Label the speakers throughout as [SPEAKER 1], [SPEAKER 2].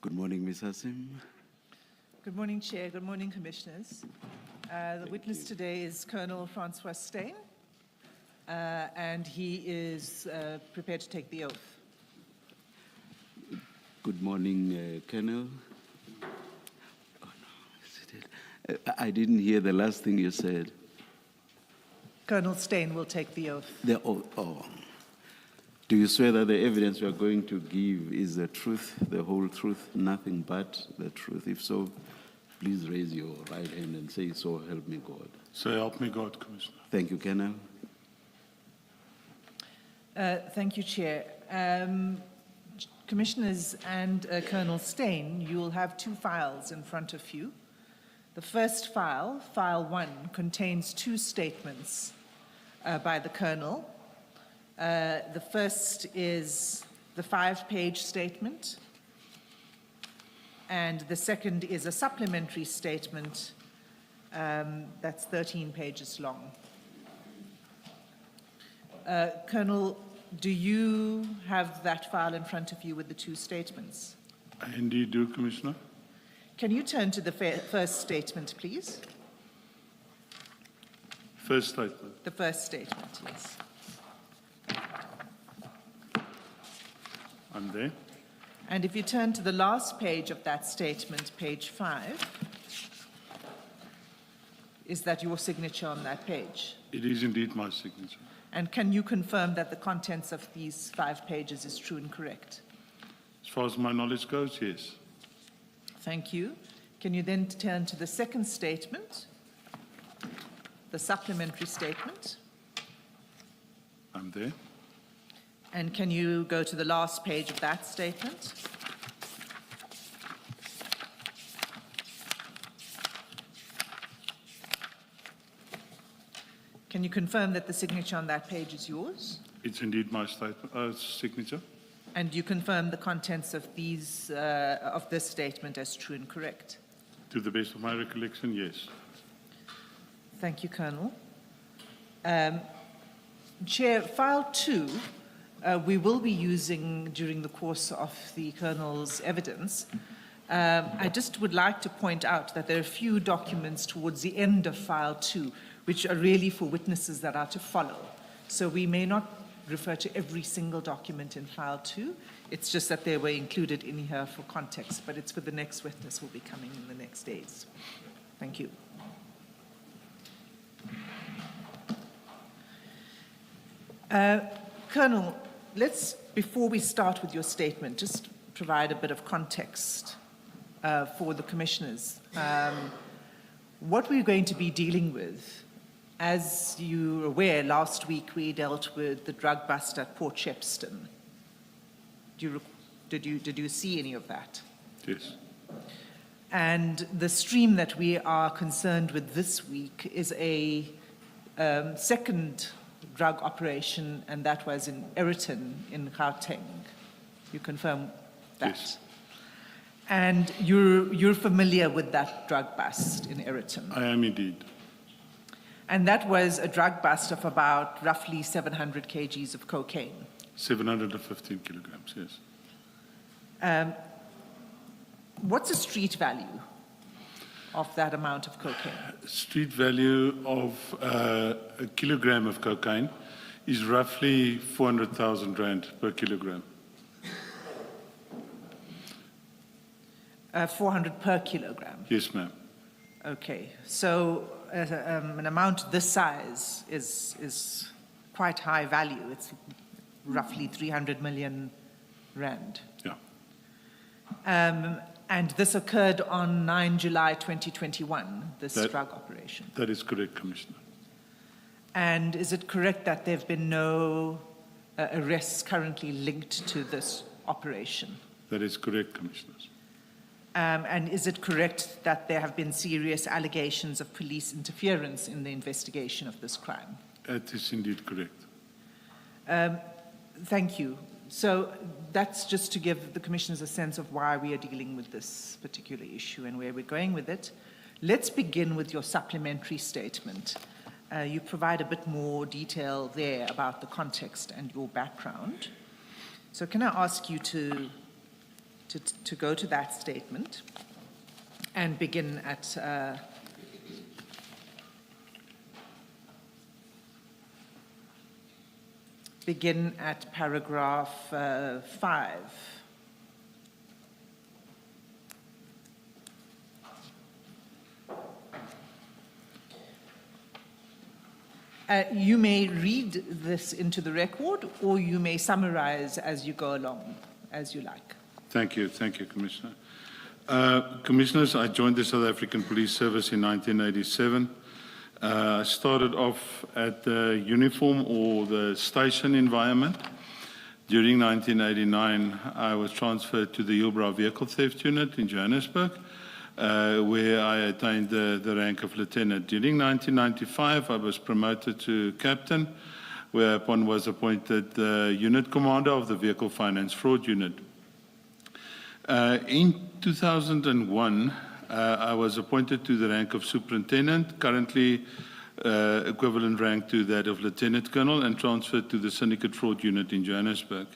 [SPEAKER 1] Good morning, Ms. Hassim.
[SPEAKER 2] Good morning, Chair. Good morning, Commissioners. The witness today is Colonel Francois Steyn, and he is prepared to take the oath.
[SPEAKER 1] Good morning, Colonel. Oh, no. I didn't hear the last thing you said.
[SPEAKER 2] Colonel Steyn will take the oath.
[SPEAKER 1] The oath. Oh. Do you swear that the evidence you are going to give is the truth, the whole truth, nothing but the truth? If so, please raise your right hand and say, "So help me God."
[SPEAKER 3] So help me God, Commissioner.
[SPEAKER 1] Thank you, Colonel.
[SPEAKER 2] Thank you, Chair. Commissioners and Colonel Steyn, you will have two files in front of you. The first file, File 1, contains two statements by the Colonel. The first is the 5-page statement, and the second is a supplementary statement that's 13 pages long. Colonel, do you have that file in front of you with the two statements?
[SPEAKER 3] I indeed do, Commissioner.
[SPEAKER 2] Can you turn to the first statement, please?
[SPEAKER 3] First statement.
[SPEAKER 2] The first statement, yes.
[SPEAKER 3] I'm there.
[SPEAKER 2] And if you turn to the last page of that statement, page 5, is that your signature on that page?
[SPEAKER 3] It is indeed my signature.
[SPEAKER 2] And can you confirm that the contents of these 5 pages is true and correct?
[SPEAKER 3] As far as my knowledge goes, yes.
[SPEAKER 2] Thank you. Can you then turn to the second statement, the supplementary statement?
[SPEAKER 3] I'm there.
[SPEAKER 2] And can you go to the last page of that statement? Can you confirm that the signature on that page is yours?
[SPEAKER 3] It's indeed my signature.
[SPEAKER 2] And you confirm the contents of these of this statement as true and correct?
[SPEAKER 3] To the best of my recollection, yes.
[SPEAKER 2] Thank you, Colonel. Chair, File 2, we will be using during the course of the Colonel's evidence. I just would like to point out that there are a few documents towards the end of File 2 which are really for witnesses that are to follow. So we may not refer to every single document in File 2. It's just that they were included in here for context, but it's for the next witness who will be coming in the next days. Thank you. Colonel, before we start with your statement, just provide a bit of context for the commissioners. What we're going to be dealing with, as you're aware, last week we dealt with the drug bust at Port Shepstone. Did you see any of that?
[SPEAKER 3] Yes.
[SPEAKER 2] And the stream that we are concerned with this week is a second drug operation, and that was in Eriton in Gauteng. You confirm that?
[SPEAKER 3] Yes.
[SPEAKER 2] And you're familiar with that drug bust in Eriton?
[SPEAKER 3] I am indeed.
[SPEAKER 2] And that was a drug bust of about roughly 700 kgs of cocaine.
[SPEAKER 3] 715 kilograms, yes.
[SPEAKER 2] What's the street value of that amount of cocaine?
[SPEAKER 3] Street value of a kilogram of cocaine is roughly 400,000 rand per kilogram.
[SPEAKER 2] 400 per kilogram?
[SPEAKER 3] Yes, ma'am.
[SPEAKER 2] Okay, so an amount this size is quite high value. It's roughly 300 million rand.
[SPEAKER 3] Yeah.
[SPEAKER 2] And this occurred on 9 July 2021, this drug operation?
[SPEAKER 3] That is correct, Commissioner.
[SPEAKER 2] And is it correct that there have been no arrests currently linked to this operation?
[SPEAKER 3] That is correct, Commissioners.
[SPEAKER 2] And is it correct that there have been serious allegations of police interference in the investigation of this crime?
[SPEAKER 3] That is indeed correct.
[SPEAKER 2] Thank you. So that's just to give the commissioners a sense of why we are dealing with this particular issue and where we're going with it. Let's begin with your supplementary statement. You provide a bit more detail there about the context and your background. So can I ask you to to go to that statement and begin at paragraph 5. You may read this into the record, or you may summarize as you go along, as you like.
[SPEAKER 3] Thank you, Commissioner. Commissioners, I joined the South African Police Service in 1987. I started off at the uniform or the station environment. During 1989, I was transferred to the Hillbrow Vehicle Theft Unit in Johannesburg, where I attained the rank of lieutenant. During 1995, I was promoted to captain, whereupon was appointed unit commander of the Vehicle Finance Fraud Unit. In 2001, I was appointed to the rank of superintendent, currently equivalent rank to that of lieutenant colonel, and transferred to the syndicate fraud unit in Johannesburg.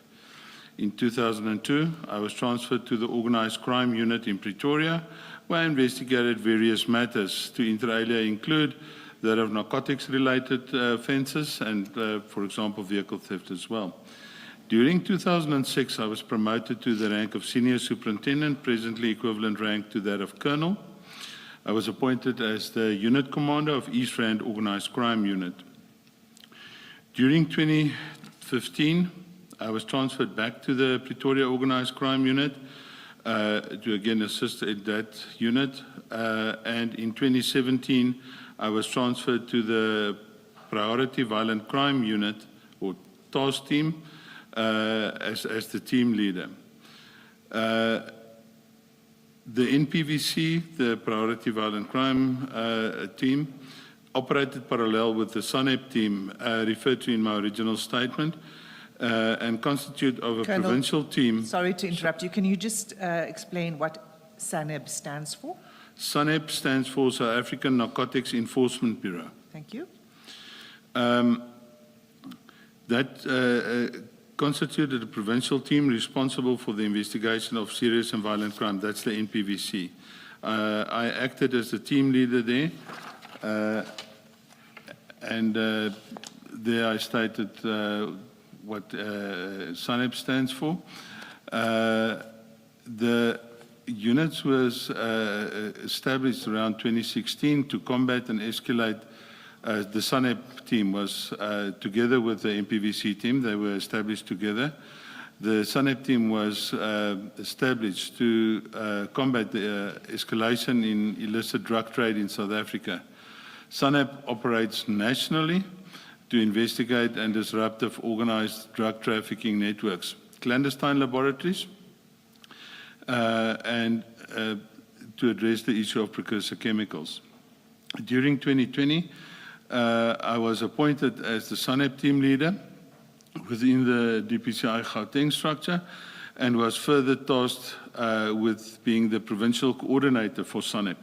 [SPEAKER 3] In 2002, I was transferred to the organized crime unit in Pretoria, where I investigated various matters, to inter alia include that of narcotics-related offences and, for example, vehicle theft as well. During 2006, I was promoted to the rank of senior superintendent, presently equivalent rank to that of colonel. I was appointed as the unit commander of East Rand Organized Crime Unit. During 2015, I was transferred back to the Pretoria Organized Crime Unit to again assist in that unit. And in 2017, I was transferred to the Priority Violent Crime Unit, or task team, as the team leader. The NPVC, the Priority Violent Crime team, operated parallel with the SANEP team referred to in my original statement, and constitute of a
[SPEAKER 2] Colonel,
[SPEAKER 3] provincial team.
[SPEAKER 2] Sorry to interrupt you. Can you just explain what SANEB stands for?
[SPEAKER 3] SANEP stands for South African Narcotics Enforcement Bureau.
[SPEAKER 2] Thank you.
[SPEAKER 3] That constituted a provincial team responsible for the investigation of serious and violent crime. That's the NPVC. I acted as the team leader there, and there I stated what SANEP stands for. The units was established around 2016 to combat and escalate. The SANEP team was together with the MPVC team. They were established together. The SANEP team was established to combat the escalation in illicit drug trade in South Africa. SANEP operates nationally to investigate and disruptive organized drug trafficking networks, clandestine laboratories, and to address the issue of precursor chemicals. During 2020, I was appointed as the SANEP team leader within the DPCI Gauteng structure, and was further tasked with being the provincial coordinator for SANEP.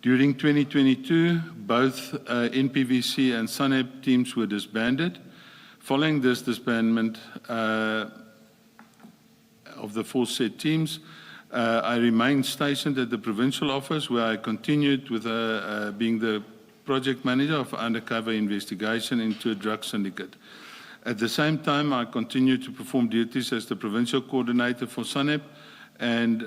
[SPEAKER 3] During 2022, both NPVC and SANEP teams were disbanded. Following this disbandment of the four set teams, I remained stationed at the provincial office, where I continued with being the project manager of undercover investigation into a drug syndicate. At the same time, I continued to perform duties as the provincial coordinator for SANEP, and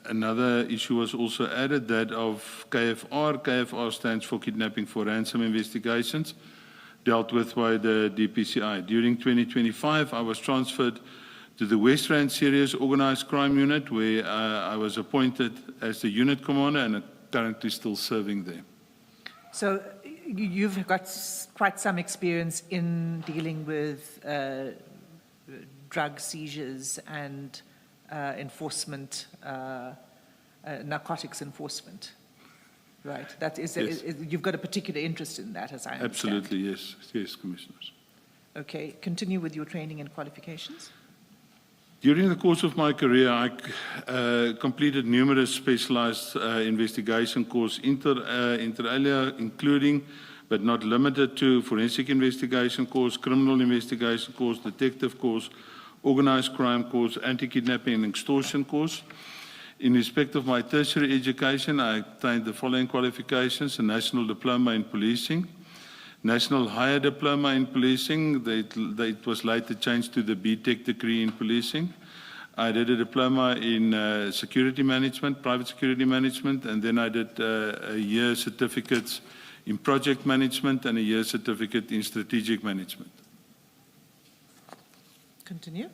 [SPEAKER 3] another issue was also added, that of KFR. KFR stands for Kidnapping for Ransom Investigations, dealt with by the DPCI. During 2025, I was transferred to the West Rand Serious Organized Crime Unit, where I was appointed as the unit commander and am currently still serving there.
[SPEAKER 2] So you've got quite some experience in dealing with drug seizures and enforcement, narcotics enforcement, right? That is,
[SPEAKER 3] yes.
[SPEAKER 2] You've got a particular interest in that, as I understand.
[SPEAKER 3] Absolutely, yes. Yes, Commissioners.
[SPEAKER 2] Okay, continue with your training and qualifications.
[SPEAKER 3] During the course of my career, I completed numerous specialized investigation courses, inter alia, including but not limited to forensic investigation course, criminal investigation course, detective course, Organised Crime course, Anti-Kidnapping and Extortion course. In respect of my tertiary education, I obtained the following qualifications: a National Diploma in Policing, National Higher Diploma in Policing, it was later changed to the BTEC degree in Policing. I did a diploma in security management, private security management, and then I did a year certificates in project management and a year certificate in strategic management.
[SPEAKER 2] Continue.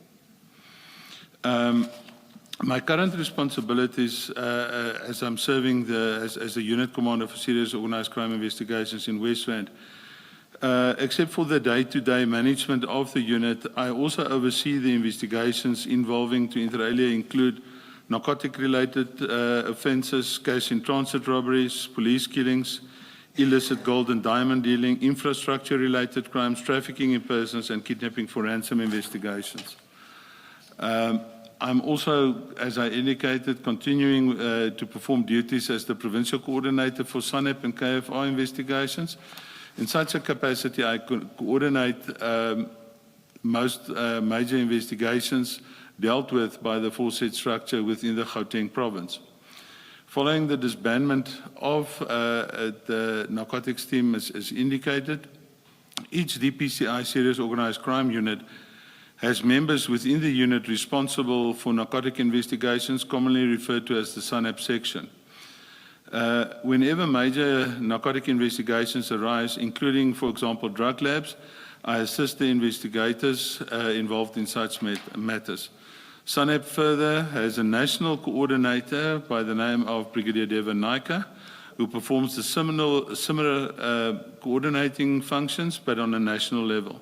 [SPEAKER 3] My current responsibilities as I'm serving as the Unit Commander for Serious Organised Crime Investigations in Westland, except for the day-to-day management of the unit, I also oversee the investigations involving, to inter alia, include narcotic-related offences, cash-in-transit robberies, police killings, illicit gold and diamond dealing, infrastructure-related crimes, trafficking in persons, and kidnapping for ransom investigations. I'm also, as I indicated, continuing to perform duties as the Provincial Coordinator for SANEP and KFR investigations. In such a capacity, I coordinate most major investigations dealt with by the aforesaid structure within the Gauteng province. Following the disbandment of the narcotics team, as indicated, each DPCI serious organised crime unit has members within the unit responsible for narcotic investigations, commonly referred to as the SANEP section. Whenever major narcotic investigations arise, including, for example, drug labs, I assist the investigators involved in such matters. SANEP further has a national coordinator by the name of Brigadier Deva Naika, who performs the similar coordinating functions, but on a national level.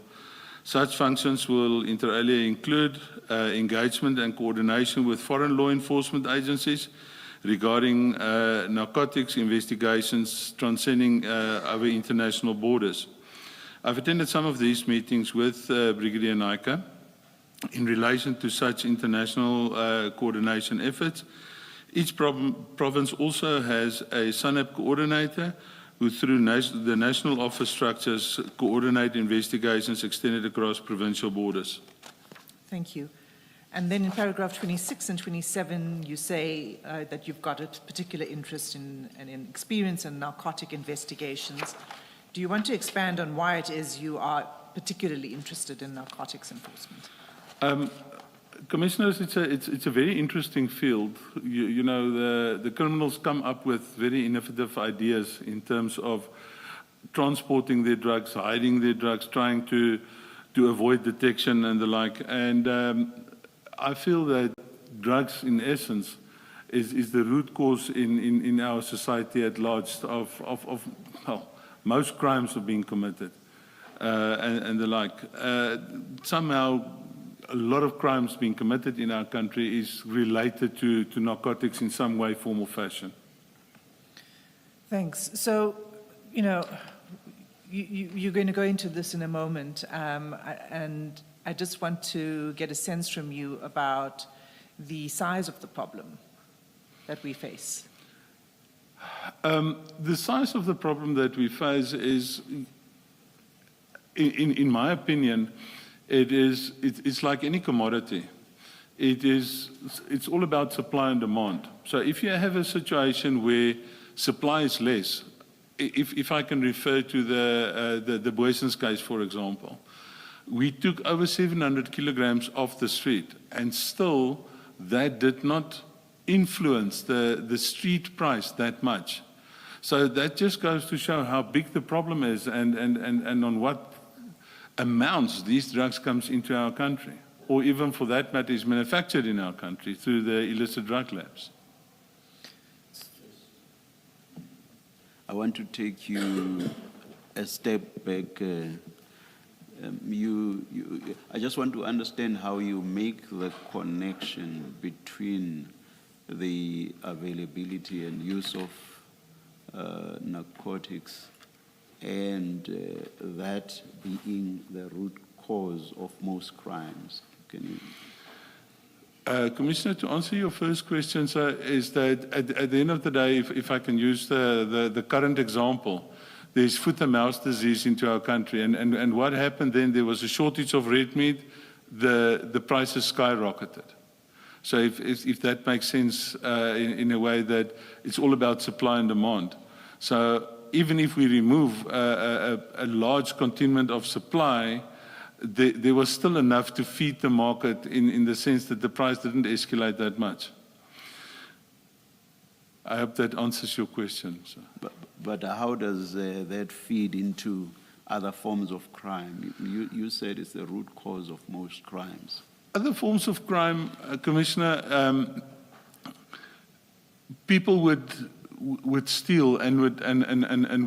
[SPEAKER 3] Such functions will inter alia include engagement and coordination with foreign law enforcement agencies regarding narcotics investigations transcending our international borders. I've attended some of these meetings with Brigadier Naika in relation to such international coordination efforts. Each province also has a SANEP coordinator who, through the national office structures, coordinate investigations extended across provincial borders.
[SPEAKER 2] Thank you. And then in paragraph 26 and 27, you say that you've got a particular interest in experience in narcotic investigations. Do you want to expand on why it is you are particularly interested in narcotics enforcement?
[SPEAKER 3] Commissioners, it's a very interesting field. You know, the criminals come up with very innovative ideas in terms of transporting their drugs, hiding their drugs, trying to avoid detection and the like. And I feel that drugs, in essence, is the root cause in our society at large of well, most crimes are being committed and the like. Somehow, a lot of crimes being committed in our country is related to narcotics in some way, form, or fashion.
[SPEAKER 2] Thanks. So, you know, you're going to go into this in a moment, and I just want to get a sense from you about the size of the problem that we face.
[SPEAKER 3] The size of the problem that we face is, in my opinion, it's like any commodity. It's all about supply and demand. So if you have a situation where supply is less, if I can refer to the Boyson's case, for example, we took over 700 kilograms off the street, and still that did not influence the street price that much. So that just goes to show how big the problem is and on what amounts these drugs comes into our country, or even for that matter is manufactured in our country through the illicit drug labs.
[SPEAKER 1] I want to take you a step back. I just want to understand how you make the connection between the availability and use of narcotics and that being the root cause of most crimes. Can you?
[SPEAKER 3] Commissioner, to answer your first question, sir, is that at the end of the day, if I can use the current example, there's foot and mouth disease into our country. And what happened then, there was a shortage of red meat. the prices skyrocketed. So if that makes sense in a way that it's all about supply and demand. So even if we remove a large contingent of supply, there was still enough to feed the market in the sense that the price didn't escalate that much. I hope that answers your question. So.
[SPEAKER 1] But how does that feed into other forms of crime? You said it's the root cause of most crimes.
[SPEAKER 3] Other forms of crime, Commissioner, people would steal and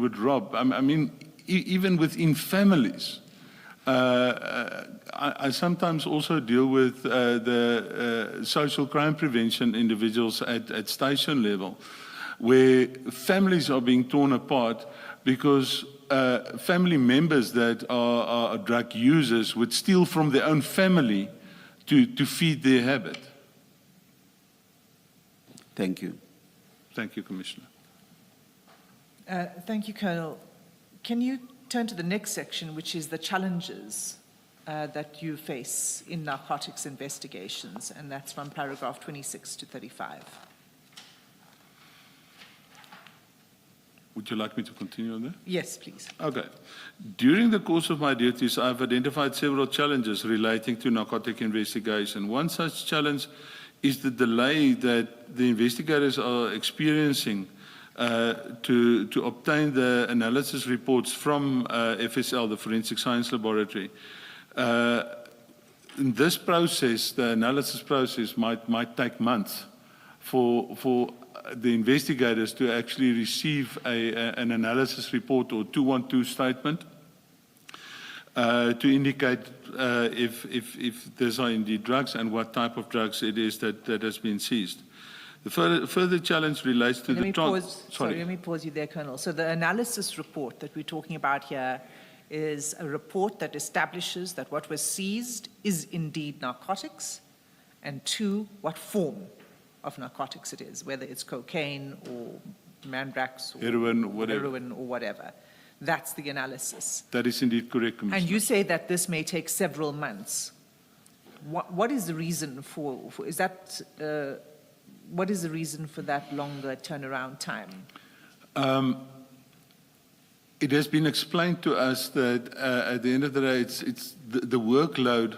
[SPEAKER 3] would rob. I mean, even within families. I sometimes also deal with the social crime prevention individuals at station level, where families are being torn apart because family members that are drug users would steal from their own family to feed their habit.
[SPEAKER 1] Thank you.
[SPEAKER 3] Thank you, Commissioner.
[SPEAKER 2] Thank you, Colonel. Can you turn to the next section, which is the challenges that you face in narcotics investigations, and that's from paragraph 26 to 35.
[SPEAKER 3] Would you like me to continue on that?
[SPEAKER 2] Yes, please.
[SPEAKER 3] Okay. During the course of my duties, I've identified several challenges relating to narcotic investigation. One such challenge is the delay that the investigators are experiencing to obtain the analysis reports from FSL, the Forensic Science Laboratory. In this process, the analysis process might take months for the investigators to actually receive an analysis report or 212 statement to indicate if these are indeed drugs and what type of drugs it is that has been seized. The further challenge relates to
[SPEAKER 2] let me pause you there, Colonel. So the analysis report that we're talking about here is a report that establishes that what was seized is indeed narcotics, and two, what form of narcotics it is, whether it's cocaine or mandrax or heroin or whatever. That's the analysis.
[SPEAKER 3] That is indeed correct, Commissioner.
[SPEAKER 2] And you say that this may take several months. What is the reason for is that? What is the reason for that longer turnaround time?
[SPEAKER 3] It has been explained to us that at the end of the day, it's the workload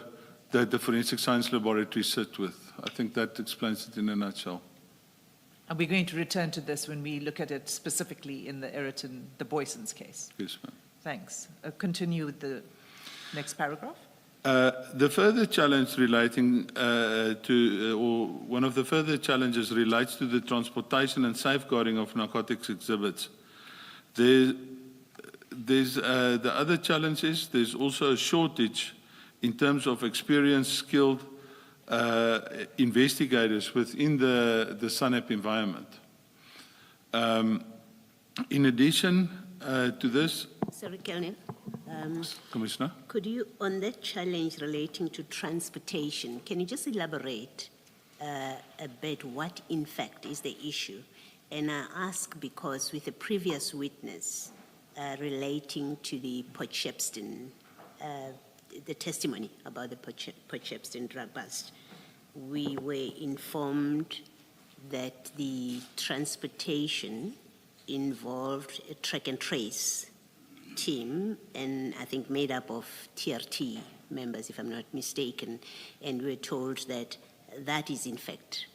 [SPEAKER 3] that the Forensic Science Laboratory sits with. I think that explains it in a nutshell.
[SPEAKER 2] And we're going to return to this when we look at it specifically in the Ayrton, the Boyson's case.
[SPEAKER 3] Yes, ma'am.
[SPEAKER 2] Thanks. Continue with the next paragraph.
[SPEAKER 3] The further challenge relating or one of the further challenges relates to the transportation and safeguarding of narcotics exhibits. There's the other challenge is there's also a shortage in terms of experienced, skilled investigators within the SANEP environment. In addition to this...
[SPEAKER 4] Sorry, Colonel.
[SPEAKER 3] Commissioner?
[SPEAKER 4] Could you, on that challenge relating to transportation, can you just elaborate a bit what in fact is the issue? And I ask because with a previous witness relating to the Potchefstroom, the testimony about the Potchefstroom drug bust, we were informed that the transportation involved a track and trace team, and I think made up of TRT members, if I'm not mistaken, and we're told that that is in fact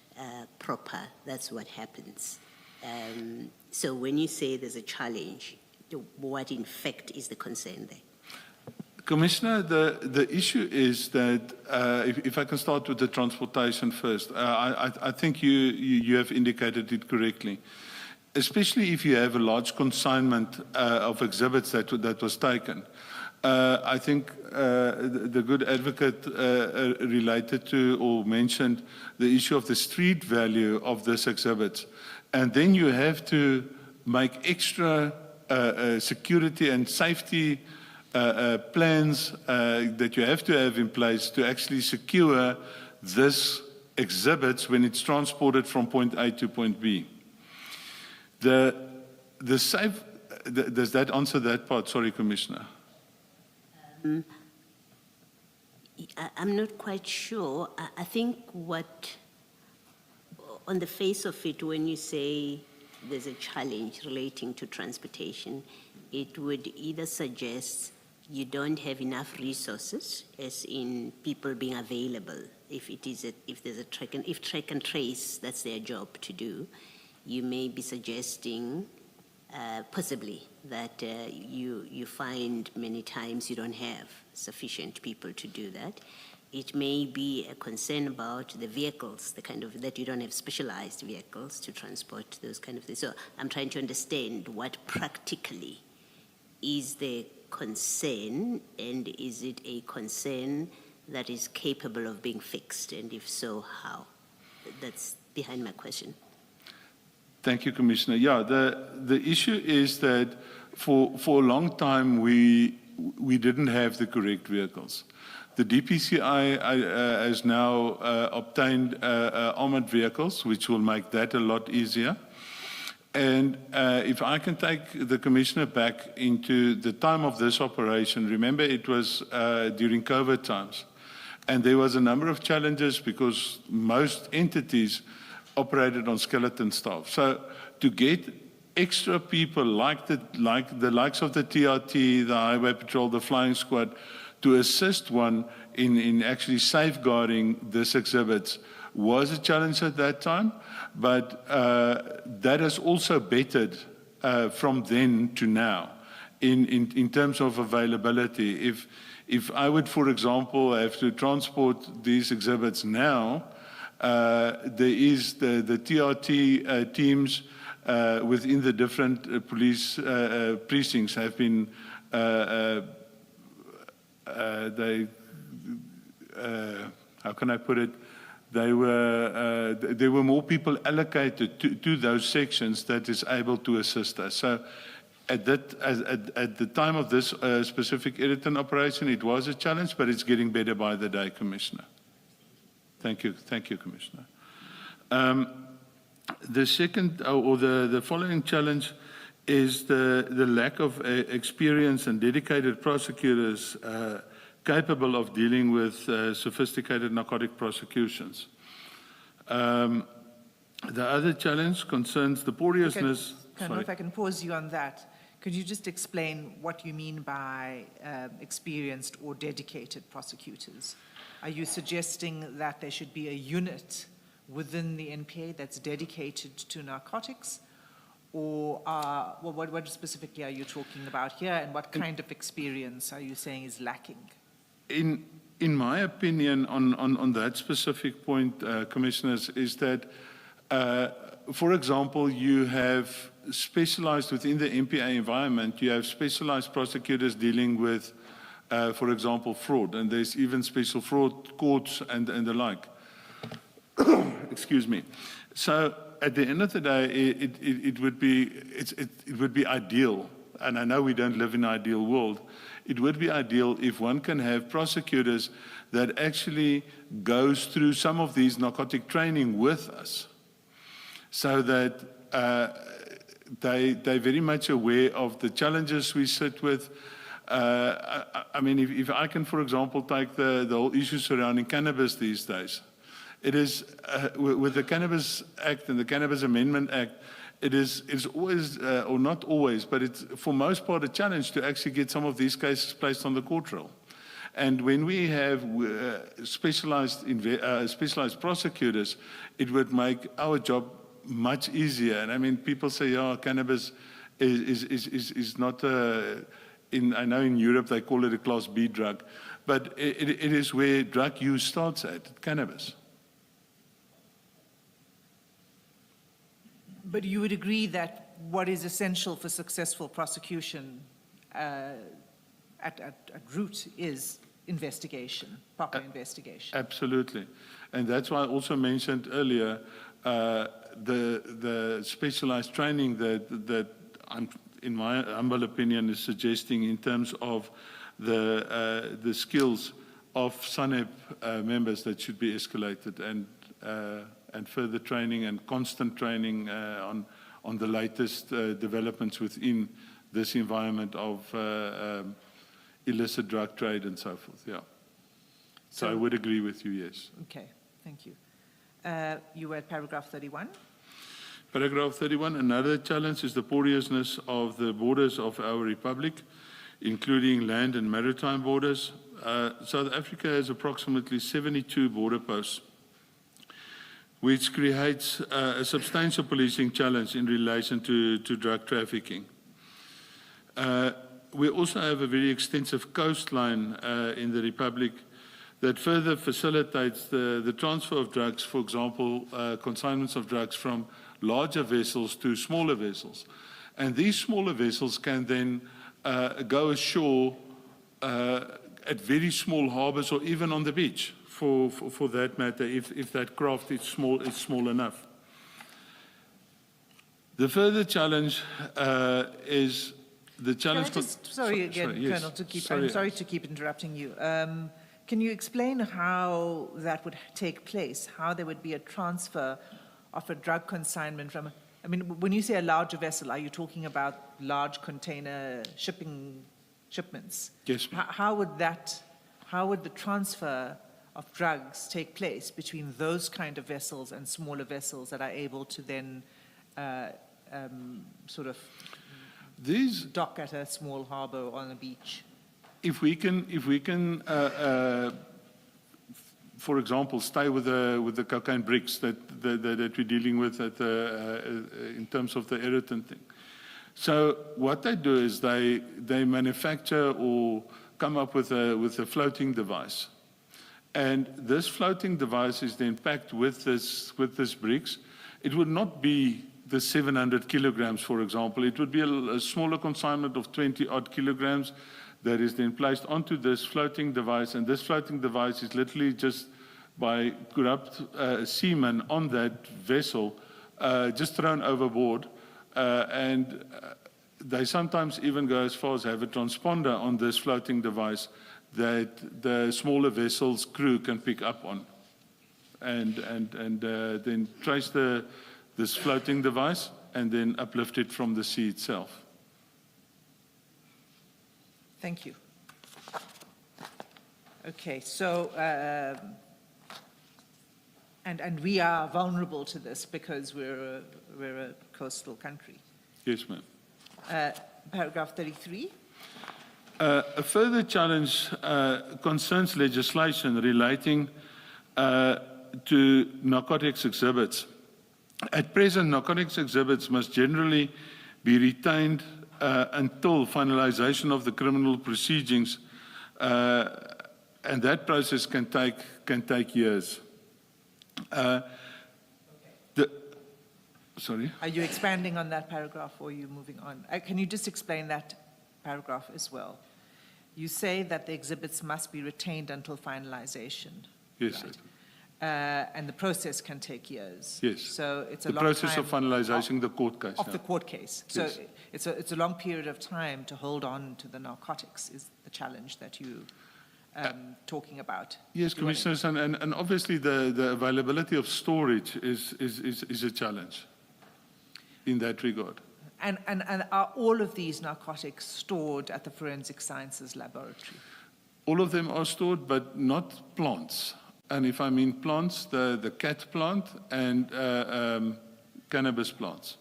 [SPEAKER 4] proper, that's what happens. So when you say there's a challenge, what in fact is the concern there?
[SPEAKER 3] Commissioner, the issue is that, if I can start with the transportation first, I think you have indicated it correctly. Especially if you have a large consignment of exhibits that was taken. I think the good advocate related to or mentioned the issue of the street value of this exhibits. And then you have to make extra security and safety plans that you have to have in place to actually secure this exhibits when it's transported from point A to point B. Does that answer that part? Sorry, Commissioner.
[SPEAKER 4] I'm not quite sure. I think on the face of it, when you say there's a challenge relating to transportation, it would either suggest you don't have enough resources, as in people being available. If there's a track and trace, that's their job to do. You may be suggesting, possibly, that you find many times you don't have sufficient people to do that. It may be a concern about the vehicles, that you don't have specialized vehicles to transport those kind of things. So I'm trying to understand what practically is the concern, and is it a concern that is capable of being fixed, and if so, how? That's behind my question.
[SPEAKER 3] Thank you, Commissioner. Yeah, the issue is that for a long time we didn't have the correct vehicles. The DPCI has now obtained armored vehicles, which will make that a lot easier. And if I can take the Commissioner back into the time of this operation, remember it was during COVID times. And there was a number of challenges because most entities operated on skeleton staff. So to get extra people like the likes of the TRT, the Highway Patrol, the Flying Squad, to assist one in actually safeguarding these exhibits was a challenge at that time, but that has also bettered from then to now in terms of availability. If I would, for example, have to transport these exhibits now, there is the TRT teams within the different police precincts have been how can I put it? There were more people allocated to those sections that is able to assist us. So at the time of this specific Editon operation, it was a challenge, but it's getting better by the day, Commissioner. Thank you, Commissioner. The second, or the following challenge is the lack of experience and dedicated prosecutors capable of dealing with sophisticated narcotic prosecutions. The other challenge concerns the poriousness.
[SPEAKER 2] Colonel, if I can pause you on that, could you just explain what you mean by experienced or dedicated prosecutors? Are you suggesting that there should be a unit within the NPA that's dedicated to narcotics? Or what specifically are you talking about here, and what kind of experience are you saying is lacking?
[SPEAKER 3] In my opinion, on that specific point, Commissioners, is that, for example, you have specialized within the NPA environment, you have specialized prosecutors dealing with, for example, fraud, and there's even special fraud courts and the like. Excuse me. So at the end of the day, it would be ideal, and I know we don't live in an ideal world. It would be ideal if one can have prosecutors that actually goes through some of these narcotic training with us, so that they're very much aware of the challenges we sit with. I mean, if I can, for example, take the whole issue surrounding cannabis these days, it is, with the Cannabis Act and the Cannabis Amendment Act, it's always, or not always, but it's for most part a challenge to actually get some of these cases placed on the court roll. And when we have specialized prosecutors, it would make our job much easier. And I mean, people say, oh, cannabis is not I know in Europe they call it a Class B drug, but it is where drug use starts at, cannabis.
[SPEAKER 2] But you would agree that what is essential for successful prosecution at root is investigation, proper investigation.
[SPEAKER 3] Absolutely. And that's why I also mentioned earlier the specialized training that I'm, in my humble opinion, is suggesting in terms of the skills of SANEP members that should be escalated, and further training and constant training on the latest developments within this environment of illicit drug trade and so forth. Yeah. So I would agree with you, yes.
[SPEAKER 2] Okay, thank you. You were at paragraph 31.
[SPEAKER 3] Paragraph 31, another challenge is the porousness of the borders of our republic, including land and maritime borders. South Africa has approximately 72 border posts, which creates a substantial policing challenge in relation to drug trafficking. We also have a very extensive coastline in the Republic that further facilitates the transfer of drugs, for example, consignments of drugs from larger vessels to smaller vessels. And these smaller vessels can then go ashore at very small harbors or even on the beach, for that matter, if that craft is small enough. The further challenge is the challenge...
[SPEAKER 2] Can I just, sorry again,
[SPEAKER 3] yes.
[SPEAKER 2] Colonel, I'm sorry to keep interrupting you. Can you explain how that would take place, how there would be a transfer of a drug consignment from, I mean, when you say a larger vessel, are you talking about large container shipments?
[SPEAKER 3] Yes.
[SPEAKER 2] How would the transfer of drugs take place between those kind of vessels and smaller vessels that are able to then sort of dock at a small harbor or on a beach?
[SPEAKER 3] If we can, for example, stay with the cocaine bricks that we're dealing with in terms of the irritant thing. So what they do is they manufacture or come up with a floating device, and this floating device is then packed with this bricks. It would not be the 700 kilograms, for example. It would be a smaller consignment of 20 odd kilograms that is then placed onto this floating device, and this floating device is literally just by corrupt seamen on that vessel just thrown overboard, and they sometimes even go as far as have a transponder on this floating device that the smaller vessel's crew can pick up on, and then trace this floating device and then uplift it from the sea itself.
[SPEAKER 2] Thank you. Okay, so, and we are vulnerable to this because we're a coastal country.
[SPEAKER 3] Yes, ma'am.
[SPEAKER 2] Paragraph 33.
[SPEAKER 3] A further challenge concerns legislation relating to narcotics exhibits. At present, narcotics exhibits must generally be retained until finalization of the criminal proceedings, and that process can take years. Sorry?
[SPEAKER 2] Are you expanding on that paragraph or are you moving on? Can you just explain that paragraph as well? You say that the exhibits must be retained until finalization.
[SPEAKER 3] Yes,
[SPEAKER 2] right? And the process can take years.
[SPEAKER 3] Yes.
[SPEAKER 2] So it's a
[SPEAKER 3] the
[SPEAKER 2] long
[SPEAKER 3] process
[SPEAKER 2] time
[SPEAKER 3] of finalizing the court case.
[SPEAKER 2] Of the court case. So
[SPEAKER 3] Yes.
[SPEAKER 2] it's a long period of time to hold on to the narcotics is the challenge that you talking about.
[SPEAKER 3] Yes, Commissioners, and obviously the availability of storage is a challenge in that regard.
[SPEAKER 2] And are all of these narcotics stored at the Forensic Sciences Laboratory?
[SPEAKER 3] All of them are stored, but not plants. And if I mean plants, the cat plant and cannabis plants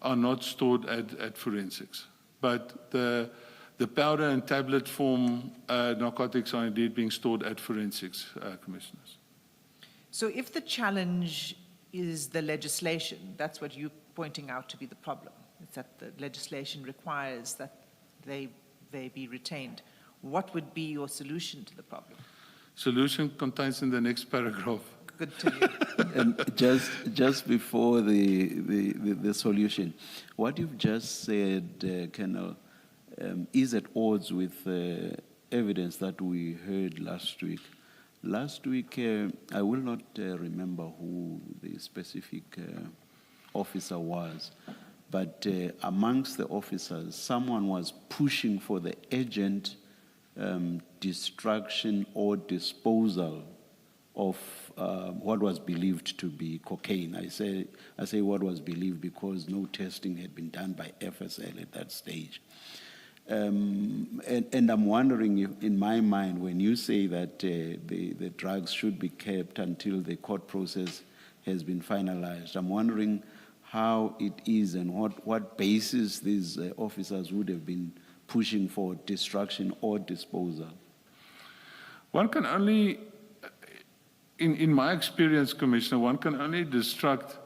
[SPEAKER 3] are not stored at forensics. But the powder and tablet form narcotics are indeed being stored at forensics, Commissioners.
[SPEAKER 2] So if the challenge is the legislation, that's what you're pointing out to be the problem. It's that the legislation requires that they be retained. What would be your solution to the problem?
[SPEAKER 3] Solution contains in the next paragraph.
[SPEAKER 2] Good to you.
[SPEAKER 1] And just before the solution, what you've just said, Colonel, is at odds with evidence that we heard last week. Last week, I will not remember who the specific officer was, but amongst the officers, someone was pushing for the urgent destruction or disposal of what was believed to be cocaine. I say what was believed because no testing had been done by FSL at that stage. And I'm wondering, if, in my mind, when you say that the drugs should be kept until the court process has been finalized, I'm wondering how it is and what basis these officers would have been pushing for destruction or disposal.
[SPEAKER 3] One can only, in my experience, Commissioner, one can only destruct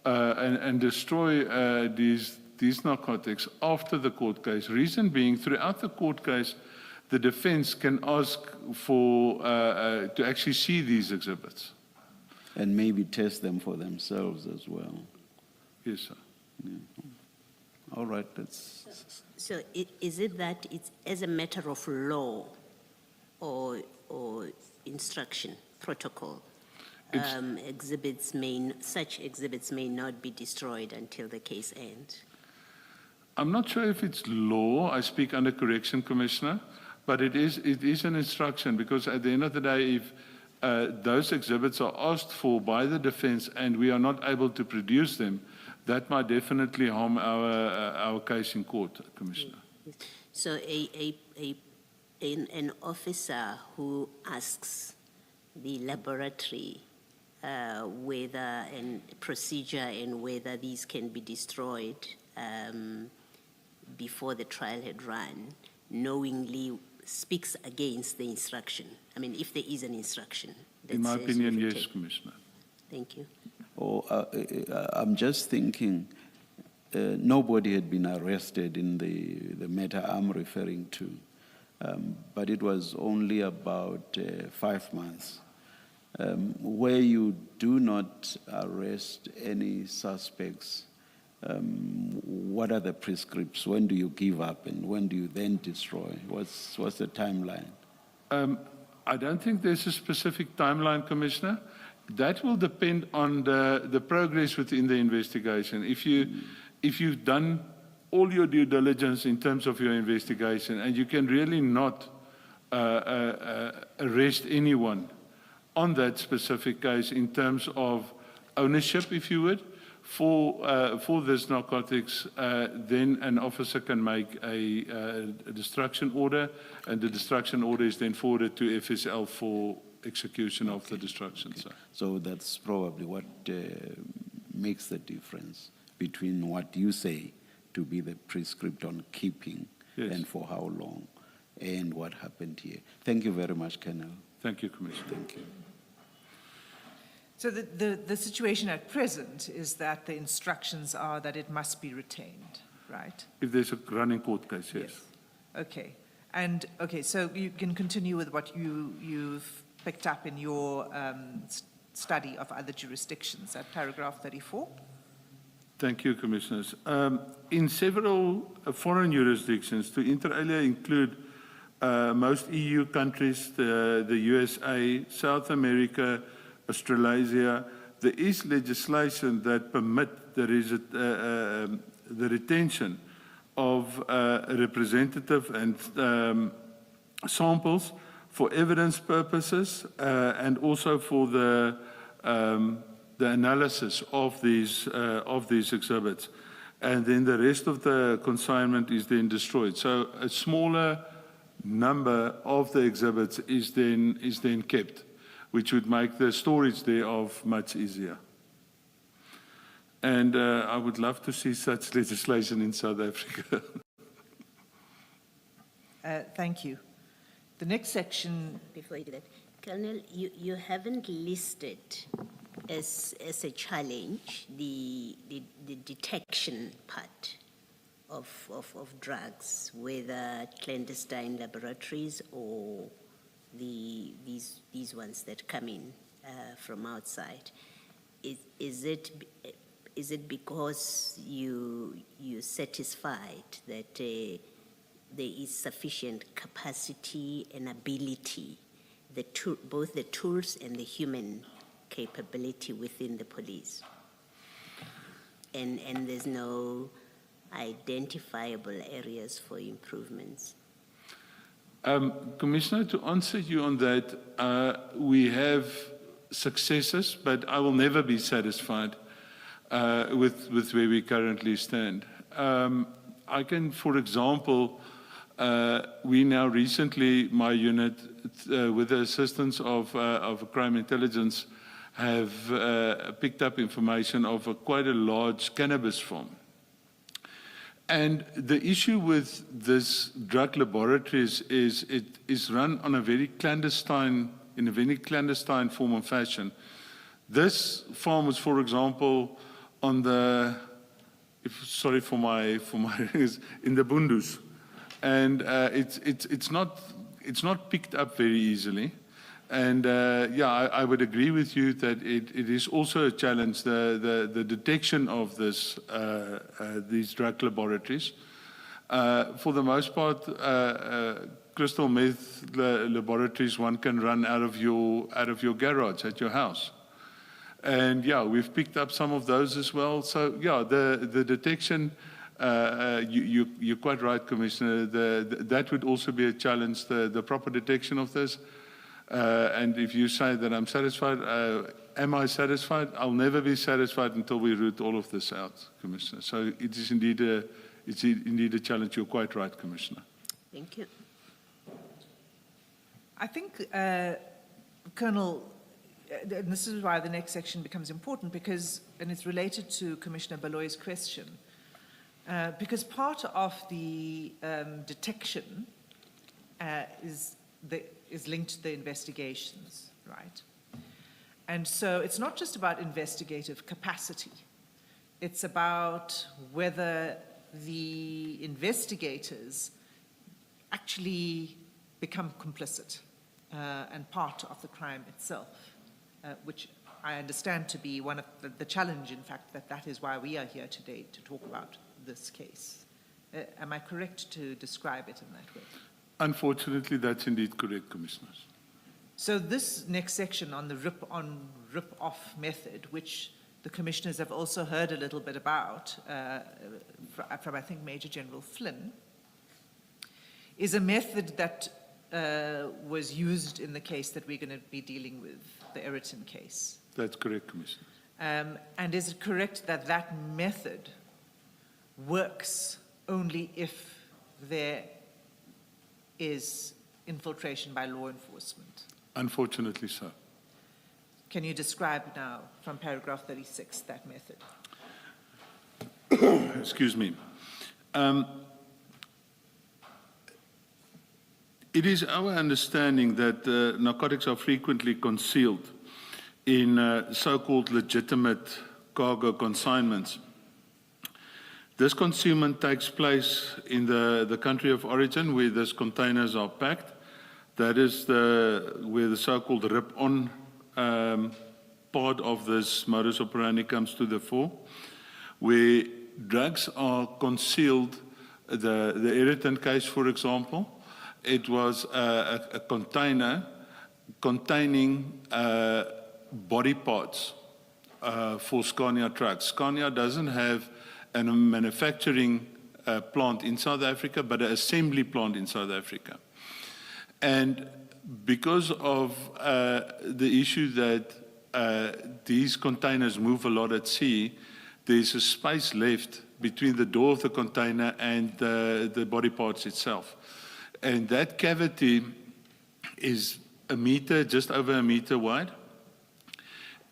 [SPEAKER 3] and destroy these narcotics after the court case. Reason being, throughout the court case, the defense can ask for to actually see these exhibits.
[SPEAKER 1] And maybe test them for themselves as well.
[SPEAKER 3] Yes, sir.
[SPEAKER 1] Yeah. All right, that's...
[SPEAKER 4] So is it that it's as a matter of law or instruction, protocol, such exhibits may not be destroyed until the case ends?
[SPEAKER 3] I'm not sure if it's law. I speak under correction, Commissioner, but it is an instruction, because at the end of the day, if those exhibits are asked for by the defense and we are not able to produce them, that might definitely harm our case in court, Commissioner.
[SPEAKER 4] So an officer who asks the laboratory whether and procedure and whether these can be destroyed before the trial had run, knowingly speaks against the instruction. I mean, if there is an instruction.
[SPEAKER 3] In my opinion, yes, Commissioner.
[SPEAKER 4] Thank you.
[SPEAKER 1] I'm just thinking, nobody had been arrested in the matter I'm referring to, but it was only about 5 months. Where you do not arrest any suspects, what are the prescripts? When do you give up and when do you then destroy? What's the timeline?
[SPEAKER 3] I don't think there's a specific timeline, Commissioner. That will depend on the progress within the investigation. If you've done all your due diligence in terms of your investigation and you can really not arrest anyone on that specific case in terms of ownership, if you would, for this narcotics, then an officer can make a destruction order, and the destruction order is then forwarded to FSL for execution of the destruction.
[SPEAKER 1] Okay. So that's probably what makes the difference between what you say to be the prescript on keeping, yes, and for how long, and what happened here. Thank you very much, Colonel.
[SPEAKER 3] Thank you, Commissioner.
[SPEAKER 1] Thank you.
[SPEAKER 2] So the situation at present is that the instructions are that it must be retained, right?
[SPEAKER 3] If there's a running court case, yes.
[SPEAKER 2] Okay. And, okay, so you can continue with what you've picked up in your study of other jurisdictions at paragraph 34.
[SPEAKER 3] Thank you, Commissioners. In several foreign jurisdictions, to inter alia include most EU countries, the USA, South America, Australasia, there is legislation that permit the retention of representative and samples for evidence purposes and also for the analysis of these exhibits. And then the rest of the consignment is then destroyed. So a smaller number of the exhibits is then kept, which would make the storage thereof much easier. And I would love to see such legislation in South Africa.
[SPEAKER 2] Thank you. The next section...
[SPEAKER 4] Before you do that, Colonel, you haven't listed as a challenge the detection part of drugs, whether clandestine laboratories or these ones that come in from outside. Is it because you satisfied that there is sufficient capacity and ability, both the tools and the human capability within the police, and there's no identifiable areas for improvements?
[SPEAKER 3] Commissioner, to answer you on that, we have successes, but I will never be satisfied with where we currently stand. I can, for example, we now recently, my unit, with the assistance of crime intelligence, have picked up information of quite a large cannabis farm. And the issue with this drug laboratories is it is run on a very clandestine, in a very clandestine form and fashion. This farm was, for example, on the, sorry for my in the Bundus, and it's not picked up very easily. And yeah, I would agree with you that it is also a challenge, the detection of this, these drug laboratories. For the most part, crystal meth laboratories one can run out of your garage at your house. And yeah, we've picked up some of those as well. So yeah, the detection, you're quite right, Commissioner, that would also be a challenge, the proper detection of this. And if you say that I'm satisfied, am I satisfied? I'll never be satisfied until we root all of this out, Commissioner. So it is indeed a challenge. You're quite right, Commissioner.
[SPEAKER 4] Thank you.
[SPEAKER 2] I think, Colonel, and this is why the next section becomes important, because, and it's related to Commissioner Baloy's question, because part of the detection is linked to the investigations, right? And so it's not just about investigative capacity. It's about whether the investigators actually become complicit and part of the crime itself, which I understand to be one of the challenge, in fact, that is why we are here today to talk about this case. Am I correct to describe it in that way?
[SPEAKER 3] Unfortunately, that's indeed correct, Commissioners.
[SPEAKER 2] So this next section on the rip-off method, which the Commissioners have also heard a little bit about from, I think, Major General Flynn, is a method that was used in the case that we're going to be dealing with, the Eriton case.
[SPEAKER 3] That's correct, Commissioner.
[SPEAKER 2] And is it correct that that method works only if there is infiltration by law enforcement?
[SPEAKER 3] Unfortunately so.
[SPEAKER 2] Can you describe now, from paragraph 36, that method?
[SPEAKER 3] Excuse me. It is our understanding that narcotics are frequently concealed in so-called legitimate cargo consignments. This concealment takes place in the country of origin where these containers are packed. That is where the so-called rip-on part of this modus operandi comes to the fore, where drugs are concealed. The Eriton case, for example, it was a container containing body parts for Scania trucks. Scania doesn't have a manufacturing plant in South Africa, but an assembly plant in South Africa. And because of the issue that these containers move a lot at sea, there's a space left between the door of the container and the body parts itself. And that cavity is a meter, just over a meter wide.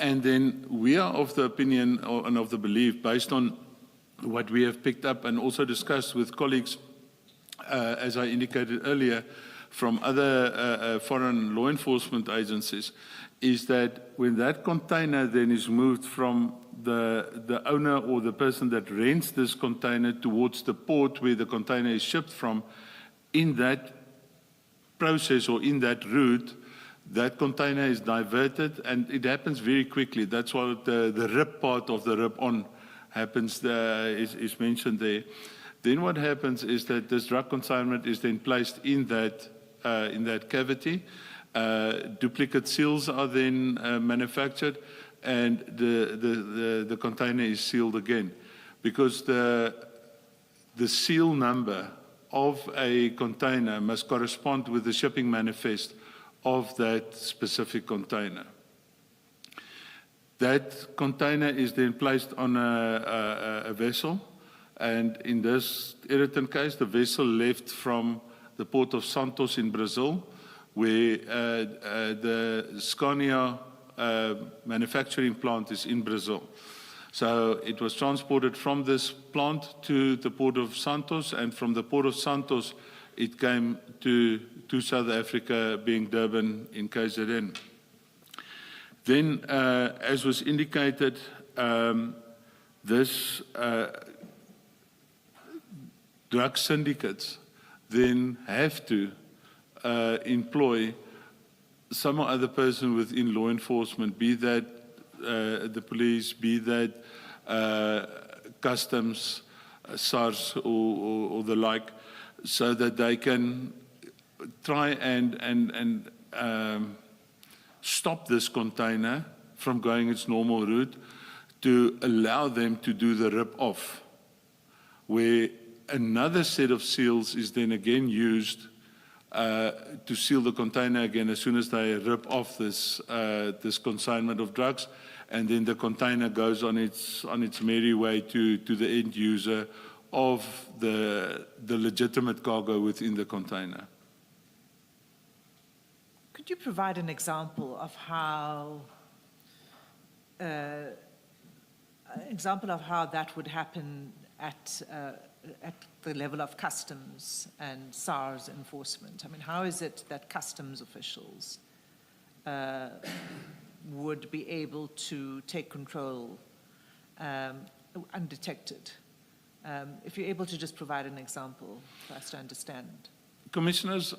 [SPEAKER 3] And then we are of the opinion and of the belief, based on what we have picked up and also discussed with colleagues, as I indicated earlier, from other foreign law enforcement agencies, is that when that container then is moved from the owner or the person that rents this container towards the port where the container is shipped from, in that process or in that route, that container is diverted, and it happens very quickly. That's why the rip part of the rip-on happens there, is mentioned there. Then what happens is that this drug consignment is then placed in that cavity. Duplicate seals are then manufactured, and the container is sealed again, because the seal number of a container must correspond with the shipping manifest of that specific container. That container is then placed on a vessel, and in this Eriton case, the vessel left from the port of Santos in Brazil, where the Scania manufacturing plant is in Brazil. So it was transported from this plant to the port of Santos, and from the port of Santos, it came to South Africa, being Durban in KZN. Then, as was indicated, this drug syndicates then have to employ some other person within law enforcement, be that the police, be that customs, SARS or the like, so that they can try and stop this container from going its normal route, to allow them to do the rip-off, where another set of seals is then again used to seal the container again as soon as they rip off this consignment of drugs, and then the container goes on its merry way to the end user of the legitimate cargo within the container.
[SPEAKER 2] Could you provide an example of how that would happen at the level of customs and SARS enforcement? I mean, how is it that customs officials would be able to take control undetected? If you're able to just provide an example for us to understand.
[SPEAKER 3] Commissioners,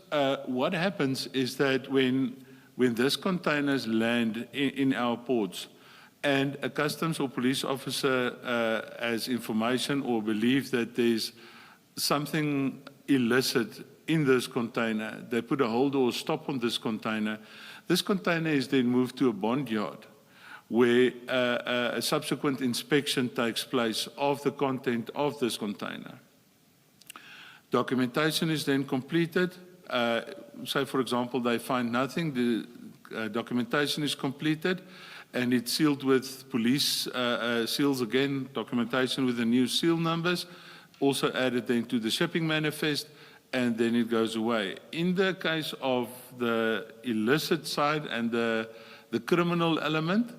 [SPEAKER 3] what happens is that when these containers land in our ports, and a customs or police officer has information or believes that there's something illicit in this container, they put a hold or stop on this container. This container is then moved to a bond yard, where a subsequent inspection takes place of the content of this container. Documentation is then completed. Say, for example, they find nothing, the documentation is completed, and it's sealed with police seals again, documentation with the new seal numbers, also added then to the shipping manifest, and then it goes away. In the case of the illicit side and the criminal element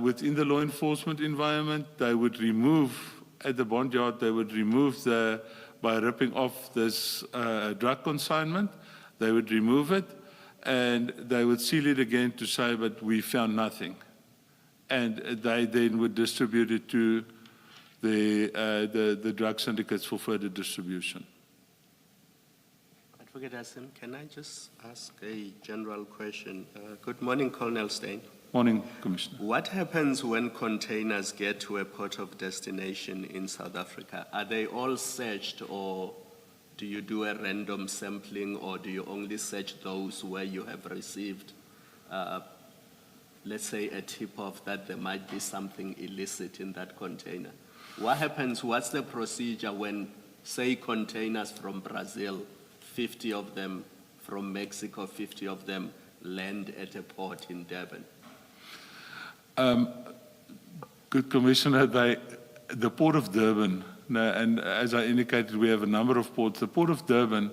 [SPEAKER 3] within the law enforcement environment, they would remove, at the bond yard, they would remove by ripping off this drug consignment, they would remove it, and they would seal it again to say, but we found nothing. And they then would distribute it to the drug syndicates for further distribution.
[SPEAKER 5] Advocate Hassan, can I just ask a general question? Good morning, Colonel Steyn.
[SPEAKER 3] Morning, Commissioner.
[SPEAKER 5] What happens when containers get to a port of destination in South Africa? Are they all searched, or do you do a random sampling, or do you only search those where you have received, let's say, a tip-off that there might be something illicit in that container? What happens, what's the procedure when, say, containers from Brazil, 50 of them, from Mexico, 50 of them, land at a port in Durban?
[SPEAKER 3] Good Commissioner, the Port of Durban, and as I indicated, we have a number of ports. The Port of Durban,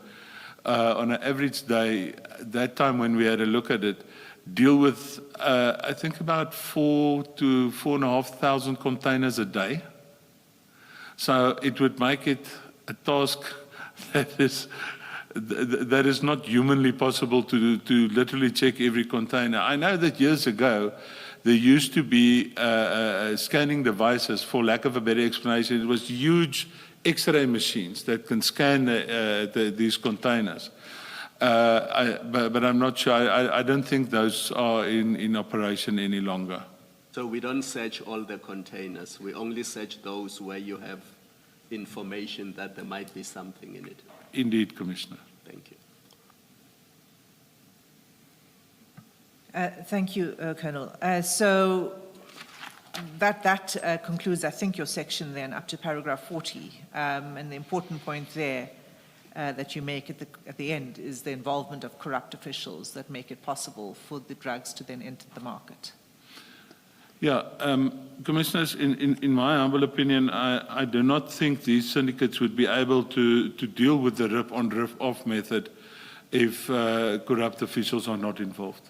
[SPEAKER 3] on an average day, that time when we had a look at it, deal with, I think, about 4,000 to 4,500 containers a day. So it would make it a task that is not humanly possible to literally check every container. I know that years ago, there used to be scanning devices, for lack of a better explanation. It was huge X-ray machines that can scan these containers. But I'm not sure. I don't think those are in operation any longer.
[SPEAKER 5] So we don't search all the containers. We only search those where you have information that there might be something in it.
[SPEAKER 3] Indeed, Commissioner.
[SPEAKER 5] Thank you.
[SPEAKER 2] Thank you, Colonel. So that concludes, I think, your section then up to paragraph 40. And the important point there that you make at the end is the involvement of corrupt officials that make it possible for the drugs to then enter the market.
[SPEAKER 3] Yeah, Commissioners, in my humble opinion, I do not think these syndicates would be able to deal with the rip-on, rip-off method if corrupt officials are not involved.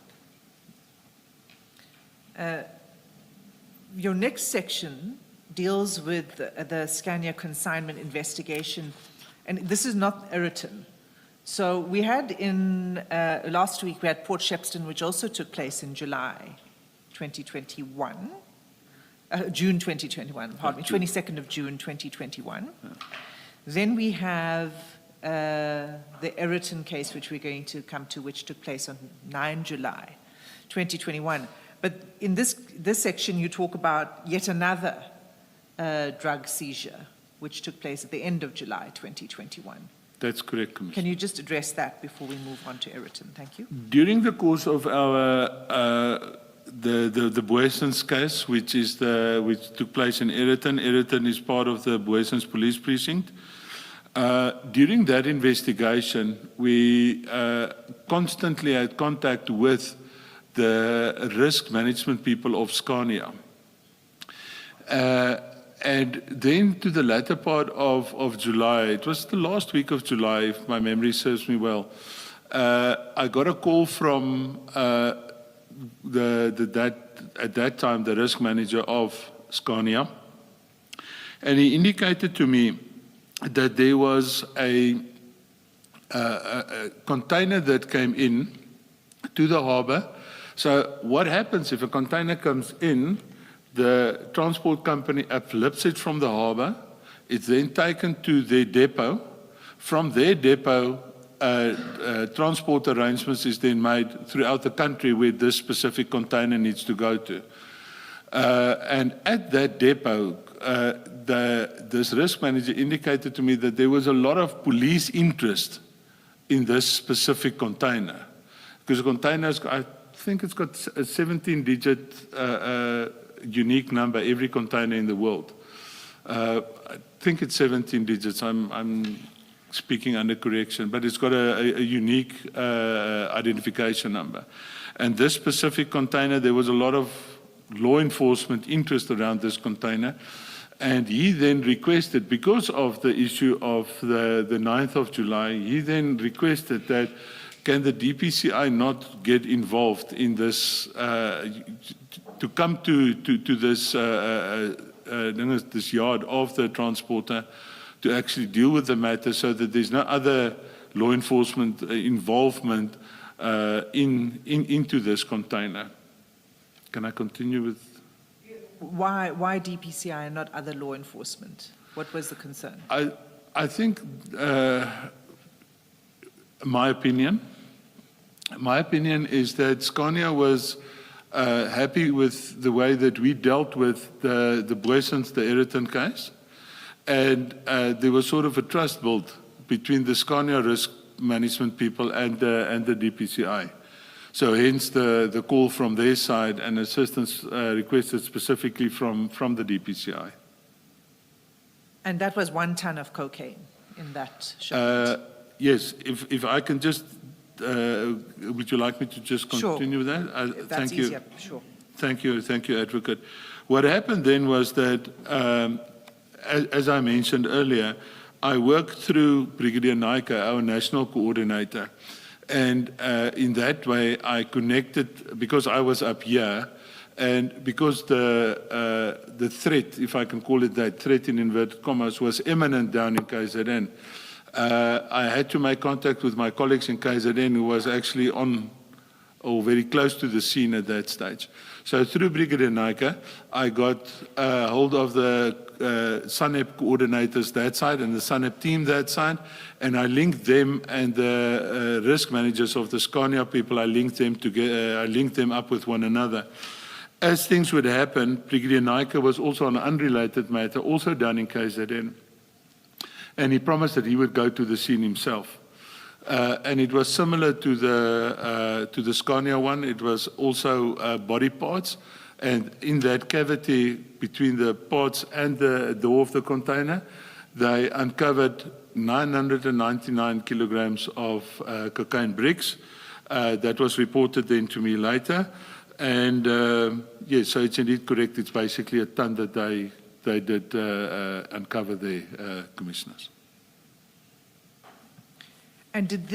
[SPEAKER 2] Your next section deals with the Scania consignment investigation, and this is not Eriton. So we had last week, we had Port Shepstone, which also took place in July 2021. June 2021, pardon me, 22nd of June 2021. Yeah. Then we have the Eriton case, which we're going to come to, which took place on 9 July 2021. But in this section, you talk about yet another drug seizure, which took place at the end of July 2021.
[SPEAKER 3] That's correct, Commissioner.
[SPEAKER 2] Can you just address that before we move on to Eriton? Thank you.
[SPEAKER 3] During the course of our the Boesens case, which took place in Eriton. Eriton is part of the Boesens Police Precinct. During that investigation, we constantly had contact with the risk management people of Scania. And then to the latter part of July, it was the last week of July, if my memory serves me well, I got a call from at that time, the risk manager of Scania, and he indicated to me that there was a container that came in to the harbor. So what happens if a container comes in, the transport company uplifts it from the harbor, it's then taken to their depot. From their depot, transport arrangements is then made throughout the country where this specific container needs to go to. And at that depot, this risk manager indicated to me that there was a lot of police interest in this specific container. Because the container, I think it's got a 17-digit unique number, every container in the world. I think it's 17 digits. I'm speaking under correction, but it's got a unique identification number. And this specific container, there was a lot of law enforcement interest around this container. And he then requested, because of the issue of the 9th of July, he then requested that can the DPCI not get involved in this, to come to this, this yard of the transporter to actually deal with the matter so that there's no other law enforcement involvement into this container. Can I continue with?
[SPEAKER 2] Why DPCI and not other law enforcement? What was the concern?
[SPEAKER 3] I think my opinion is that Scania was happy with the way that we dealt with the Boesens, the Eriton case. And there was sort of a trust built between the Scania risk management people and the DPCI. So hence the call from their side and assistance requested specifically from the DPCI.
[SPEAKER 2] And that was 1 ton of cocaine in that shipment?
[SPEAKER 3] Yes, if I can just, would you like me to just continue with that?
[SPEAKER 2] That's easier, sure.
[SPEAKER 3] Thank you, Advocate. What happened then was that, as I mentioned earlier, I worked through Brigadier Naika, our national coordinator. And in that way, I connected, because I was up here, and because the threat, if I can call it that, threat in inverted commas, was imminent down in KZN, I had to make contact with my colleagues in KZN who was actually on, or very close to the scene at that stage. So through Brigadier Naika, I got hold of the SANEP coordinators that side and the SANEP team that side, and I linked them and the risk managers of the Scania people, I linked them together, I linked them up with one another. As things would happen, Brigadier Naika was also on an unrelated matter, also down in KZN, and he promised that he would go to the scene himself. And it was similar to the Scania one. It was also body parts, and in that cavity between the parts and the door of the container, they uncovered 999 kilograms of cocaine bricks. That was reported then to me later. And yes, so it's indeed correct. It's basically a ton that they did uncover there, commissioners.
[SPEAKER 2] And did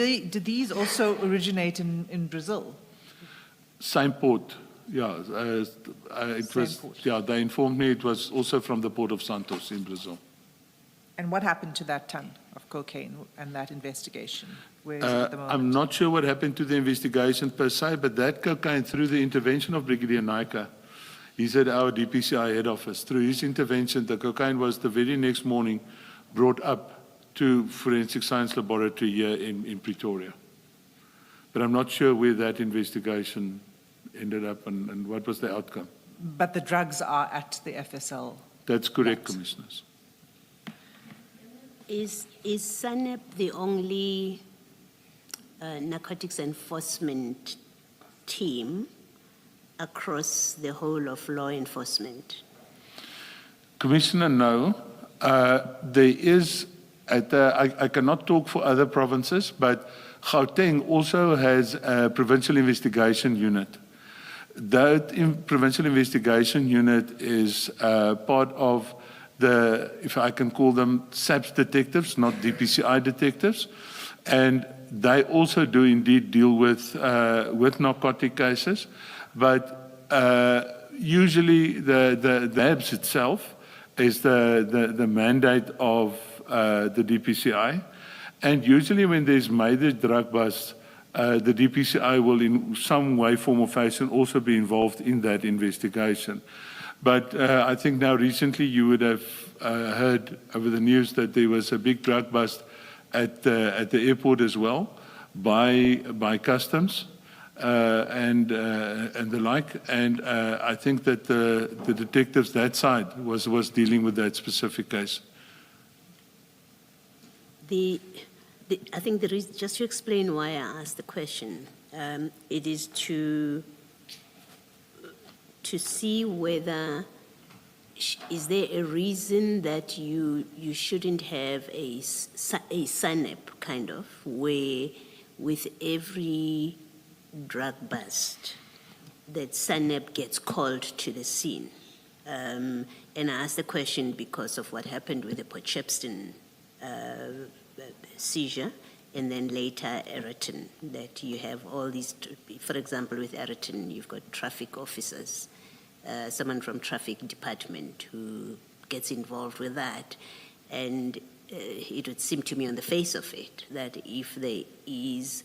[SPEAKER 2] these also originate in Brazil?
[SPEAKER 3] Same port, yeah. It was,
[SPEAKER 2] port.
[SPEAKER 3] yeah, they informed me it was also from the port of Santos in Brazil.
[SPEAKER 2] And what happened to that ton of cocaine and that investigation? Where is it at the moment?
[SPEAKER 3] I'm not sure what happened to the investigation per se, but that cocaine, through the intervention of Brigadier Naika, he's at our DPCI head office. Through his intervention, the cocaine was the very next morning brought up to Forensic Science Laboratory here in Pretoria. But I'm not sure where that investigation ended up and what was the outcome.
[SPEAKER 2] But the drugs are at the FSL.
[SPEAKER 3] That's correct,
[SPEAKER 2] Right.
[SPEAKER 3] commissioners.
[SPEAKER 4] Is SANEP the only narcotics enforcement team across the whole of law enforcement?
[SPEAKER 3] Commissioner, no. There is, I cannot talk for other provinces, but Gauteng also has a provincial investigation unit. That provincial investigation unit is part of the, if I can call them, SAPS detectives, not DPCI detectives. And they also do indeed deal with narcotic cases. But usually the NABS itself is the mandate of the DPCI. And usually when there's major drug busts, the DPCI will in some way, form or fashion also be involved in that investigation. But I think now recently you would have heard over the news that there was a big drug bust at the airport as well by customs and the like. And I think that the detectives that side was dealing with that specific case.
[SPEAKER 4] I think there is, just to explain why I asked the question, it is to see whether, is there a reason that you shouldn't have a SANEP kind of, where with every drug bust that SANEP gets called to the scene? And I asked the question because of what happened with the Potchefstroom seizure, and then later Ayrton, that you have all these, for example, with Ayrton, you've got traffic officers, someone from traffic department who gets involved with that. And it would seem to me on the face of it that if there is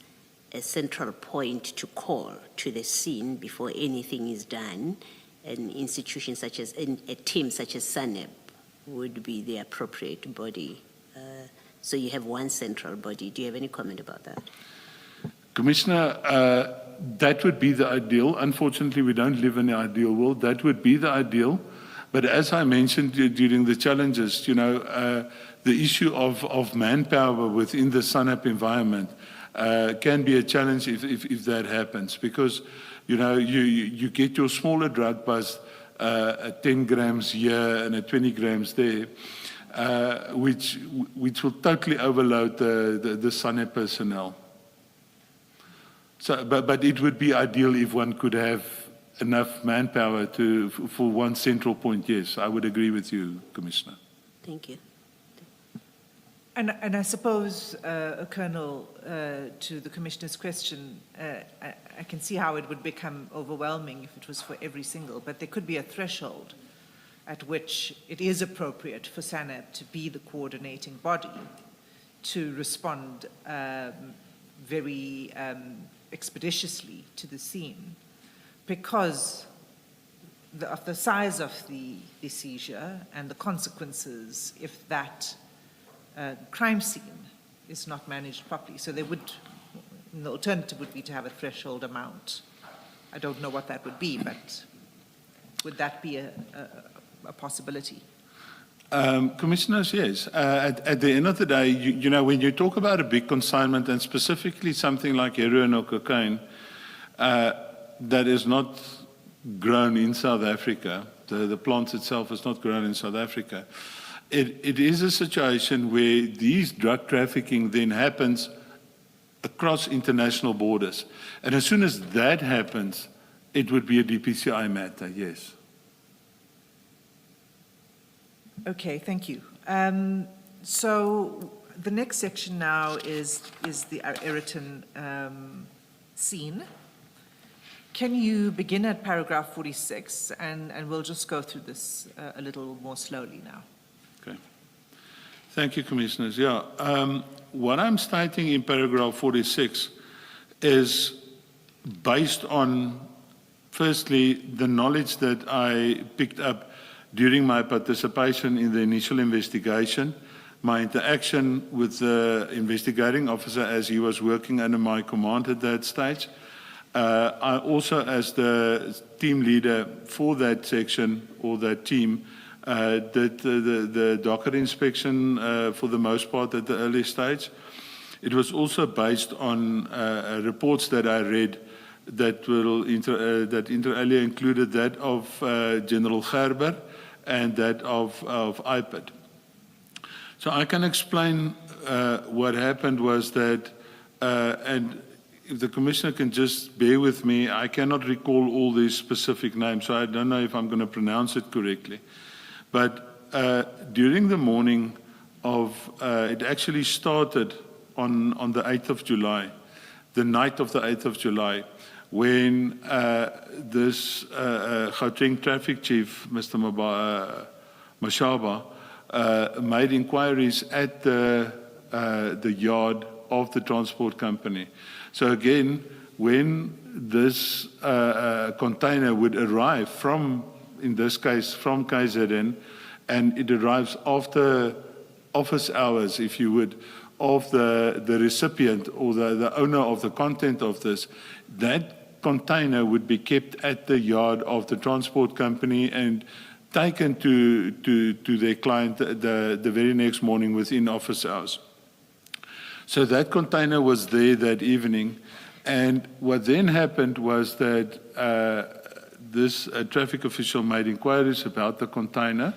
[SPEAKER 4] a central point to call to the scene before anything is done, an institution such as, a team such as SANEP would be the appropriate body. So you have one central body. Do you have any comment about that?
[SPEAKER 3] Commissioner, that would be the ideal. Unfortunately, we don't live in the ideal world. That would be the ideal. But as I mentioned during the challenges, you know, the issue of manpower within the SANEP environment can be a challenge if that happens. Because, you know, you get your smaller drug bust at 10 grams here and at 20 grams there. Which will totally overload the SANEP personnel. So, but it would be ideal if one could have enough manpower for one central point. Yes, I would agree with you, Commissioner.
[SPEAKER 4] Thank you.
[SPEAKER 2] And I suppose, Colonel, to the Commissioner's question, I can see how it would become overwhelming if it was for every single, but there could be a threshold at which it is appropriate for SANEP to be the coordinating body to respond very expeditiously to the scene because of the size of the seizure and the consequences if that crime scene is not managed properly. So there would, the alternative would be to have a threshold amount. I don't know what that would be, but would that be a possibility?
[SPEAKER 3] Commissioners, yes. At the end of the day, you know, when you talk about a big consignment and specifically something like heroin or cocaine that is not grown in South Africa, the plant itself is not grown in South Africa, it is a situation where these drug trafficking then happens across international borders. And as soon as that happens, It would be a DPCI matter, yes.
[SPEAKER 2] Okay, thank you. So the next section now is the Ayrton scene. Can you begin at paragraph 46, and we'll just go through this a little more slowly now.
[SPEAKER 3] Okay. Thank you, Commissioners. Yeah, what I'm stating in paragraph 46 is based on, firstly, the knowledge that I picked up during my participation in the initial investigation, my interaction with the investigating officer as he was working under my command at that stage. I also, as the team leader for that section or that team, did the docket inspection for the most part at the early stage. It was also based on reports that I read that that inter alia included that of General Gerber and that of IPID. So I can explain what happened was that, and if the Commissioner can just bear with me, I cannot recall all these specific names, so I don't know if I'm going to pronounce it correctly. But during the morning of, it actually started on the 8th of July, the night of the 8th of July, when this Gauteng traffic chief, Mr. Mashaba, made inquiries at the yard of the transport company. So again, when this container would arrive from, in this case, from KZN, and it arrives after office hours, if you would, of the recipient or the owner of the content of this, that container would be kept at the yard of the transport company and taken to their client the very next morning within office hours. So that container was there that evening, and what then happened was that this traffic official made inquiries about the container,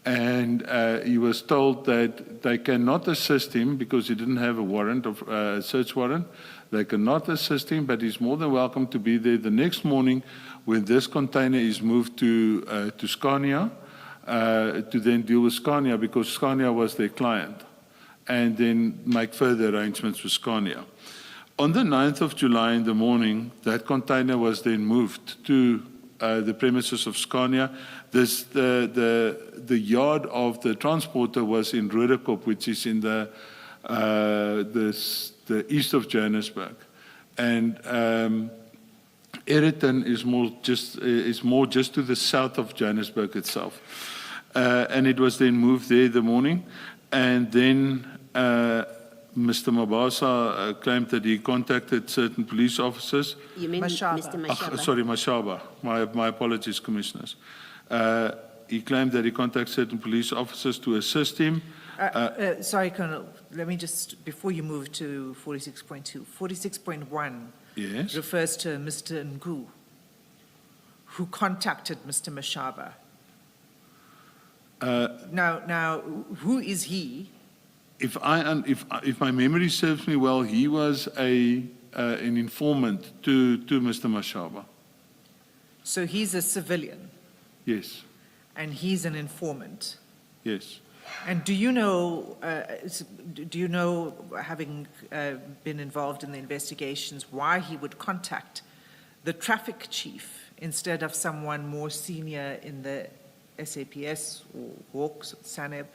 [SPEAKER 3] and he was told that they cannot assist him because he didn't have a warrant, of search warrant. They cannot assist him, but he's more than welcome to be there the next morning when this container is moved to Scania, to then deal with Scania, because Scania was their client, and then make further arrangements with Scania. On the 9th of July in the morning, that container was then moved to the premises of Scania. The yard of the transporter was in Rudekop, which is in the east of Johannesburg, and Ayrton is more just to the south of Johannesburg itself, and it was then moved there the morning, and then Mr. Mabasa claimed that he contacted certain police officers.
[SPEAKER 4] You mean
[SPEAKER 2] Mashaba.
[SPEAKER 4] Mr. Mashaba?
[SPEAKER 3] Sorry, Mashaba. My apologies, Commissioners. He claimed that he contacted certain police officers to assist him.
[SPEAKER 2] Sorry, Colonel, let me just, before you move to 46.2, 46.1
[SPEAKER 3] Yes.
[SPEAKER 2] refers to Mr. Ngu, who contacted Mr. Mashaba. Now, who is he?
[SPEAKER 3] If my memory serves me well, he was an informant to Mr. Mashaba.
[SPEAKER 2] So he's a civilian,
[SPEAKER 3] Yes.
[SPEAKER 2] and he's an informant.
[SPEAKER 3] Yes.
[SPEAKER 2] And do you know, having been involved in the investigations, why he would contact the traffic chief instead of someone more senior in the SAPS or Hawks or SANEB?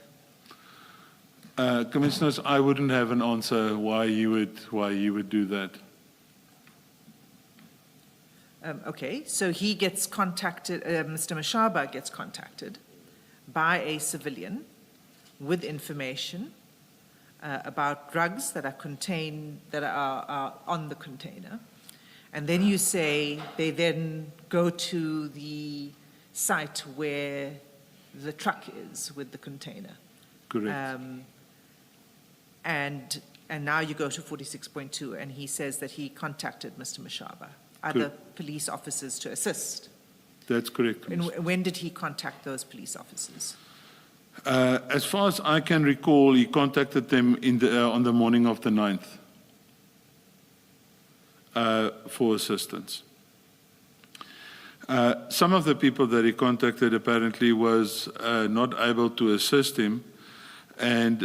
[SPEAKER 3] Commissioners, I wouldn't have an answer why you would do that.
[SPEAKER 2] Okay, so he gets contacted, Mr. Mashaba gets contacted by a civilian with information about drugs that are on the container. And then you say they then go to the site where the truck is with the container.
[SPEAKER 3] Correct.
[SPEAKER 2] And now you go to 46.2, and he says that he contacted Mr. Mashaba, other police officers to assist.
[SPEAKER 3] That's correct.
[SPEAKER 2] And when did he contact those police officers?
[SPEAKER 3] As far as I can recall, he contacted them on the morning of the 9th for assistance. Some of the people that he contacted apparently was not able to assist him, and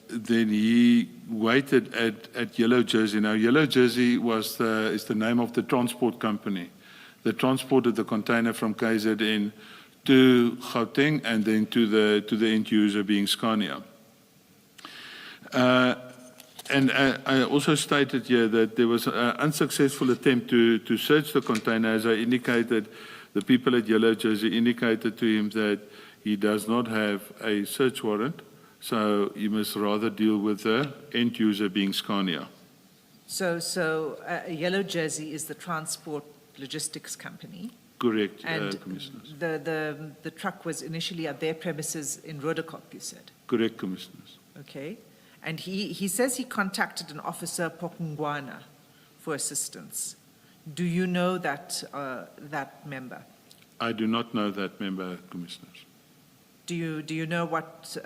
[SPEAKER 3] then he waited at Yellow Jersey. Now, Yellow Jersey is the name of the transport company that transported the container from KZN to Gauteng and then to the end user being Scania. And I also stated here that there was an unsuccessful attempt to search the container. As I indicated, the people at Yellow Jersey indicated to him that he does not have a search warrant, so he must rather deal with the end user being Scania.
[SPEAKER 2] So Yellow Jersey is the transport logistics company.
[SPEAKER 3] Correct,
[SPEAKER 2] And
[SPEAKER 3] Commissioners.
[SPEAKER 2] the truck was initially at their premises in Rodekop, you said?
[SPEAKER 3] Correct, Commissioners.
[SPEAKER 2] Okay. And he says he contacted an officer, Pokungwana, for assistance. Do you know that, that member?
[SPEAKER 3] I do not know that member, Commissioners.
[SPEAKER 2] Do you know what,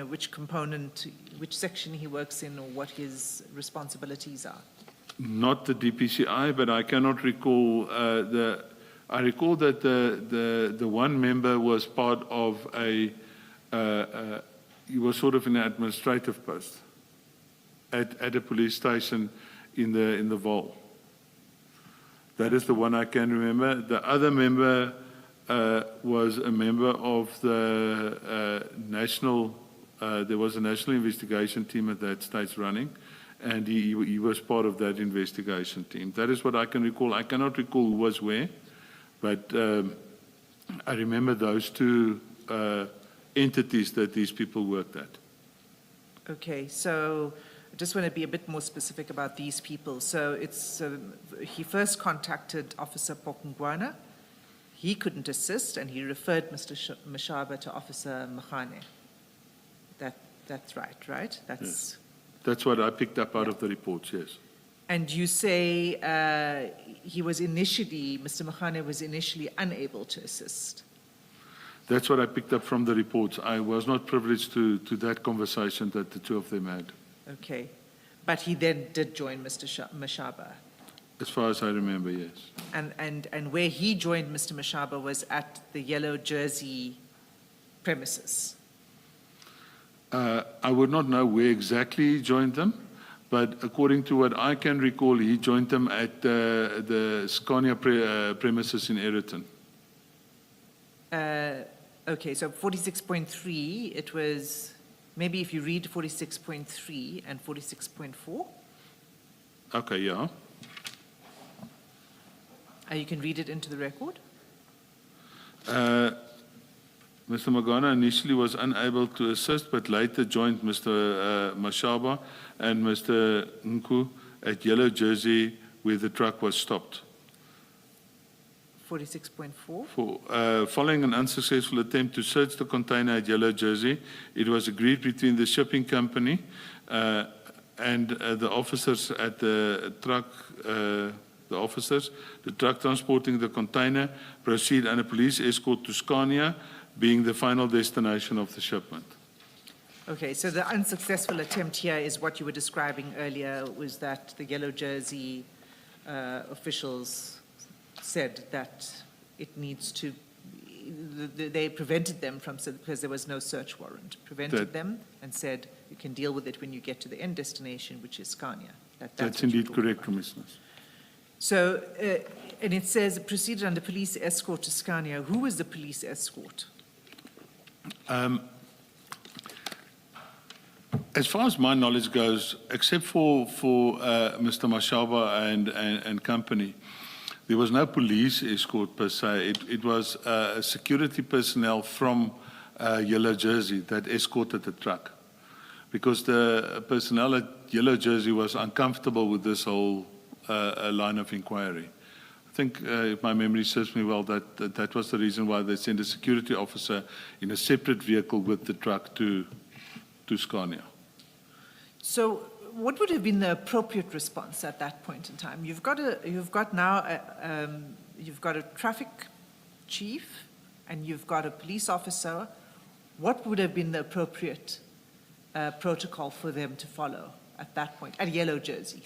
[SPEAKER 2] which component, which section he works in, or what his responsibilities are?
[SPEAKER 3] Not the DPCI, but I cannot recall I recall that the one member was part of he was sort of in an administrative post at a police station in the Vaal. That is the one I can remember. The other member was a member of the national. There was a national investigation team at that stage running, and he was part of that investigation team. That is what I can recall. I cannot recall who was where, but I remember those two entities that these people worked at.
[SPEAKER 2] Okay, so I just want to be a bit more specific about these people. So it's he first contacted Officer Pokungwana. He couldn't assist, and he referred Mr. Mashaba to Officer Mkhane. That's right?
[SPEAKER 3] Yes. That's what I picked up out of the reports, yes.
[SPEAKER 2] And you say Mr. Mkhane was initially unable to assist.
[SPEAKER 3] That's what I picked up from the reports. I was not privileged to that conversation that the two of them had.
[SPEAKER 2] Okay. But he then did join Mr. Mashaba.
[SPEAKER 3] As far as I remember, yes.
[SPEAKER 2] And where he joined Mr. Mashaba was at the Yellow Jersey premises.
[SPEAKER 3] I would not know where exactly he joined them, but according to what I can recall, he joined them at the Scania premises in Ayrton.
[SPEAKER 2] Okay, so 46.3, it was, maybe if you read 46.3 and 46.4.
[SPEAKER 3] Okay, yeah.
[SPEAKER 2] You can read it into the record.
[SPEAKER 3] Mr. Magana initially was unable to assist, but later joined Mr. Mashaba and Mr. Nku at Yellow Jersey, where the truck was stopped.
[SPEAKER 2] 46.4.
[SPEAKER 3] Following an unsuccessful attempt to search the container at Yellow Jersey, it was agreed between the shipping company and the officers at the truck. The truck transporting the container proceed on a police escort to Scania, being the final destination of the shipment.
[SPEAKER 2] Okay, so the unsuccessful attempt here is what you were describing earlier, was that the Yellow Jersey officials said that it needs to, they prevented them from, because there was no search warrant, prevented them and said, you can deal with it when you get to the end destination, which is Scania.
[SPEAKER 3] That's indeed correct, Commissioners.
[SPEAKER 2] So, and it says proceeded under police escort to Scania. Who was the police escort?
[SPEAKER 3] As far as my knowledge goes, except for Mr. Mashaba and company, there was no police escort per se. It was security personnel from Yellow Jersey that escorted the truck, because the personnel at Yellow Jersey was uncomfortable with this whole line of inquiry. I think, if my memory serves me well, that was the reason why they sent a security officer in a separate vehicle with the truck to Scania.
[SPEAKER 2] So, what would have been the appropriate response at that point in time? You've got now a traffic chief, and you've got a police officer. What would have been the appropriate protocol for them to follow at that point at Yellow Jersey?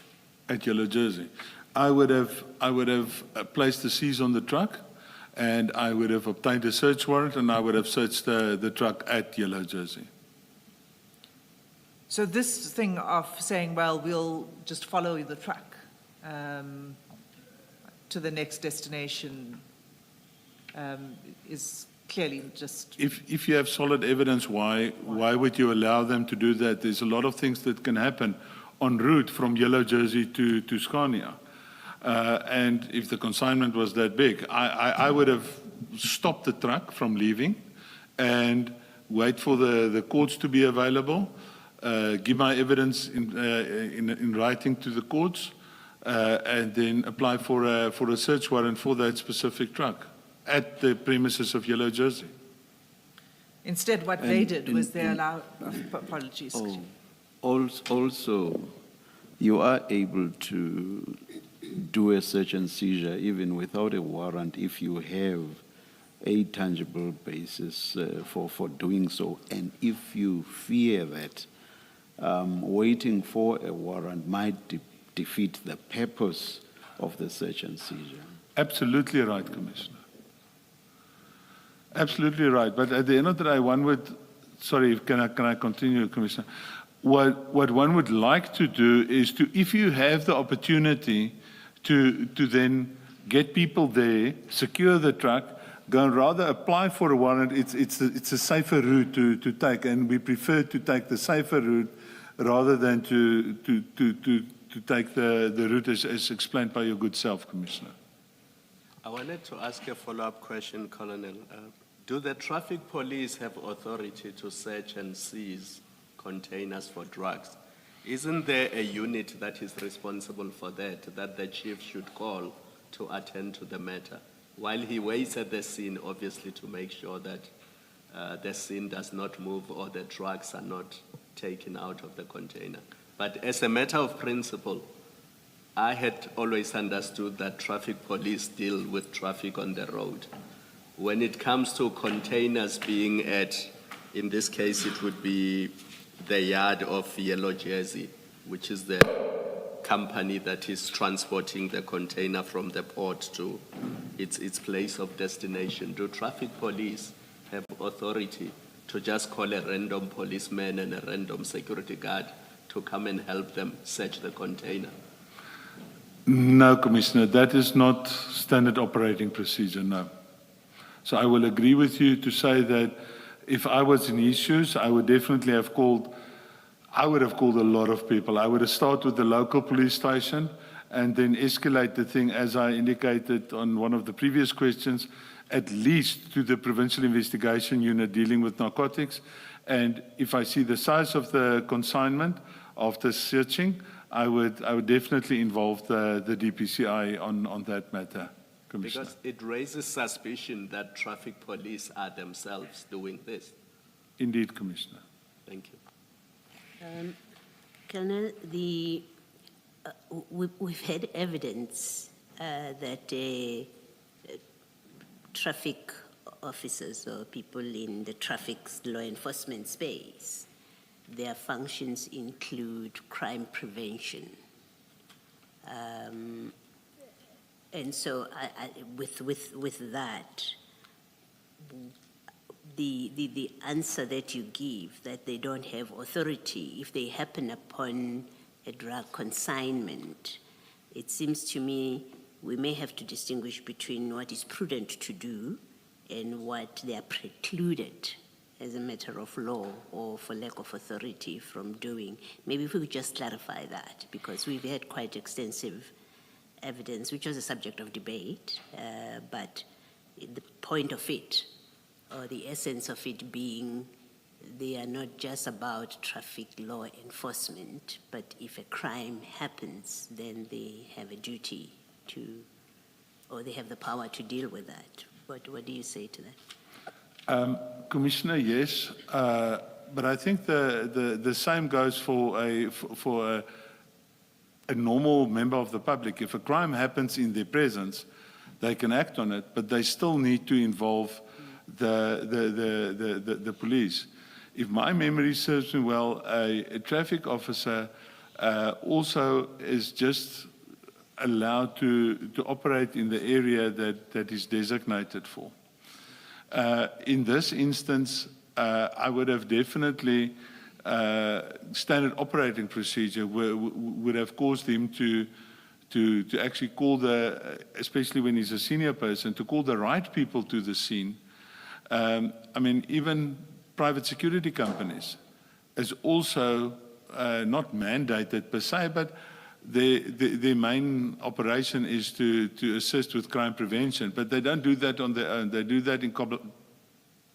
[SPEAKER 3] At Yellow Jersey. I would have placed the seize on the truck, and I would have obtained a search warrant, and I would have searched the truck at Yellow Jersey.
[SPEAKER 2] So this thing of saying, well, we'll just follow the truck to the next destination is clearly just...
[SPEAKER 3] If you have solid evidence, why would you allow them to do that? There's a lot of things that can happen en route from Yellow Jersey to Scania. And if the consignment was that big, I would have stopped the truck from leaving and wait for the courts to be available, give my evidence in writing to the courts, and then apply for a search warrant for that specific truck at the premises of Yellow Jersey.
[SPEAKER 2] Instead, what they did was they allowed... Apologies.
[SPEAKER 1] Also, you are able to do a search and seizure even without a warrant if you have a tangible basis for doing so, and if you fear that waiting for a warrant might defeat the purpose of the search and seizure.
[SPEAKER 3] Absolutely right, Commissioner. Absolutely right. But at the end of the day, one would, sorry, can I continue, Commissioner? What one would like to do is to, if you have the opportunity to then get people there, secure the truck, go and rather apply for a warrant, it's a safer route to take, and we prefer to take the safer route rather than to take the route as explained by your good self, Commissioner.
[SPEAKER 5] I wanted to ask a follow-up question, Colonel. Do the traffic police have authority to search and seize containers for drugs? Isn't there a unit that is responsible for that the chief should call to attend to the matter, while he waits at the scene, obviously, to make sure that the scene does not move or the drugs are not taken out of the container? But as a matter of principle, I had always understood that traffic police deal with traffic on the road. When it comes to containers being at, in this case, it would be the yard of Yellow Jersey, which is the company that is transporting the container from the port to its place of destination. Do traffic police have authority to just call a random policeman and a random security guard to come and help them search the container?
[SPEAKER 3] No, Commissioner, that is not standard operating procedure, no. So I will agree with you to say that if I was in his shoes, I would definitely have called, a lot of people. I would have started with the local police station and then escalate the thing, as I indicated on one of the previous questions, at least to the provincial investigation unit dealing with narcotics. And if I see the size of the consignment after searching, I would definitely involve the DPCI on that matter, Commissioner.
[SPEAKER 5] Because it raises suspicion that traffic police are themselves doing this.
[SPEAKER 3] Indeed, Commissioner.
[SPEAKER 5] Thank you.
[SPEAKER 4] Colonel, we've had evidence that traffic officers or people in the traffic law enforcement space, their functions include crime prevention. And so with that, the answer that you give, that they don't have authority if they happen upon a drug consignment, it seems to me we may have to distinguish between what is prudent to do and what they are precluded as a matter of law or for lack of authority from doing. Maybe if we could just clarify that, because we've had quite extensive evidence, which was a subject of debate, but the point of it, or the essence of it being, they are not just about traffic law enforcement, but if a crime happens, then they have a duty to, or they have the power to deal with that. What do you say to that?
[SPEAKER 3] Commissioner, yes, but I think the same goes for a normal member of the public. If a crime happens in their presence, they can act on it, but they still need to involve the police. If my memory serves me well, a traffic officer also is just allowed to operate in the area that is designated for. In this instance, I would have definitely, standard operating procedure would have caused him to actually call especially when he's a senior person, to call the right people to the scene. I mean, even private security companies is also not mandated per se, but their main operation is to assist with crime prevention, but they don't do that on their own. They do that in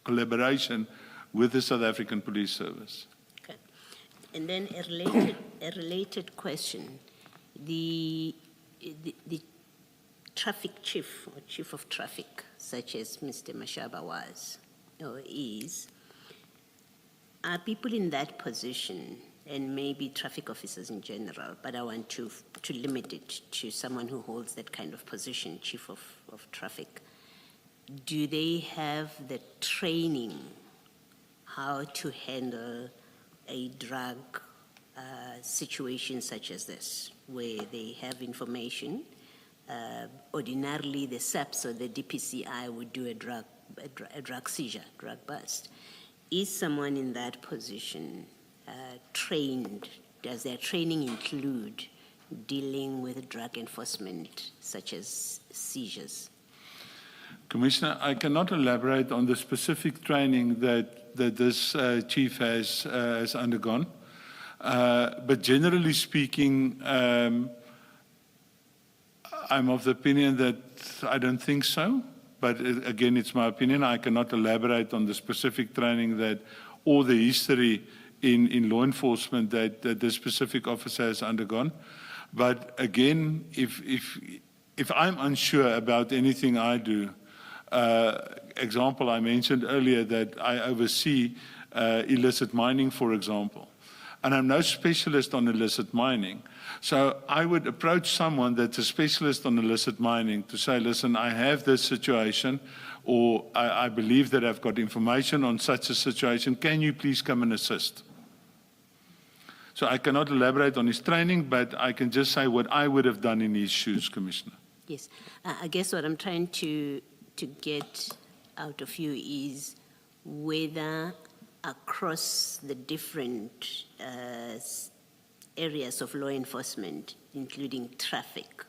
[SPEAKER 3] collaboration with the South African Police Service.
[SPEAKER 4] Okay. And then a related question. The traffic chief or chief of traffic, such as Mr. Mashaba was or is, are people in that position, and maybe traffic officers in general, but I want to limit it to someone who holds that kind of position, chief of traffic. Do they have the training how to handle a drug situation such as this, where they have information? Ordinarily, the SAPS or the DPCI would do a drug seizure, drug bust. Is someone in that position trained? Does their training include dealing with drug enforcement, such as seizures?
[SPEAKER 3] Commissioner, I cannot elaborate on the specific training that this chief has undergone, but generally speaking, I'm of the opinion that I don't think so, but again, it's my opinion. I cannot elaborate on the specific training or the history in law enforcement that this specific officer has undergone. But again, if I'm unsure about anything I do, example, I mentioned earlier that I oversee illicit mining, for example, and I'm no specialist on illicit mining. So I would approach someone that's a specialist on illicit mining to say, listen, I have this situation, or I believe that I've got information on such a situation. Can you please come and assist? So I cannot elaborate on his training, but I can just say what I would have done in his shoes, Commissioner.
[SPEAKER 4] Yes. I guess what I'm trying to get out of you is whether across the different areas of law enforcement, including traffic,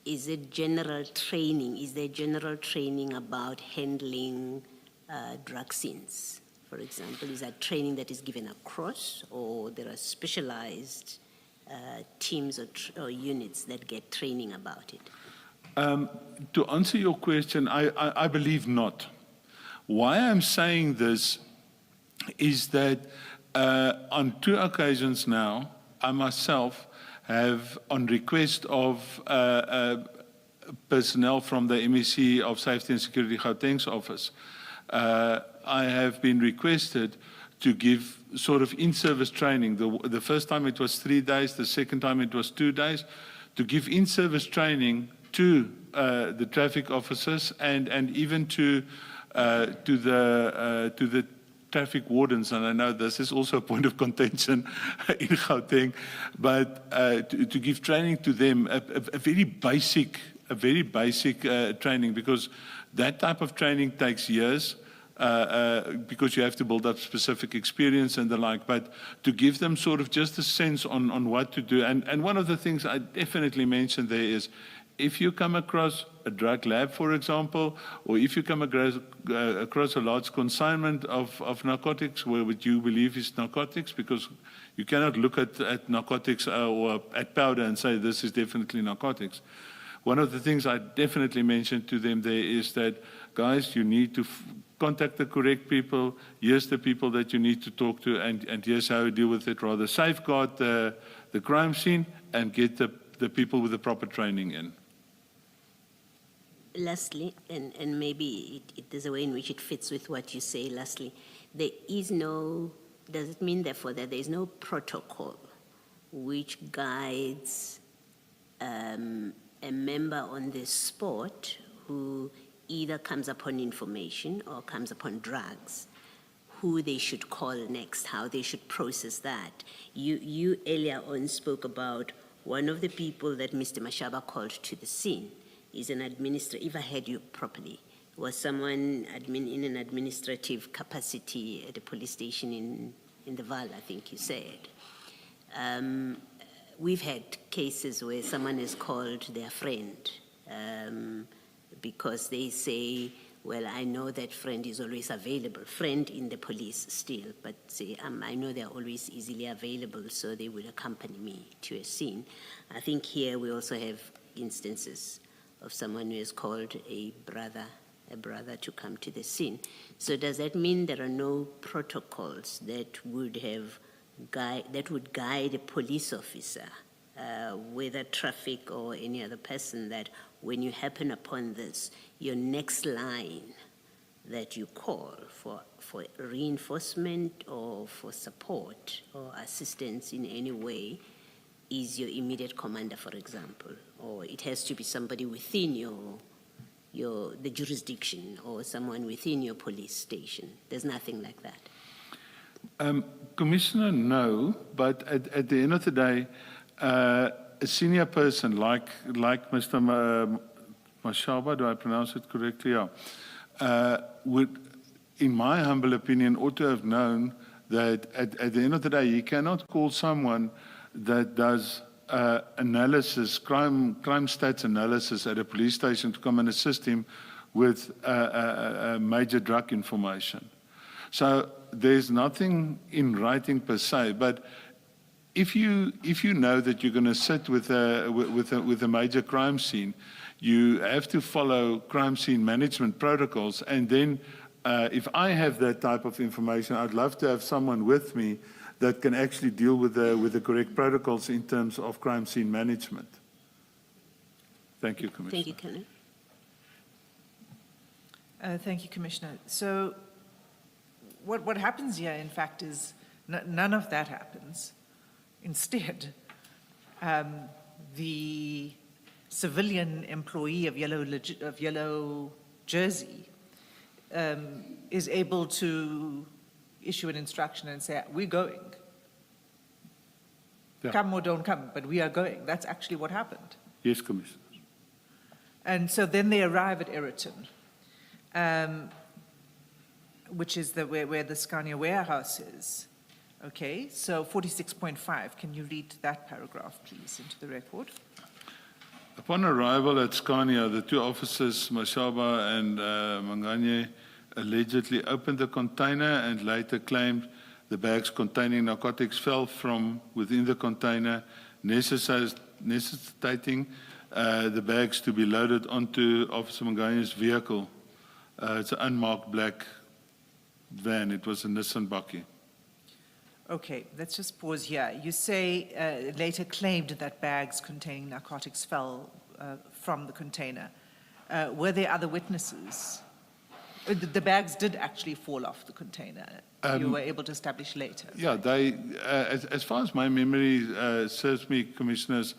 [SPEAKER 4] is there general training about handling drug scenes? For example, is that training that is given across, or there are specialized teams or units that get training about it?
[SPEAKER 3] To answer your question, I believe not. Why I'm saying this is that on 2 occasions now, I myself have, on request of personnel from the MEC of Safety and Security Gauteng's office, I have been requested to give sort of in-service training. The first time it was 3 days, the second time it was 2 days, to give in-service training to the traffic officers and even to the traffic wardens. And I know this is also a point of contention in Gauteng, but to give training to them, a very basic training, because that type of training takes years. Because you have to build up specific experience and the like, but to give them sort of just a sense on what to do. And one of the things I definitely mentioned there is, if you come across a drug lab, for example, or if you come across a large consignment of narcotics, what you believe is narcotics, because you cannot look at narcotics or at powder and say this is definitely narcotics. One of the things I definitely mentioned to them there is that, guys, you need to contact the correct people. Here's the people that you need to talk to, and here's how you deal with it. Rather safeguard the crime scene and get the people with the proper training in.
[SPEAKER 4] Lastly, and maybe there's a way in which it fits with what you say, lastly, there is no, does it mean therefore that there is no protocol which guides a member on the spot who either comes upon information or comes upon drugs, who they should call next, how they should process that? You earlier on spoke about one of the people that Mr. Mashaba called to the scene is an administrator, if I heard you properly, was someone in an administrative capacity at a police station in the Val, I think you said. We've had cases where someone has called their friend because they say, well, I know that friend is always available, friend in the police still, but say, I know they're always easily available, so they will accompany me to a scene. I think here we also have instances of someone who has called a brother to come to the scene. So does that mean there are no protocols that would guide a police officer, whether traffic or any other person, that when you happen upon this, your next line that you call for reinforcement or for support or assistance in any way is your immediate commander, for example, or it has to be somebody within the jurisdiction or someone within your police station? There's nothing like that.
[SPEAKER 3] Commissioner, no, but at the end of the day, a senior person like Mr. Mashaba, do I pronounce it correctly? Yeah. Would, in my humble opinion, ought to have known that at the end of the day, you cannot call someone that does analysis, crime stats analysis at a police station to come and assist him with major drug information. So there's nothing in writing per se, but if you know that you're going to sit with a major crime scene, you have to follow crime scene management protocols. And then if I have that type of information, I'd love to have someone with me that can actually deal with the correct protocols in terms of crime scene management. Thank you, Commissioner.
[SPEAKER 4] Thank you, Colonel.
[SPEAKER 2] Thank you, Commissioner. So what happens here, in fact, is none of that happens. Instead, the civilian employee of yellow jersey is able to issue an instruction and say, we're going.
[SPEAKER 3] Yeah.
[SPEAKER 2] Come or don't come, but we are going. That's actually what happened.
[SPEAKER 3] Yes, Commissioner.
[SPEAKER 2] And so then they arrive at Eriton, which is where the Scania warehouse is. Okay, so 46.5, can you read that paragraph, please, into the record?
[SPEAKER 3] Upon arrival at Scania, the two officers, Mashaba and Manganye, allegedly opened the container and later claimed the bags containing narcotics fell from within the container, necessitating the bags to be loaded onto Officer Manganye's vehicle. It's an unmarked black van. It was a Nissan Bakkie.
[SPEAKER 2] Okay, let's just pause here. You say later claimed that bags containing narcotics fell from the container. Were there other witnesses? The bags did actually fall off the container. You were able to establish later.
[SPEAKER 3] Yeah, they, as far as my memory serves me, Commissioners,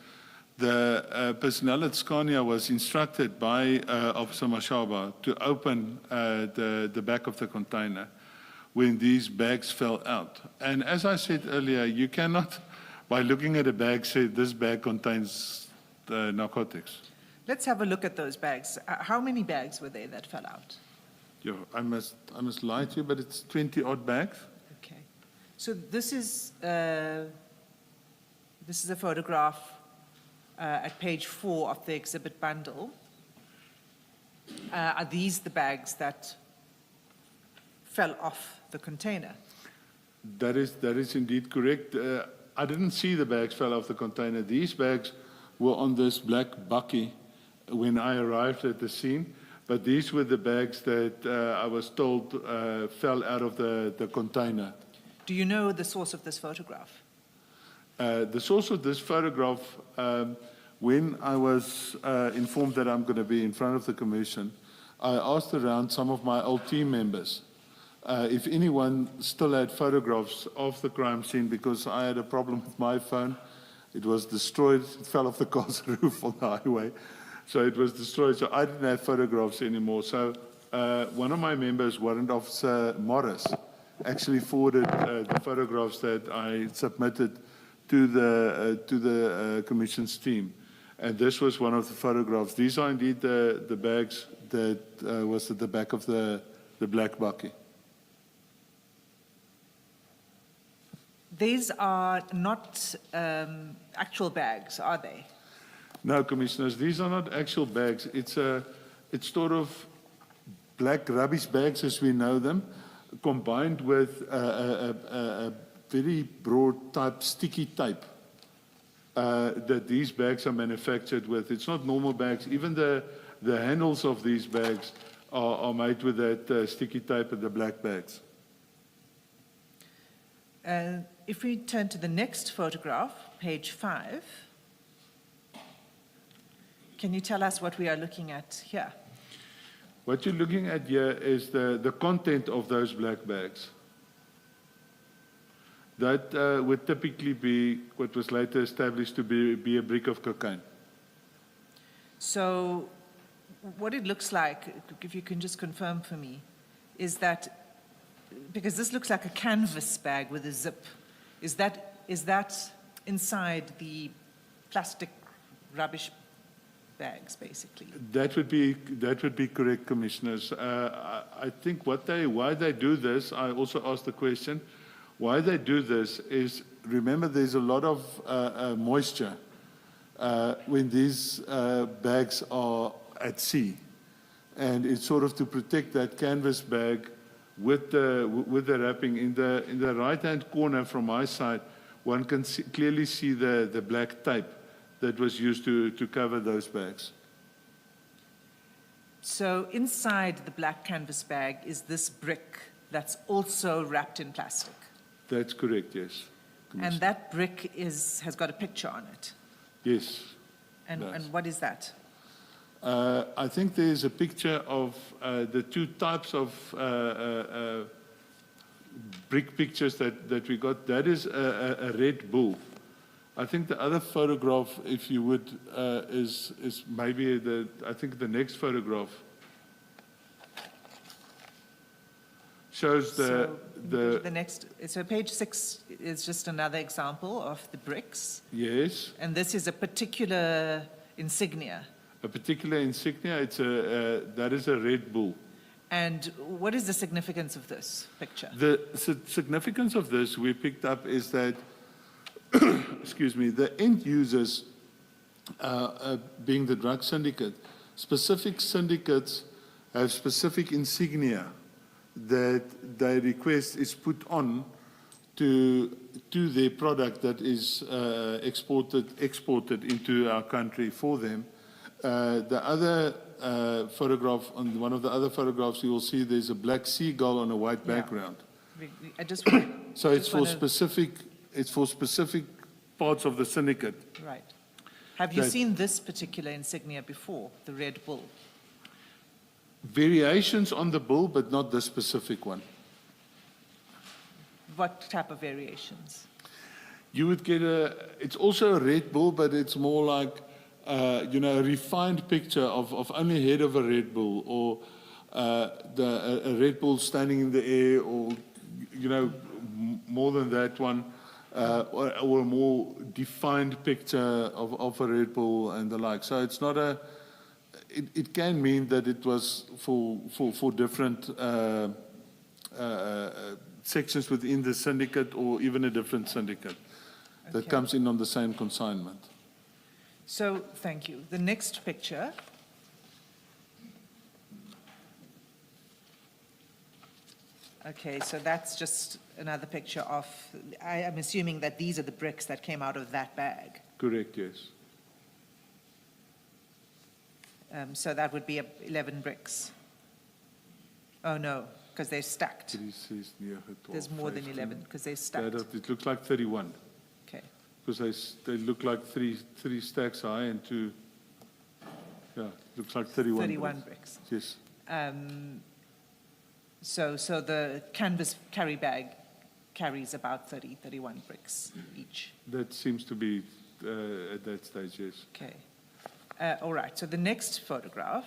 [SPEAKER 3] the personnel at Scania was instructed by Officer Mashaba to open the back of the container when these bags fell out. And as I said earlier, you cannot, by looking at a bag, say this bag contains narcotics.
[SPEAKER 2] Let's have a look at those bags. How many bags were there that fell out?
[SPEAKER 3] Yeah, I must lie to you, but it's 20-odd bags.
[SPEAKER 2] Okay. So this is a photograph at page 4 of the exhibit bundle. Are these the bags that fell off the container?
[SPEAKER 3] That is indeed correct. I didn't see the bags fell off the container. These bags were on this black bakkie when I arrived at the scene, but these were the bags that I was told fell out of the container.
[SPEAKER 2] Do you know the source of this photograph?
[SPEAKER 3] The source of this photograph, when I was informed that I'm going to be in front of the Commission, I asked around some of my old team members if anyone still had photographs of the crime scene, because I had a problem with my phone. It was destroyed. It fell off the car's roof on the highway. So it was destroyed. So I didn't have photographs anymore. So one of my members, Warrant Officer Morris, actually forwarded the photographs that I submitted to the Commission's team. And this was one of the photographs. These are indeed the bags that was at the back of the black bakkie.
[SPEAKER 2] These are not actual bags, are they?
[SPEAKER 3] No, Commissioners, these are not actual bags. It's sort of black rubbish bags as we know them, combined with a very broad type, sticky tape that these bags are manufactured with. It's not normal bags. Even the handles of these bags are made with that sticky tape and the black bags.
[SPEAKER 2] If we turn to the next photograph, page 5, can you tell us what we are looking at here?
[SPEAKER 3] What you're looking at here is the content of those black bags. That would typically be what was later established to be a brick of cocaine.
[SPEAKER 2] So what it looks like, if you can just confirm for me, is that, because this looks like a canvas bag with a zip, is that inside the plastic rubbish bags, basically?
[SPEAKER 3] That would be correct, Commissioners. I think why they do this, I also asked the question, why they do this is, remember there's a lot of moisture when these bags are at sea. And it's sort of to protect that canvas bag with the wrapping. In the right-hand corner from my side, one can clearly see the black tape that was used to cover those bags.
[SPEAKER 2] So inside the black canvas bag is this brick that's also wrapped in plastic.
[SPEAKER 3] That's correct, yes.
[SPEAKER 2] And that brick has got a picture on it.
[SPEAKER 3] Yes.
[SPEAKER 2] And what is that?
[SPEAKER 3] I think there's a picture of the two types of brick pictures that we got. That is a Red Bull. I think the other photograph, if you would, is maybe I think the next photograph shows
[SPEAKER 2] the next. So page 6 is just another example of the bricks.
[SPEAKER 3] Yes.
[SPEAKER 2] And this is a particular insignia.
[SPEAKER 3] A particular insignia. That is a Red Bull.
[SPEAKER 2] And what is the significance of this picture?
[SPEAKER 3] The significance of this we picked up is that, excuse me, the end users, being the drug syndicate, specific syndicates have specific insignia that they request is put on to their product that is exported into our country for them. The other photograph, on one of the other photographs, you will see there's a black seagull on a white background.
[SPEAKER 2] I just want
[SPEAKER 3] So it's for specific parts of the syndicate.
[SPEAKER 2] Right. Have you seen this particular insignia before, the Red Bull?
[SPEAKER 3] Variations on the bull, but not the specific one.
[SPEAKER 2] What type of variations?
[SPEAKER 3] You would get it's also a Red Bull, but it's more like, a refined picture of only head of a Red Bull, or a Red Bull standing in the air, or, more than that one, or a more defined picture of a Red Bull and the like. So it's not it can mean that it was for different sections within the syndicate, or even a different syndicate that comes in on the same consignment.
[SPEAKER 2] So, thank you. The next picture okay, so that's just another picture of, I am assuming that these are the bricks that came out of that bag.
[SPEAKER 3] Correct, yes.
[SPEAKER 2] So that would be 11 bricks. Oh, no, because they're stacked. There's more than 11 because they're stacked.
[SPEAKER 3] It looks like 31.
[SPEAKER 2] Okay.
[SPEAKER 3] Because they look like three stacks high and two, it looks like 31.
[SPEAKER 2] 31 bricks.
[SPEAKER 3] Yes.
[SPEAKER 2] So the canvas carry bag carries about 31 bricks each.
[SPEAKER 3] That seems to be at that stage, yes.
[SPEAKER 2] Okay. All right, so the next photograph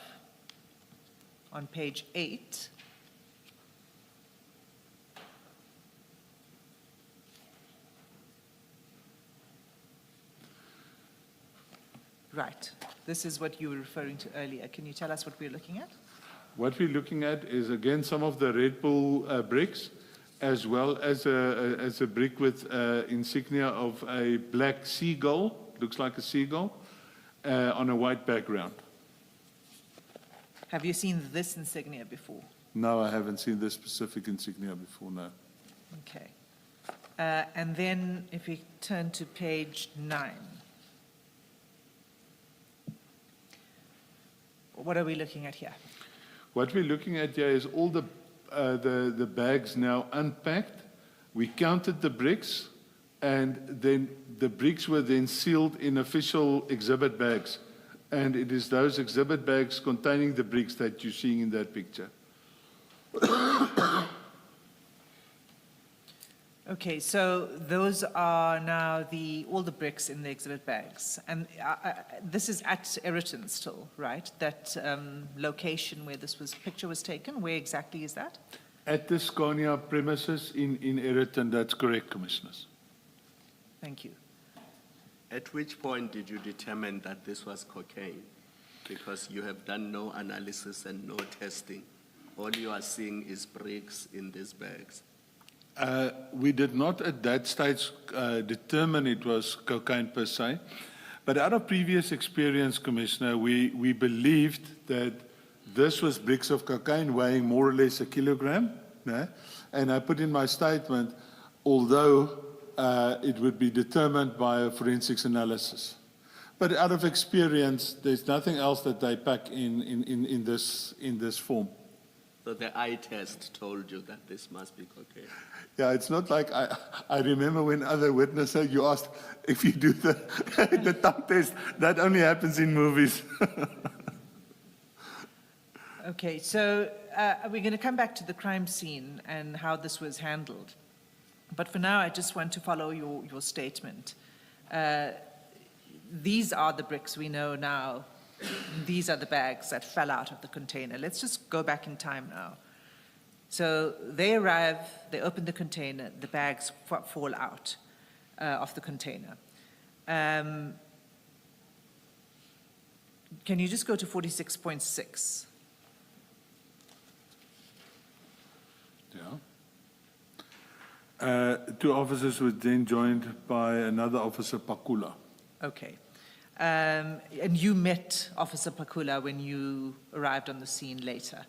[SPEAKER 2] on page 8. Right. This is what you were referring to earlier. Can you tell us what we're looking at?
[SPEAKER 3] What we're looking at is, again, some of the Red Bull bricks, as well as a brick with insignia of a black seagull, looks like a seagull, on a white background.
[SPEAKER 2] Have you seen this insignia before?
[SPEAKER 3] No, I haven't seen this specific insignia before, no.
[SPEAKER 2] Okay. And then if we turn to page 9. What are we looking at here?
[SPEAKER 3] What we're looking at here is all the bags now unpacked. We counted the bricks, and then the bricks were then sealed in official exhibit bags. And it is those exhibit bags containing the bricks that you're seeing in that picture.
[SPEAKER 2] Okay, so those are now all the bricks in the exhibit bags. And this is at Eriton still, right? That location where this picture was taken, where exactly is that?
[SPEAKER 3] At the Scania premises in Eriton, that's correct, Commissioners.
[SPEAKER 2] Thank you.
[SPEAKER 5] At which point did you determine that this was cocaine? Because you have done no analysis and no testing. All you are seeing is bricks in these bags.
[SPEAKER 3] We did not at that stage determine it was cocaine per se, but out of previous experience, Commissioner, we believed that this was bricks of cocaine weighing more or less 1 kilogram. No? And I put in my statement, although it would be determined by a forensics analysis. But out of experience, there's nothing else that they pack in this form.
[SPEAKER 5] So the eye test told you that this must be cocaine.
[SPEAKER 3] Yeah, it's not like I remember when other witnesses, you asked if you do the tongue test. That only happens in movies.
[SPEAKER 2] Okay, so we're going to come back to the crime scene and how this was handled. But for now, I just want to follow your statement. These are the bricks we know now. These are the bags that fell out of the container. Let's just go back in time now. So they arrive, they open the container, the bags fall out of the container. Can you just go to 46.6?
[SPEAKER 3] Yeah. 2 officers were then joined by another officer, Pakula.
[SPEAKER 2] Okay. And you met Officer Pakula when you arrived on the scene later?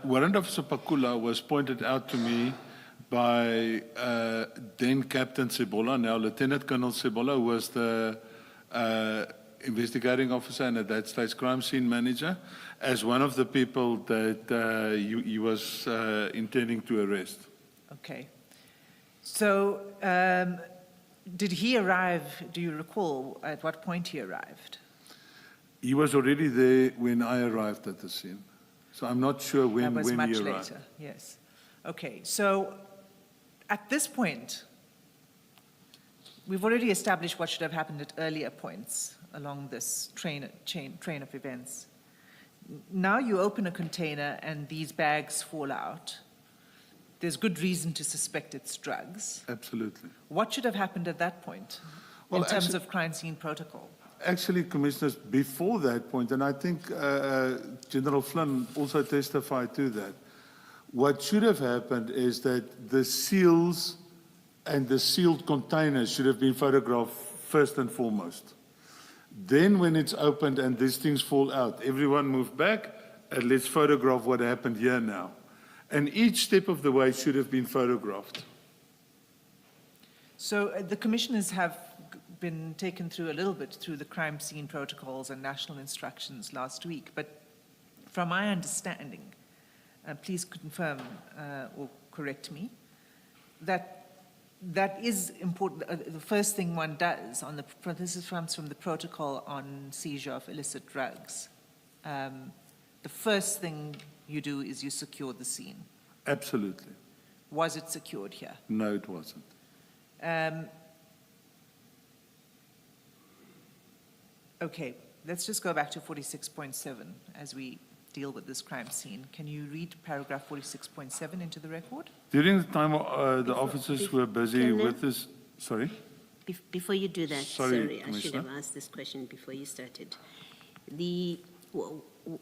[SPEAKER 3] Warrant Officer Pakula was pointed out to me by then Captain Sebola, now Lieutenant Colonel Sebola, who was the investigating officer and at that stage crime scene manager, as one of the people that he was intending to arrest.
[SPEAKER 2] Okay. So did he arrive, do you recall at what point he arrived?
[SPEAKER 3] He was already there when I arrived at the scene. So I'm not sure when he arrived.
[SPEAKER 2] That was much later, yes. Okay, so at this point, we've already established what should have happened at earlier points along this train of events. Now you open a container and these bags fall out. There's good reason to suspect it's drugs.
[SPEAKER 3] Absolutely.
[SPEAKER 2] What should have happened at that point in terms of crime scene protocol?
[SPEAKER 3] Actually, Commissioners, before that point, and I think General Flynn also testified to that, what should have happened is that the seals and the sealed containers should have been photographed first and foremost. Then when it's opened and these things fall out, everyone move back and let's photograph what happened here now. And each step of the way should have been photographed.
[SPEAKER 2] So the commissioners have been taken through a little bit through the crime scene protocols and national instructions last week, but from my understanding, please confirm or correct me, that is important. The first thing one does this is from the protocol on seizure of illicit drugs. The first thing you do is you secure the scene.
[SPEAKER 3] Absolutely.
[SPEAKER 2] Was it secured here?
[SPEAKER 3] No, it wasn't.
[SPEAKER 2] Okay, let's just go back to 46.7 as we deal with this crime scene. Can you read paragraph 46.7 into the record?
[SPEAKER 3] During the time the officers were busy
[SPEAKER 4] Colonel?
[SPEAKER 3] with this, sorry?
[SPEAKER 4] Before you do that,
[SPEAKER 3] Sorry,
[SPEAKER 4] sorry, I should
[SPEAKER 3] Commissioner.
[SPEAKER 4] have asked this question before you started.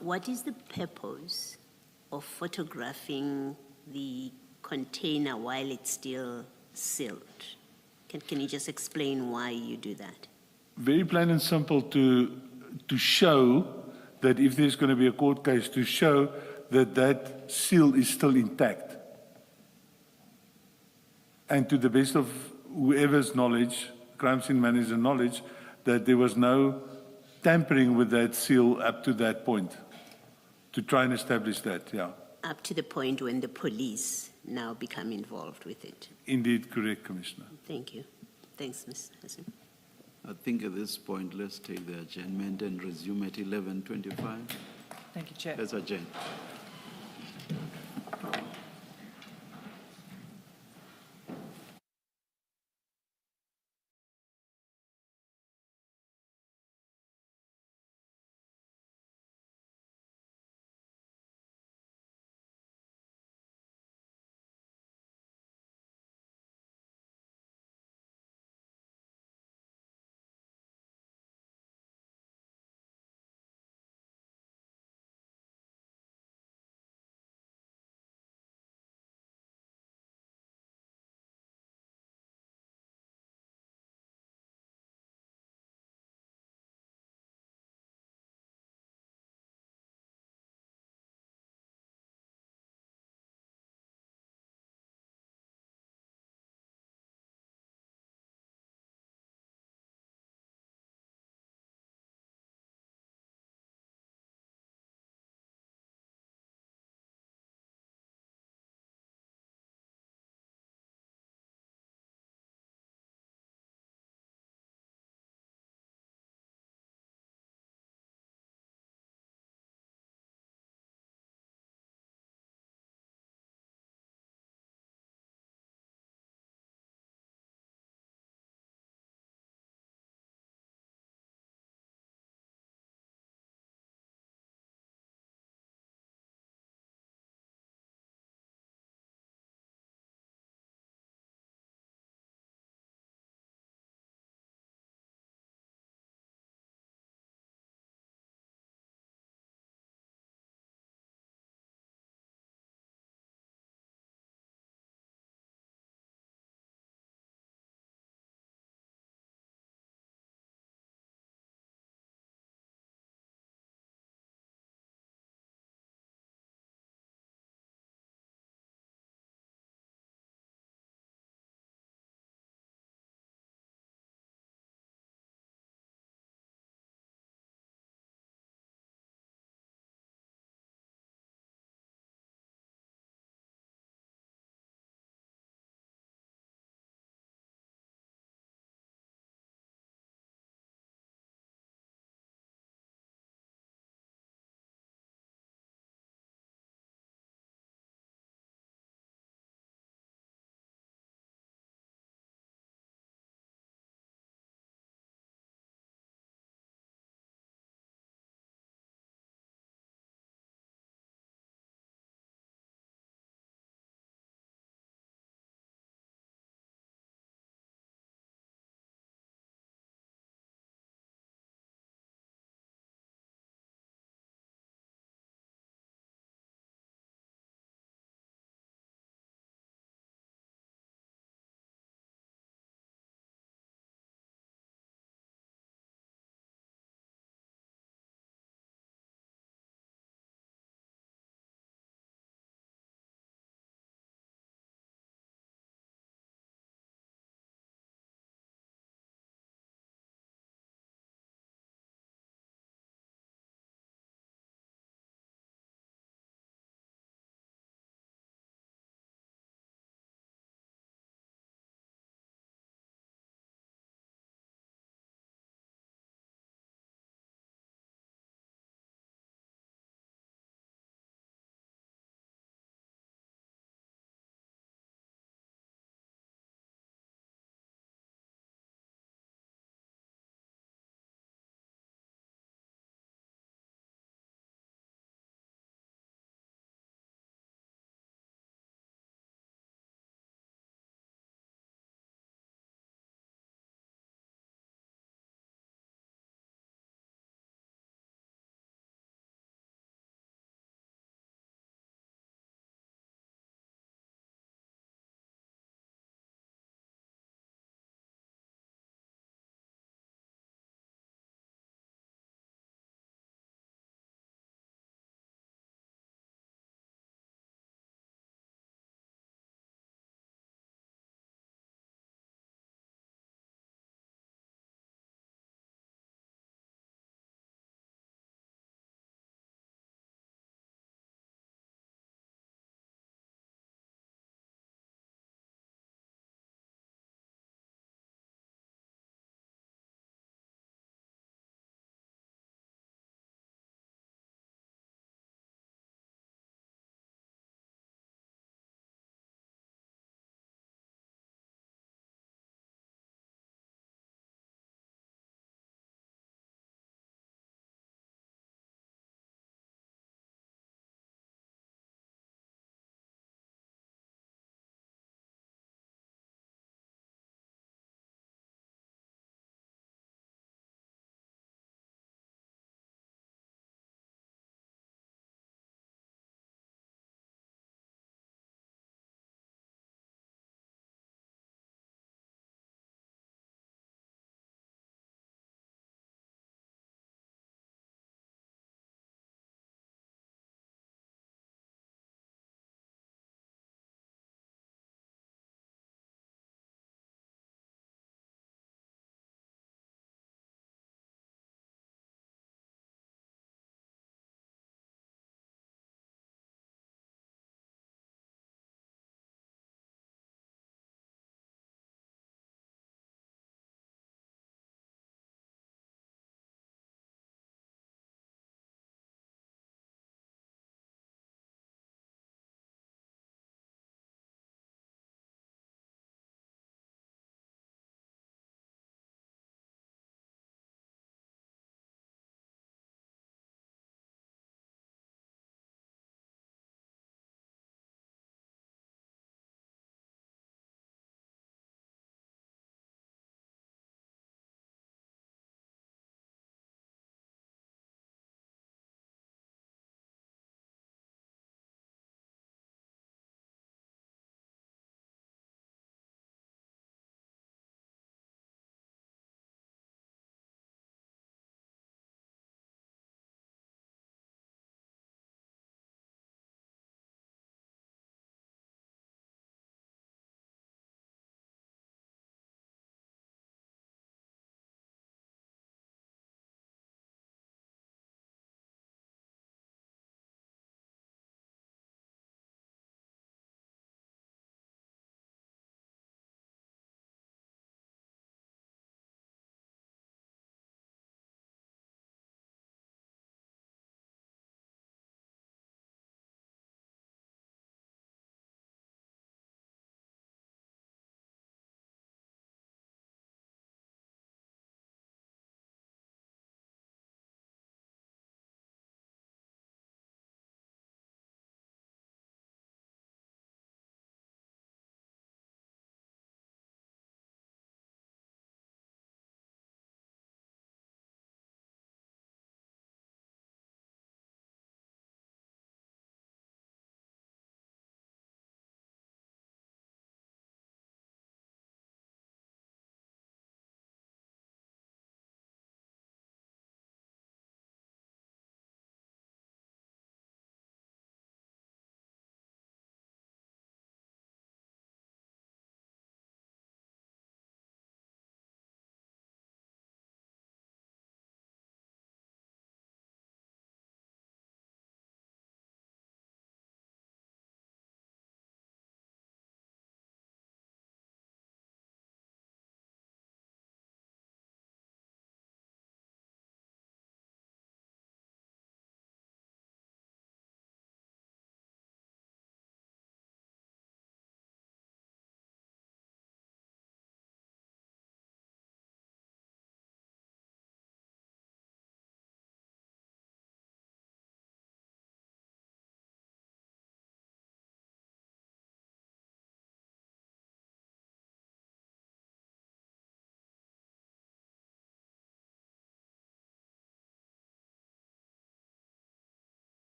[SPEAKER 4] What is the purpose of photographing the container while it's still sealed? Can you just explain why you do that?
[SPEAKER 3] Very plain and simple to show that if there's going to be a court case, to show that that seal is still intact. And to the best of whoever's knowledge, crime scene manager knowledge, that there was no tampering with that seal up to that point, to try and establish that, yeah.
[SPEAKER 4] Up to the point when the police now become involved with it.
[SPEAKER 3] Indeed, correct, Commissioner.
[SPEAKER 4] Thank you. Thanks, Ms. Hassan.
[SPEAKER 1] I think at this point, let's take the adjournment and resume at 11:25.
[SPEAKER 2] Thank you, Chair.
[SPEAKER 1] Let's adjourn.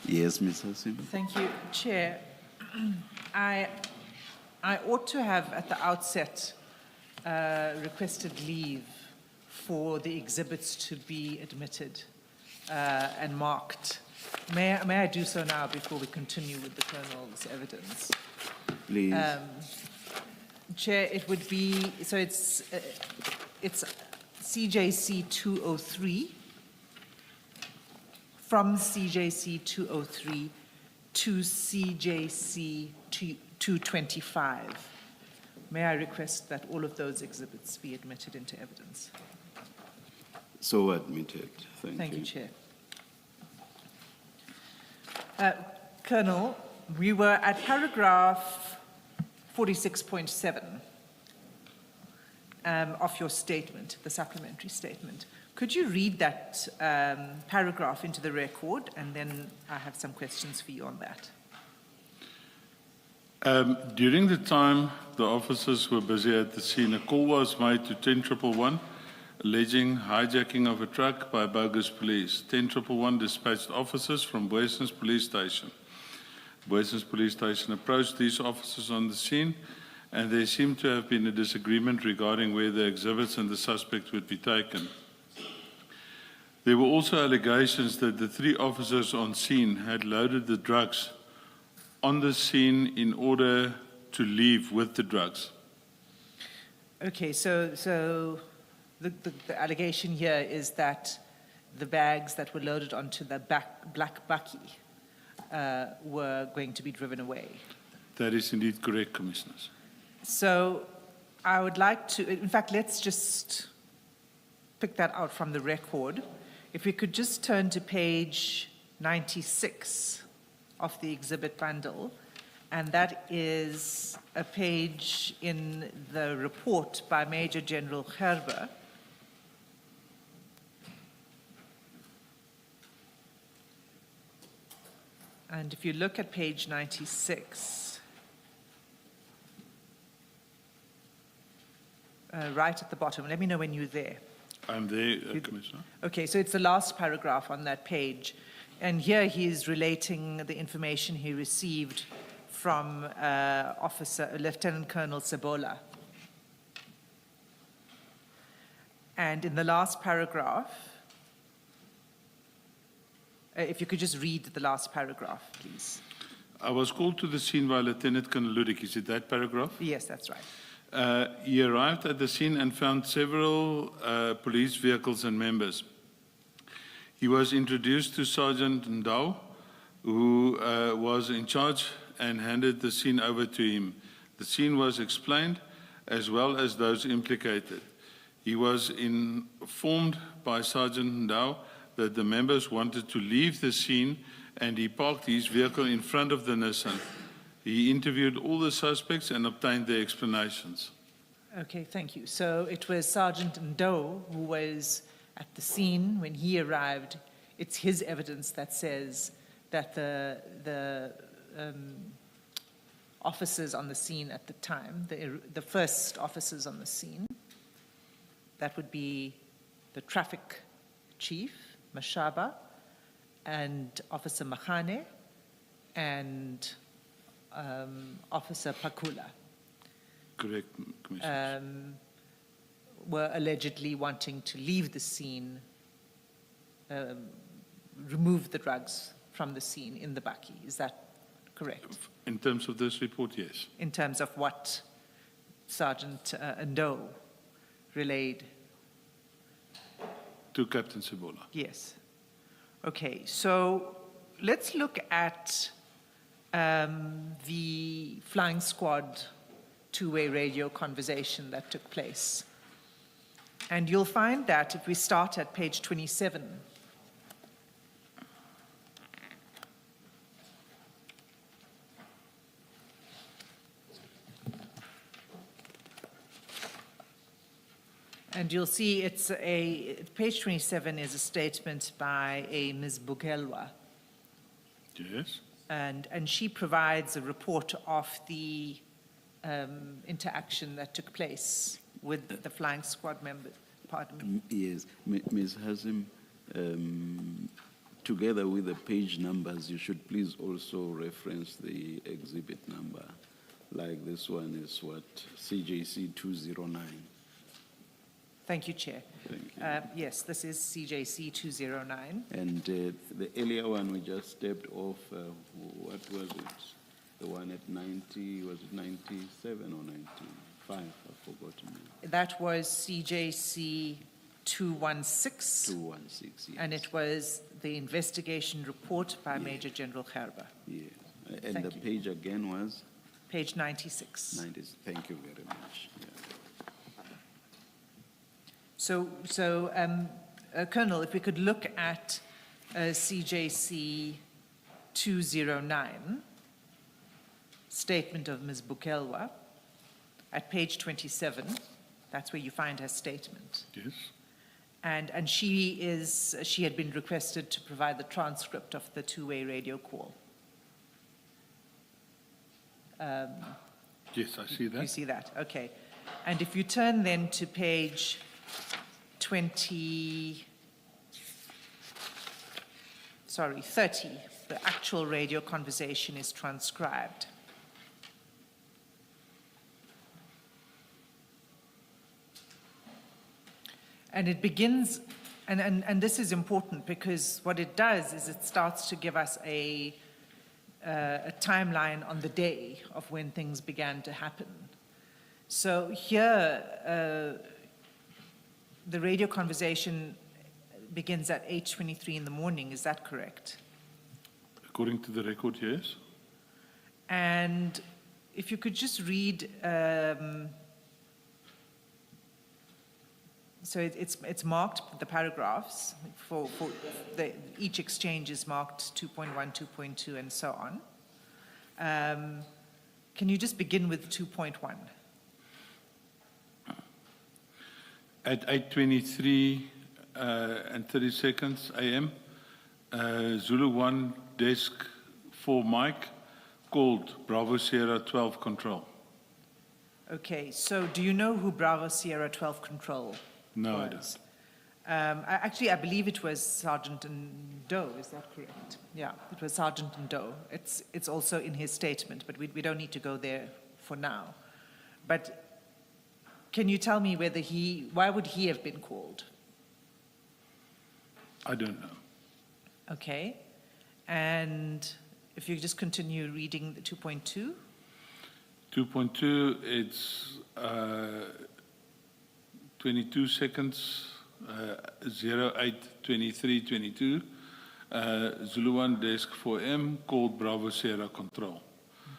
[SPEAKER 1] Yes, Ms. Hassim.
[SPEAKER 2] Thank you, Chair. I ought to have at the outset requested leave for the exhibits to be admitted and marked. May I do so now before we continue with the Colonel's evidence?
[SPEAKER 1] Please.
[SPEAKER 2] Chair, it would be, so it's CJC 203, from CJC 203 to CJC 225. May I request that all of those exhibits be admitted into evidence?
[SPEAKER 1] So admitted.
[SPEAKER 2] Thank you, Chair. Colonel, we were at paragraph 46.7 of your statement, the supplementary statement. Could you read that paragraph into the record, and then I have some questions for you on that.
[SPEAKER 3] During the time the officers were busy at the scene, a call was made to 10111 alleging hijacking of a truck by bogus police. 10111 dispatched officers from Boysens Police Station. Boysens Police Station approached these officers on the scene, and there seemed to have been a disagreement regarding where the exhibits and the suspect would be taken. There were also allegations that the 3 officers on scene had loaded the drugs on the scene in order to leave with the drugs.
[SPEAKER 2] Okay, so the allegation here is that the bags that were loaded onto the black bakkie were going to be driven away.
[SPEAKER 3] That is indeed correct, Commissioners.
[SPEAKER 2] So I would like to, in fact, let's just pick that out from the record. If we could just turn to page 96 of the exhibit bundle, and that is a page in the report by Major General Gerber. And if you look at page 96, right at the bottom, let me know when you're there.
[SPEAKER 3] I'm there, Commissioner.
[SPEAKER 2] Okay, so it's the last paragraph on that page. And here he is relating the information he received from Lieutenant Colonel Sebola. And in the last paragraph, if you could just read the last paragraph, please.
[SPEAKER 3] I was called to the scene by Lieutenant Colonel Ludik. Is it that paragraph?
[SPEAKER 2] Yes, that's right.
[SPEAKER 3] He arrived at the scene and found several police vehicles and members. He was introduced to Sergeant Ndau, who was in charge, and handed the scene over to him. The scene was explained, as well as those implicated. He was informed by Sergeant Ndau that the members wanted to leave the scene, and he parked his vehicle in front of the Nissan. He interviewed all the suspects and obtained their explanations.
[SPEAKER 2] Okay, thank you. So it was Sergeant Ndau who was at the scene when he arrived. It's his evidence that says that the officers on the scene at the time, the first officers on the scene, that would be the traffic chief, Mashaba, and Officer Mahane, and Officer Pakula.
[SPEAKER 3] Correct, Commissioner.
[SPEAKER 2] Were allegedly wanting to leave the scene, remove the drugs from the scene in the bakkie. Is that correct?
[SPEAKER 3] In terms of this report, yes.
[SPEAKER 2] In terms of what Sergeant Ndau relayed?
[SPEAKER 3] To Captain Sebola.
[SPEAKER 2] Yes. Okay, so let's look at the flying squad two-way radio conversation that took place. And you'll find that if we start at page 27, and you'll see it's page 27 is a statement by a Ms. Bugelwa.
[SPEAKER 3] Yes.
[SPEAKER 2] And she provides a report of the interaction that took place with the flying squad members. Pardon me.
[SPEAKER 1] Yes, Ms. Hassim, together with the page numbers, you should please also reference the exhibit number. Like this one is what, CJC 209.
[SPEAKER 2] Thank you, Chair.
[SPEAKER 1] Thank you.
[SPEAKER 2] Yes, this is CJC 209.
[SPEAKER 1] And the earlier one we just stepped off, what was it? The one at 90, was it 97 or 95? I've forgotten.
[SPEAKER 2] That was CJC 216.
[SPEAKER 1] 216, yes.
[SPEAKER 2] And it was the investigation report by Major General Gerber,
[SPEAKER 1] Yes. And
[SPEAKER 2] Thank
[SPEAKER 1] the
[SPEAKER 2] you.
[SPEAKER 1] page again was?
[SPEAKER 2] page 96.
[SPEAKER 1] 90. Thank you very much. Yeah.
[SPEAKER 2] Colonel, if we could look at CJC 209, statement of Ms. Bukelwa, at page 27, that's where you find her statement.
[SPEAKER 3] Yes.
[SPEAKER 2] And she had been requested to provide the transcript of the two-way radio call.
[SPEAKER 3] Yes, I see that.
[SPEAKER 2] You see that, okay. And if you turn then to page 30, the actual radio conversation is transcribed. And it begins, and this is important because what it does is it starts to give us a timeline on the day of when things began to happen. So here, the radio conversation begins at 8:23 in the morning, is that correct?
[SPEAKER 3] According to the record, yes.
[SPEAKER 2] And if you could just read, so it's marked, the paragraphs, for each exchange is marked 2.1, 2.2, and so on. Can you just begin with 2.1?
[SPEAKER 3] At 8:23 and 30 seconds a.m., Zulu 1 desk 4 Mike called Bravo Sierra 12 Control.
[SPEAKER 2] Okay, so do you know who Bravo Sierra 12 Control
[SPEAKER 3] No, I
[SPEAKER 2] was? Actually, I believe it was Sergeant Doe, is that correct? Yeah, it was Sergeant Doe. It's also in his statement, but we don't need to go there for now. But can you tell me why would he have been called?
[SPEAKER 3] I don't know.
[SPEAKER 2] Okay, and if you just continue reading the 2.2.
[SPEAKER 3] 2.2, it's 22 seconds, 08:23:22. Zulu 1 desk 4M called Bravo Sierra Control.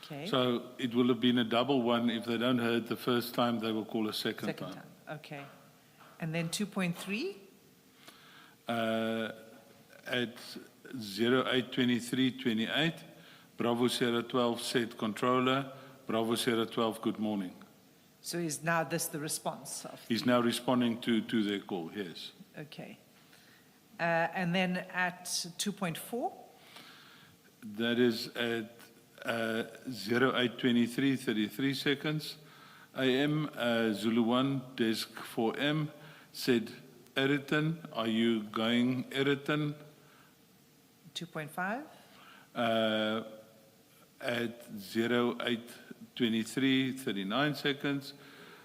[SPEAKER 2] Okay.
[SPEAKER 3] So it will have been a double one. If they don't heard the first time, they will call a second time.
[SPEAKER 2] Okay. And then 2.3?
[SPEAKER 3] At 08:23:28, Bravo Sierra 12 said controller, Bravo Sierra 12, good morning.
[SPEAKER 2] So is now this the response of?
[SPEAKER 3] He's now responding to their call, yes.
[SPEAKER 2] Okay. And then at 2.4?
[SPEAKER 3] That is at 08:23:33 seconds a.m. Zulu 1 desk 4M said, Eriton, are you going Eriton?
[SPEAKER 2] 2.5?
[SPEAKER 3] At 08:23:39 seconds,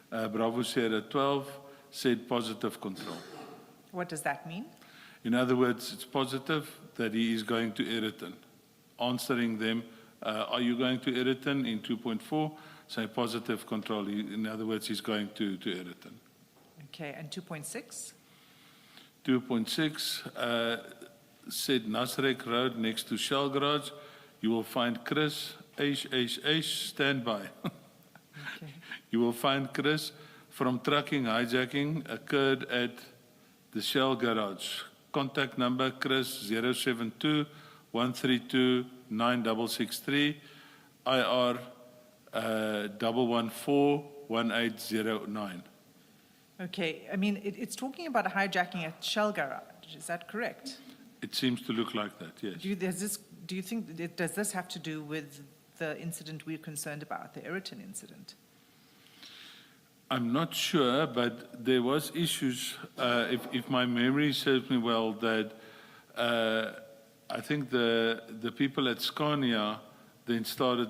[SPEAKER 3] Bravo Sierra 12 said positive control.
[SPEAKER 2] What does that mean?
[SPEAKER 3] In other words, it's positive that he is going to Eriton. Answering them, are you going to Eriton in 2.4? Say positive control. In other words, he's going to Eriton.
[SPEAKER 2] Okay, and 2.6?
[SPEAKER 3] 2.6 said Nasrek Road next to Shell Garage. You will find Chris, stand by.
[SPEAKER 2] Okay.
[SPEAKER 3] You will find Chris from trucking hijacking occurred at the Shell Garage. Contact number Chris 072 132 9663 IR 114 1809.
[SPEAKER 2] Okay, I mean, it's talking about a hijacking at Shell Garage, is that correct?
[SPEAKER 3] It seems to look like that, yes.
[SPEAKER 2] Do you think, does this have to do with the incident we're concerned about, the Eriton incident?
[SPEAKER 3] I'm not sure, but there was issues, if my memory serves me well, that I think the people at Scania then started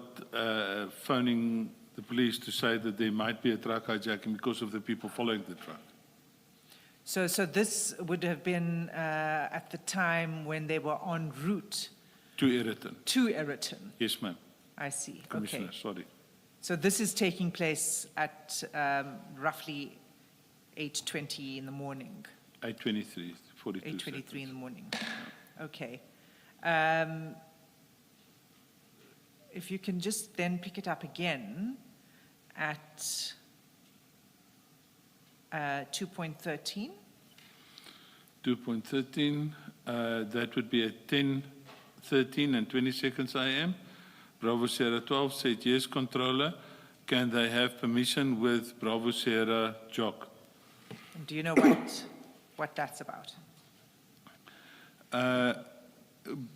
[SPEAKER 3] phoning the police to say that there might be a truck hijacking because of the people following the truck.
[SPEAKER 2] So this would have been at the time when they were en route
[SPEAKER 3] To Eriton.
[SPEAKER 2] to Eriton.
[SPEAKER 3] Yes, ma'am.
[SPEAKER 2] I see.
[SPEAKER 3] Commissioner,
[SPEAKER 2] Okay.
[SPEAKER 3] sorry.
[SPEAKER 2] So this is taking place at roughly 8:20 in the morning,
[SPEAKER 3] 8:23, 42
[SPEAKER 2] 8:23 in the
[SPEAKER 3] seconds.
[SPEAKER 2] morning. Okay. If you can just then pick it up again at 2.13.
[SPEAKER 3] 2.13, that would be at 10:13 and 20 seconds AM. Bravo Sierra 12 said, yes, controller. Can they have permission with Bravo Sierra Jock?
[SPEAKER 2] Do you know what that's about?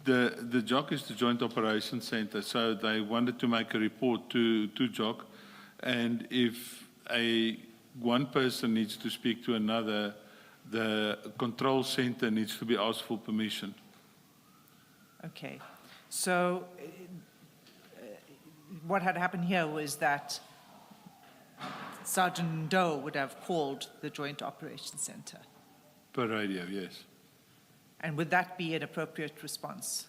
[SPEAKER 3] The Jock is the Joint Operations Center, so they wanted to make a report to Jock, and if one person needs to speak to another, the control center needs to be asked for permission.
[SPEAKER 2] Okay. So what had happened here was that Sergeant Doe would have called the Joint Operations Center.
[SPEAKER 3] Per radio, yes.
[SPEAKER 2] And would that be an appropriate response?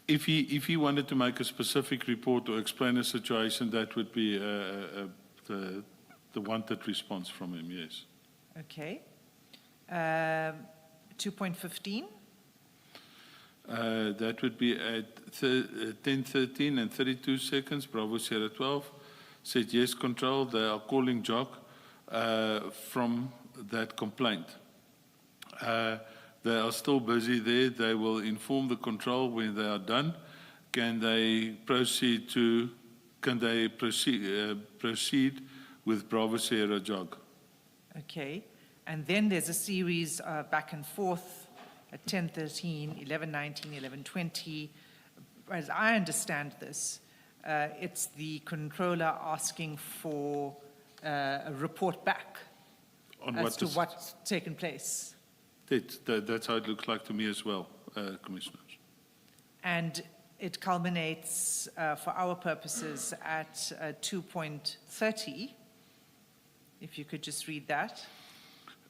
[SPEAKER 3] If he wanted to make a specific report or explain a situation, that would be the wanted response from him, yes.
[SPEAKER 2] Okay. 2.15.
[SPEAKER 3] That would be at 10:13 and 32 seconds. Bravo Sierra 12 said, yes, control. They are calling Jock from that complaint. They are still busy there. They will inform the control when they are done. Can they proceed with Bravo Sierra Jock?
[SPEAKER 2] Okay. And then there's a series back and forth at 10:13, 11:19, 11:20. As I understand this, it's the controller asking for a report back
[SPEAKER 3] On
[SPEAKER 2] as to what's taken place.
[SPEAKER 3] That's how it looks like to me as well, Commissioners.
[SPEAKER 2] And it culminates, for our purposes, at 2.30. If you could just read that.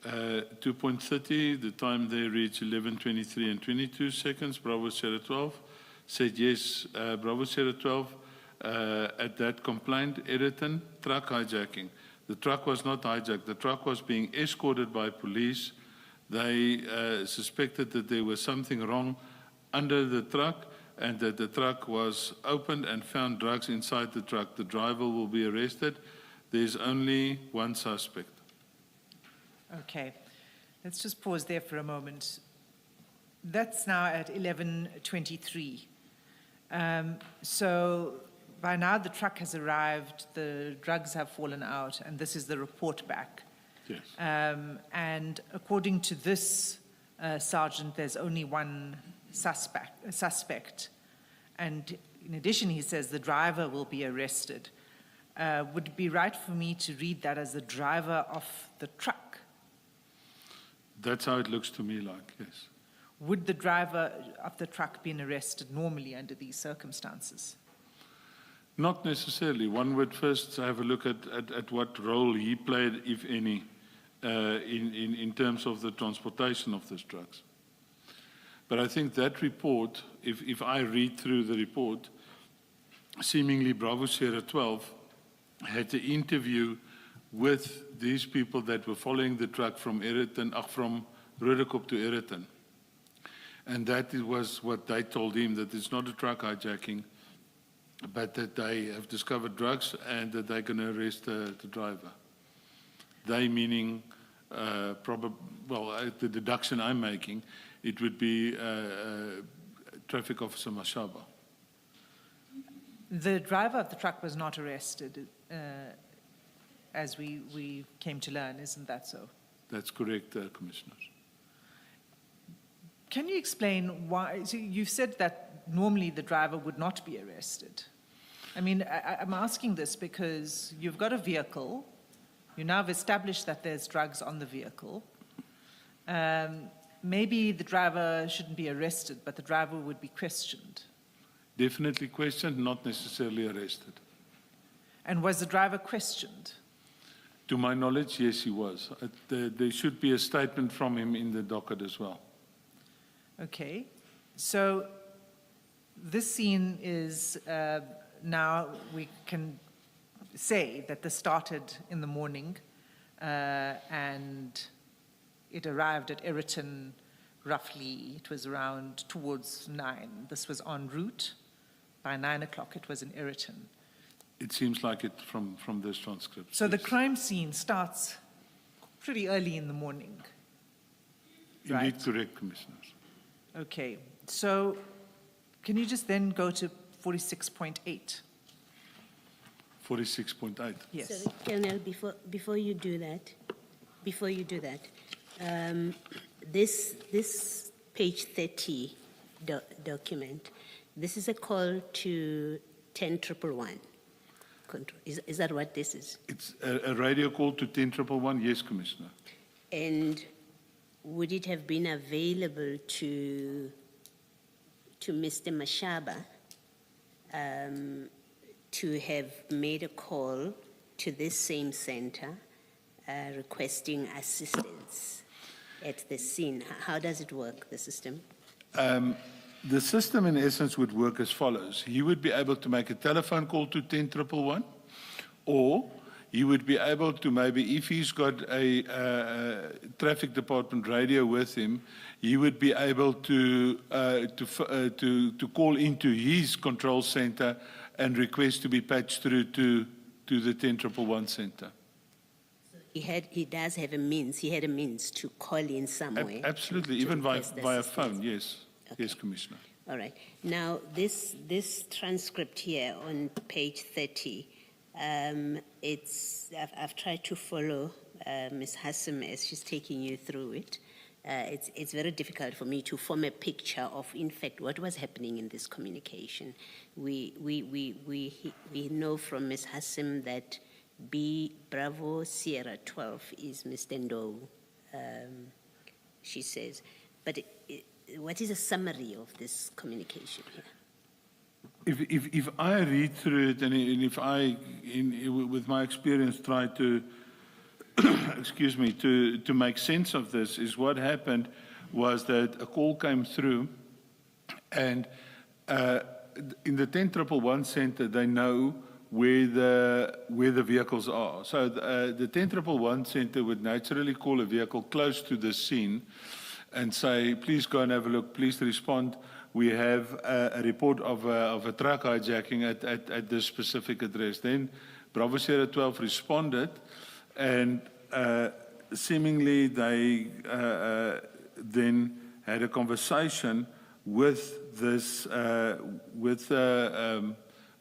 [SPEAKER 3] 2.30, the time they reach 11:23 and 22 seconds. Bravo Sierra 12 said, yes, Bravo Sierra 12, at that complaint, Eriton, truck hijacking. The truck was not hijacked. The truck was being escorted by police. They suspected that there was something wrong under the truck and that the truck was opened and found drugs inside the truck. The driver will be arrested. There's only one suspect.
[SPEAKER 2] Okay. Let's just pause there for a moment. That's now at 11:23. So by now the truck has arrived, the drugs have fallen out, and this is the report back.
[SPEAKER 3] Yes.
[SPEAKER 2] And according to this sergeant, there's only one suspect. And in addition, he says the driver will be arrested. Would it be right for me to read that as the driver of the truck?
[SPEAKER 3] That's how it looks to me like, yes.
[SPEAKER 2] Would the driver of the truck been arrested normally under these circumstances?
[SPEAKER 3] Not necessarily. One would first have a look at what role he played, if any, in terms of the transportation of these drugs. But I think that report, if I read through the report, seemingly Bravo Sierra 12 had an interview with these people that were following the truck from from Rudekop to Eriton. And that was what they told him, that it's not a truck hijacking, but that they have discovered drugs and that they're going to arrest the driver. They meaning, the deduction I'm making, it would be Traffic Officer Mashaba.
[SPEAKER 2] The driver of the truck was not arrested, as we came to learn, isn't that so?
[SPEAKER 3] That's correct, Commissioners.
[SPEAKER 2] Can you explain why? So you've said that normally the driver would not be arrested. I mean, I'm asking this because you've got a vehicle, you now have established that there's drugs on the vehicle, maybe the driver shouldn't be arrested, but the driver would be questioned.
[SPEAKER 3] Definitely questioned, not necessarily arrested.
[SPEAKER 2] And was the driver questioned?
[SPEAKER 3] To my knowledge, yes, he was. There should be a statement from him in the docket as well.
[SPEAKER 2] Okay, so this scene is, now we can say that this started in the morning and it arrived at Eriton roughly, it was around towards 9. This was en route. By 9 o'clock it was in Eriton.
[SPEAKER 3] It seems like it from this transcript.
[SPEAKER 2] So the
[SPEAKER 3] yes.
[SPEAKER 2] crime scene starts pretty early in the morning.
[SPEAKER 3] Indeed,
[SPEAKER 2] right.
[SPEAKER 3] correct, Commissioners.
[SPEAKER 2] Okay, so can you just then go to 46.8?
[SPEAKER 3] 46.8.
[SPEAKER 2] Yes.
[SPEAKER 4] Sorry, Colonel, before you do that, this page 30 document, this is a call to 10111. Is that what this is?
[SPEAKER 3] It's a radio call to 10111, yes, Commissioner.
[SPEAKER 4] And would it have been available to Mr. Mashaba to have made a call to this same center requesting assistance at the scene? How does it work, the system?
[SPEAKER 3] The system, in essence, would work as follows. He would be able to make a telephone call to 10111, or he would be able to maybe, if he's got a traffic department radio with him, he would be able to call into his control center and request to be patched through to the 10111 center.
[SPEAKER 4] He does have a means. He had a means to call in somewhere.
[SPEAKER 3] Absolutely,
[SPEAKER 4] to
[SPEAKER 3] even via
[SPEAKER 4] request
[SPEAKER 3] phone, yes.
[SPEAKER 4] Okay.
[SPEAKER 3] Yes, Commissioner.
[SPEAKER 4] All right. Now, this transcript here on page 30, I've tried to follow Ms. Hassim as she's taking you through it. It's very difficult for me to form a picture of, in fact, what was happening in this communication. We know from Ms. Hassim that B Bravo Sierra 12 is Mr. Ndou, she says. But what is a summary of this communication here?
[SPEAKER 3] If I read through it and if I, with my experience, try to, excuse me, to make sense of this, is what happened was that a call came through, and in the 10111 center, they know where the vehicles are. So the 10111 center would naturally call a vehicle close to the scene and say, please go and have a look, please respond. We have a report of a truck hijacking at this specific address. Then Bravo Sierra 12 responded, and seemingly they then had a conversation with this, Mr.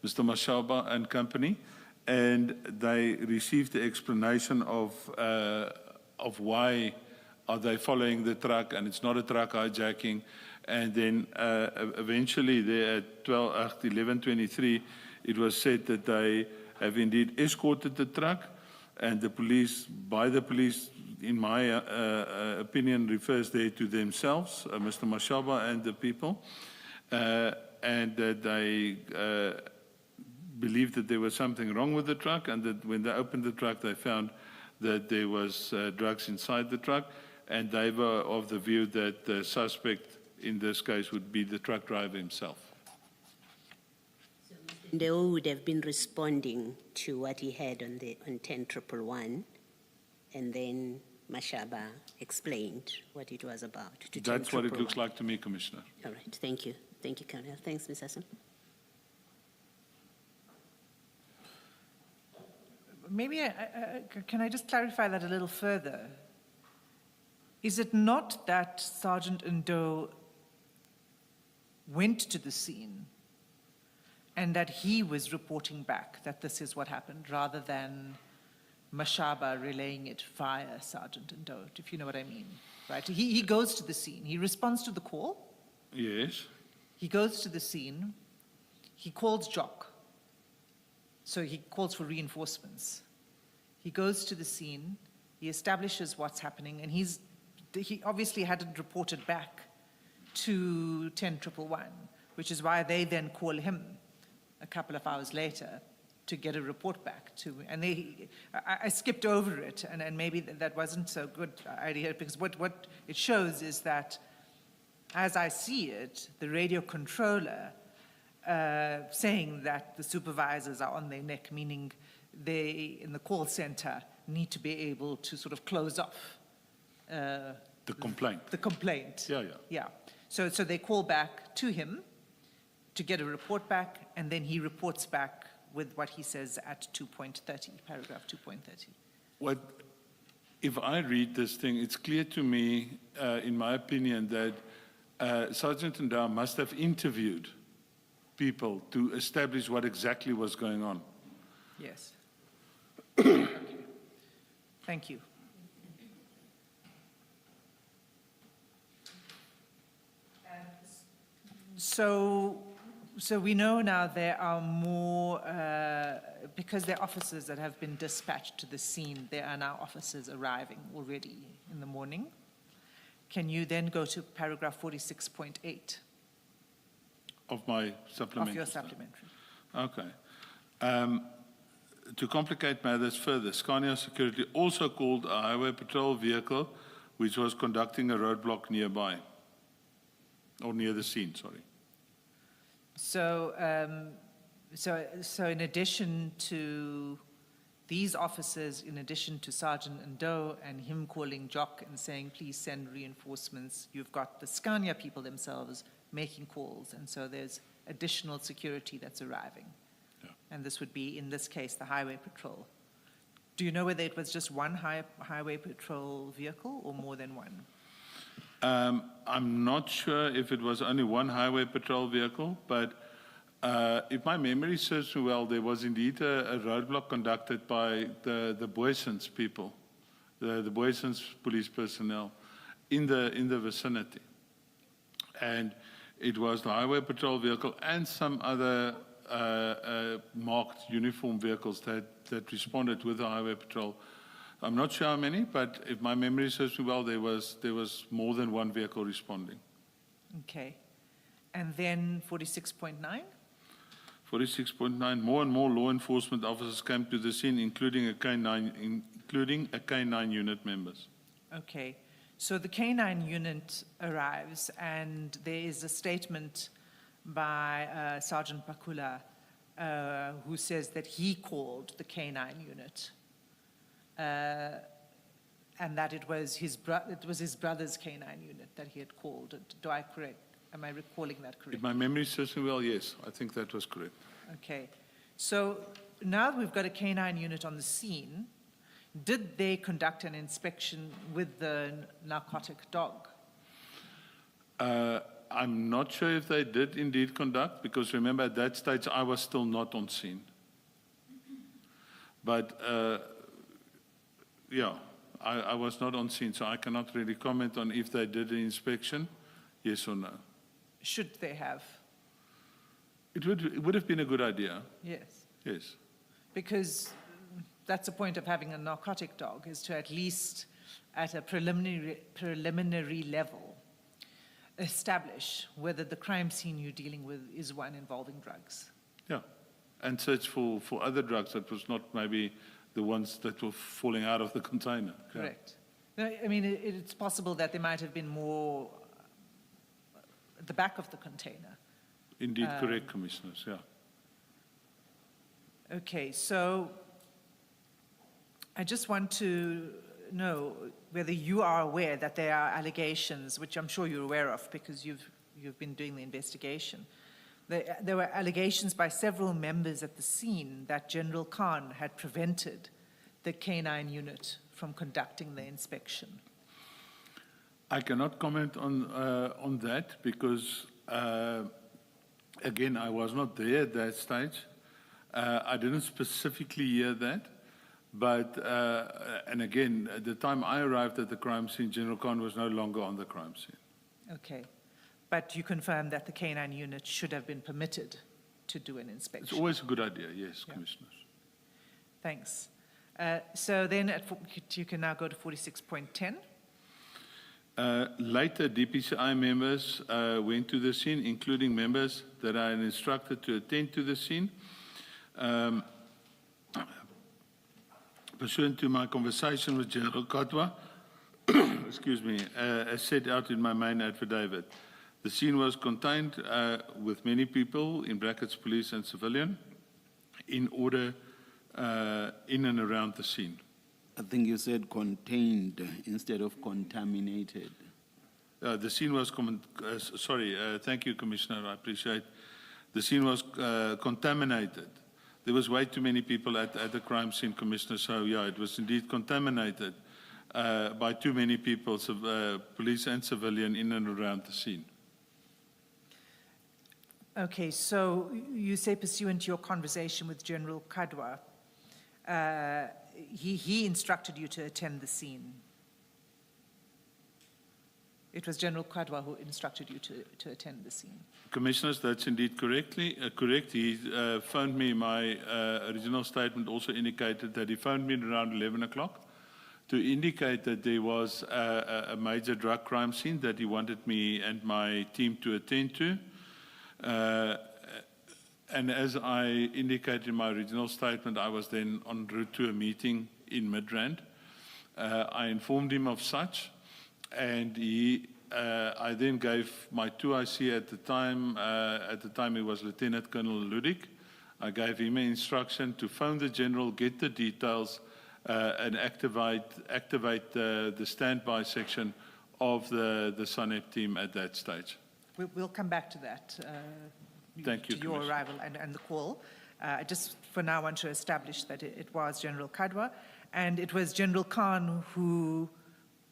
[SPEAKER 3] Mashaba and company, and they received the explanation of why are they following the truck, and it's not a truck hijacking. And then eventually there at 11:23, it was said that they have indeed escorted the truck, and the police, in my opinion, refers there to themselves, Mr. Mashaba and the people, and that they believed that there was something wrong with the truck, and that when they opened the truck, they found that there was drugs inside the truck, and they were of the view that the suspect in this case would be the truck driver himself.
[SPEAKER 4] So Mr. Ndeu would have been responding to what he had on 10111, and then Mashaba explained what it was about.
[SPEAKER 3] That's what it looks like to me, Commissioner.
[SPEAKER 4] All right, thank you. Thank you, Colonel. Thanks, Ms. Hassan.
[SPEAKER 2] Maybe can I just clarify that a little further? Is it not that Sergeant Ndou went to the scene and that he was reporting back that this is what happened, rather than Mashaba relaying it via Sergeant Ndou, if you know what I mean, right? He goes to the scene, he responds to the call.
[SPEAKER 3] Yes.
[SPEAKER 2] He goes to the scene, he calls Jock, so he calls for reinforcements. He goes to the scene, he establishes what's happening, and he's he obviously hadn't reported back to 10111, which is why they then call him a couple of hours later to get a report back to, and I skipped over it, and maybe that wasn't so good idea, because what it shows is that, as I see it, the radio controller saying that the supervisors are on their neck, meaning they, in the call center, need to be able to sort of close off
[SPEAKER 3] The complaint.
[SPEAKER 2] the complaint.
[SPEAKER 3] Yeah.
[SPEAKER 2] Yeah. So they call back to him to get a report back, and then he reports back with what he says at 2.30, paragraph 2.30.
[SPEAKER 3] If I read this thing, it's clear to me, in my opinion, that Sergeant Ndau must have interviewed people to establish what exactly was going on.
[SPEAKER 2] Yes. Okay. Thank you. So we know now there are more, because there are officers that have been dispatched to the scene, there are now officers arriving already in the morning. Can you then go to paragraph 46.8?
[SPEAKER 3] Of my supplementary.
[SPEAKER 2] Of your supplementary.
[SPEAKER 3] Okay. To complicate matters further, Scania Security also called a highway patrol vehicle which was conducting a roadblock nearby, or near the scene, sorry.
[SPEAKER 2] So in addition to these officers, in addition to Sergeant Ndau and him calling Jock and saying, please send reinforcements, you've got the Scania people themselves making calls, and so there's additional security that's arriving.
[SPEAKER 3] Yeah.
[SPEAKER 2] And this would be, in this case, the highway patrol. Do you know whether it was just one highway patrol vehicle or more than one?
[SPEAKER 3] I'm not sure if it was only one highway patrol vehicle, but if my memory serves me well, there was indeed a roadblock conducted by the Boysens people, the Boysens police personnel in the vicinity. And it was the highway patrol vehicle and some other marked uniform vehicles that responded with the highway patrol. I'm not sure how many, but if my memory serves me well, there was more than one vehicle responding.
[SPEAKER 2] Okay. And then 46.9?
[SPEAKER 3] 46.9, more and more law enforcement officers came to the scene, including a K9 unit members.
[SPEAKER 2] Okay. So the K9 unit arrives, and there is a statement by Sergeant Pakula who says that he called the K9 unit. And that it was his brother's K9 unit that he had called. Am I recalling that correctly?
[SPEAKER 3] If my memory serves me well, yes, I think that was correct.
[SPEAKER 2] Okay. So now that we've got a K9 unit on the scene, did they conduct an inspection with the narcotic dog?
[SPEAKER 3] I'm not sure if they did indeed conduct, because remember at that stage I was still not on scene. But yeah, I was not on scene, so I cannot really comment on if they did the inspection, yes or no.
[SPEAKER 2] Should they have?
[SPEAKER 3] It would have been a good idea.
[SPEAKER 2] Yes.
[SPEAKER 3] Yes.
[SPEAKER 2] Because that's the point of having a narcotic dog, is to at least at a preliminary level establish whether the crime scene you're dealing with is one involving drugs.
[SPEAKER 3] Yeah, and search for other drugs that was not maybe the ones that were falling out of the container.
[SPEAKER 2] Correct. Yeah. I mean, it's possible that there might have been more at the back of the container.
[SPEAKER 3] Indeed, correct, Commissioners, yeah.
[SPEAKER 2] Okay, so I just want to know whether you are aware that there are allegations, which I'm sure you're aware of because you've been doing the investigation. There were allegations by several members at the scene that General Khan had prevented the K9 unit from conducting the inspection.
[SPEAKER 3] I cannot comment on that because, again, I was not there at that stage. I didn't specifically hear that. But, and again, at the time I arrived at the crime scene, General Khan was no longer on the crime scene.
[SPEAKER 2] Okay. But you confirm that the K9 unit should have been permitted to do an inspection?
[SPEAKER 3] It's always a good idea, yes,
[SPEAKER 2] Yeah.
[SPEAKER 3] Commissioners.
[SPEAKER 2] Thanks. So then you can now go to 46.10.
[SPEAKER 3] Later, DPCI members went to the scene, including members that I had instructed to attend to the scene. Pursuant to my conversation with General Katwa, excuse me, as set out in my main affidavit, the scene was contained with many people, in brackets police and civilian, in order in and around the scene.
[SPEAKER 1] I think you said contained instead of contaminated.
[SPEAKER 3] The scene was, thank you, Commissioner, I appreciate. The scene was contaminated. There was way too many people at the crime scene, Commissioner, so yeah, it was indeed contaminated by too many people, police and civilian, in and around the scene.
[SPEAKER 2] Okay, so you say pursuant to your conversation with General Kadwa, he instructed you to attend the scene. It was General Kadwa who instructed you to attend the scene.
[SPEAKER 3] Commissioners, that's indeed correct. He phoned me. My original statement also indicated that he phoned me around 11 o'clock to indicate that there was a major drug crime scene that he wanted me and my team to attend to. And as I indicated in my original statement, I was then en route to a meeting in Midrand. I informed him of such, and I then gave my 2IC at the time he was Lieutenant Colonel Ludik. I gave him an instruction to phone the general, get the details, and activate the standby section of the SANEP team at that stage.
[SPEAKER 2] We'll come back to that.
[SPEAKER 3] Thank you,
[SPEAKER 2] to your arrival and the call. I just for now want to establish that it was General Kadwa, and it was General Khan who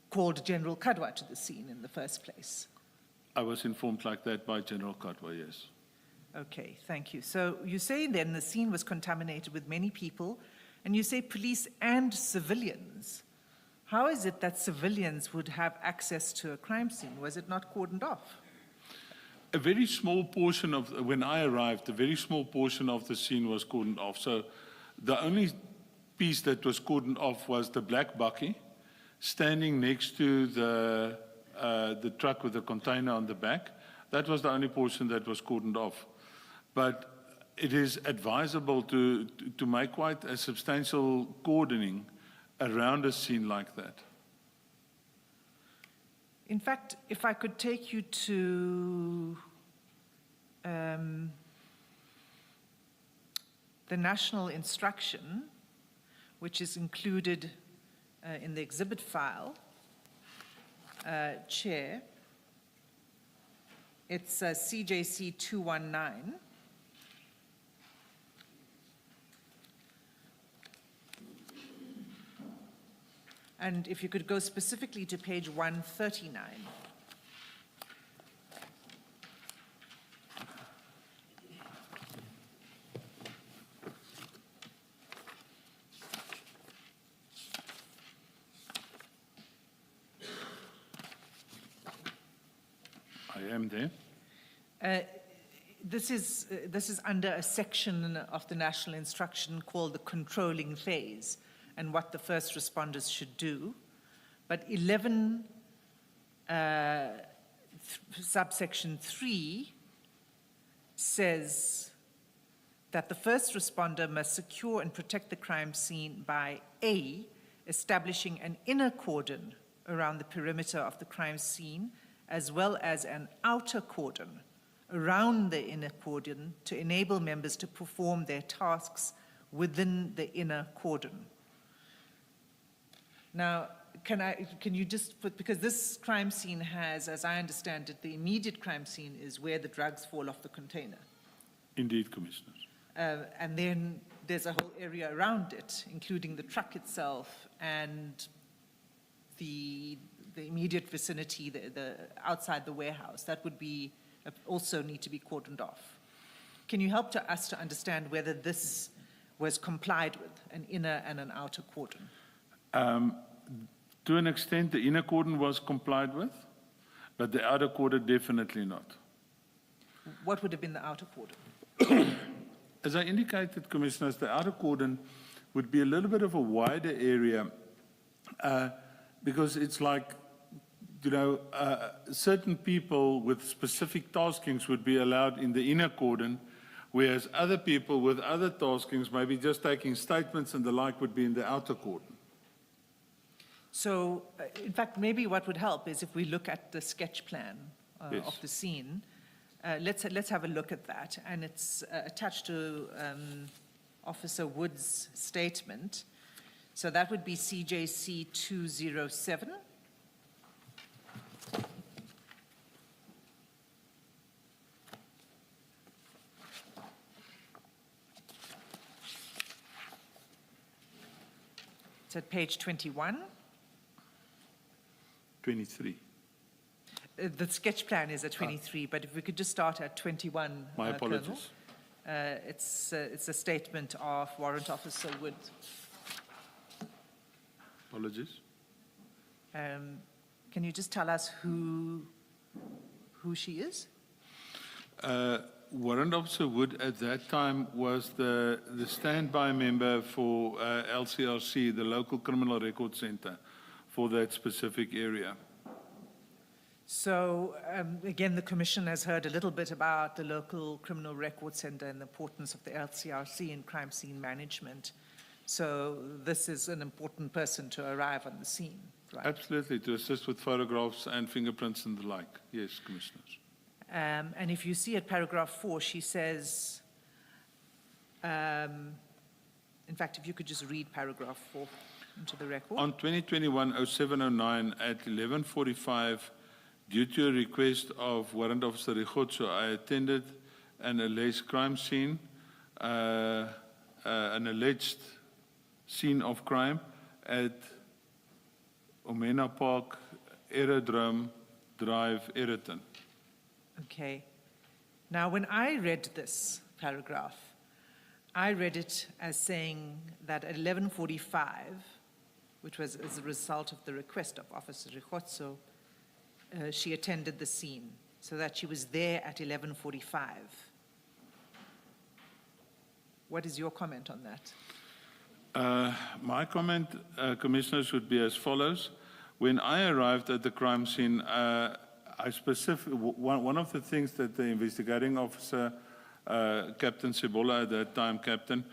[SPEAKER 2] called General Kadwa to the scene in the first place.
[SPEAKER 3] I was informed like that by General Kadwa, yes.
[SPEAKER 2] Okay, thank you. So you say then the scene was contaminated with many people, and you say police and civilians. How is it that civilians would have access to a crime scene? Was it not cordoned off?
[SPEAKER 3] A very small portion of, when I arrived, a very small portion of the scene was cordoned off. So the only piece that was cordoned off was the black bakkie standing next to the truck with the container on the back. That was the only portion that was cordoned off. But it is advisable to make quite a substantial cordoning around a scene like that.
[SPEAKER 2] In fact, if I could take you to the national instruction, which is included in the exhibit file, Chair, it's CJC 219. And if you could go specifically to page 139.
[SPEAKER 3] I am there.
[SPEAKER 2] This is under a section of the national instruction called the controlling phase, and what the first responders should do. But 11 subsection 3 says that the first responder must secure and protect the crime scene by A, establishing an inner cordon around the perimeter of the crime scene, as well as an outer cordon around the inner cordon to enable members to perform their tasks within the inner cordon. Now, can you just put, because this crime scene has, as I understand it, the immediate crime scene is where the drugs fall off the container.
[SPEAKER 3] Indeed, Commissioners.
[SPEAKER 2] And then there's a whole area around it, including the truck itself and the immediate vicinity, the outside the warehouse. That would be also need to be cordoned off. Can you help us to understand whether this was complied with, an inner and an outer cordon?
[SPEAKER 3] To an extent, the inner cordon was complied with, but the outer cordon definitely not.
[SPEAKER 2] What would have been the outer cordon?
[SPEAKER 3] As I indicated, Commissioners, the outer cordon would be a little bit of a wider area because it's like certain people with specific taskings would be allowed in the inner cordon, whereas other people with other taskings, maybe just taking statements and the like, would be in the outer cordon.
[SPEAKER 2] So, in fact, maybe what would help is if we look at the sketch plan
[SPEAKER 3] Yes.
[SPEAKER 2] of the scene. Let's have a look at that. And it's attached to Officer Wood's statement. So that would be CJC 207. It's at page 21.
[SPEAKER 3] 23.
[SPEAKER 2] The sketch plan is at 23, but if we could just start at 21.
[SPEAKER 3] My
[SPEAKER 2] Colonel.
[SPEAKER 3] apologies.
[SPEAKER 2] It's a statement of Warrant Officer Wood.
[SPEAKER 3] Apologies.
[SPEAKER 2] Can you just tell us who she is?
[SPEAKER 3] Warrant Officer Wood at that time was the standby member for LCRC, the Local Criminal Record Center, for that specific area.
[SPEAKER 2] So, again, the Commission has heard a little bit about the Local Criminal Record Center and the importance of the LCRC in crime scene management. So this is an important person to arrive on the scene, right?
[SPEAKER 3] Absolutely, to assist with photographs and fingerprints and the like. Yes, Commissioners.
[SPEAKER 2] And if you see at paragraph 4, she says, in fact, if you could just read paragraph 4 into the record.
[SPEAKER 3] On 2021-0709 at 11:45, due to a request of Warrant Officer Rigotso, I attended an alleged crime scene, an alleged scene of crime at Omena Park, Aerodrome Drive, Ayrton.
[SPEAKER 2] Okay. Now, when I read this paragraph, I read it as saying that at 11:45, which was as a result of the request of Officer Rigotso, she attended the scene, so that she was there at 11:45. What is your comment on that?
[SPEAKER 3] My comment, Commissioners, would be as follows. When I arrived at the crime scene, one of the things that the investigating officer, Captain Sebola at that time, Captain,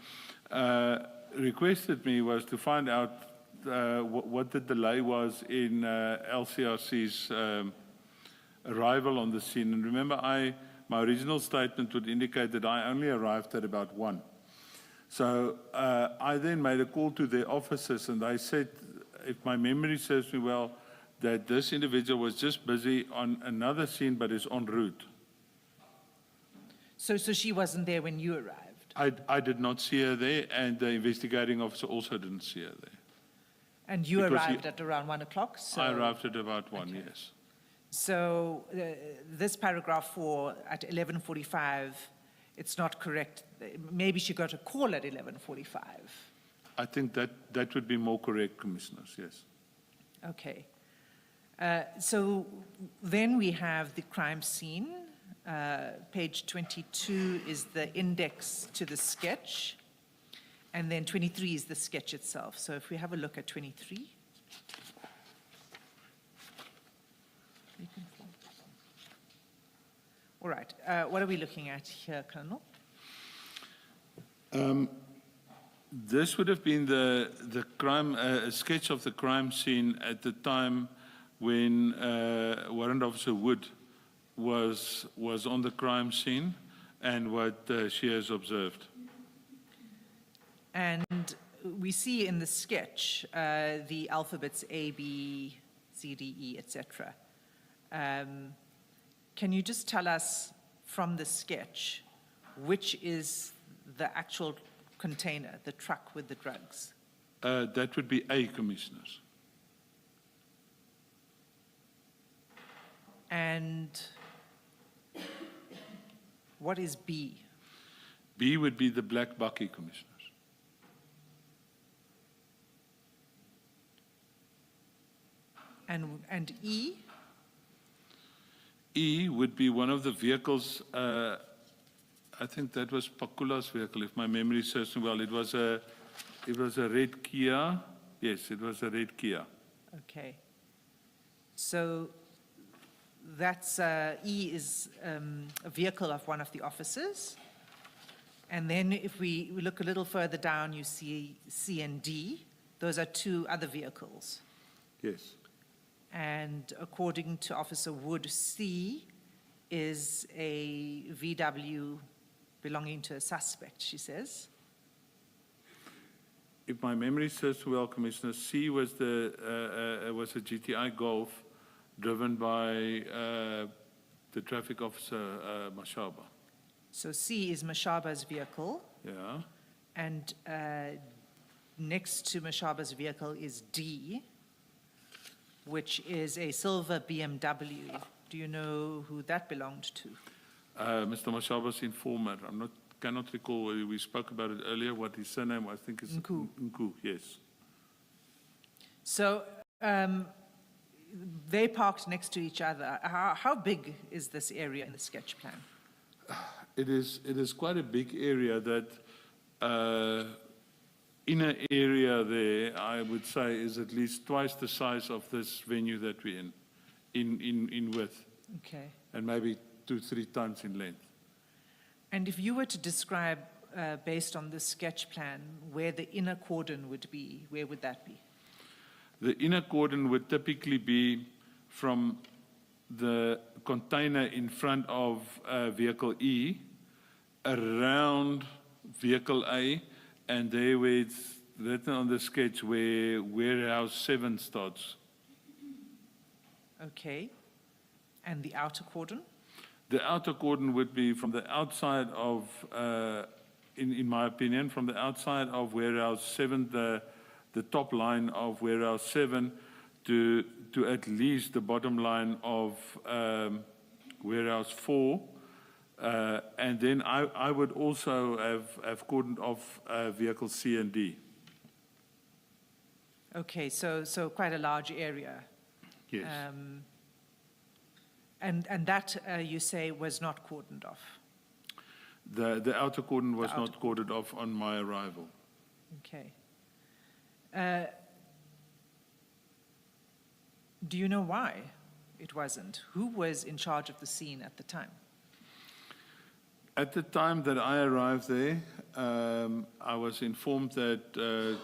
[SPEAKER 3] requested me was to find out what the delay was in LCRC's arrival on the scene. And remember, my original statement would indicate that I only arrived at about 1. So I then made a call to their officers, and I said, if my memory serves me well, that this individual was just busy on another scene but is en route.
[SPEAKER 2] So she wasn't there when you arrived?
[SPEAKER 3] I did not see her there, and the investigating officer also didn't see her there.
[SPEAKER 2] And you
[SPEAKER 3] Because
[SPEAKER 2] arrived at around 1 o'clock? So,
[SPEAKER 3] I arrived at about 1,
[SPEAKER 2] Okay.
[SPEAKER 3] yes.
[SPEAKER 2] So this paragraph 4 at 11:45, it's not correct. Maybe she got a call at 11:45.
[SPEAKER 3] I think that would be more correct, Commissioners, yes.
[SPEAKER 2] Okay. So then we have the crime scene. Page 22 is the index to the sketch, and then 23 is the sketch itself. So if we have a look at 23. All right. What are we looking at here, Colonel?
[SPEAKER 3] This would have been the crime sketch of the crime scene at the time when Warrant Officer Wood was on the crime scene and what she has observed.
[SPEAKER 2] And we see in the sketch the alphabets A, B, C, D, E, etc. Can you just tell us from the sketch which is the actual container, the truck with the drugs?
[SPEAKER 3] That would be A, Commissioners.
[SPEAKER 2] And what is B?
[SPEAKER 3] B would be the black bakkie, Commissioners.
[SPEAKER 2] And E?
[SPEAKER 3] E would be one of the vehicles, I think that was Pakula's vehicle, if my memory serves me well. It was a red Kia. Yes, it was a red Kia.
[SPEAKER 2] Okay. So that's, E is a vehicle of one of the officers. And then if we look a little further down, you see C and D. Those are two other vehicles.
[SPEAKER 3] Yes.
[SPEAKER 2] And according to Officer Wood, C is a VW belonging to a suspect, she says.
[SPEAKER 3] If my memory serves well, Commissioner, C was a GTI Golf driven by the traffic officer, Mashaba.
[SPEAKER 2] So C is Mashaba's vehicle,
[SPEAKER 3] Yeah.
[SPEAKER 2] and next to Mashaba's vehicle is D, which is a silver BMW. Do you know who that belonged to?
[SPEAKER 3] Mr. Mashaba's informant. Cannot recall. We spoke about it earlier. What his surname, I think, is
[SPEAKER 2] Nku.
[SPEAKER 3] Nku. Yes.
[SPEAKER 2] So they parked next to each other. How big is this area in the sketch plan?
[SPEAKER 3] It is quite a big area. That inner area there, I would say, is at least twice the size of this venue that we're in width,
[SPEAKER 2] Okay.
[SPEAKER 3] and maybe 2-3 times in length.
[SPEAKER 2] And if you were to describe, based on this sketch plan, where the inner cordon would be, where would that be?
[SPEAKER 3] The inner cordon would typically be from the container in front of vehicle E, around vehicle A, and there where it's written on the sketch where warehouse 7 starts.
[SPEAKER 2] Okay. And the outer cordon?
[SPEAKER 3] The outer cordon would be from the outside of, in my opinion, from the outside of warehouse 7, the top line of warehouse 7 to at least the bottom line of warehouse 4. And then I would also have cordoned off vehicle C and D.
[SPEAKER 2] Okay, so quite a large area.
[SPEAKER 3] Yes.
[SPEAKER 2] And that, you say, was not cordoned off?
[SPEAKER 3] The outer cordon was not cordoned off on my arrival.
[SPEAKER 2] Okay. Do you know why it wasn't? Who was in charge of the scene at the time?
[SPEAKER 3] At the time that I arrived there, I was informed that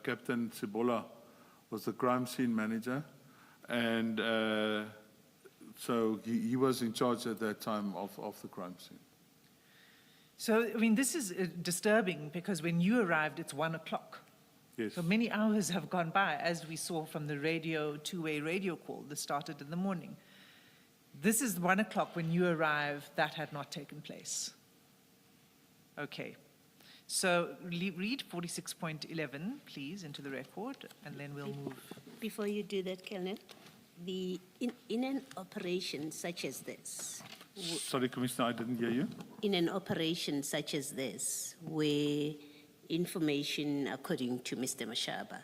[SPEAKER 3] Captain Sibola was the crime scene manager, and so he was in charge at that time of the crime scene.
[SPEAKER 2] So, I mean, this is disturbing because when you arrived, it's 1 o'clock.
[SPEAKER 3] Yes.
[SPEAKER 2] So many hours have gone by, as we saw from the radio, two-way radio call that started in the morning. This is 1 o'clock when you arrive. That had not taken place. Okay. So read 46.11, please, into the record, and then we'll move.
[SPEAKER 4] Before you do that, Colonel, in an operation such as this,
[SPEAKER 3] Sorry, Commissioner, I didn't hear you.
[SPEAKER 4] in an operation such as this, where information, according to Mr. Mashaba,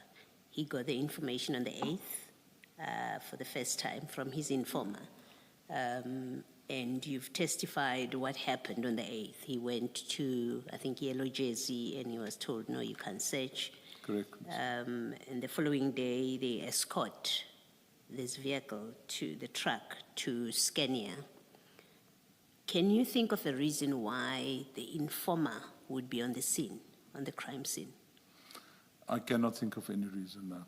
[SPEAKER 4] he got the information on the 8th for the first time from his informer. And you've testified what happened on the 8th. He went to, I think, Yellow Jersey, and he was told, no, you can't search.
[SPEAKER 3] Correct.
[SPEAKER 4] And the following day, they escort this vehicle to the truck to Scania. Can you think of a reason why the informer would be on the scene, on the crime scene?
[SPEAKER 3] I cannot think of any reason now.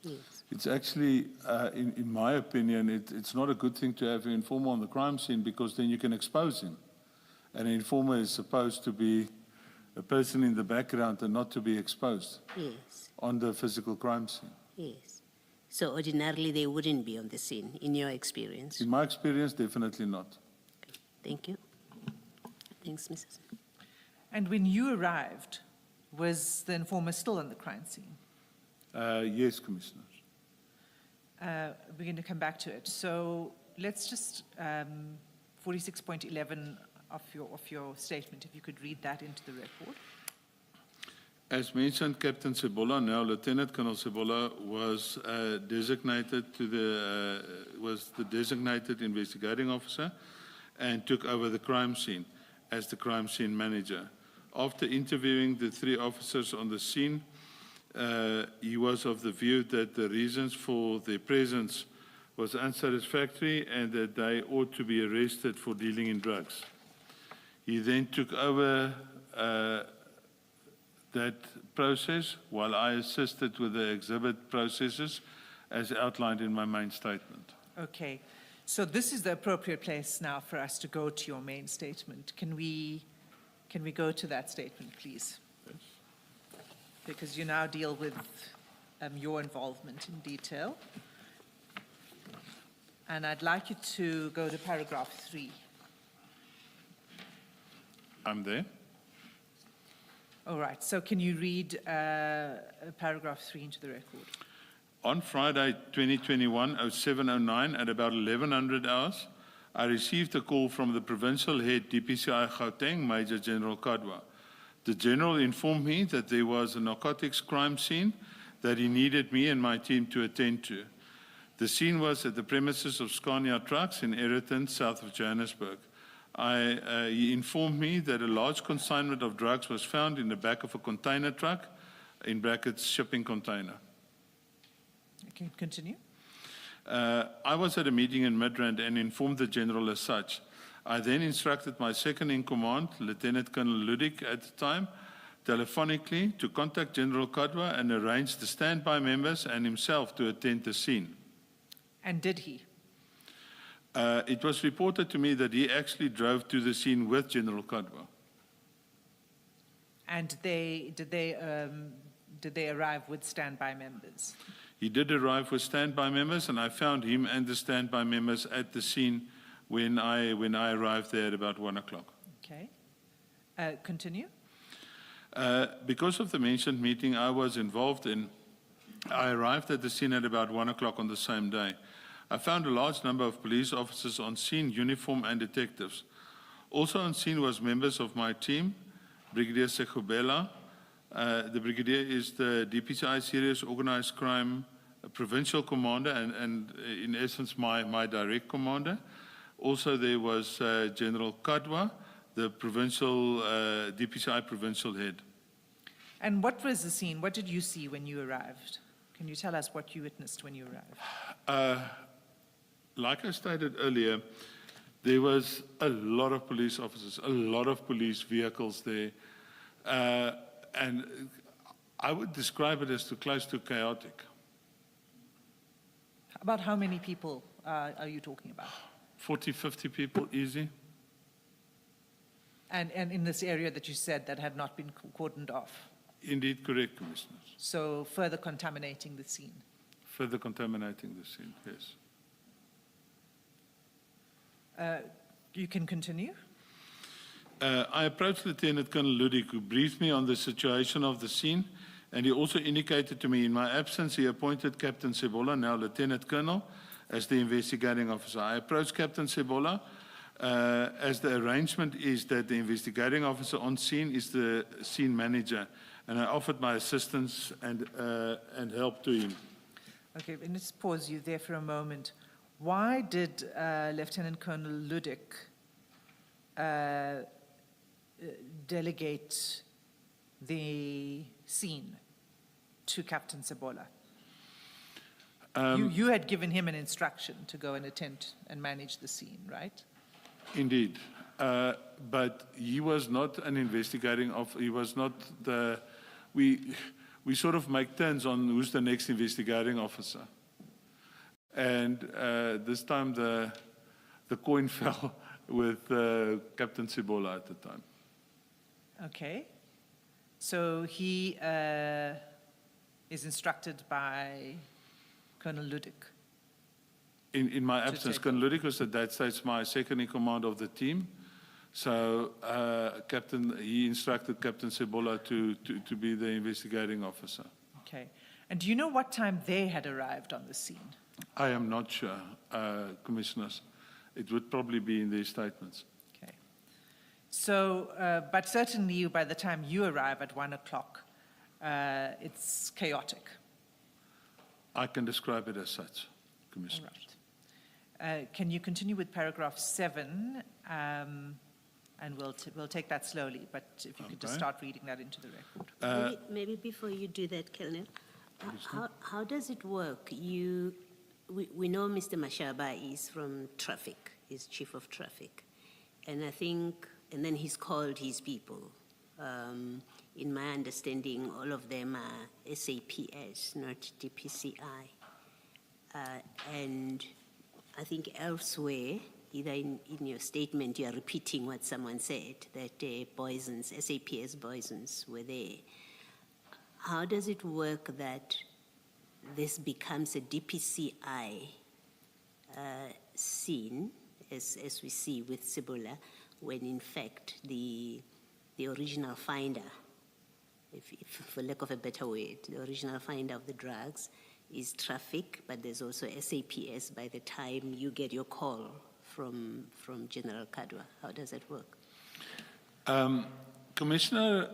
[SPEAKER 4] Yes.
[SPEAKER 3] It's actually, in my opinion, it's not a good thing to have an informer on the crime scene because then you can expose him. And an informer is supposed to be a person in the background and not to be exposed
[SPEAKER 4] Yes.
[SPEAKER 3] on the physical crime scene.
[SPEAKER 4] Yes. So ordinarily they wouldn't be on the scene, in your experience?
[SPEAKER 3] In my experience, definitely not.
[SPEAKER 4] Thank you. Thanks, Mrs.
[SPEAKER 2] And when you arrived, was the informer still on the crime scene?
[SPEAKER 3] Yes, Commissioner.
[SPEAKER 2] We're going to come back to it. So let's just, 46.11 of your statement, if you could read that into the record.
[SPEAKER 3] As mentioned, Captain Sibola, now Lieutenant Colonel Sibola, was designated was the designated investigating officer and took over the crime scene as the crime scene manager. After interviewing the 3 officers on the scene, he was of the view that the reasons for their presence was unsatisfactory and that they ought to be arrested for dealing in drugs. He then took over that process while I assisted with the exhibit processes as outlined in my main statement.
[SPEAKER 2] Okay. So this is the appropriate place now for us to go to your main statement. Can we go to that statement, please?
[SPEAKER 3] Yes.
[SPEAKER 2] Because you now deal with your involvement in detail. And I'd like you to go to paragraph 3.
[SPEAKER 3] I'm there.
[SPEAKER 2] All right. So can you read paragraph 3 into the record?
[SPEAKER 3] On Friday, 2021, 0709, at about 1100 hours, I received a call from the provincial head DPCI Gauteng, Major General Kadwa. The general informed me that there was a narcotics crime scene that he needed me and my team to attend to. The scene was at the premises of Scania Trucks in Aeroton, south of Johannesburg. He informed me that a large consignment of drugs was found in the back of a container truck, in brackets, shipping container.
[SPEAKER 2] Okay, continue.
[SPEAKER 3] I was at a meeting in Midrand and informed the general as such. I then instructed my second in command, Lieutenant Colonel Ludik at the time, telephonically to contact General Kadwa and arrange the standby members and himself to attend the scene.
[SPEAKER 2] And did he?
[SPEAKER 3] It was reported to me that he actually drove to the scene with General Kadwa.
[SPEAKER 2] And did they arrive with standby members?
[SPEAKER 3] He did arrive with standby members, and I found him and the standby members at the scene when I arrived there at about 1 o'clock.
[SPEAKER 2] Okay. Continue.
[SPEAKER 3] Because of the mentioned meeting I was involved in, I arrived at the scene at about 1 o'clock on the same day. I found a large number of police officers on scene, uniform and detectives. Also on scene was members of my team, Brigadier Sekubela. The Brigadier is the DPCI Serious Organized Crime Provincial Commander and in essence my direct commander. Also there was General Kadwa, the provincial DPCI provincial head.
[SPEAKER 2] And what was the scene? What did you see when you arrived? Can you tell us what you witnessed when you arrived?
[SPEAKER 3] Like I stated earlier, there was a lot of police officers, a lot of police vehicles there. And I would describe it as close to chaotic.
[SPEAKER 2] About how many people are you talking about?
[SPEAKER 3] 40, 50 people, easy.
[SPEAKER 2] And in this area that you said that had not been cordoned off?
[SPEAKER 3] Indeed, correct, Commissioners.
[SPEAKER 2] So further contaminating the scene?
[SPEAKER 3] Further contaminating the scene, yes.
[SPEAKER 2] You can continue.
[SPEAKER 3] I approached Lieutenant Colonel Ludik, who briefed me on the situation of the scene, and he also indicated to me in my absence he appointed Captain Sebola, now Lieutenant Colonel, as the investigating officer. I approached Captain Sebola as the arrangement is that the investigating officer on scene is the scene manager, and I offered my assistance and help to him.
[SPEAKER 2] Okay, let's pause you there for a moment. Why did Lieutenant Colonel Ludik delegate the scene to Captain Sebola? You had given him an instruction to go and attend and manage the scene, right?
[SPEAKER 3] Indeed. But he was not an investigating officer. He was not the... We sort of make turns on who's the next investigating officer. And this time the coin fell with Captain Sebola at the time.
[SPEAKER 2] Okay. So he is instructed by Colonel Ludik.
[SPEAKER 3] In my absence, Colonel Ludik was at that stage my second in command of the team. So he instructed Captain Sebola to be the investigating officer.
[SPEAKER 2] Okay. And do you know what time they had arrived on the scene?
[SPEAKER 3] I am not sure, Commissioners. It would probably be in their statements.
[SPEAKER 2] Okay. So, but certainly by the time you arrive at 1 o'clock, it's chaotic.
[SPEAKER 3] I can describe it as such, Commissioner.
[SPEAKER 2] All right. Can you continue with paragraph 7? And we'll take that slowly, but if you could just
[SPEAKER 3] Okay.
[SPEAKER 2] start reading that into the record.
[SPEAKER 4] Maybe before you do that, Colonel, how does it work? We know Mr. Mashaba is from traffic, he's chief of traffic. And I think, and then he's called his people. In my understanding, all of them are SAPS, not DPCI. And I think elsewhere, either in your statement, you are repeating what someone said, that Boysons, SAPS Boysons were there. How does it work that this becomes a DPCI scene, as we see with Cibola, when in fact the original finder, if for lack of a better word, the original finder of the drugs is traffic, but there's also SAPS by the time you get your call from General Kadwa. How does that work?
[SPEAKER 3] Commissioner,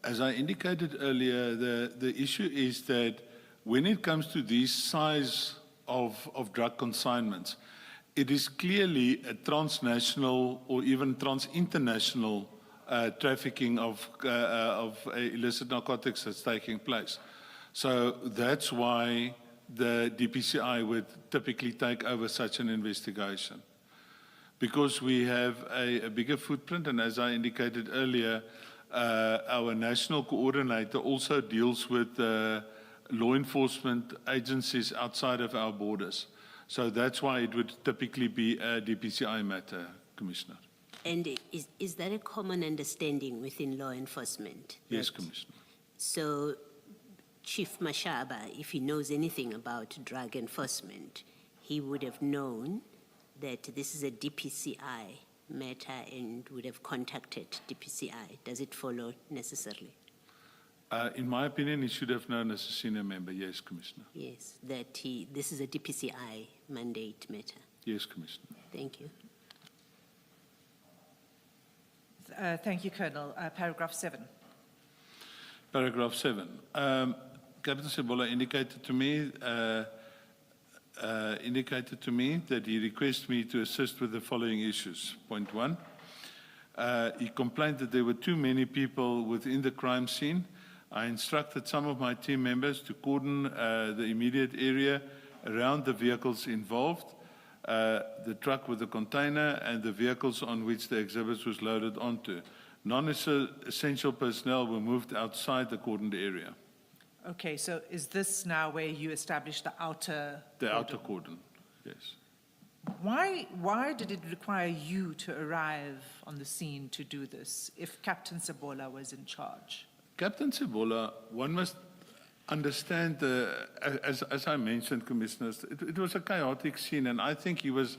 [SPEAKER 3] as I indicated earlier, the issue is that when it comes to these size of drug consignments, it is clearly a transnational or even trans-international trafficking of illicit narcotics that's taking place. So that's why the DPCI would typically take over such an investigation. Because we have a bigger footprint, and as I indicated earlier, our national coordinator also deals with law enforcement agencies outside of our borders. So that's why it would typically be a DPCI matter, Commissioner.
[SPEAKER 4] And is that a common understanding within law enforcement?
[SPEAKER 3] Yes, Commissioner.
[SPEAKER 4] So Chief Mashaba, if he knows anything about drug enforcement, he would have known that this is a DPCI matter and would have contacted DPCI. Does it follow necessarily?
[SPEAKER 3] In my opinion, he should have known as a senior member. Yes, Commissioner.
[SPEAKER 4] Yes, that this is a DPCI mandate matter.
[SPEAKER 3] Yes, Commissioner.
[SPEAKER 4] Thank you.
[SPEAKER 2] Thank you, Colonel. Paragraph 7.
[SPEAKER 3] Paragraph 7. Captain Cibola indicated to me that he requested me to assist with the following issues. Point 1, he complained that there were too many people within the crime scene. I instructed some of my team members to cordon the immediate area around the vehicles involved, the truck with the container, and the vehicles on which the exhibits was loaded onto. Non-essential personnel were moved outside the cordoned area.
[SPEAKER 2] Okay, so is this now where you establish the outer
[SPEAKER 3] The
[SPEAKER 2] cordon?
[SPEAKER 3] outer cordon, yes.
[SPEAKER 2] Why did it require you to arrive on the scene to do this if Captain Cibola was in charge?
[SPEAKER 3] Captain Cibola, one must understand, as I mentioned, Commissioners, it was a chaotic scene, and I think he was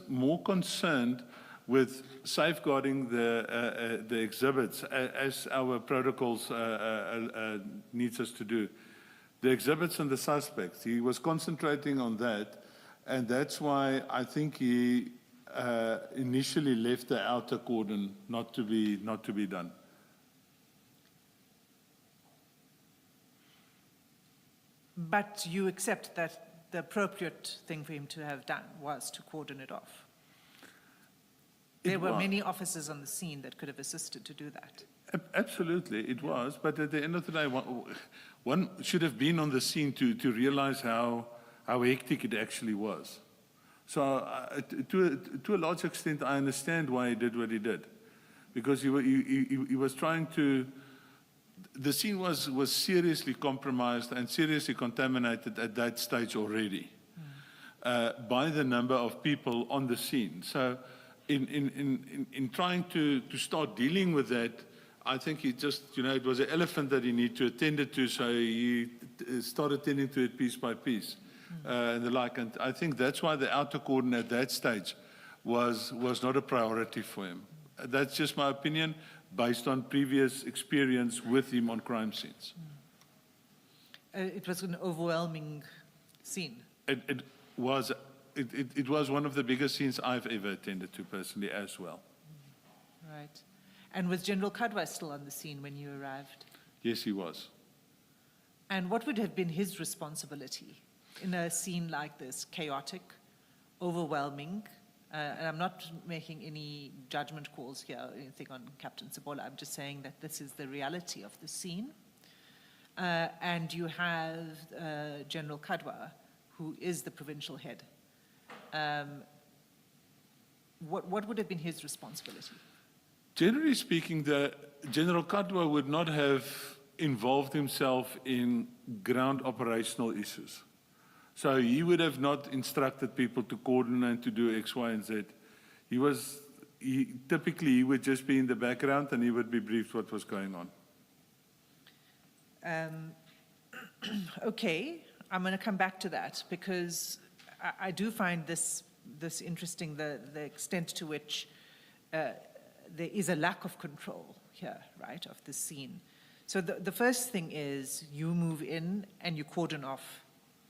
[SPEAKER 3] more concerned with safeguarding the exhibits as our protocols needs us to do. The exhibits and the suspects, he was concentrating on that, and that's why I think he initially left the outer cordon not to be done.
[SPEAKER 2] But you accept that the appropriate thing for him to have done was to cordon it off. There were many officers on the scene that could have assisted to do that.
[SPEAKER 3] Absolutely, it was. But at the end of the day, one should have been on the scene to realize how hectic it actually was. So to a large extent, I understand why he did what he did. Because he was trying to... The scene was seriously compromised and seriously contaminated at that stage already by the number of people on the scene. So in trying to start dealing with that, I think he just, it was an elephant that he needed to attend to, so he started tending to it piece by piece and the like. And I think that's why the outer cordon at that stage was not a priority for him. That's just my opinion, based on previous experience with him on crime scenes.
[SPEAKER 2] It was an overwhelming scene.
[SPEAKER 3] It was one of the biggest scenes I've ever attended to personally as well.
[SPEAKER 2] Right. And was General Kadwa still on the scene when you arrived?
[SPEAKER 3] Yes, he was.
[SPEAKER 2] And what would have been his responsibility in a scene like this? Chaotic, overwhelming, and I'm not making any judgment calls here or anything on Captain Sebola. I'm just saying that this is the reality of the scene. And you have General Kadwa, who is the provincial head. What would have been his responsibility?
[SPEAKER 3] Generally speaking, the General Kadwa would not have involved himself in ground operational issues. So he would have not instructed people to coordinate to do X, Y, and Z. Typically, he would just be in the background and he would be briefed what was going on.
[SPEAKER 2] Okay, I'm going to come back to that because I do find this interesting, the extent to which there is a lack of control here, right, of the scene. So the first thing is you move in and you cordon off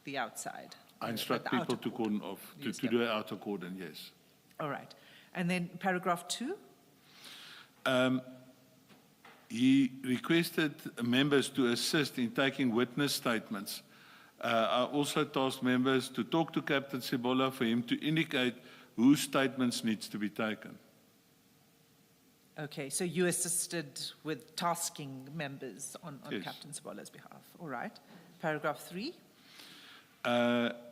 [SPEAKER 2] the outside.
[SPEAKER 3] I instruct people to cordon off, to do an outer cordon, yes.
[SPEAKER 2] All right. And then paragraph 2?
[SPEAKER 3] He requested members to assist in taking witness statements. I also tasked members to talk to Captain Sebola for him to indicate whose statements needs to be taken.
[SPEAKER 2] Okay, so you assisted with tasking members on
[SPEAKER 3] Yes.
[SPEAKER 2] Captain Sebola's behalf. All right. Paragraph 3?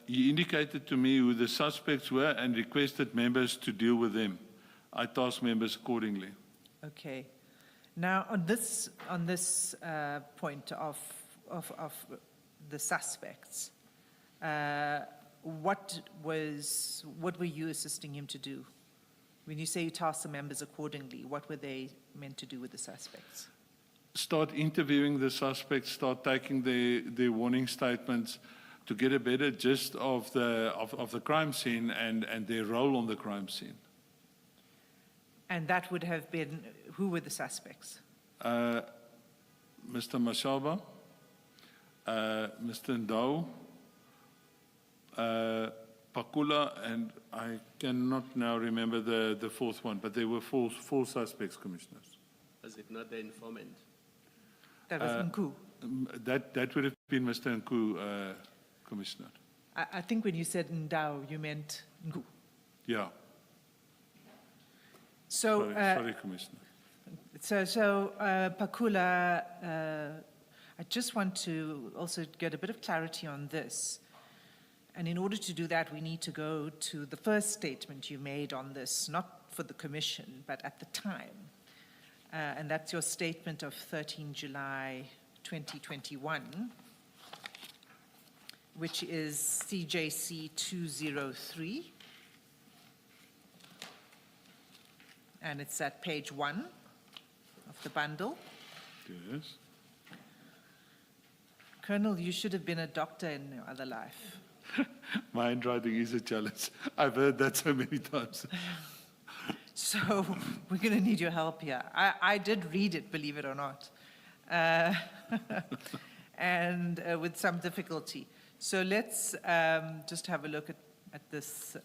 [SPEAKER 3] He indicated to me who the suspects were and requested members to deal with them. I tasked members accordingly.
[SPEAKER 2] Okay. Now, on this point of the suspects, what were you assisting him to do? When you say you tasked the members accordingly, what were they meant to do with the suspects?
[SPEAKER 3] Start interviewing the suspects, start taking their warning statements to get a better gist of the crime scene and their role on the crime scene.
[SPEAKER 2] And that would have been, who were the suspects?
[SPEAKER 3] Mr. Mashaba, Mr. Ndau, Pakula, and I cannot now remember the fourth one, but there were four suspects, Commissioners.
[SPEAKER 5] Was it not the informant?
[SPEAKER 2] That was Nku.
[SPEAKER 3] That would have been Mr. Nku, Commissioner.
[SPEAKER 2] I think when you said Ndau, you meant Nku.
[SPEAKER 3] Yeah.
[SPEAKER 2] So,
[SPEAKER 3] Sorry, Commissioner.
[SPEAKER 2] So Pakula, I just want to also get a bit of clarity on this. And in order to do that, we need to go to the first statement you made on this, not for the Commission, but at the time. And that's your statement of 13 July 2021, which is CJC 203. And it's at page 1 of the bundle.
[SPEAKER 3] Yes.
[SPEAKER 2] Colonel, you should have been a doctor in your other life.
[SPEAKER 3] My handwriting is a challenge. I've heard that so many times.
[SPEAKER 2] So we're going to need your help here. I did read it, believe it or not, and with some difficulty. So let's just have a look at this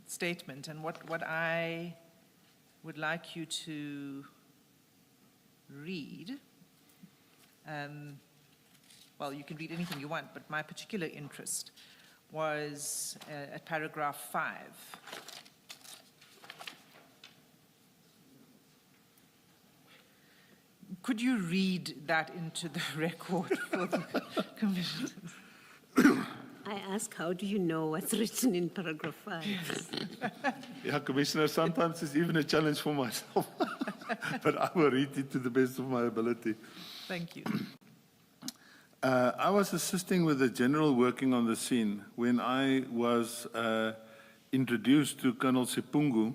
[SPEAKER 2] statement. And what I would like you to read, well, you can read anything you want, but my particular interest was at paragraph 5. Could you read that into the record for the Commission?
[SPEAKER 4] I ask, how do you know what's written in paragraph 5?
[SPEAKER 3] Yeah, Commissioner, sometimes it's even a challenge for myself. But I will read it to the best of my ability.
[SPEAKER 2] Thank you.
[SPEAKER 3] I was assisting with the general working on the scene when I was introduced to Colonel Sipungu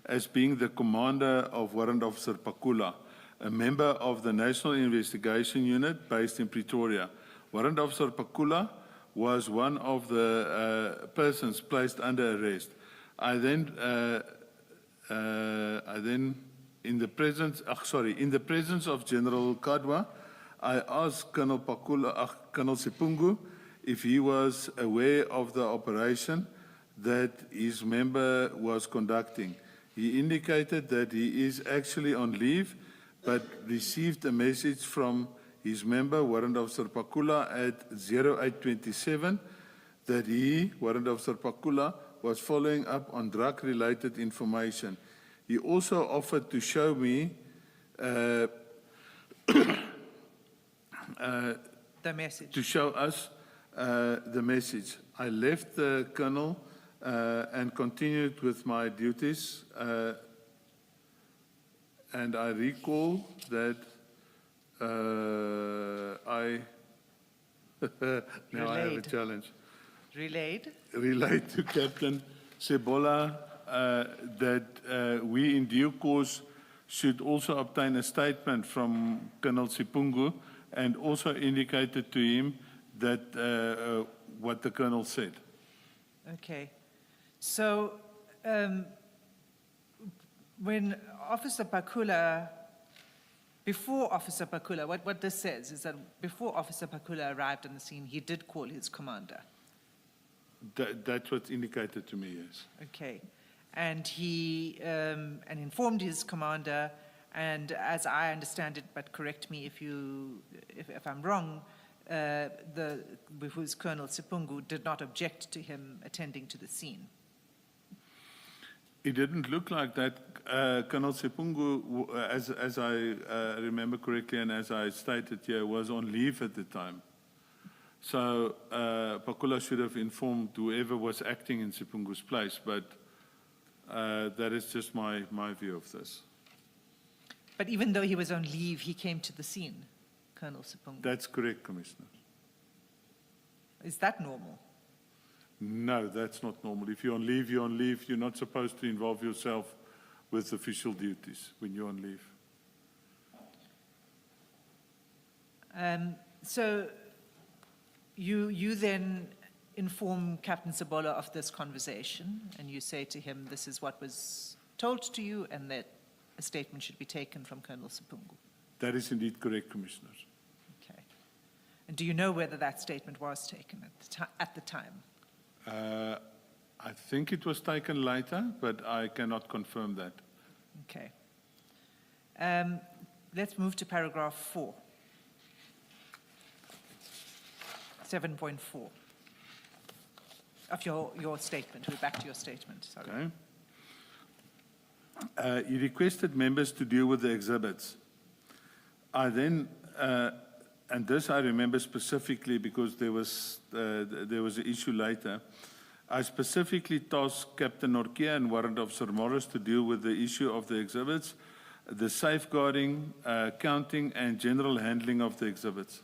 [SPEAKER 3] as being the commander of Warrant Officer Pakula, a member of the National Investigation Unit based in Pretoria. Warrant Officer Pakula was one of the persons placed under arrest. I then, in the presence of General Kadwa, I asked Colonel Sipungu if he was aware of the operation that his member was conducting. He indicated that he is actually on leave, but received a message from his member, Warrant Officer Pakula, at 0827 that he, Warrant Officer Pakula, was following up on drug-related information. He also offered to show me
[SPEAKER 2] The message.
[SPEAKER 3] to show us the message. I left the colonel and continued with my duties, and I recall that I now I have a
[SPEAKER 2] Relayed.
[SPEAKER 3] challenge.
[SPEAKER 2] Relayed?
[SPEAKER 3] Relate to Captain Sebola that we in due course should also obtain a statement from Colonel Sipungu, and also indicated to him that what the colonel said.
[SPEAKER 2] Okay. So, when Officer Pakula, before Officer Pakula, what this says is that before Officer Pakula arrived on the scene, he did call his commander.
[SPEAKER 3] That's what's indicated to me, yes.
[SPEAKER 2] Okay. And he and informed his commander, and as I understand it, but correct me if I'm wrong, whose Colonel Sipungu did not object to him attending to the scene.
[SPEAKER 3] It didn't look like that. Colonel Sipungu, as I remember correctly and as I stated here, was on leave at the time. So Pakula should have informed whoever was acting in Sipungu's place, but that is just my view of this.
[SPEAKER 2] But even though he was on leave, he came to the scene, Colonel Sipungu.
[SPEAKER 3] That's correct, Commissioner.
[SPEAKER 2] Is that normal?
[SPEAKER 3] No, that's not normal. If you're on leave, you're on leave. You're not supposed to involve yourself with official duties when you're on leave.
[SPEAKER 2] So you then inform Captain Sebola of this conversation, and you say to him, this is what was told to you, and that a statement should be taken from Colonel Sipungu.
[SPEAKER 3] That is indeed correct, Commissioner.
[SPEAKER 2] Okay. And do you know whether that statement was taken at the time?
[SPEAKER 3] I think it was taken later, but I cannot confirm that.
[SPEAKER 2] Okay. Let's move to paragraph 4. 7.4 of your statement. We're back to your statement. Sorry.
[SPEAKER 3] Okay. You requested members to deal with the exhibits. I then, and this I remember specifically because there was an issue later. I specifically tasked Captain Norkia and Warrant Officer Morris to deal with the issue of the exhibits, the safeguarding, counting, and general handling of the exhibits.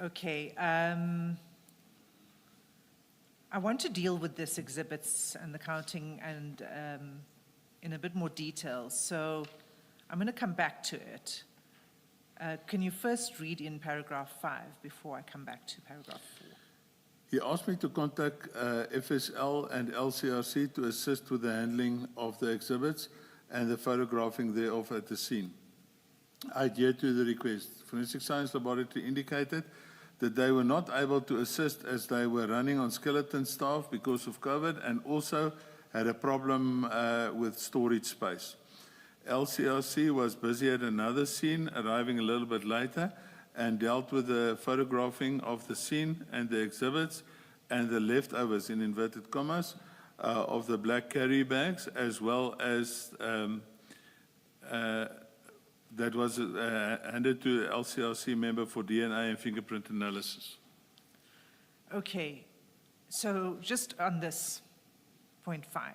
[SPEAKER 2] Okay. I want to deal with this exhibits and the counting and in a bit more detail. So I'm going to come back to it. Can you first read in paragraph 5 before I come back to paragraph 4?
[SPEAKER 3] He asked me to contact FSL and LCRC to assist with the handling of the exhibits and the photographing thereof at the scene. I adhered to the request. Forensic Science Laboratory indicated that they were not able to assist as they were running on skeleton staff because of COVID and also had a problem with storage space. LCRC was busy at another scene, arriving a little bit later, and dealt with the photographing of the scene and the exhibits and the leftovers, in inverted commas, of the black carry bags, as well as that was handed to the LCRC member for DNA and fingerprint analysis.
[SPEAKER 2] Okay. So just on this point 5,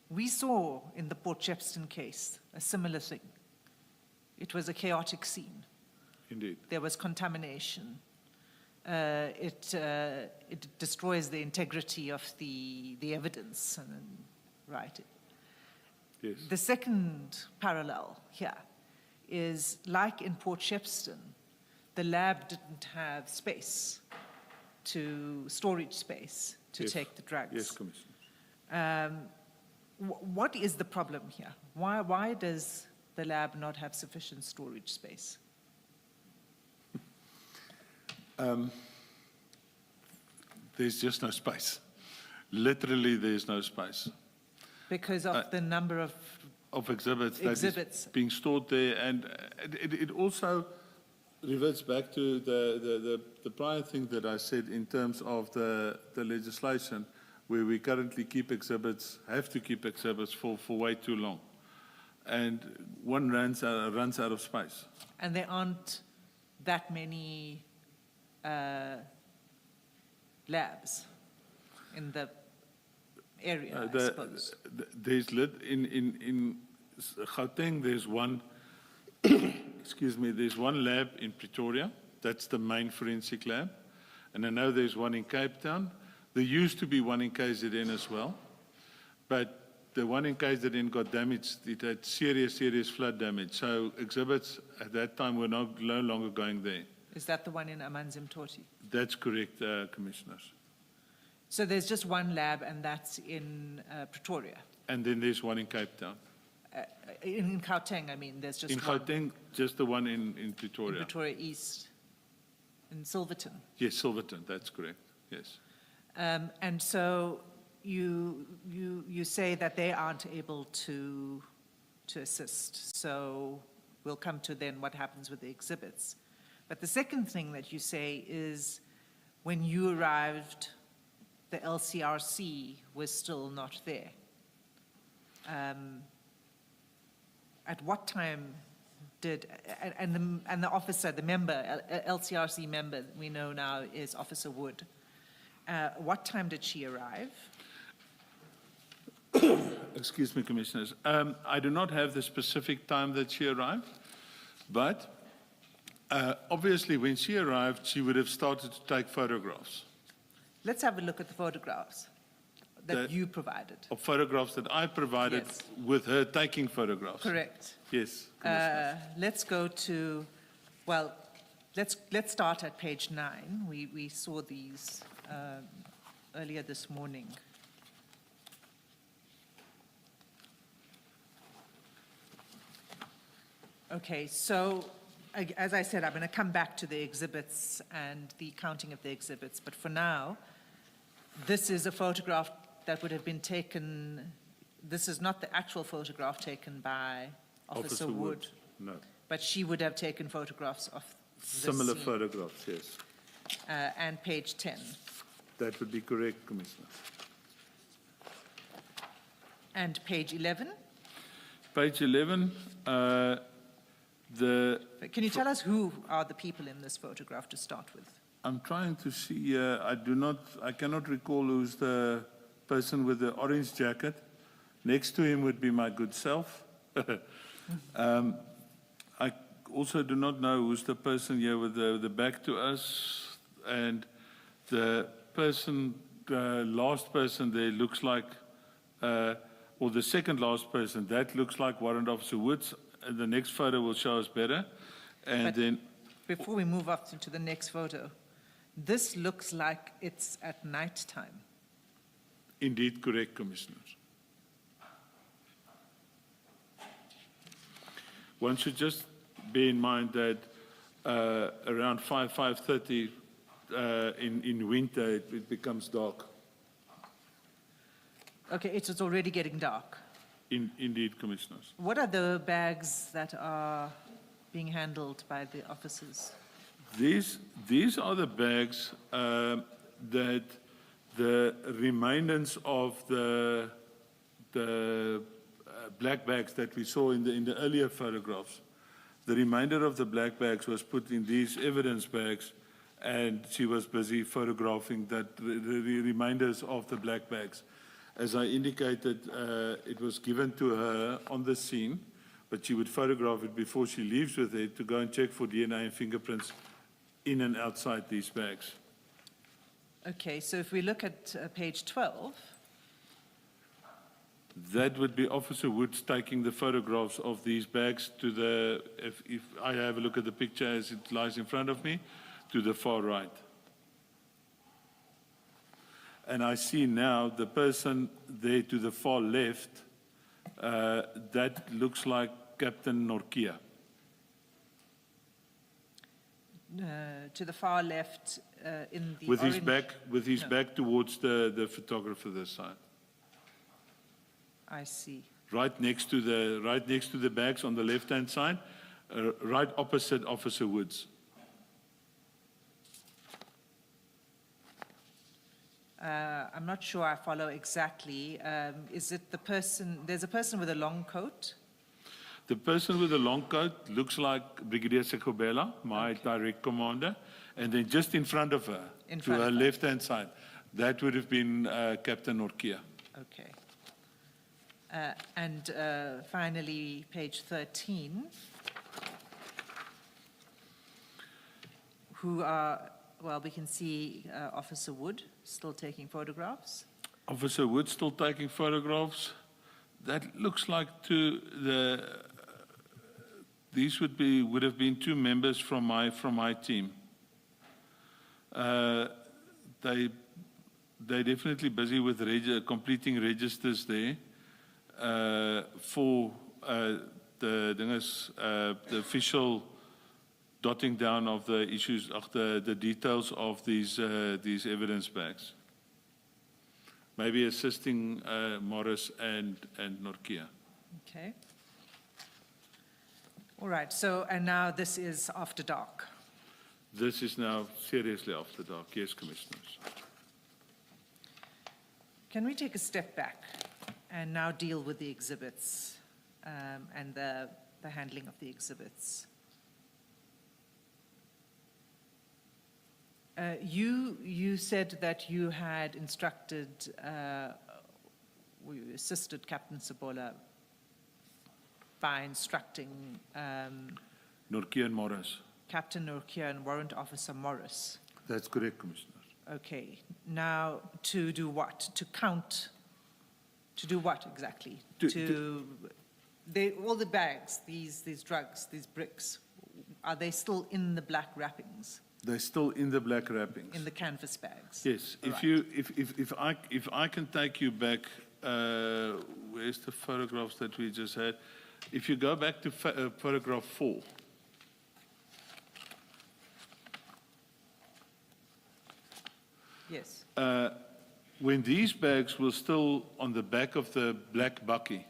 [SPEAKER 2] we saw in the Port Shepstone case a similar thing. It was a chaotic scene.
[SPEAKER 3] Indeed.
[SPEAKER 2] There was contamination. It destroys the integrity of the evidence. Right.
[SPEAKER 3] Yes.
[SPEAKER 2] The second parallel here is, like in Port Shepstone, the lab didn't have space storage space to take the drugs.
[SPEAKER 3] Yes, Commissioner.
[SPEAKER 2] What is the problem here? Why does the lab not have sufficient storage space?
[SPEAKER 3] There's just no space. Literally, there's no space.
[SPEAKER 2] Because of the number of
[SPEAKER 3] Exhibits that is being stored there, and it also reverts back to the prior thing that I said in terms of the legislation, where we currently keep exhibits, have to keep exhibits for way too long. And one runs out of space.
[SPEAKER 2] And there aren't that many labs in the area, I suppose.
[SPEAKER 3] There's in Gauteng, there's one, excuse me, there's one lab in Pretoria. That's the main forensic lab. And I know there's one in Cape Town. There used to be one in KZN as well. But the one in KZN got damaged. It had serious flood damage. So exhibits at that time were no longer going there.
[SPEAKER 2] Is that the one in Amanzimtoti?
[SPEAKER 3] That's correct, Commissioners.
[SPEAKER 2] So there's just one lab, and that's in Pretoria.
[SPEAKER 3] And then there's one in Cape Town.
[SPEAKER 2] In Gauteng, I mean, there's just
[SPEAKER 3] In
[SPEAKER 2] one.
[SPEAKER 3] Gauteng, just the one in Pretoria.
[SPEAKER 2] In Pretoria East, in Silverton.
[SPEAKER 3] Yes, Silverton, that's correct, yes.
[SPEAKER 2] And so you say that they aren't able to assist. So we'll come to then what happens with the exhibits. But the second thing that you say is when you arrived, the LCRC was still not there. At what time did, and the officer, the member, LCRC member we know now is Officer Wood. What time did she arrive?
[SPEAKER 3] Excuse me, Commissioners. I do not have the specific time that she arrived, but obviously when she arrived, she would have started to take photographs.
[SPEAKER 2] Let's have a look at the photographs that you provided.
[SPEAKER 3] Of photographs that I provided
[SPEAKER 2] Yes.
[SPEAKER 3] with her taking photographs.
[SPEAKER 2] Correct.
[SPEAKER 3] Yes, Commissioners.
[SPEAKER 2] Let's go to, well, let's start at page 9. We saw these earlier this morning. Okay, so as I said, I'm going to come back to the exhibits and the counting of the exhibits, but for now, this is a photograph that would have been taken. This is not the actual photograph taken by Officer Wood,
[SPEAKER 3] No.
[SPEAKER 2] but she would have taken photographs of this
[SPEAKER 3] Similar
[SPEAKER 2] scene.
[SPEAKER 3] photographs, yes.
[SPEAKER 2] And page 10.
[SPEAKER 3] That would be correct, Commissioner.
[SPEAKER 2] And page 11.
[SPEAKER 3] Page 11,
[SPEAKER 2] Can you tell us who are the people in this photograph to start with?
[SPEAKER 3] I'm trying to see, I cannot recall who's the person with the orange jacket. Next to him would be my good self. I also do not know who's the person here with the back to us. And the person, last person there looks like, or the second last person, that looks like Warrant Officer Woods. And the next photo will show us better. And
[SPEAKER 2] But
[SPEAKER 3] then,
[SPEAKER 2] before we move up to the next photo, this looks like it's at night time.
[SPEAKER 3] indeed correct, Commissioners. One should just bear in mind that around 5:30 in winter, it becomes dark.
[SPEAKER 2] Okay, it's already getting dark.
[SPEAKER 3] Indeed, Commissioners.
[SPEAKER 2] What are the bags that are being handled by the officers?
[SPEAKER 3] These are the bags that the remainders of the black bags that we saw in the earlier photographs. The remainder of the black bags was put in these evidence bags, and she was busy photographing the remainders of the black bags. As I indicated, it was given to her on the scene, but she would photograph it before she leaves with it to go and check for DNA and fingerprints in and outside these bags.
[SPEAKER 2] Okay, so if we look at page 12,
[SPEAKER 3] That would be Officer Woods taking the photographs of these bags to the, if I have a look at the picture as it lies in front of me, to the far right. And I see now the person there to the far left, that looks like Captain Norkia.
[SPEAKER 2] to the far left in the
[SPEAKER 3] With his
[SPEAKER 2] orange- No,
[SPEAKER 3] back towards the photographer this side.
[SPEAKER 2] I see.
[SPEAKER 3] Right next to the bags on the left-hand side, right opposite Officer Woods.
[SPEAKER 2] I'm not sure I follow exactly. Is it the person, there's a person with a long coat?
[SPEAKER 3] The person with the long coat looks like Brigadier Sekobela, my direct commander, and then just in front of her,
[SPEAKER 2] In
[SPEAKER 3] to
[SPEAKER 2] front
[SPEAKER 3] her
[SPEAKER 2] of her.
[SPEAKER 3] left-hand side, that would have been Captain Norkia.
[SPEAKER 2] Okay. And finally, page 13, who are, well, we can see Officer Wood still taking photographs.
[SPEAKER 3] Officer Wood still taking photographs. That looks like these would have been two members from my team. They're definitely busy with completing registers there for the official dotting down of the issues, of the details of these evidence bags. Maybe assisting Morris and Norkia.
[SPEAKER 2] Okay. All right, so, and now this is after dark.
[SPEAKER 3] This is now seriously after dark. Yes, Commissioners.
[SPEAKER 2] Can we take a step back and now deal with the exhibits and the handling of the exhibits? You said that you had instructed, you assisted Captain Sabola by instructing
[SPEAKER 3] Norkia and Morris.
[SPEAKER 2] Captain Norkia and Warrant Officer Morris.
[SPEAKER 3] That's correct, Commissioner.
[SPEAKER 2] Okay. Now, to do what? To count? To do what exactly? All the bags, these drugs, these bricks, are they still in the black wrappings?
[SPEAKER 3] They're still in the black wrappings.
[SPEAKER 2] In the canvas bags?
[SPEAKER 3] Yes.
[SPEAKER 2] All
[SPEAKER 3] If
[SPEAKER 2] right.
[SPEAKER 3] I can take you back, where's the photographs that we just had? If you go back to photograph 4.
[SPEAKER 2] Yes.
[SPEAKER 3] When these bags were still on the back of the black bakkie,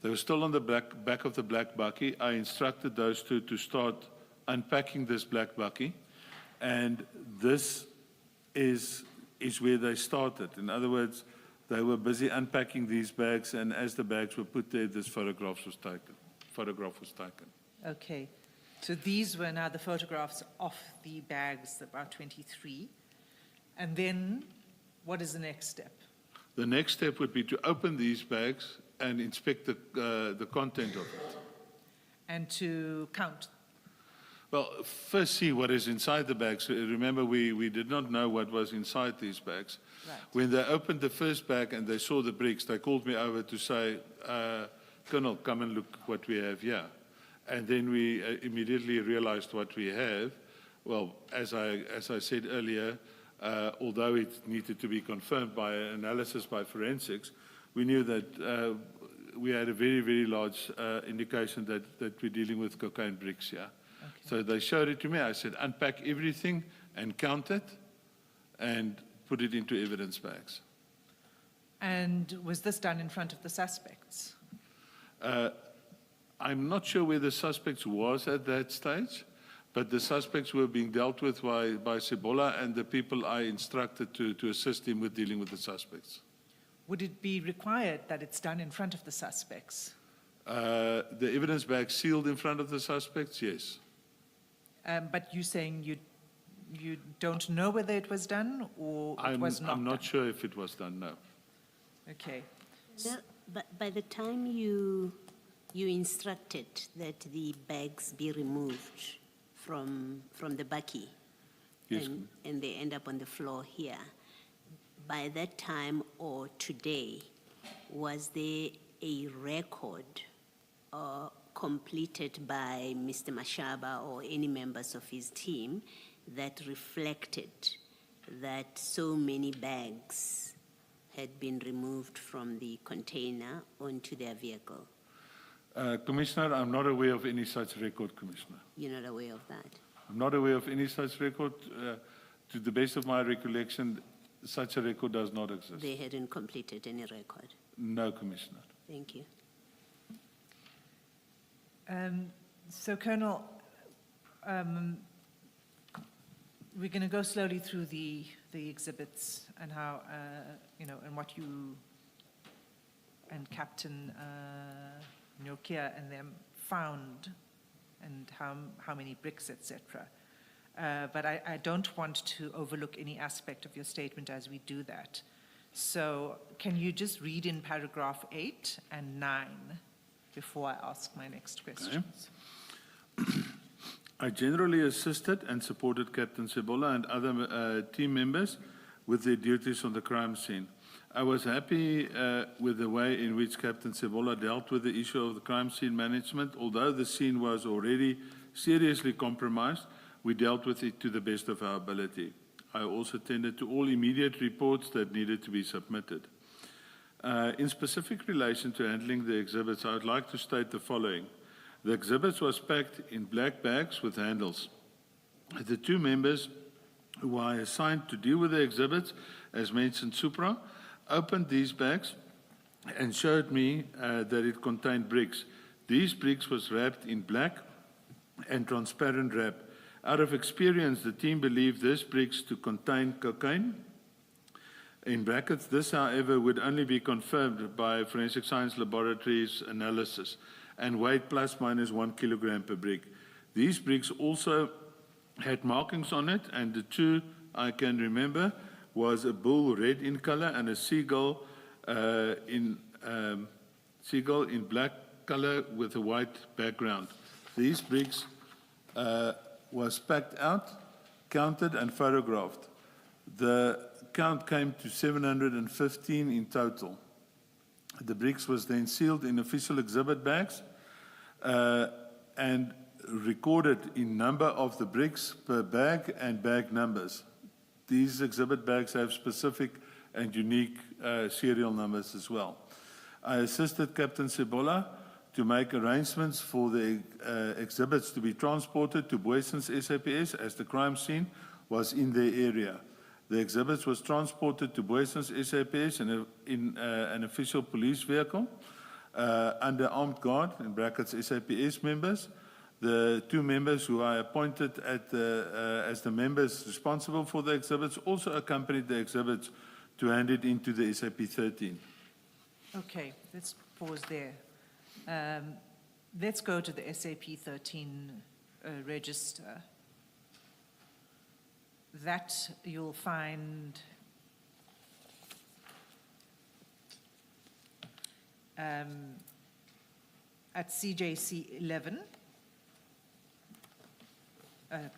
[SPEAKER 3] they were still on the back of the black bakkie, I instructed those two to start unpacking this black bakkie, and this is where they started. In other words, they were busy unpacking these bags, and as the bags were put there, this photograph was taken.
[SPEAKER 2] Okay. So these were now the photographs of the bags, about 23. And then what is the next step?
[SPEAKER 3] The next step would be to open these bags and inspect the content of it.
[SPEAKER 2] And to count?
[SPEAKER 3] Well, first see what is inside the bags. Remember, we did not know what was inside these bags.
[SPEAKER 2] Right.
[SPEAKER 3] When they opened the first bag and they saw the bricks, they called me over to say, Colonel, come and look what we have here. And then we immediately realized what we have. Well, as I said earlier, although it needed to be confirmed by analysis by forensics, we knew that we had a very, very large indication that we're dealing with cocaine bricks here.
[SPEAKER 2] Okay.
[SPEAKER 3] So they showed it to me. I said, unpack everything and count it and put it into evidence bags.
[SPEAKER 2] And was this done in front of the suspects?
[SPEAKER 3] I'm not sure where the suspects was at that stage, but the suspects were being dealt with by Sebola and the people I instructed to assist him with dealing with the suspects.
[SPEAKER 2] Would it be required that it's done in front of the suspects?
[SPEAKER 3] The evidence bag sealed in front of the suspects, yes.
[SPEAKER 2] But you're saying you don't know whether it was done or it was not
[SPEAKER 3] I'm not
[SPEAKER 2] done?
[SPEAKER 3] sure if it was done, no.
[SPEAKER 2] Okay.
[SPEAKER 4] No, but by the time you instructed that the bags be removed from the bakkie,
[SPEAKER 3] Yes.
[SPEAKER 4] and they end up on the floor here, by that time or today, was there a record completed by Mr. Mashaba or any members of his team that reflected that so many bags had been removed from the container onto their vehicle?
[SPEAKER 3] Commissioner, I'm not aware of any such record, Commissioner.
[SPEAKER 4] You're not aware of that?
[SPEAKER 3] I'm not aware of any such record. To the best of my recollection, such a record does not exist.
[SPEAKER 4] They hadn't completed any record?
[SPEAKER 3] No, Commissioner.
[SPEAKER 4] Thank you.
[SPEAKER 2] So, Colonel, We're going to go slowly through the exhibits and how, and what you and Captain Nyokia and them found and how many bricks, etc. But I don't want to overlook any aspect of your statement as we do that. So can you just read in paragraph 8 and 9 before I ask my next questions?
[SPEAKER 3] Okay. I generally assisted and supported Captain Sebola and other team members with their duties on the crime scene. I was happy with the way in which Captain Sebola dealt with the issue of the crime scene management. Although the scene was already seriously compromised, we dealt with it to the best of our ability. I also tended to all immediate reports that needed to be submitted. In specific relation to handling the exhibits, I would like to state the following. The exhibits was packed in black bags with handles. The 2 members who I assigned to deal with the exhibits, as mentioned supra, opened these bags and showed me that it contained bricks. These bricks was wrapped in black and transparent wrap. Out of experience, the team believed these bricks to contain cocaine. In brackets, this, however, would only be confirmed by forensic science laboratories analysis and weighed plus minus 1 kilogram per brick. These bricks also had markings on it, and the 2 I can remember was a bull red in color and a seagull in black color with a white background. These bricks was packed out, counted and photographed. The count came to 715 in total. The bricks was then sealed in official exhibit bags and recorded in number of the bricks per bag and bag numbers. These exhibit bags have specific and unique serial numbers as well. I assisted Captain Sebola to make arrangements for the exhibits to be transported to Boyson's SAPS as the crime scene was in their area. The exhibits was transported to Boyson's SAPS in an official police vehicle under armed guard, in brackets SAPS members. The 2 members who I appointed as the members responsible for the exhibits also accompanied the exhibits to hand it into the SAP 13.
[SPEAKER 2] Okay, let's pause there. Let's go to the SAP 13 register. That you'll find at CJC 11,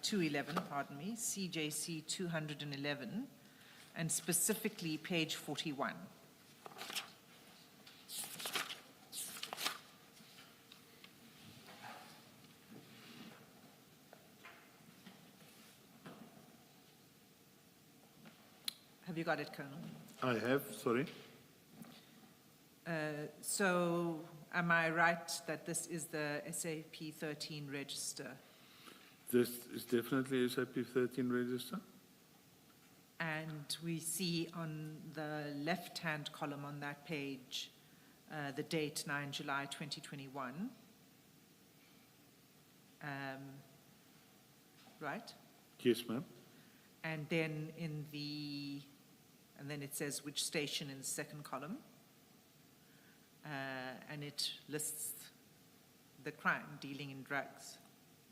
[SPEAKER 2] 211, pardon me, CJC 211, and specifically page 41. Have you got it, Colonel?
[SPEAKER 3] I have, sorry.
[SPEAKER 2] So am I right that this is the SAP 13 register?
[SPEAKER 3] This is definitely SAP 13 register.
[SPEAKER 2] And we see on the left-hand column on that page the date 9 July 2021. Right?
[SPEAKER 3] Yes, ma'am.
[SPEAKER 2] And then and then it says which station in the second column. And it lists the crime, dealing in drugs.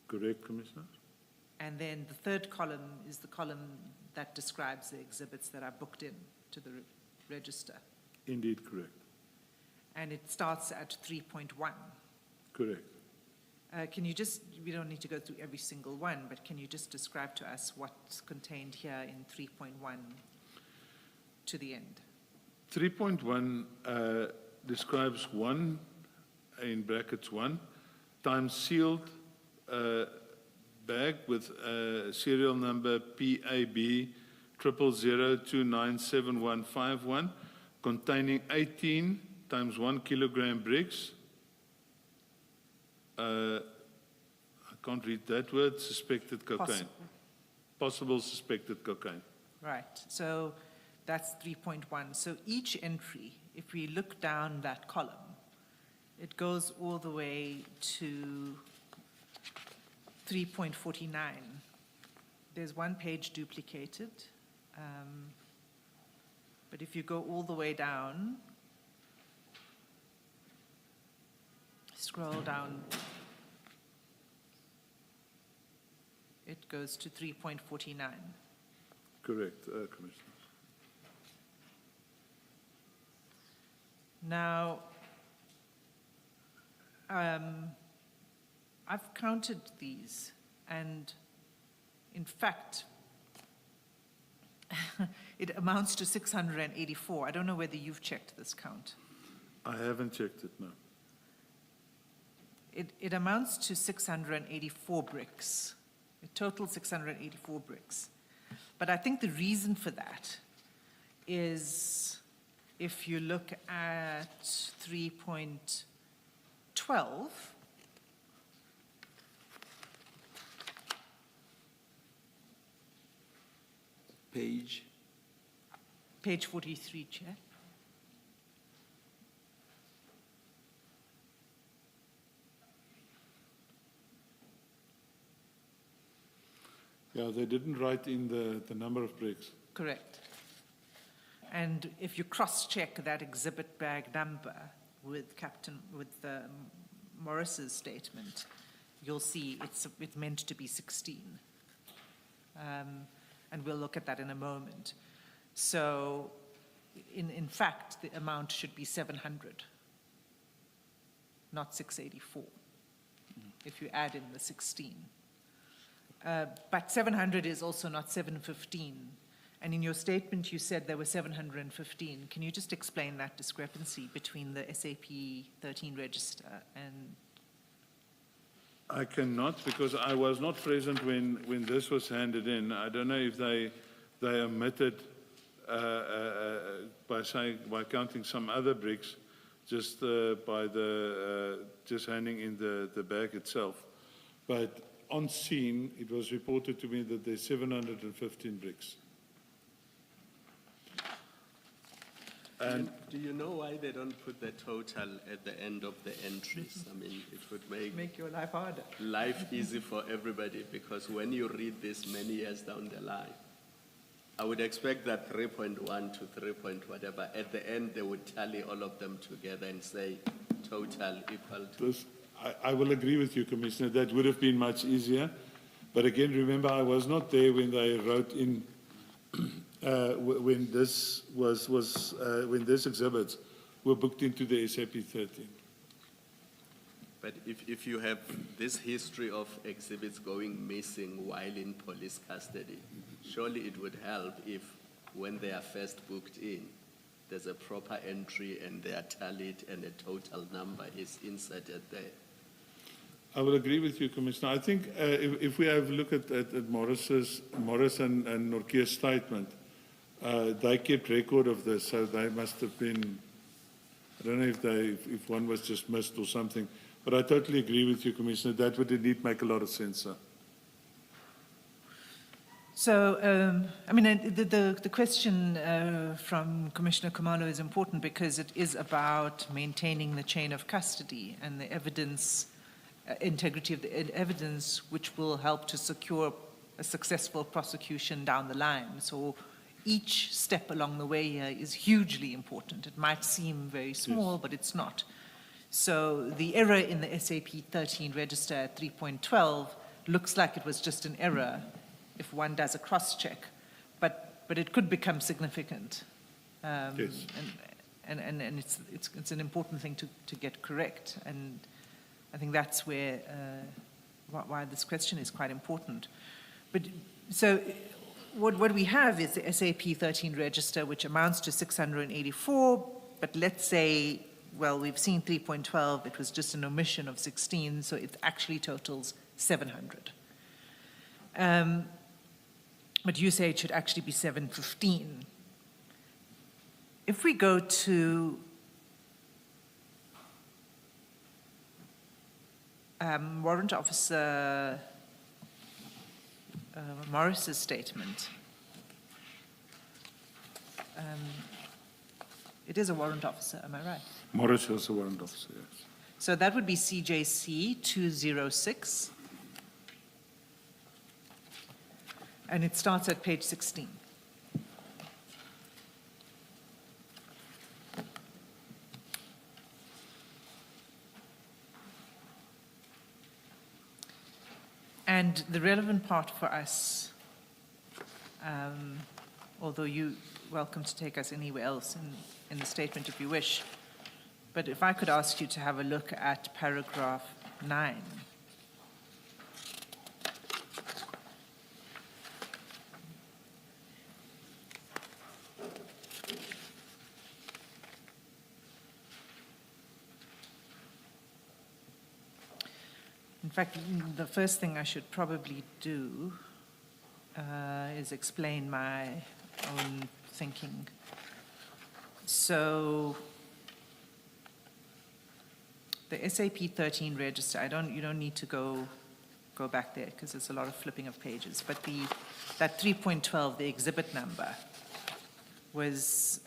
[SPEAKER 3] Correct, Commissioner.
[SPEAKER 2] And then the third column is the column that describes the exhibits that are booked in to the register.
[SPEAKER 3] Indeed, correct.
[SPEAKER 2] And it starts at 3.1.
[SPEAKER 3] Correct.
[SPEAKER 2] Can you just, we don't need to go through every single one, but can you just describe to us what's contained here in 3.1 to the end?
[SPEAKER 3] 3.1 describes 1, in brackets 1, times sealed bag with serial number PAB 000297151 containing 18 times 1 kilogram bricks. I can't read that word, suspected cocaine. Possible suspected cocaine.
[SPEAKER 2] Right, so that's 3.1. So each entry, if we look down that column, it goes all the way to 3.49. There's one page duplicated. But if you go all the way down, scroll down, it goes to 3.49.
[SPEAKER 3] Correct, Commissioner.
[SPEAKER 2] Now, I've counted these, and in fact, it amounts to 684. I don't know whether you've checked this count.
[SPEAKER 3] I haven't checked it, no.
[SPEAKER 2] It amounts to 684 bricks, a total 684 bricks. But I think the reason for that is if you look at 3.12, page 43, Chair.
[SPEAKER 3] Yeah, they didn't write in the number of bricks.
[SPEAKER 2] Correct. And if you cross-check that exhibit bag number with Morris's statement, you'll see it's meant to be 16. And we'll look at that in a moment. So, in fact, the amount should be 700, not 684, if you add in the 16. But 700 is also not 715. And in your statement, you said there were 715. Can you just explain that discrepancy between the SAP 13 register and...
[SPEAKER 3] I cannot, because I was not present when this was handed in. I don't know if they omitted by counting some other bricks, just by just handing in the bag itself. But on scene, it was reported to me that there's 715 bricks. And
[SPEAKER 5] do you know why they don't put the total at the end of the entries? I mean, it would
[SPEAKER 2] Make your life harder.
[SPEAKER 5] life easy for everybody, because when you read this many years down the line, I would expect that 3.1 to 3. Whatever, at the end they would tally all of them together and say total equal to...
[SPEAKER 3] this, I will agree with you, Commissioner, that would have been much easier. But again, remember, I was not there when they wrote in when this when these exhibits were booked into the SAP 13.
[SPEAKER 5] But if you have this history of exhibits going missing while in police custody, surely it would help if, when they are first booked in, there's a proper entry and they are tallied and a total number is inserted there.
[SPEAKER 3] I will agree with you, Commissioner. I think if we have a look at Morris and Norkia's statement, they kept record of this, so they must have been, I don't know if one was just missed or something, but I totally agree with you, Commissioner. That would indeed make a lot of sense, sir.
[SPEAKER 2] So, I mean, the question from Commissioner Khumalo is important because it is about maintaining the chain of custody and the evidence, integrity of the evidence, which will help to secure a successful prosecution down the line. So each step along the way here is hugely important. It might seem very small, yes, but it's not. So the error in the SAP 13 register at 3.12 looks like it was just an error if one does a cross-check, but it could become significant.
[SPEAKER 3] Yes.
[SPEAKER 2] And it's an important thing to get correct, and I think that's where why this question is quite important. But so what we have is the SAP 13 register, which amounts to 684, but let's say, well, we've seen 3.12, it was just an omission of 16, so it actually totals 700. But you say it should actually be 715. If we go to Warrant Officer Morris's statement, it is a warrant officer, am I right?
[SPEAKER 3] Morris is a warrant officer, yes.
[SPEAKER 2] So that would be CJC 206. And it starts at page 16. And the relevant part for us, although you're welcome to take us anywhere else in the statement if you wish, but if I could ask you to have a look at paragraph 9. In fact, the first thing I should probably do is explain my own thinking. So, the SAP 13 register, you don't need to go back there because there's a lot of flipping of pages. But that 3.12, the exhibit number, was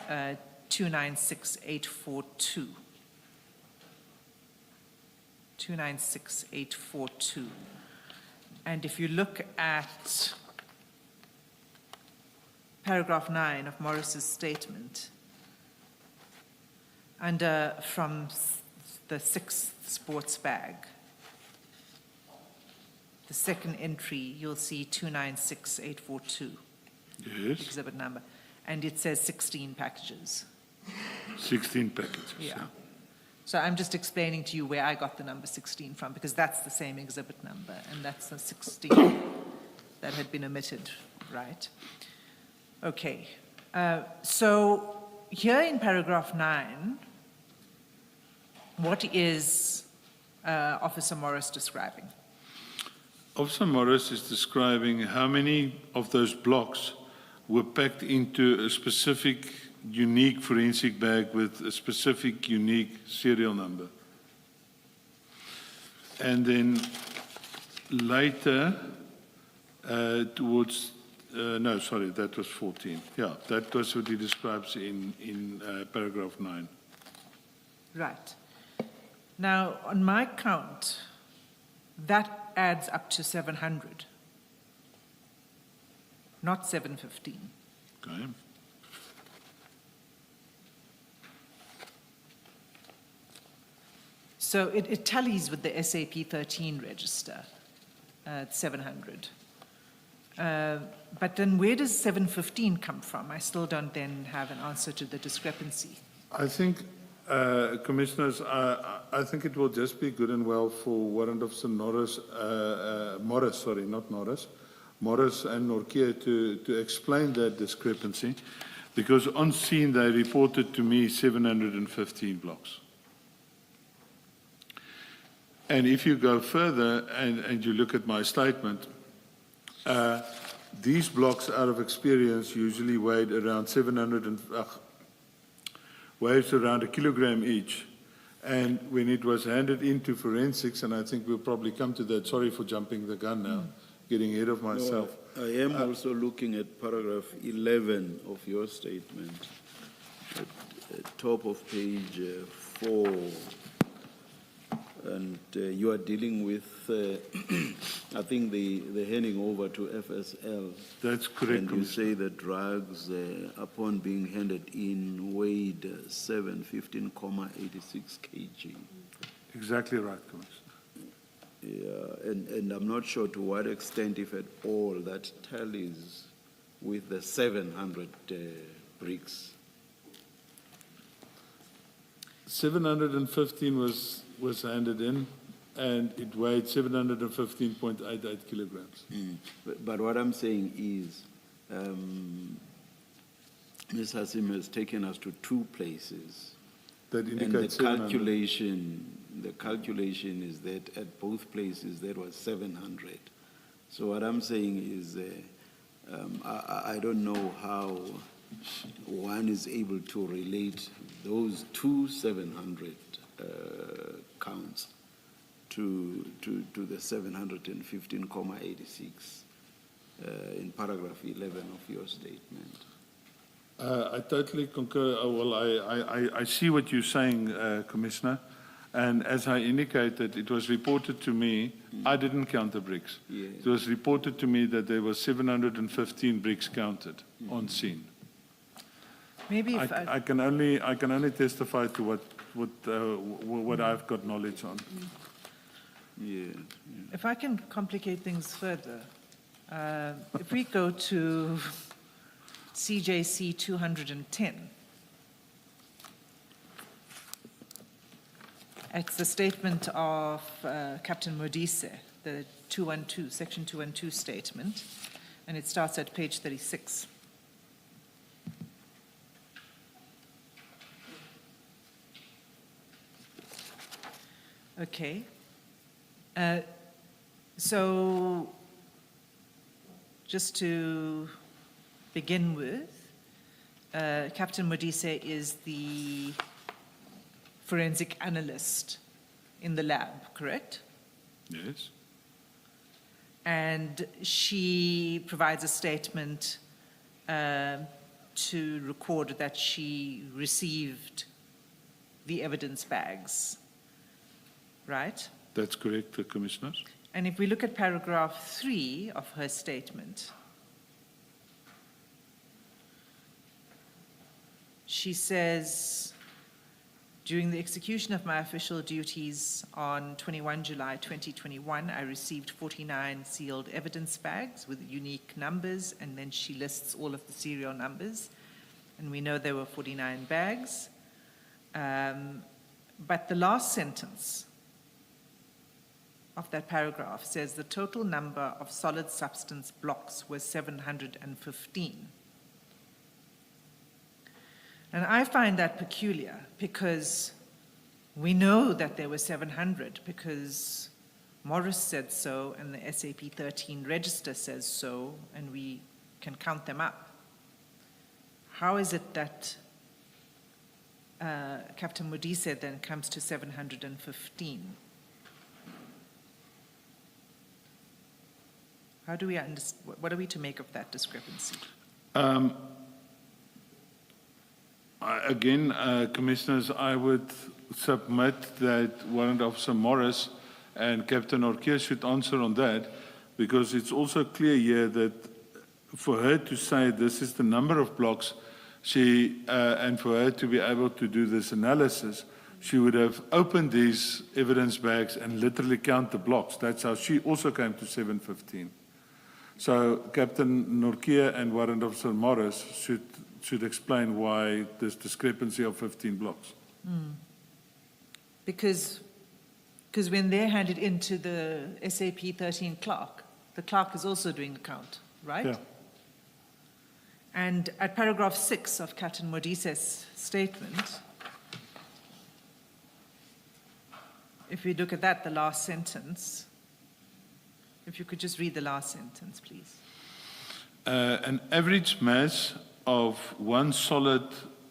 [SPEAKER 2] 296842. 296842. And if you look at paragraph 9 of Morris's statement, from the 6th sports bag, the second entry, you'll see 296842.
[SPEAKER 3] Yes.
[SPEAKER 2] Exhibit number. And it says 16 packages.
[SPEAKER 3] 16 packages.
[SPEAKER 2] Yeah. So I'm just explaining to you where I got the number 16 from, because that's the same exhibit number, and that's the 16 that had been omitted, right? Okay. So here in paragraph 9, what is Officer Morris describing?
[SPEAKER 3] Officer Morris is describing how many of those blocks were packed into a specific unique forensic bag with a specific unique serial number. And then later, that was 14. Yeah, that was what he describes in paragraph 9.
[SPEAKER 2] Right. Now, on my count, that adds up to 700, not 715.
[SPEAKER 3] Okay.
[SPEAKER 2] So it tallies with the SAP 13 register, 700. But then where does 715 come from? I still don't then have an answer to the discrepancy.
[SPEAKER 3] I think, Commissioners, I think it will just be good and well for Warrant Officer Morris and Norkia to explain that discrepancy, because on scene they reported to me 715 blocks. And if you go further and you look at my statement, these blocks out of experience usually weighed around weighs around a kilogram each. And when it was handed into forensics, and I think we'll probably come to that, sorry for jumping the gun now, getting ahead of myself.
[SPEAKER 1] No, I am also looking at paragraph 11 of your statement, at top of page 4. And you are dealing with, I think, the handing over to FSL.
[SPEAKER 3] That's correct.
[SPEAKER 1] And you say the drugs, upon being handed in, weighed 715,86 kg.
[SPEAKER 3] Exactly right, Commissioner.
[SPEAKER 1] Yeah, and I'm not sure to what extent, if at all, that tallies with the 700 bricks.
[SPEAKER 3] 715 was handed in, and it weighed 715.88 kilograms.
[SPEAKER 1] But what I'm saying is, Ms. Hassim has taken us to 2 places.
[SPEAKER 3] That
[SPEAKER 1] And
[SPEAKER 3] indicates
[SPEAKER 1] the calculation is that at both places there was 700. So what I'm saying is, I don't know how one is able to relate those 2 700 counts to the 715,86 in paragraph 11 of your statement.
[SPEAKER 3] I totally concur. Well, I see what you're saying, Commissioner, And as I indicated, it was reported to me, I didn't count the bricks.
[SPEAKER 1] Yeah.
[SPEAKER 3] It was reported to me that there were 715 bricks counted on scene.
[SPEAKER 2] Maybe if
[SPEAKER 3] I can only testify to what I've got knowledge on.
[SPEAKER 1] Yeah.
[SPEAKER 2] If I can complicate things further, if we go to CJC 210, it's the statement of Captain Modise, the 212, section 212 statement, and it starts at page 36. Okay. So just to begin with, Captain Modise is the forensic analyst in the lab, correct?
[SPEAKER 3] Yes.
[SPEAKER 2] And she provides a statement to record that she received the evidence bags, right?
[SPEAKER 3] That's correct, Commissioners.
[SPEAKER 2] And if we look at paragraph 3 of her statement, she says, during the execution of my official duties on 21 July 2021, I received 49 sealed evidence bags with unique numbers, and then she lists all of the serial numbers, and we know there were 49 bags. But the last sentence of that paragraph says the total number of solid substance blocks was 715. And I find that peculiar because we know that there were 700 because Morris said so and the SAP 13 register says so, and we can count them up. How is it that Captain Modise then comes to 715? How do we understand, what are we to make of that discrepancy?
[SPEAKER 3] Again, Commissioners, I would submit that Warrant Officer Morris and Captain Orkia should answer on that, because it's also clear here that for her to say this is the number of blocks, and for her to be able to do this analysis, she would have opened these evidence bags and literally count the blocks. That's how she also came to 715. So Captain Norkia and Warrant Officer Morris should explain why this discrepancy of 15 blocks.
[SPEAKER 2] Because when they're handed into the SAP 13 clerk, the clerk is also doing the count, right?
[SPEAKER 3] Yeah.
[SPEAKER 2] And at paragraph 6 of Captain Modise's statement, if we look at that, the last sentence, if you could just read the last sentence, please.
[SPEAKER 3] An average mass of one solid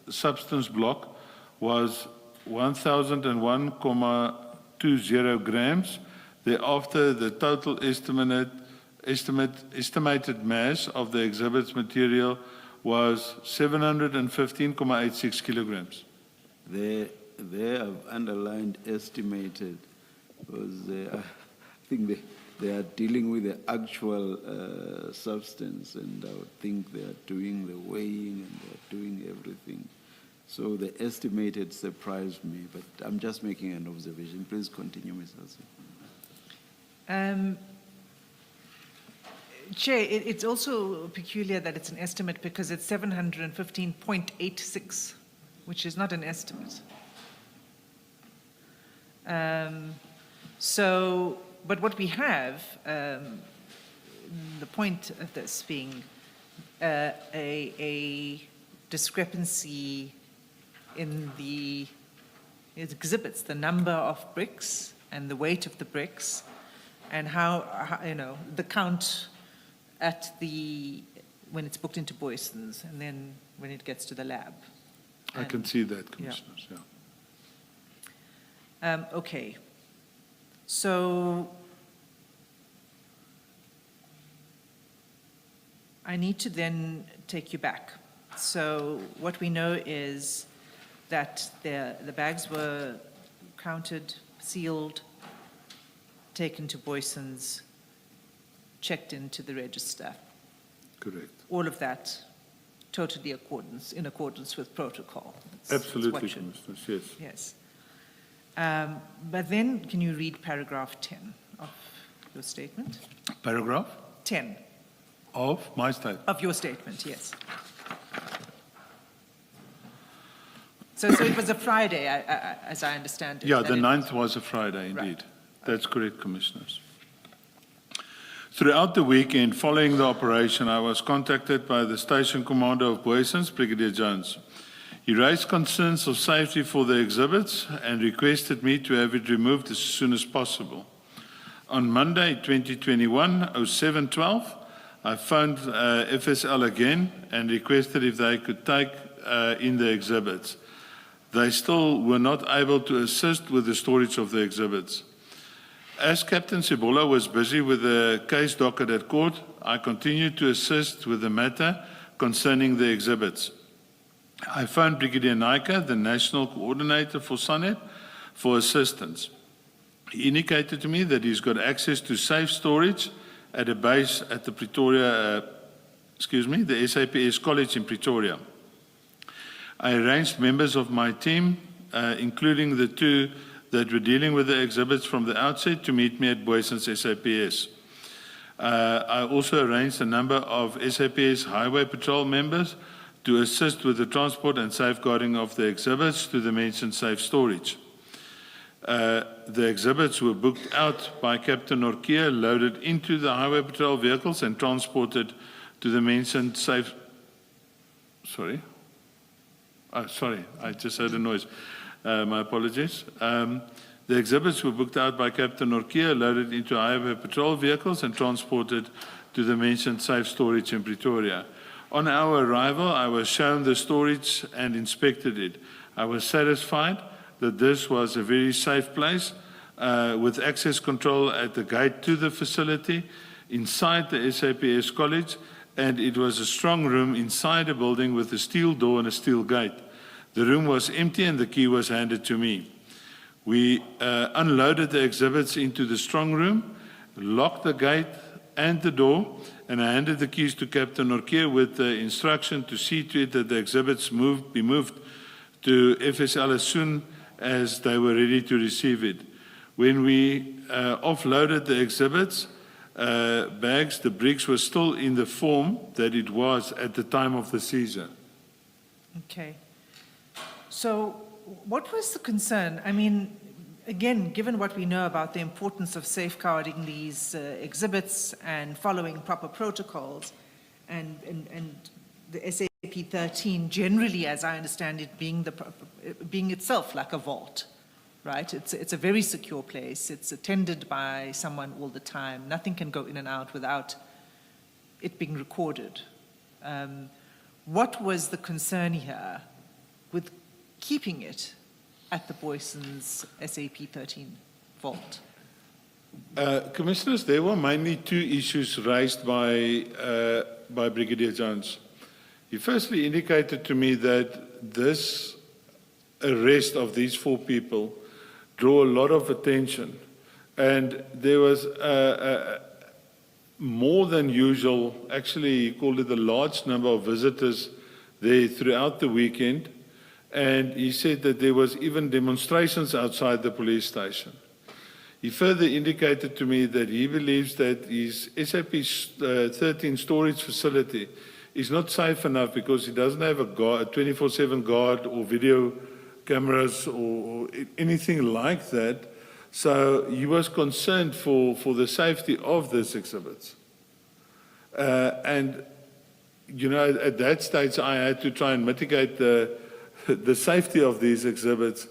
[SPEAKER 3] substance block was 1,001.20 grams. Thereafter, the total estimated mass of the exhibit's material was 715.86 kilograms.
[SPEAKER 1] There I've underlined estimated because I think they are dealing with the actual substance, and I would think they are doing the weighing and they are doing everything. So the estimated surprised me, but I'm just making an observation. Please continue, Ms. Hassan.
[SPEAKER 2] Chair, it's also peculiar that it's an estimate because it's 715.86, which is not an estimate. But what we have, the point of this being a discrepancy in the exhibits, the number of bricks and the weight of the bricks, and how the count at when it's booked into Boyson's and then when it gets to the lab.
[SPEAKER 3] I can see that, Commissioners, yeah.
[SPEAKER 2] Okay. So I need to then take you back. So what we know is that the bags were counted, sealed, taken to Boyson's, checked into the register.
[SPEAKER 3] Correct.
[SPEAKER 2] All of that totally in accordance with protocol. It's
[SPEAKER 3] Absolutely,
[SPEAKER 2] what should-
[SPEAKER 3] Commissioners, yes.
[SPEAKER 2] Yes. But then, can you read paragraph 10 of your statement?
[SPEAKER 3] Paragraph
[SPEAKER 2] 10
[SPEAKER 3] of my statement.
[SPEAKER 2] of your statement, yes. So it was a Friday, as I understand it.
[SPEAKER 3] Yeah,
[SPEAKER 2] that
[SPEAKER 3] the
[SPEAKER 2] it-
[SPEAKER 3] 9th was a Friday, indeed.
[SPEAKER 2] Right.
[SPEAKER 3] That's correct, Commissioners. Throughout the weekend following the operation, I was contacted by the station commander of Boysons, Brigadier Jones. He raised concerns of safety for the exhibits and requested me to have it removed as soon as possible. On Monday, 2021, 07:12, I phoned FSL again and requested if they could take in the exhibits. They still were not able to assist with the storage of the exhibits. As Captain Sibola was busy with the case docket at court, I continued to assist with the matter concerning the exhibits. I phoned Brigadier Naika, the National Coordinator for SANEP, for assistance. He indicated to me that he's got access to safe storage at a base at the the SAPS College in Pretoria. I arranged members of my team, including the two that were dealing with the exhibits from the outset, to meet me at Boysons SAPS. I also arranged a number of SAPS Highway Patrol members to assist with the transport and safeguarding of the exhibits to the mentioned safe storage. The exhibits were booked out by Captain Norkia, loaded into the Highway Patrol vehicles and transported to the mentioned safe... Sorry, I just heard a noise. My apologies. The exhibits were booked out by Captain Norkia, loaded into Highway Patrol vehicles and transported to the mentioned safe storage in Pretoria. On our arrival, I was shown the storage and inspected it. I was satisfied that this was a very safe place with access control at the gate to the facility inside the SAPS College, and it was a strong room inside a building with a steel door and a steel gate. The room was empty and the key was handed to me. We unloaded the exhibits into the strong room, locked the gate and the door, and I handed the keys to Captain Norkia with the instruction to see to it that the exhibits be moved to FSL as soon as they were ready to receive it. When we offloaded the exhibits bags, the bricks were still in the form that it was at the time of the seizure.
[SPEAKER 2] Okay. So what was the concern? I mean, again, given what we know about the importance of safeguarding these exhibits and following proper protocols, and the SAP 13 generally, as I understand it, being itself like a vault, right? It's a very secure place. It's attended by someone all the time. Nothing can go in and out without it being recorded. What was the concern here with keeping it at the Boysons SAP 13 vault?
[SPEAKER 3] Commissioners, there were mainly two issues raised by Brigadier Jones. He firstly indicated to me that this arrest of these 4 people drew a lot of attention, and there was more than usual, actually he called it a large number of visitors there throughout the weekend, and he said that there was even demonstrations outside the police station. He further indicated to me that he believes that his SAP 13 storage facility is not safe enough because he doesn't have a 24/7 guard or video cameras or anything like that. So he was concerned for the safety of these exhibits. And, you know, at that stage I had to try and mitigate the safety of these exhibits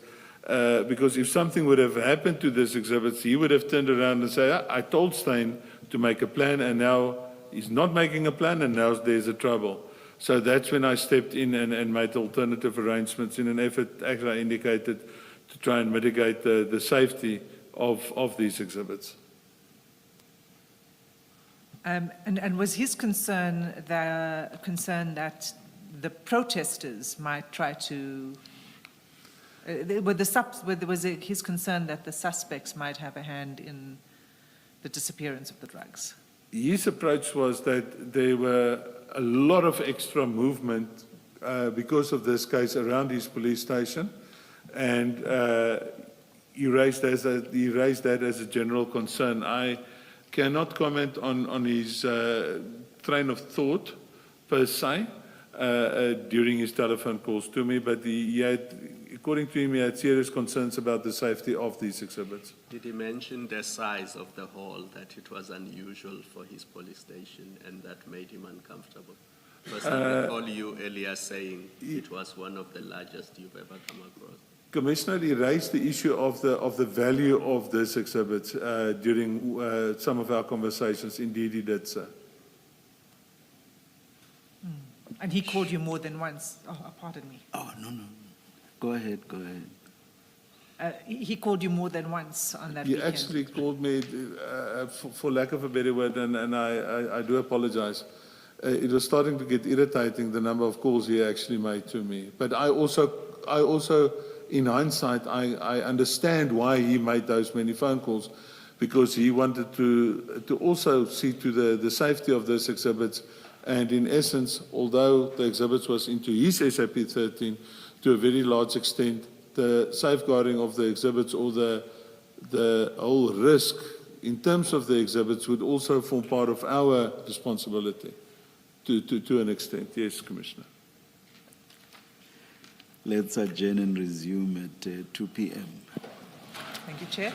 [SPEAKER 3] because if something would have happened to these exhibits, he would have turned around and said, I told Steyn to make a plan and now he's not making a plan and now there's a trouble. So that's when I stepped in and made alternative arrangements in an effort, as I indicated, to try and mitigate the safety of these exhibits.
[SPEAKER 2] And was his concern that the protesters might try to his concern that the suspects might have a hand in the disappearance of the drugs?
[SPEAKER 3] His approach was that there were a lot of extra movement because of this case around his police station, and he raised that as a general concern. I cannot comment on his train of thought per se during his telephone calls to me, but he had, according to him, he had serious concerns about the safety of these exhibits.
[SPEAKER 5] Did he mention the size of the hall, that it was unusual for his police station and that made him uncomfortable? Because I recall you earlier saying it was one of the largest you've ever come across.
[SPEAKER 3] Commissioner, he raised the issue of the value of this exhibit during some of our conversations. Indeed, he did so.
[SPEAKER 2] And he called you more than once. Oh, pardon me.
[SPEAKER 1] Oh, no. Go ahead.
[SPEAKER 2] He called you more than once on that
[SPEAKER 3] He
[SPEAKER 2] weekend.
[SPEAKER 3] actually called me, for lack of a better word, and I do apologize. It was starting to get irritating, the number of calls he actually made to me. But I also, in hindsight, I understand why he made those many phone calls, because he wanted to also see to the safety of those exhibits. And in essence, although the exhibits was into his SAP 13 to a very large extent, the safeguarding of the exhibits or the whole risk in terms of the exhibits would also form part of our responsibility to an extent. Yes, Commissioner.
[SPEAKER 1] Let's adjourn and resume at 2 p.m.
[SPEAKER 2] Thank you, Chair.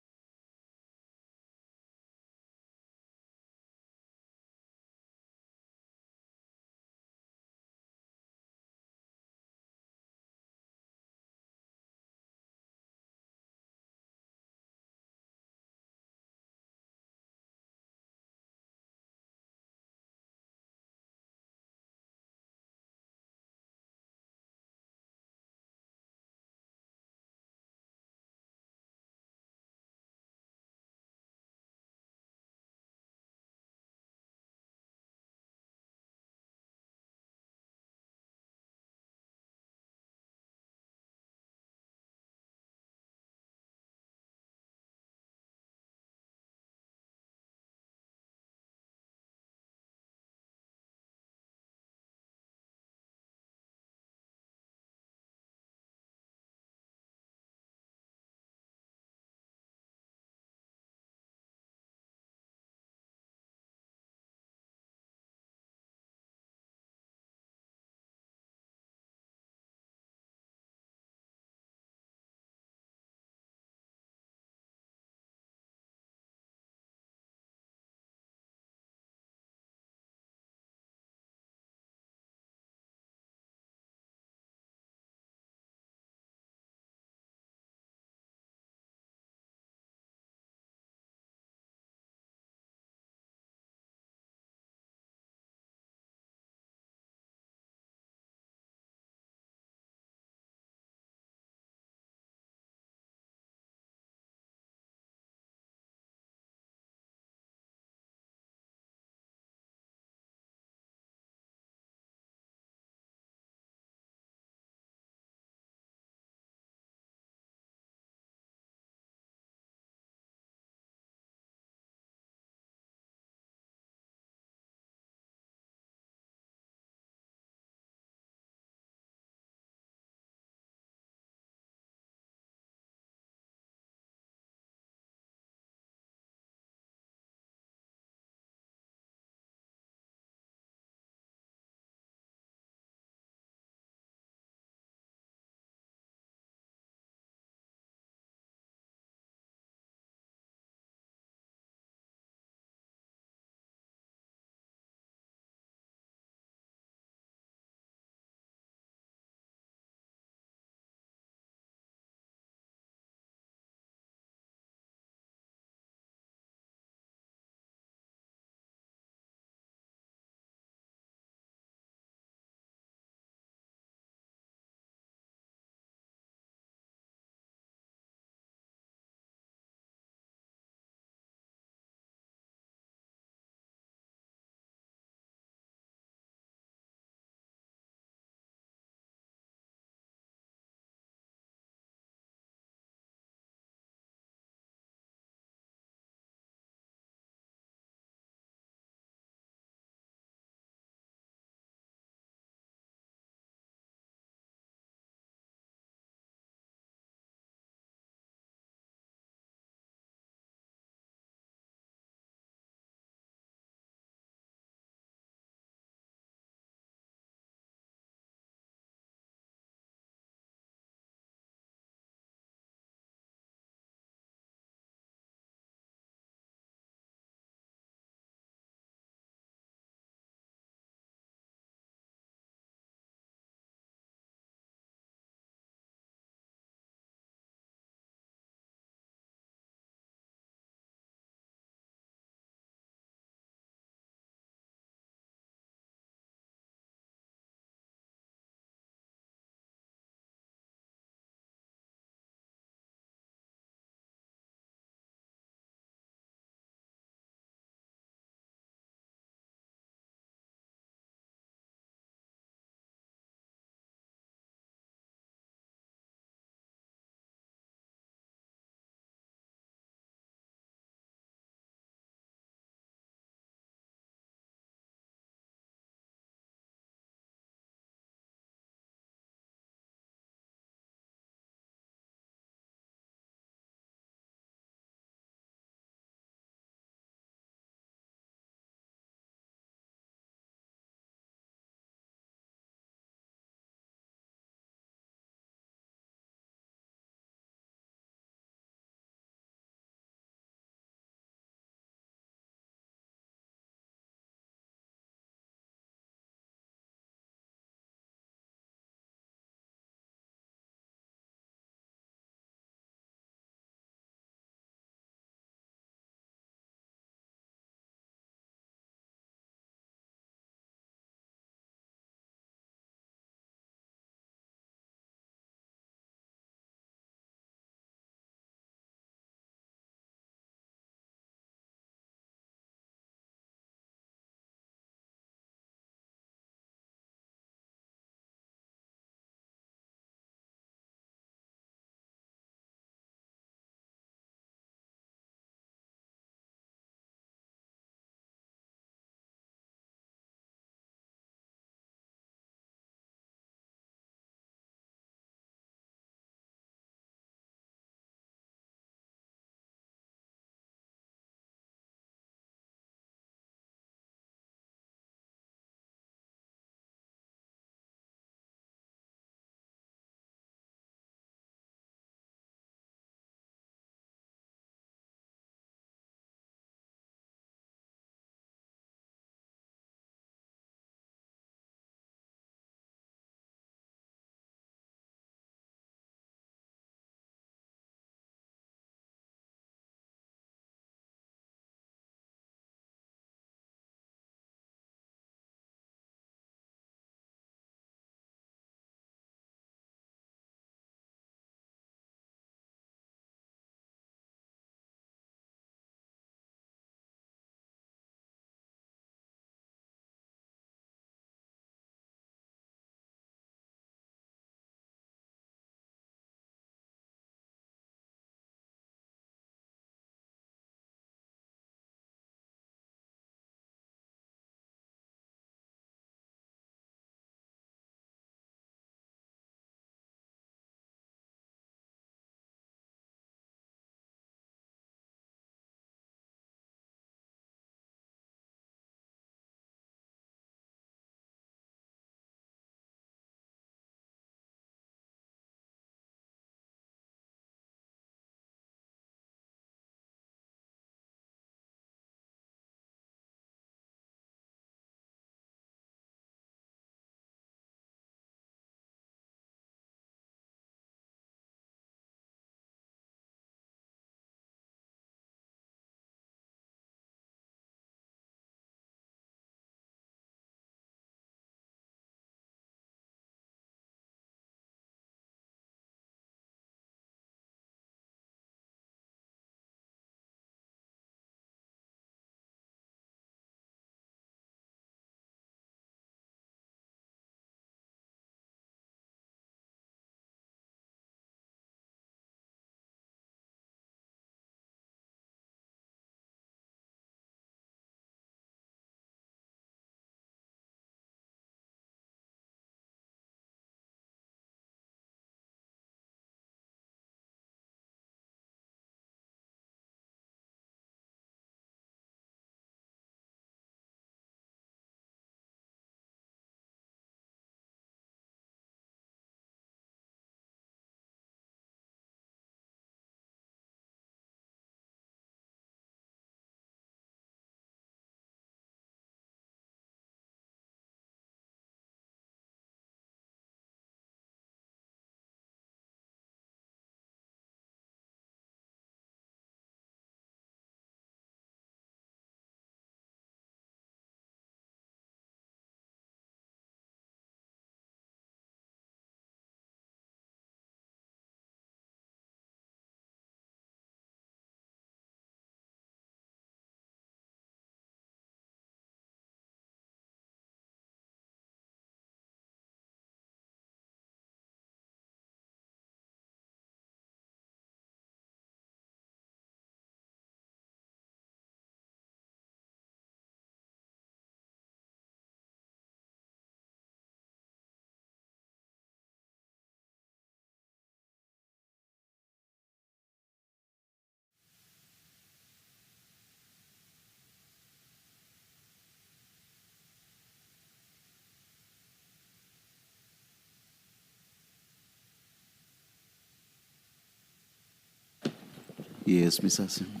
[SPEAKER 1] Yes, Mr. Sim.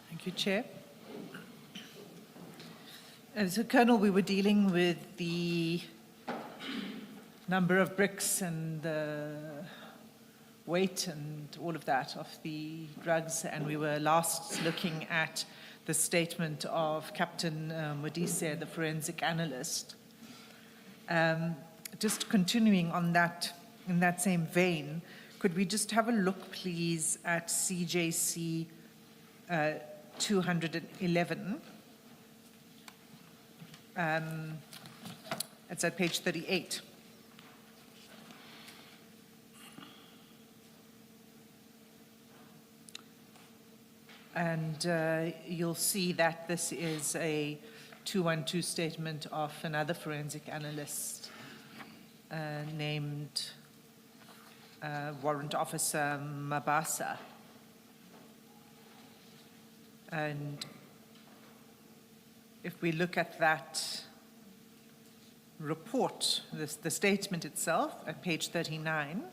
[SPEAKER 2] Thank you, Chair. So, Colonel, we were dealing with the number of bricks and the weight and all of that of the drugs, and we were last looking at the statement of Captain Modise, the forensic analyst. Just continuing on that, in that same vein, could we just have a look, please, at CJC 211? It's at page 38. And you'll see that this is a 212 statement of another forensic analyst named Warrant Officer Mabasa. And if we look at that report, the statement itself at page 39,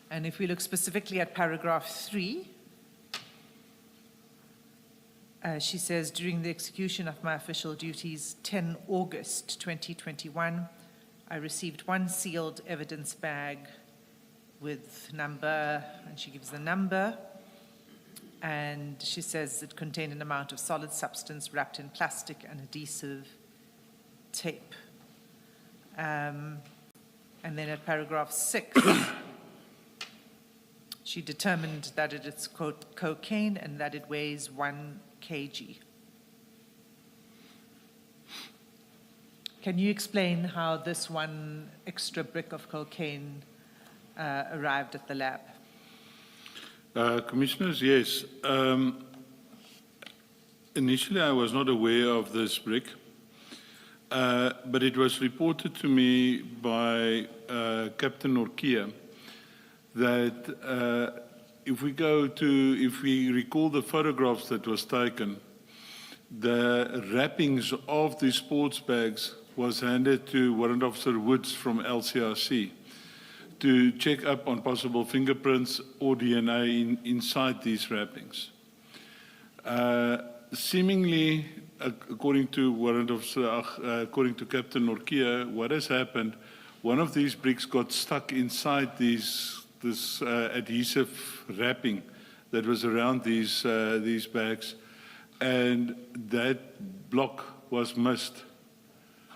[SPEAKER 2] and if we look specifically at paragraph 3, she says, during the execution of my official duties, 10 August 2021, I received one sealed evidence bag with number, and she gives the number, and she says it contained an amount of solid substance wrapped in plastic and adhesive tape. And then at paragraph 6, she determined that it is cocaine and that it weighs 1 kg. Can you explain how this one extra brick of cocaine arrived at the lab?
[SPEAKER 3] Commissioners, yes. Initially, I was not aware of this brick, but it was reported to me by Captain Norkia that if we recall the photographs that was taken, the wrappings of the sports bags was handed to Warrant Officer Woods from LCRC to check up on possible fingerprints or DNA inside these wrappings. Seemingly, according to Captain Norkia, what has happened, one of these bricks got stuck inside this adhesive wrapping that was around these bags, and that block was missed,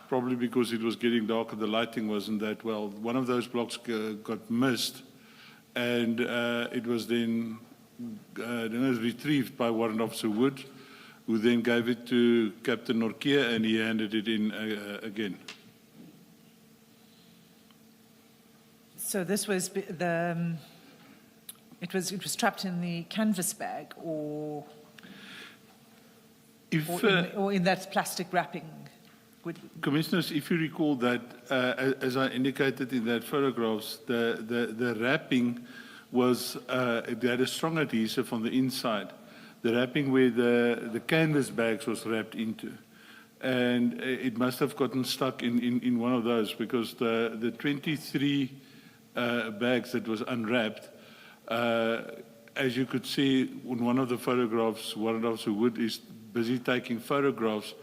[SPEAKER 3] probably because it was getting dark and the lighting wasn't that well. One of those blocks got missed, and it was then retrieved by Warrant Officer Wood, who then gave it to Captain Norkia, and he handed it in again.
[SPEAKER 2] So this was it was trapped in the canvas bag, or in that plastic wrapping.
[SPEAKER 3] Commissioners, if you recall that, as I indicated in that photographs, the wrapping was it had a strong adhesive on the inside. The wrapping where the canvas bags was wrapped into, and it must have gotten stuck in one of those, because the 23 bags that was unwrapped, as you could see in one of the photographs, Warrant Officer Wood is busy taking photographs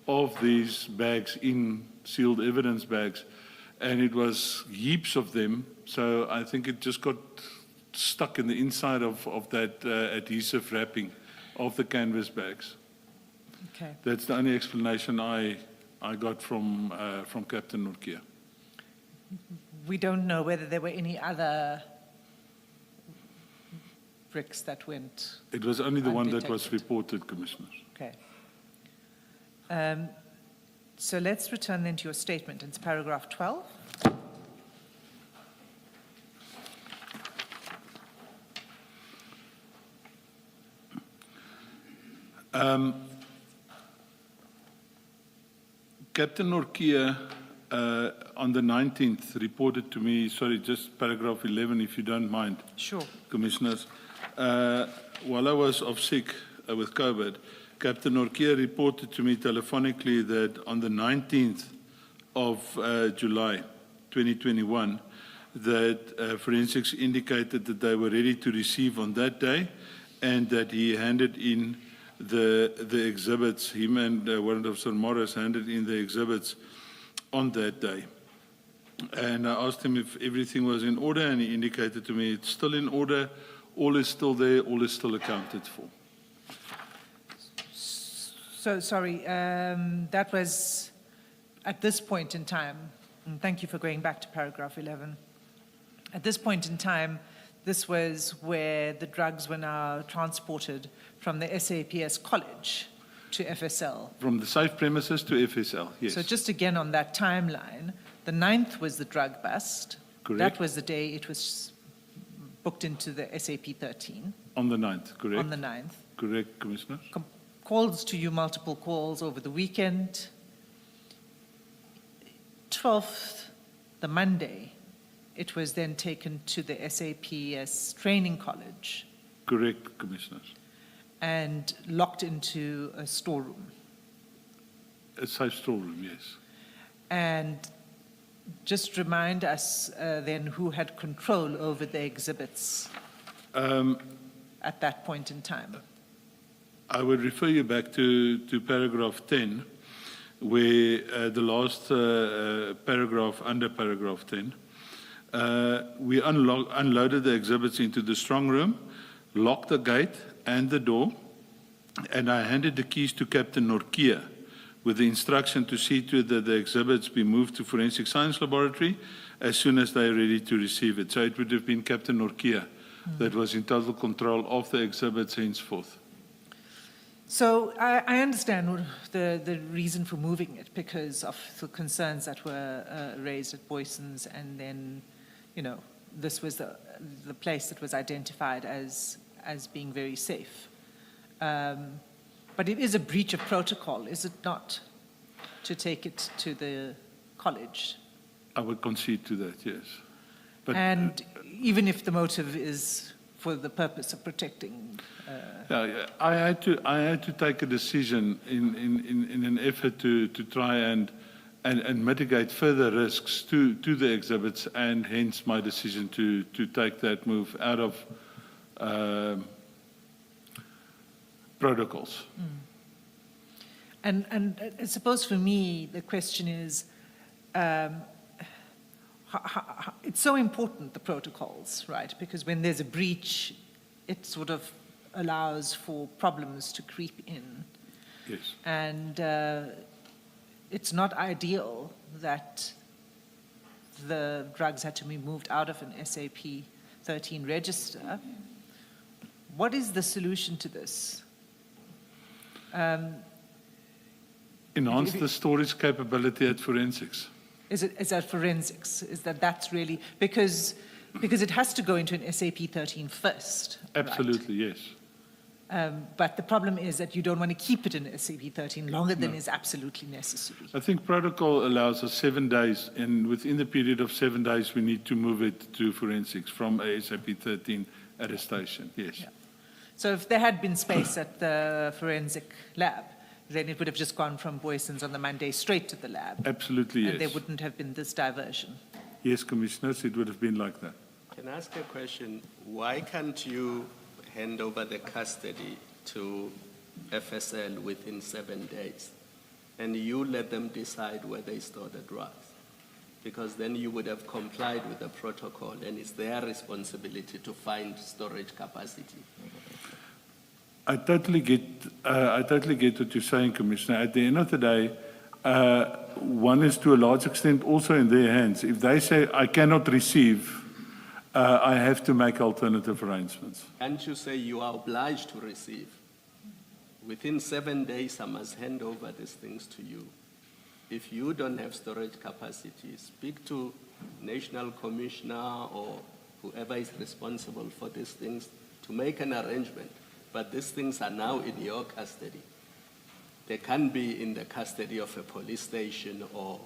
[SPEAKER 3] of these bags in sealed evidence bags, and it was heaps of them, so I think it just got stuck in the inside of that adhesive wrapping of the canvas bags.
[SPEAKER 2] Okay.
[SPEAKER 3] That's the only explanation I got from Captain Norkia.
[SPEAKER 2] We don't know whether there were any other bricks that went.
[SPEAKER 3] It was only the one that
[SPEAKER 2] undetected.
[SPEAKER 3] was reported, Commissioners.
[SPEAKER 2] Okay. So let's return then to your statement. It's paragraph 12.
[SPEAKER 3] Captain Norkia, on the 19th, reported to me, sorry, just paragraph 11, if you don't mind.
[SPEAKER 2] Sure.
[SPEAKER 3] Commissioners. While I was off sick with COVID, Captain Norkia reported to me telephonically that on the 19th of July 2021, that forensics indicated that they were ready to receive on that day, and that he handed in the exhibits, him and Warrant Officer Morris handed in the exhibits on that day. And I asked him if everything was in order, and he indicated to me it's still in order, all is still there, all is still accounted for.
[SPEAKER 2] So, sorry, that was at this point in time, and thank you for going back to paragraph 11. At this point in time, this was where the drugs were now transported from the SAPS college to FSL.
[SPEAKER 3] From the safe premises to FSL, yes.
[SPEAKER 2] So just again on that timeline, the 9th was the drug bust.
[SPEAKER 3] Correct.
[SPEAKER 2] That was the day it was booked into the SAP 13.
[SPEAKER 3] On the 9th, correct?
[SPEAKER 2] On the 9th.
[SPEAKER 3] Correct, Commissioner.
[SPEAKER 2] Calls to you, multiple calls over the weekend. 12th, the Monday, it was then taken to the SAPS training college
[SPEAKER 3] Correct, Commissioner.
[SPEAKER 2] and locked into a storeroom.
[SPEAKER 3] A safe storeroom, yes.
[SPEAKER 2] And just remind us then who had control over the exhibits at that point in time.
[SPEAKER 3] I would refer you back to paragraph 10, where the last paragraph under paragraph 10, we unloaded the exhibits into the strong room, locked the gate and the door, and I handed the keys to Captain Norkia with the instruction to see to that the exhibits be moved to Forensic Science Laboratory as soon as they are ready to receive it. So it would have been Captain Norkia that was in total control of the exhibits henceforth.
[SPEAKER 2] So I understand the reason for moving it because of the concerns that were raised at Boyson's, and then, you know, this was the place that was identified as being very safe. But it is a breach of protocol, is it not, to take it to the college?
[SPEAKER 3] I would concede to that, yes. But,
[SPEAKER 2] and even if the motive is for the purpose of protecting...
[SPEAKER 3] I had to take a decision in an effort to try and mitigate further risks to the exhibits, and hence my decision to take that move out of protocols.
[SPEAKER 2] And I suppose for me, the question is, it's so important, the protocols, right? Because when there's a breach, it sort of allows for problems to creep in.
[SPEAKER 3] Yes.
[SPEAKER 2] And it's not ideal that the drugs had to be moved out of an SAP 13 register. What is the solution to this?
[SPEAKER 3] Enhance the storage capability at forensics.
[SPEAKER 2] Is that forensics? Is that's really, because it has to go into an SAP 13 first.
[SPEAKER 3] Absolutely,
[SPEAKER 2] right?
[SPEAKER 3] Yes.
[SPEAKER 2] But the problem is that you don't want to keep it in SAP 13 longer than is absolutely necessary.
[SPEAKER 3] I think protocol allows us 7 days, and within the period of 7 days, we need to move it to forensics from a SAP 13 at a station, yes.
[SPEAKER 2] Yeah. So if there had been space at the forensic lab, then it would have just gone from Boyson's on the Monday straight to the lab.
[SPEAKER 3] Absolutely, yes.
[SPEAKER 2] And there wouldn't have been this diversion.
[SPEAKER 3] Yes, Commissioners, it would have been like that.
[SPEAKER 5] Can I ask a question? Why can't you hand over the custody to FSL within 7 days, and you let them decide where they store the drugs? Because then you would have complied with the protocol, and it's their responsibility to find storage capacity.
[SPEAKER 3] I totally get what you're saying, Commissioner. At the end of the day, one is to a large extent also in their hands. If they say, I cannot receive, I have to make alternative arrangements.
[SPEAKER 5] Can't you say you are obliged to receive? Within 7 days, I must hand over these things to you. If you don't have storage capacity, speak to National Commissioner or whoever is responsible for these things to make an arrangement. But these things are now in your custody. They can't be in the custody of a police station or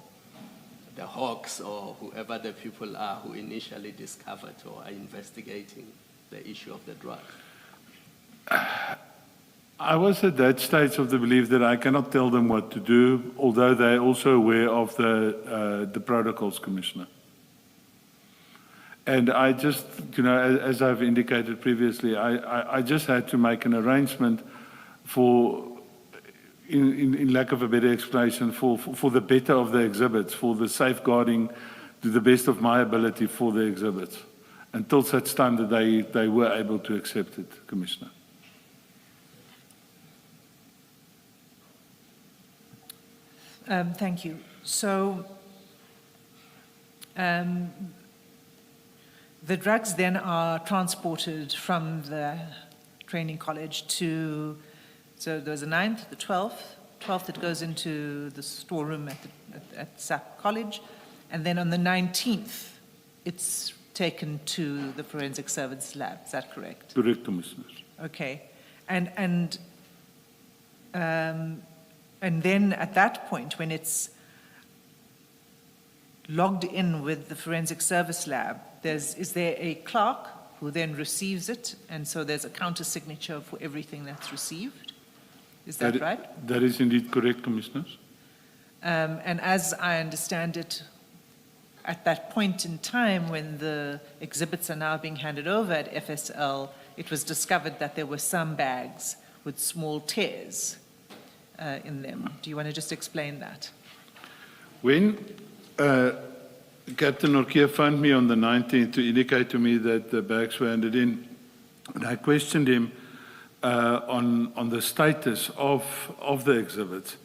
[SPEAKER 5] the Hawks or whoever the people are who initially discovered or are investigating the issue of the drug.
[SPEAKER 3] I was at that stage of the belief that I cannot tell them what to do, although they're also aware of the protocols, Commissioner. And I just, as I've indicated previously, I just had to make an arrangement for, in lack of a better explanation, for the better of the exhibits, for the safeguarding to the best of my ability for the exhibits, until such time that they were able to accept it, Commissioner.
[SPEAKER 2] Thank you. So the drugs then are transported from the training college to, so there's a 9th, the 12th it goes into the storeroom at SAP College, and then on the 19th it's taken to the forensic service lab. Is that correct?
[SPEAKER 3] Correct, Commissioner.
[SPEAKER 2] Okay, and then at that point, when it's logged in with the forensic service lab, is there a clerk who then receives it, and so there's a counter signature for everything that's received? Is that right?
[SPEAKER 3] That is indeed correct, Commissioners.
[SPEAKER 2] And as I understand it, at that point in time when the exhibits are now being handed over at FSL, it was discovered that there were some bags with small tears in them. Do you want to just explain that?
[SPEAKER 3] When Captain Norkia phoned me on the 19th to indicate to me that the bags were handed in, and I questioned him on the status of the exhibits.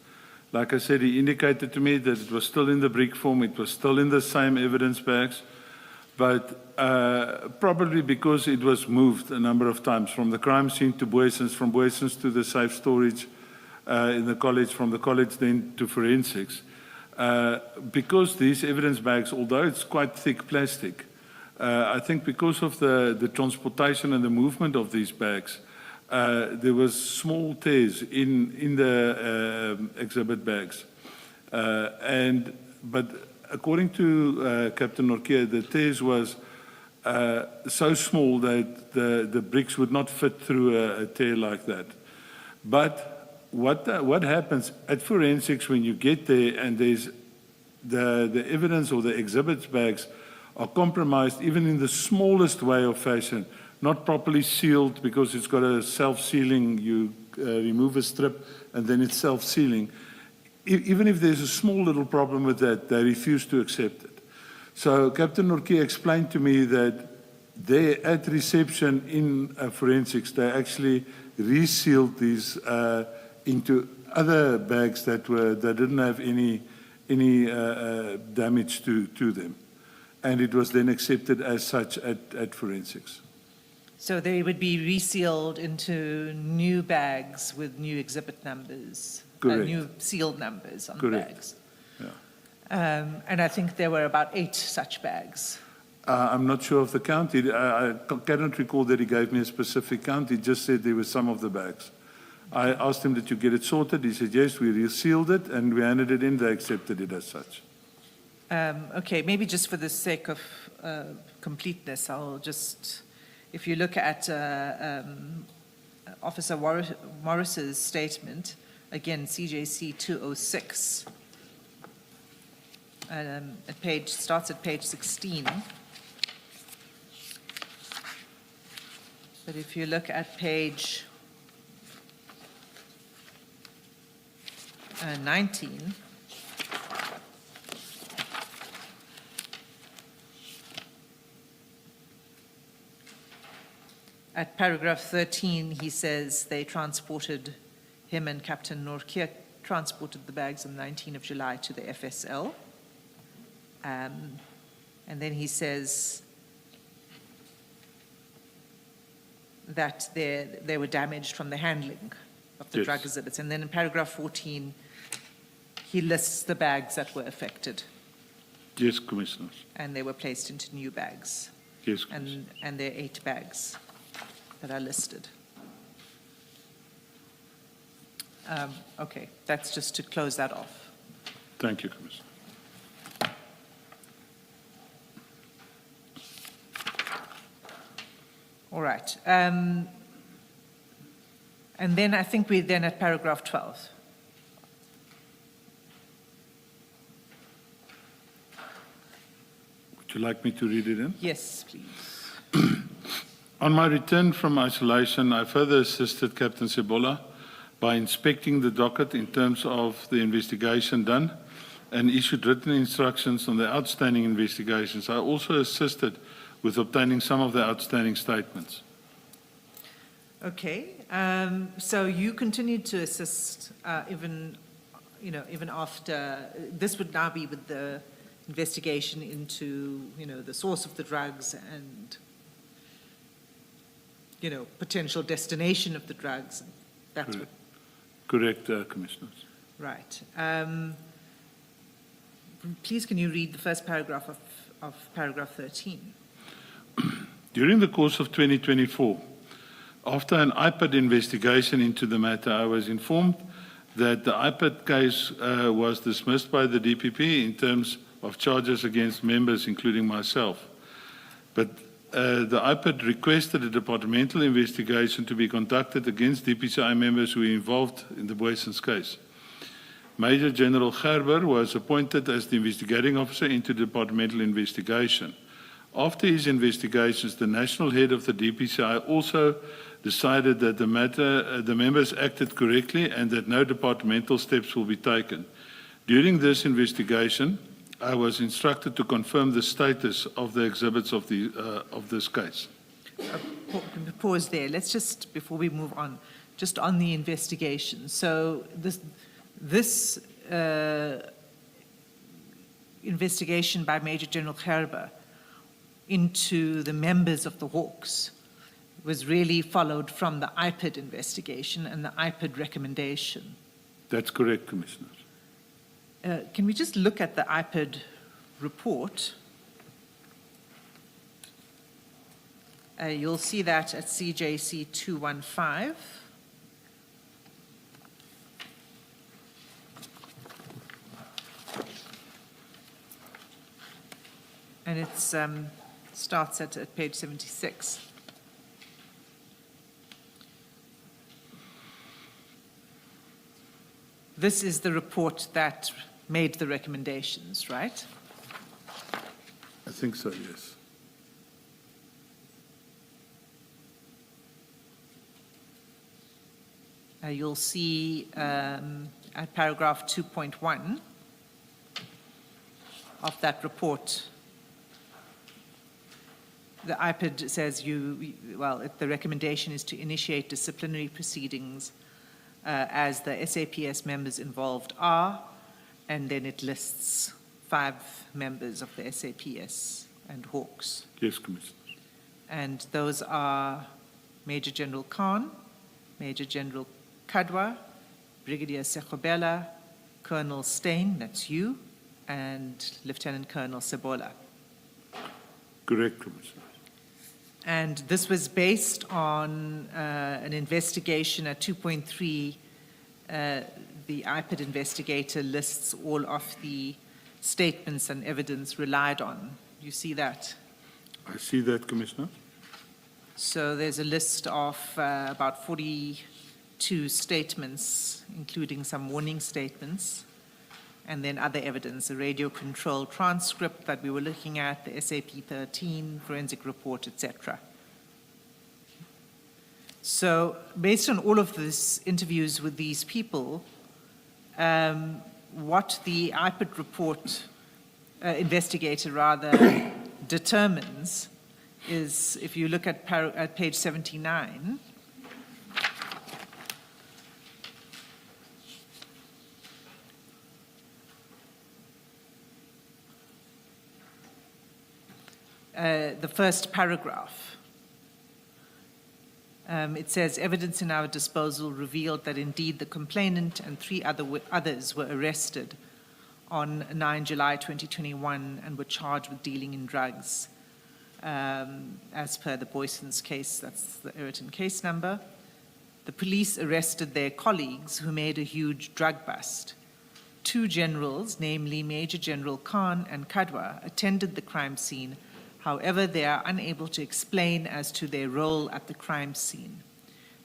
[SPEAKER 3] Like I said, he indicated to me that it was still in the brick form, it was still in the same evidence bags, but probably because it was moved a number of times from the crime scene to Boysens, from Boysens to the safe storage in the college, from the college then to forensics. Because these evidence bags, although it's quite thick plastic, I think because of the transportation and the movement of these bags, there was small tears in the exhibit bags. But according to Captain Norkia, the tears was so small that the bricks would not fit through a tear like that. But what happens at forensics when you get there and there's the evidence or the exhibits bags are compromised even in the smallest way or fashion, not properly sealed because it's got a self-sealing, you remove a strip and then it's self-sealing. Even if there's a small little problem with that, they refuse to accept it. So Captain Norkia explained to me that they, at reception in forensics, they actually resealed these into other bags that didn't have any damage to them. And it was then accepted as such at forensics.
[SPEAKER 2] So they would be resealed into new bags with new exhibit numbers, new sealed numbers on the bags.
[SPEAKER 3] Yeah.
[SPEAKER 2] And I think there were about 8 such bags.
[SPEAKER 3] I'm not sure of the count. I cannot recall that he gave me a specific count. He just said there were some of the bags. I asked him, did you get it sorted? He said, yes, we resealed it and we handed it in. They accepted it as such.
[SPEAKER 2] Okay, maybe just for the sake of completeness, I'll just, if you look at Officer Morris's statement, again, CJC 206, starts at page 16. But if you look at page 19, at paragraph 13, he says they transported, him and Captain Norkia transported the bags on the 19th of July to the FSL. And then he says that they were damaged from the handling of the drug exhibits. And then in paragraph 14, he lists the bags that were affected.
[SPEAKER 3] Yes, Commissioners.
[SPEAKER 2] And they were placed into new bags.
[SPEAKER 3] Yes, Commissioners.
[SPEAKER 2] And there are 8 bags that are listed. Okay, that's just to close that off.
[SPEAKER 3] Thank you, Commissioner.
[SPEAKER 2] All right. And then I think we're then at paragraph 12.
[SPEAKER 3] Would Would you like me to read it in?
[SPEAKER 2] Yes, please.
[SPEAKER 3] On my return from isolation, I further assisted Captain Sebola by inspecting the docket in terms of the investigation done and issued written instructions on the outstanding investigations. I also assisted with obtaining some of the outstanding statements.
[SPEAKER 2] Okay, so you continued to assist even after, this would now be with the investigation into, the source of the drugs and, potential destination of the drugs. That's what.
[SPEAKER 3] Correct, Commissioners.
[SPEAKER 2] Right. Please, can you read the first paragraph of paragraph 13?
[SPEAKER 3] During the course of 2024, after an IPAD investigation into the matter, I was informed that the IPAD case was dismissed by the DPP in terms of charges against members, including myself. But the IPAD requested a departmental investigation to be conducted against DPCI members who were involved in the Boysens case. Major General Gerber was appointed as the investigating officer into the departmental investigation. After his investigations, the national head of the DPCI also decided that the members acted correctly and that no departmental steps will be taken. During this investigation, I was instructed to confirm the status of the exhibits of this case.
[SPEAKER 2] Pause there. Let's just, before we move on, just on the investigation. So this investigation by Major General Gerber into the members of the Hawks was really followed from the IPAD investigation and the IPAD recommendation.
[SPEAKER 3] That's correct, Commissioners.
[SPEAKER 2] Can we just look at the IPAD report? You'll see that at CJC 215. And it starts at page 76. This is the report that made the recommendations, right?
[SPEAKER 3] I think so, yes.
[SPEAKER 2] You'll see at paragraph 2.1 of that report, the IPAD says the recommendation is to initiate disciplinary proceedings as the SAPS members involved are, and then it lists 5 members of the SAPS and Hawks.
[SPEAKER 3] Yes, Commissioner.
[SPEAKER 2] And those are Major General Khan, Major General Kadwa, Brigadier Sekobela, Colonel Steyn, that's you, and Lieutenant Colonel Sebola.
[SPEAKER 3] Correct, Commissioner.
[SPEAKER 2] And this was based on an investigation at 2.3. The IPAD investigator lists all of the statements and evidence relied on. You see that?
[SPEAKER 3] I see that, Commissioner.
[SPEAKER 2] So there's a list of about 42 statements, including some warning statements, and then other evidence, a radio control transcript that we were looking at, the SAP-13, forensic report, etc. So based on all of these interviews with these people, what the IPAD report investigator determines is, if you look at page 79, the first paragraph. It says, evidence in our disposal revealed that indeed the complainant and 3 others were arrested on 9 July 2021 and were charged with dealing in drugs. As per the Boysens case, that's the Ayrton case number. The police arrested their colleagues who made a huge drug bust. 2 generals, namely Major General Khan and Kadwa, attended the crime scene. However, they are unable to explain as to their role at the crime scene.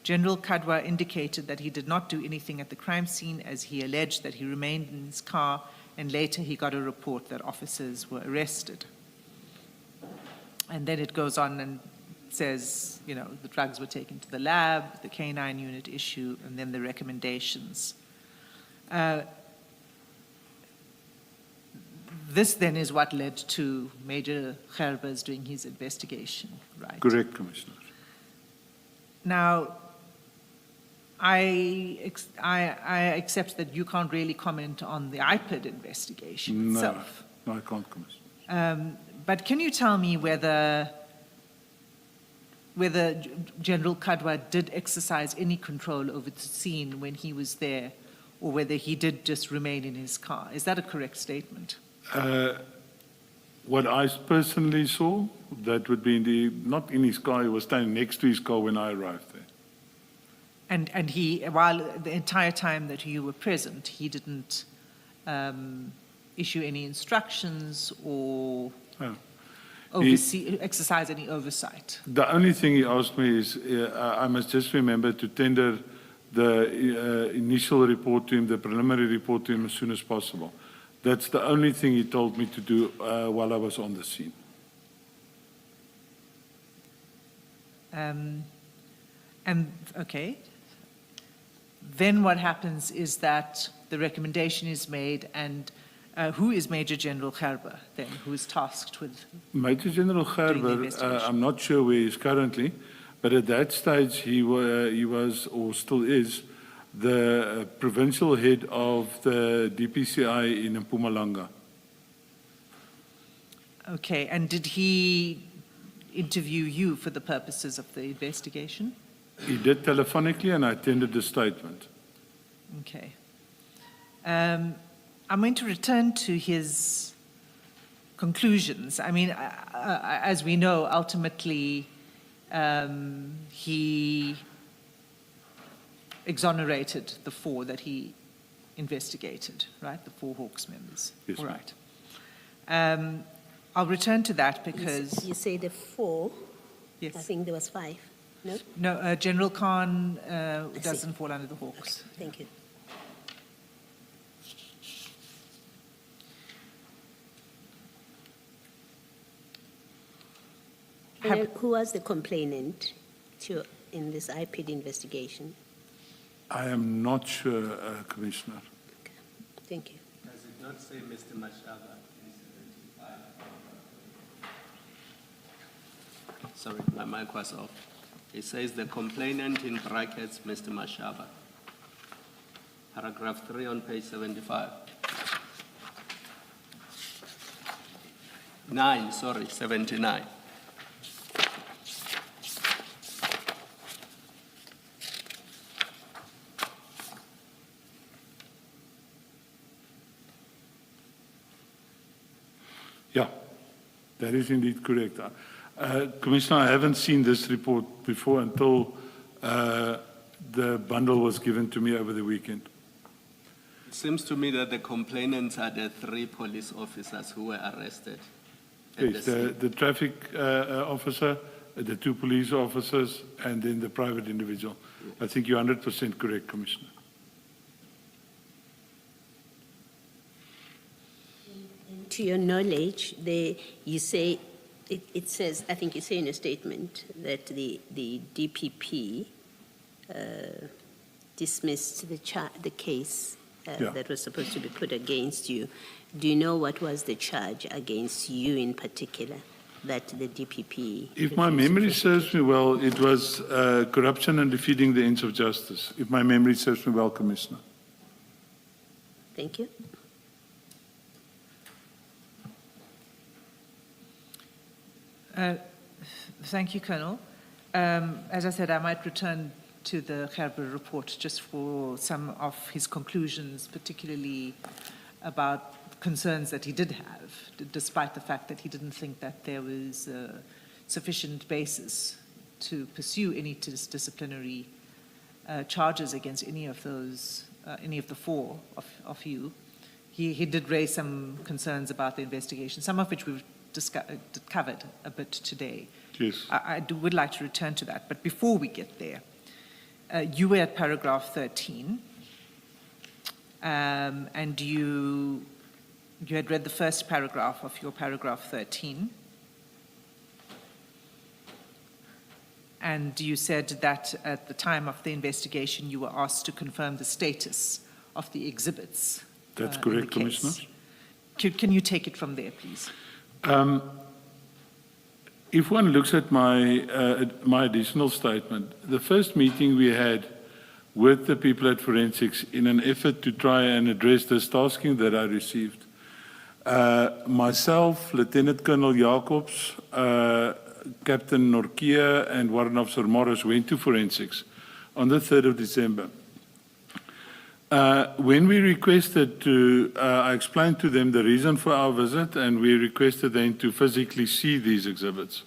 [SPEAKER 2] General Kadwa indicated that he did not do anything at the crime scene, as he alleged that he remained in his car, and later he got a report that officers were arrested. And then it goes on and says, you know, the drugs were taken to the lab, the canine unit issue, and then the recommendations. This then is what led to Major Gerbers doing his investigation, right?
[SPEAKER 3] Correct, Commissioner.
[SPEAKER 2] Now, I accept that you can't really comment on the IPID investigation itself.
[SPEAKER 3] No, I can't, Commissioner.
[SPEAKER 2] But can you tell me whether General Kadwa did exercise any control over the scene when he was there, or whether he did just remain in his car? Is that a correct statement?
[SPEAKER 3] What I personally saw, that would be not in his car, he was standing next to his car when I arrived there.
[SPEAKER 2] And he, while the entire time that you were present, he didn't issue any instructions or exercise any oversight?
[SPEAKER 3] The only thing he asked me is, I must just remember to tender the initial report to him, the preliminary report to him as soon as possible. That's the only thing he told me to do while I was on the scene.
[SPEAKER 2] And okay. Then what happens is that the recommendation is made, and who is Major General Gerber then, who is tasked with?
[SPEAKER 3] Major General Gerber, I'm not sure where he is currently, but at that stage he was or still is the provincial head of the DPCI in Mpumalanga.
[SPEAKER 2] Okay, and did he interview you for the purposes of the investigation?
[SPEAKER 3] He did telephonically, and I attended the statement.
[SPEAKER 2] Okay. I'm going to return to his conclusions. I mean, as we know, ultimately, he exonerated the 4 that he investigated, right? The 4 Hawks members.
[SPEAKER 3] Yes,
[SPEAKER 2] all right. I'll return to that because...
[SPEAKER 4] You say the 4?
[SPEAKER 2] Yes.
[SPEAKER 4] I think there was 5. No?
[SPEAKER 2] No, General Khan doesn't fall under the Hawks.
[SPEAKER 4] Okay, thank you. And then who was the complainant in this IPID investigation?
[SPEAKER 3] I am not sure, Commissioner.
[SPEAKER 4] Okay, thank you.
[SPEAKER 5] Does it not say Mr. Mashaba in 75? Sorry, my mic was off. It says the complainant in brackets, Mr. Mashaba. Paragraph 3 on page 75. 79.
[SPEAKER 3] Yeah, that is indeed correct. Commissioner, I haven't seen this report before until the bundle was given to me over the weekend.
[SPEAKER 5] It seems to me that the complainants are the 3 police officers who were arrested.
[SPEAKER 3] Yes, the traffic officer, the 2 police officers, and then the private individual. I think you're 100% correct, Commissioner.
[SPEAKER 4] To your knowledge, you say, it says, I think you say in a statement that the DPP dismissed the case that was supposed to be put against you. Do you know what was the charge against you in particular that the DPP...
[SPEAKER 3] If my memory serves me well, it was corruption and defeating the ends of justice. If my memory serves me well, Commissioner.
[SPEAKER 4] Thank you.
[SPEAKER 2] Thank you, Colonel. As I said, I might return to the Gerber report just for some of his conclusions, particularly about concerns that he did have, despite the fact that he didn't think that there was sufficient basis to pursue any disciplinary charges against any of those, any of the 4 of you. He did raise some concerns about the investigation, some of which we've covered a bit today.
[SPEAKER 3] Yes.
[SPEAKER 2] I would like to return to that, but before we get there, you were at paragraph 13, and you had read the first paragraph of your paragraph 13. and you said that at the time of the investigation, you were asked to confirm the status of the exhibits.
[SPEAKER 3] That's
[SPEAKER 2] in
[SPEAKER 3] correct,
[SPEAKER 2] the case.
[SPEAKER 3] Commissioners.
[SPEAKER 2] Can you take it from there, please?
[SPEAKER 3] If one looks at my additional statement, the first meeting we had with the people at forensics in an effort to try and address this tasking that I received, myself, Lieutenant Colonel Jacobs, Captain Norkia, and Warrant Officer Morris went to forensics on the 3rd of December. When we requested to, I explained to them the reason for our visit, and we requested them to physically see these exhibits.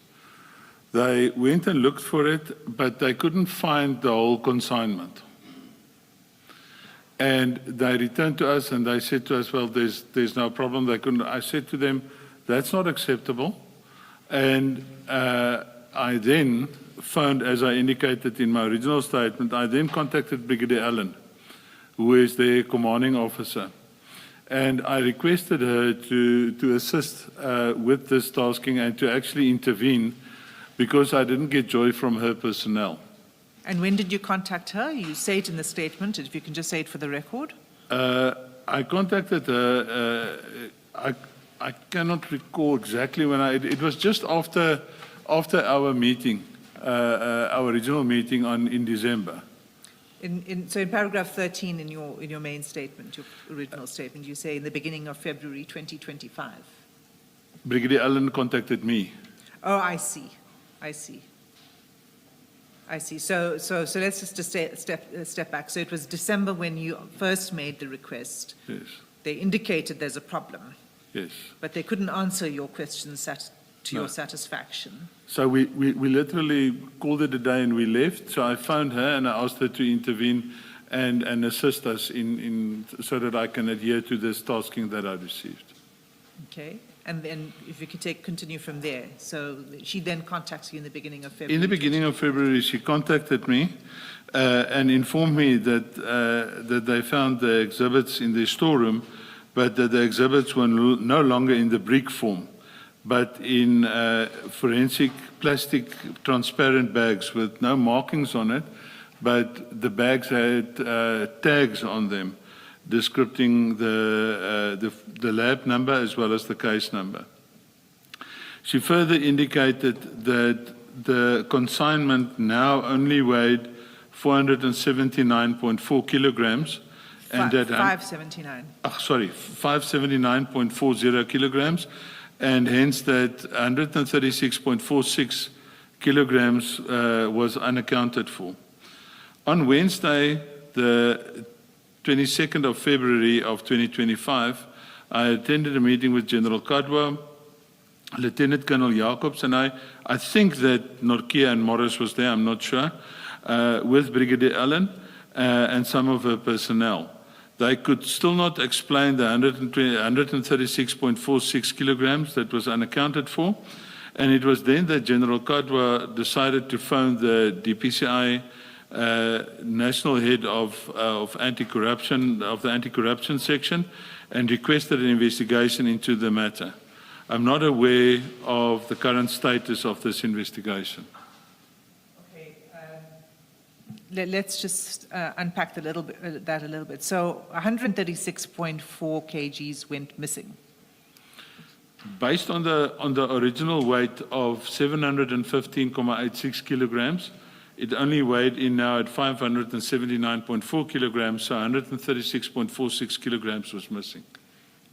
[SPEAKER 3] They went and looked for it, but they couldn't find the whole consignment. And they returned to us and they said to us, well, there's no problem. They couldn't. I said to them, that's not acceptable. And I then phoned, as I indicated in my original statement, I then contacted Brigadier Allen, who is their commanding officer. And I requested her to assist with this tasking and to actually intervene because I didn't get joy from her personnel.
[SPEAKER 2] And when did you contact her? You say it in the statement, if you can just say it for the record.
[SPEAKER 3] I contacted her, I cannot recall exactly when it was just after our meeting, our original meeting in December.
[SPEAKER 2] So in paragraph 13 in your main statement, your original statement, you say in the beginning of February 2025.
[SPEAKER 3] Brigadier Allen contacted me.
[SPEAKER 2] Oh, I see. So let's just step back. So it was December when you first made the request.
[SPEAKER 3] Yes.
[SPEAKER 2] They indicated there's a problem.
[SPEAKER 3] Yes.
[SPEAKER 2] But they couldn't answer your questions to your satisfaction.
[SPEAKER 3] So we literally called it a day and we left. So I phoned her and I asked her to intervene and assist us so that I can adhere to this tasking that I received.
[SPEAKER 2] Okay. And then if you could continue from there. So she then contacts you in the beginning of February.
[SPEAKER 3] In the beginning of February, she contacted me and informed me that they found the exhibits in their storeroom, but that the exhibits were no longer in the brick form, but in forensic plastic transparent bags with no markings on it, but the bags had tags on them descripting the lab number as well as the case number. She further indicated that the consignment now only weighed 479.4 kilograms. And that
[SPEAKER 2] 579.
[SPEAKER 3] 579.40 kilograms, and hence that 136.46 kilograms was unaccounted for. On Wednesday, the 22nd of February of 2025, I attended a meeting with General Kadwa, Lieutenant Colonel Jacobs, and I think that Norkia and Morris was there, I'm not sure, with Brigadier Allen and some of her personnel. They could still not explain the 136.46 kilograms that was unaccounted for, and it was then that General Kadwa decided to phone the DPCI national head of anti-corruption, of the anti-corruption section, and requested an investigation into the matter. I'm not aware of the current status of this investigation.
[SPEAKER 2] Okay, let's just unpack that a little bit. So 136.4 kgs went missing.
[SPEAKER 3] Based on the original weight of 715.86 kilograms, it only weighed in now at 579.4 kilograms, so 136.46 kilograms was missing.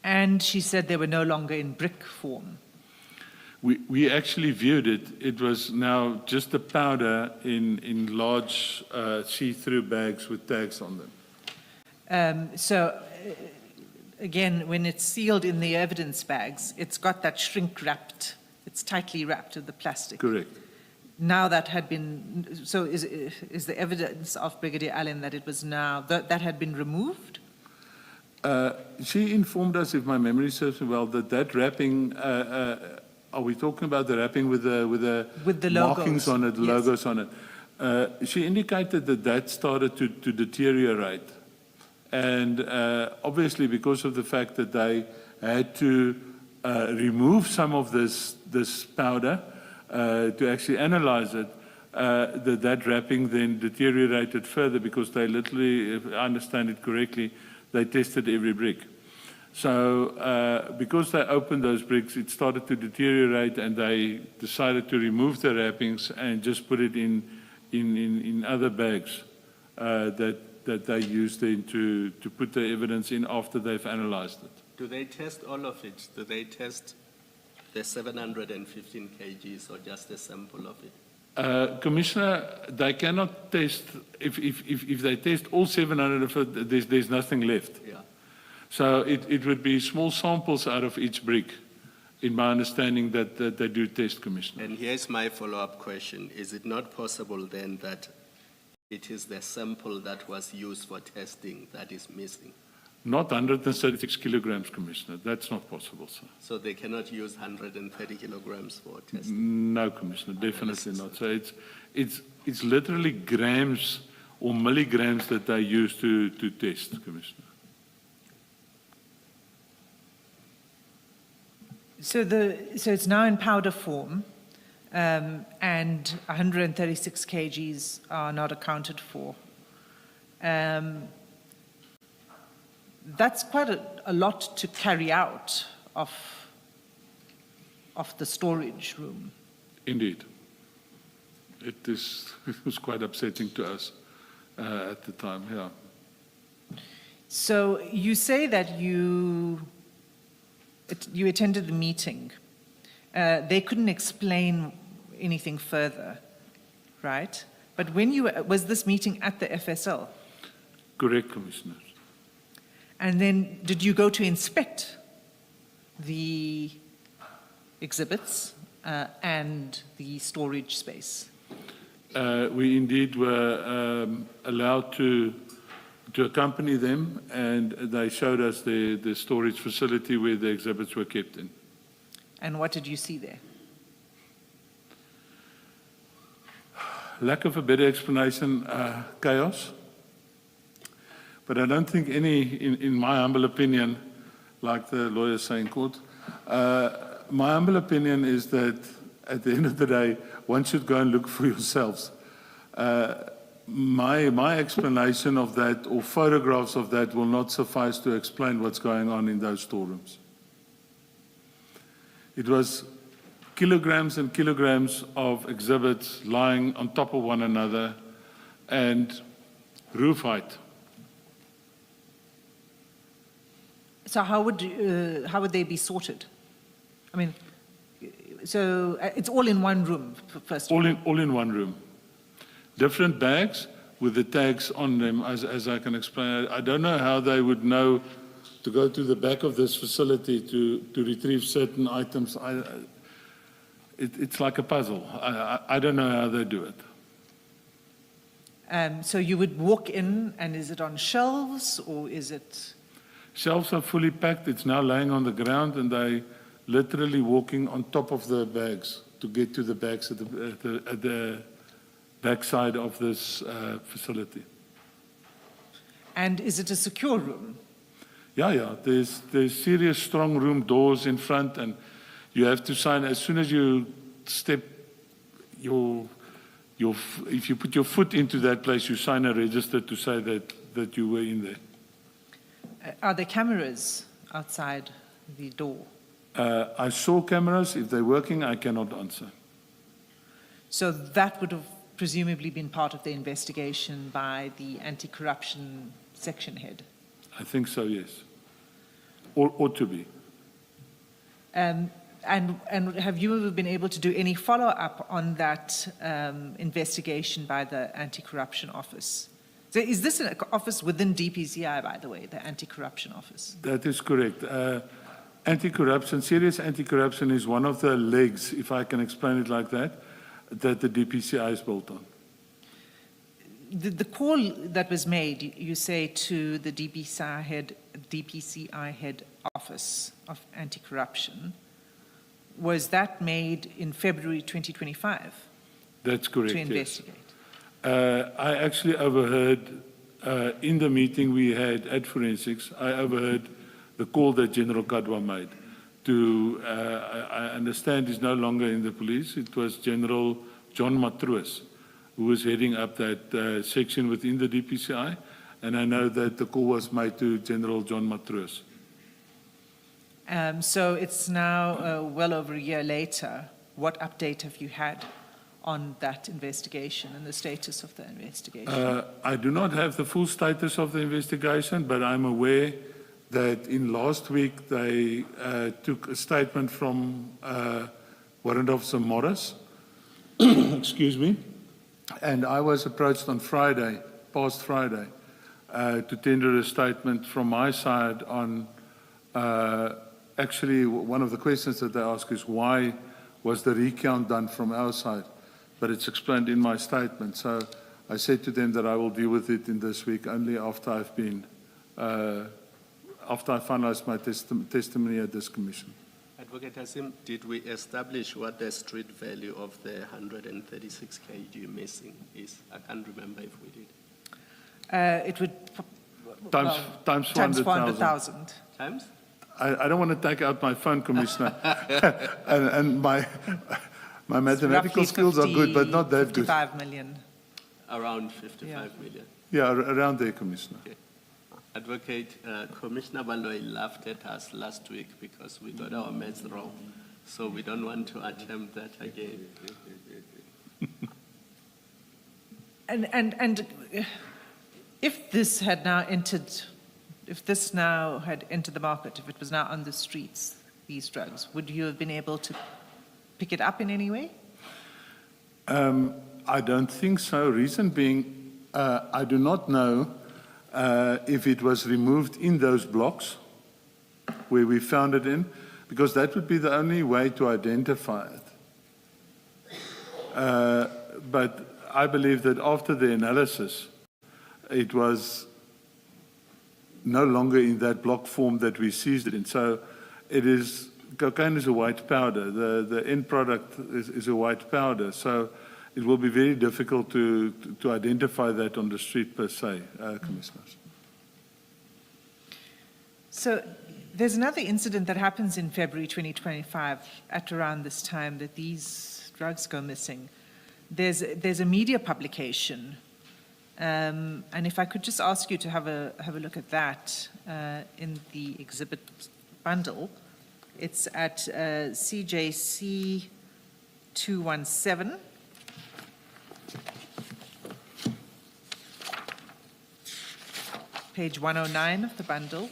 [SPEAKER 2] And she said they were no longer in brick form.
[SPEAKER 3] We actually viewed it. It was now just a powder in large see-through bags with tags on them.
[SPEAKER 2] Again, when it's sealed in the evidence bags, it's got that shrink-wrapped, it's tightly wrapped with the plastic.
[SPEAKER 3] Correct.
[SPEAKER 2] Now that had been, so is the evidence of Brigadier Allen that it was now, that had been removed?
[SPEAKER 3] She informed us, if my memory serves me well, that wrapping, are we talking about the wrapping with the markings on it, the logos on it? She indicated that started to deteriorate. And obviously because of the fact that they had to remove some of this powder to actually analyze it, that wrapping then deteriorated further because they literally, if I understand it correctly, they tested every brick. So because they opened those bricks, it started to deteriorate, and they decided to remove the wrappings and just put it in other bags that they used then to put the evidence in after they've analyzed it.
[SPEAKER 5] Do they test all of it? Do they test the 715 kgs or just a sample of it?
[SPEAKER 3] Commissioner, they cannot test, if they test all 700 of it, there's nothing left.
[SPEAKER 5] Yeah.
[SPEAKER 3] So it would be small samples out of each brick, in my understanding that they do test, Commissioner.
[SPEAKER 5] And here's my follow-up question. Is it not possible then that it is the sample that was used for testing that is missing?
[SPEAKER 3] Not 136 kilograms, Commissioner. That's not possible, sir.
[SPEAKER 5] So they cannot use 130 kilograms for testing?
[SPEAKER 3] No, Commissioner, definitely not. So it's literally grams or milligrams that they use to test, Commissioner.
[SPEAKER 2] So it's now in powder form, and 136 kgs are not accounted for. That's quite a lot to carry out of the storage room.
[SPEAKER 3] Indeed. It was quite upsetting to us at the time, yeah.
[SPEAKER 2] So you say that you attended the meeting. They couldn't explain anything further, right? But was this meeting at the FSL?
[SPEAKER 3] Correct, Commissioner.
[SPEAKER 2] And then did you go to inspect the exhibits and the storage space?
[SPEAKER 3] We indeed were allowed to accompany them, and they showed us the storage facility where the exhibits were kept in.
[SPEAKER 2] And what did you see there?
[SPEAKER 3] Lack of a better explanation, chaos. But I don't think any, in my humble opinion, like the lawyers say in court, my humble opinion is that at the end of the day, one should go and look for yourselves. My explanation of that or photographs of that will not suffice to explain what's going on in those storerooms. It was kilograms and kilograms of exhibits lying on top of one another and roof height.
[SPEAKER 2] So how would they be sorted? I mean, so it's all in one room, first of all?
[SPEAKER 3] All in one room. Different bags with the tags on them, as I can explain. I don't know how they would know to go to the back of this facility to retrieve certain items. It's like a puzzle. I don't know how they do it.
[SPEAKER 2] So you would walk in, and is it on shelves, or is it?
[SPEAKER 3] Shelves are fully packed. It's now laying on the ground, and they literally walking on top of the bags to get to the bags at the backside of this facility.
[SPEAKER 2] And is it a secure room?
[SPEAKER 3] Yeah. There's serious strong room doors in front, and you have to sign as soon as you step if you put your foot into that place, you sign a register to say that you were in there.
[SPEAKER 2] Are there cameras outside the door?
[SPEAKER 3] I saw cameras. If they're working, I cannot answer.
[SPEAKER 2] So that would have presumably been part of the investigation by the anti-corruption section head?
[SPEAKER 3] I think so, yes. Or ought to be.
[SPEAKER 2] And have you been able to do any follow-up on that investigation by the anti-corruption office? So is this an office within DPCI, by the way, the anti-corruption office?
[SPEAKER 3] That is correct. Anti-corruption, serious anti-corruption is one of the legs, if I can explain it like that the DPCI is built on.
[SPEAKER 2] The call that was made, you say, to the DPCI head office of anti-corruption, was that made in February 2025?
[SPEAKER 3] That's correct,
[SPEAKER 2] to investigate?
[SPEAKER 3] Yes. I actually overheard, in the meeting we had at Forensics, I overheard the call that General Kadwa made to, I understand he's no longer in the police, it was General John Matroos who was heading up that section within the DPCI, and I know that the call was made to General John Matroos.
[SPEAKER 2] So it's now well over a year later. What update have you had on that investigation and the status of the investigation?
[SPEAKER 3] I do not have the full status of the investigation, but I'm aware that in last week they took a statement from Warrant Officer Morris, excuse me, and I was approached on Friday, past Friday, to tender a statement from my side on, actually one of the questions that they ask is why was the recount done from our side? But it's explained in my statement. So I said to them that I will deal with it in this week only after I've been, after I finalize my testimony at this commission.
[SPEAKER 5] Advocate Hassim, did we establish what the street value of the 136 kg missing is? I can't remember if we did.
[SPEAKER 2] It would...
[SPEAKER 3] Times 400,000.
[SPEAKER 5] Times?
[SPEAKER 3] I don't want to take out my phone, Commissioner. and my mathematical skills are good, but not that good.
[SPEAKER 2] 55 million.
[SPEAKER 5] Around 55 million.
[SPEAKER 3] Yeah, around there, Commissioner.
[SPEAKER 5] Okay. Advocate, Commissioner Baloy laughed at us last week because we got our maths wrong. So we don't want to attempt that again.
[SPEAKER 2] And if this had now entered, if this now had entered the market, if it was now on the streets, these drugs, would you have been able to pick it up in any way?
[SPEAKER 3] I don't think so. Reason being, I do not know if it was removed in those blocks where we found it in, because that would be the only way to identify it. But I believe that after the analysis, it was no longer in that block form that we seized it in. So it is, cocaine is a white powder. The end product is a white powder. So it will be very difficult to identify that on the street per se, Commissioners.
[SPEAKER 2] So there's another incident that happens in February 2025 at around this time that these drugs go missing. There's a media publication, and if I could just ask you to have a look at that in the exhibit bundle. It's at CJC 217. Page 109 of the bundle.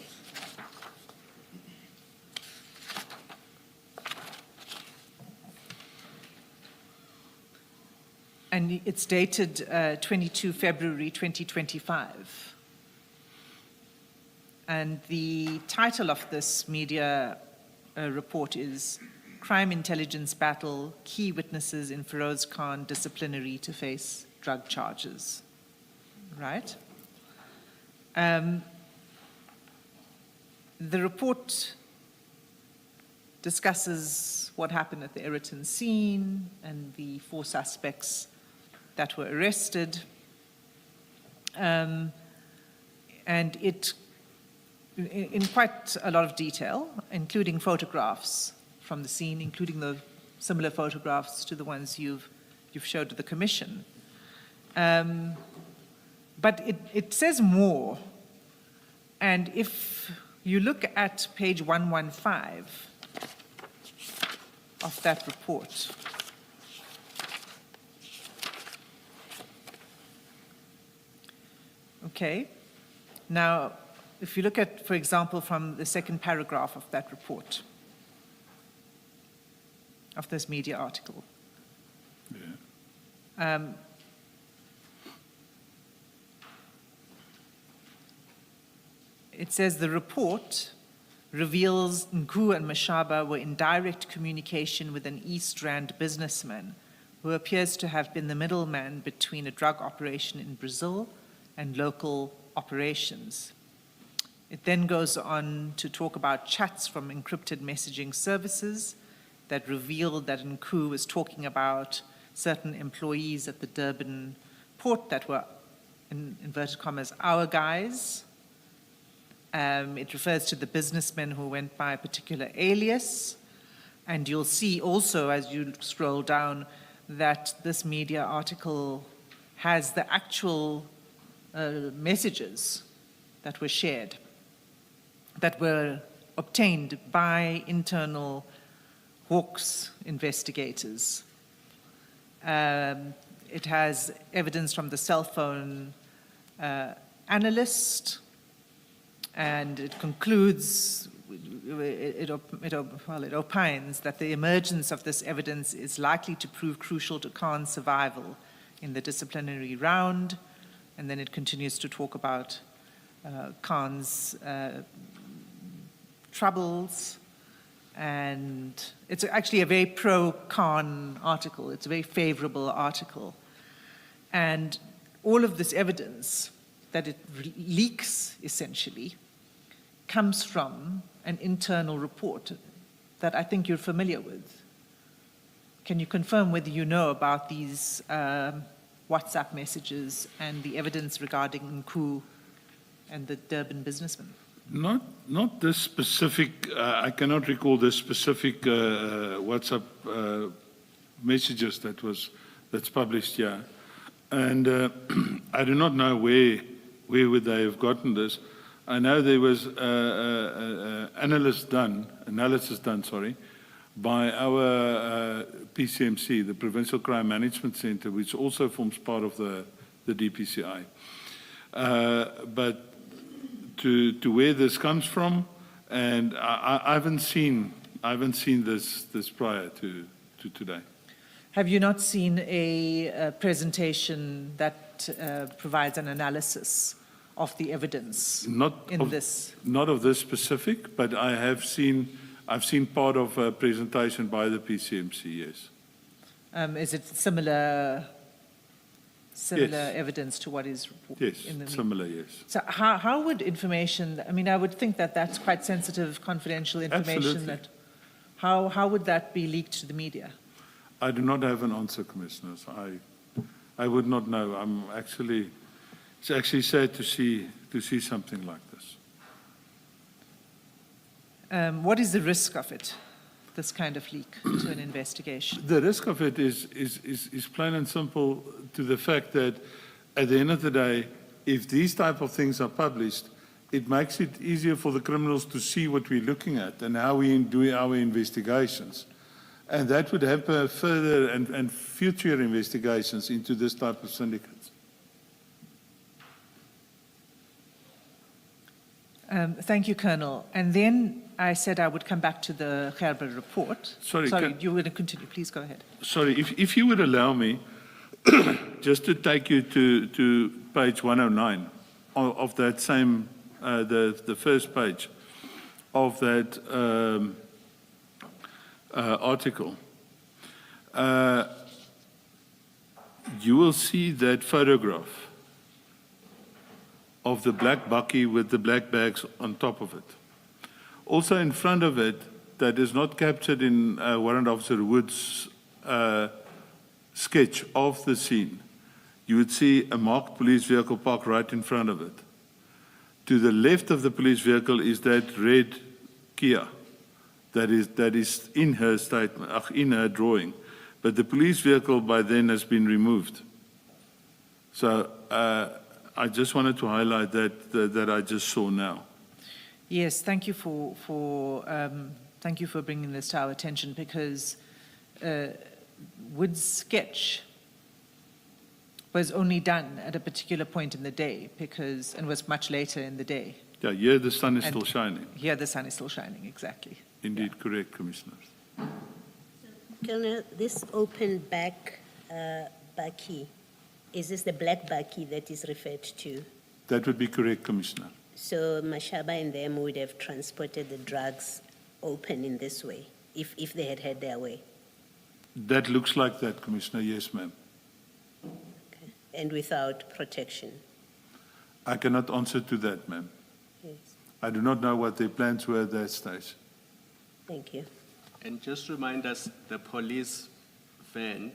[SPEAKER 2] And it's dated 22 February 2025. And the title of this media report is Crime Intelligence Battle, Key Witnesses in Feroz Khan Disciplinary to Face Drug Charges. Right? The report discusses what happened at the Eriton scene and the 4 suspects that were arrested. And it, in quite a lot of detail, including photographs from the scene, including the similar photographs to the ones you've showed to the Commission. But it says more. And if you look at page 115 of that report, okay, now if you look at, for example, from the second paragraph of that report, of this media article,
[SPEAKER 3] Yeah.
[SPEAKER 2] It says the report reveals Nku and Mashaba were in direct communication with an East Rand businessman who appears to have been the middleman between a drug operation in Brazil and local operations. It then goes on to talk about chats from encrypted messaging services that revealed that Nku was talking about certain employees at the Durban port that were, in inverted commas, our guys. It refers to the businessmen who went by a particular alias. And you'll see also, as you scroll down, that this media article has the actual messages that were shared, that were obtained by internal Hawks investigators. It has evidence from the cell phone analyst, and it concludes, it opines that the emergence of this evidence is likely to prove crucial to Khan's survival in the disciplinary round, and then it continues to talk about Khan's troubles, and it's actually a very pro-Khan article. It's a very favorable article. And all of this evidence that it leaks, essentially, comes from an internal report that I think you're familiar with. Can you confirm whether you know about these WhatsApp messages and the evidence regarding Nku and the Durban businessman?
[SPEAKER 3] Not this specific, I cannot recall the specific WhatsApp messages that's published here. And I do not know where would they have gotten this. I know there was analysis done, by our PCMC, the Provincial Crime Management Center, which also forms part of the DPCI. But to where this comes from, and I haven't seen this prior to today.
[SPEAKER 2] Have you not seen a presentation that provides an analysis of the evidence
[SPEAKER 3] Not of this specific, but I've seen part of a presentation by the PCMC, yes.
[SPEAKER 2] Is it similar
[SPEAKER 3] Yes.
[SPEAKER 2] evidence to what is
[SPEAKER 3] Yes,
[SPEAKER 2] in the
[SPEAKER 3] similar, yes.
[SPEAKER 2] So how would information, I mean, I would think that that's quite sensitive, confidential information.
[SPEAKER 3] Absolutely.
[SPEAKER 2] How would that be leaked to the media?
[SPEAKER 3] I do not have an answer, Commissioners. I would not know. It's actually sad to see something like this.
[SPEAKER 2] What is the risk of it, this kind of leak to an investigation?
[SPEAKER 3] The risk of it is plain and simple to the fact that at the end of the day, if these type of things are published, it makes it easier for the criminals to see what we're looking at and how we do our investigations. And that would hamper further and future investigations into this type of syndicates.
[SPEAKER 2] Thank you, Colonel. And then I said I would come back to the Gerber report.
[SPEAKER 3] Sorry,
[SPEAKER 2] you were going to continue. Please go ahead.
[SPEAKER 3] Sorry, if you would allow me, just to take you to page 109 of that same, the first page of that article. You will see that photograph of the black bakkie with the black bags on top of it. Also in front of it, that is not captured in Warrant Officer Wood's sketch of the scene, you would see a marked police vehicle parked right in front of it. To the left of the police vehicle is that red Kia that is in her statement, in her drawing. But the police vehicle by then has been removed. So I just wanted to highlight that I just saw now.
[SPEAKER 2] Yes, thank you for bringing this to our attention, because Wood's sketch was only done at a particular point in the day, and was much later in the day.
[SPEAKER 3] Yeah, here the sun is still shining.
[SPEAKER 2] Here the sun is still shining, exactly.
[SPEAKER 3] Indeed, yeah. Correct, Commissioners.
[SPEAKER 4] Colonel, this open back bakkie, is this the black bakkie that is referred to?
[SPEAKER 3] That would be correct, Commissioner.
[SPEAKER 4] So Mashaba and them would have transported the drugs open in this way, if they had had their way?
[SPEAKER 3] That looks like that, Commissioner, yes, ma'am.
[SPEAKER 4] Okay. And without protection?
[SPEAKER 3] I cannot answer to that, ma'am.
[SPEAKER 4] Yes.
[SPEAKER 3] I do not know what their plans were at that stage.
[SPEAKER 4] Thank you.
[SPEAKER 5] And just remind us, the police van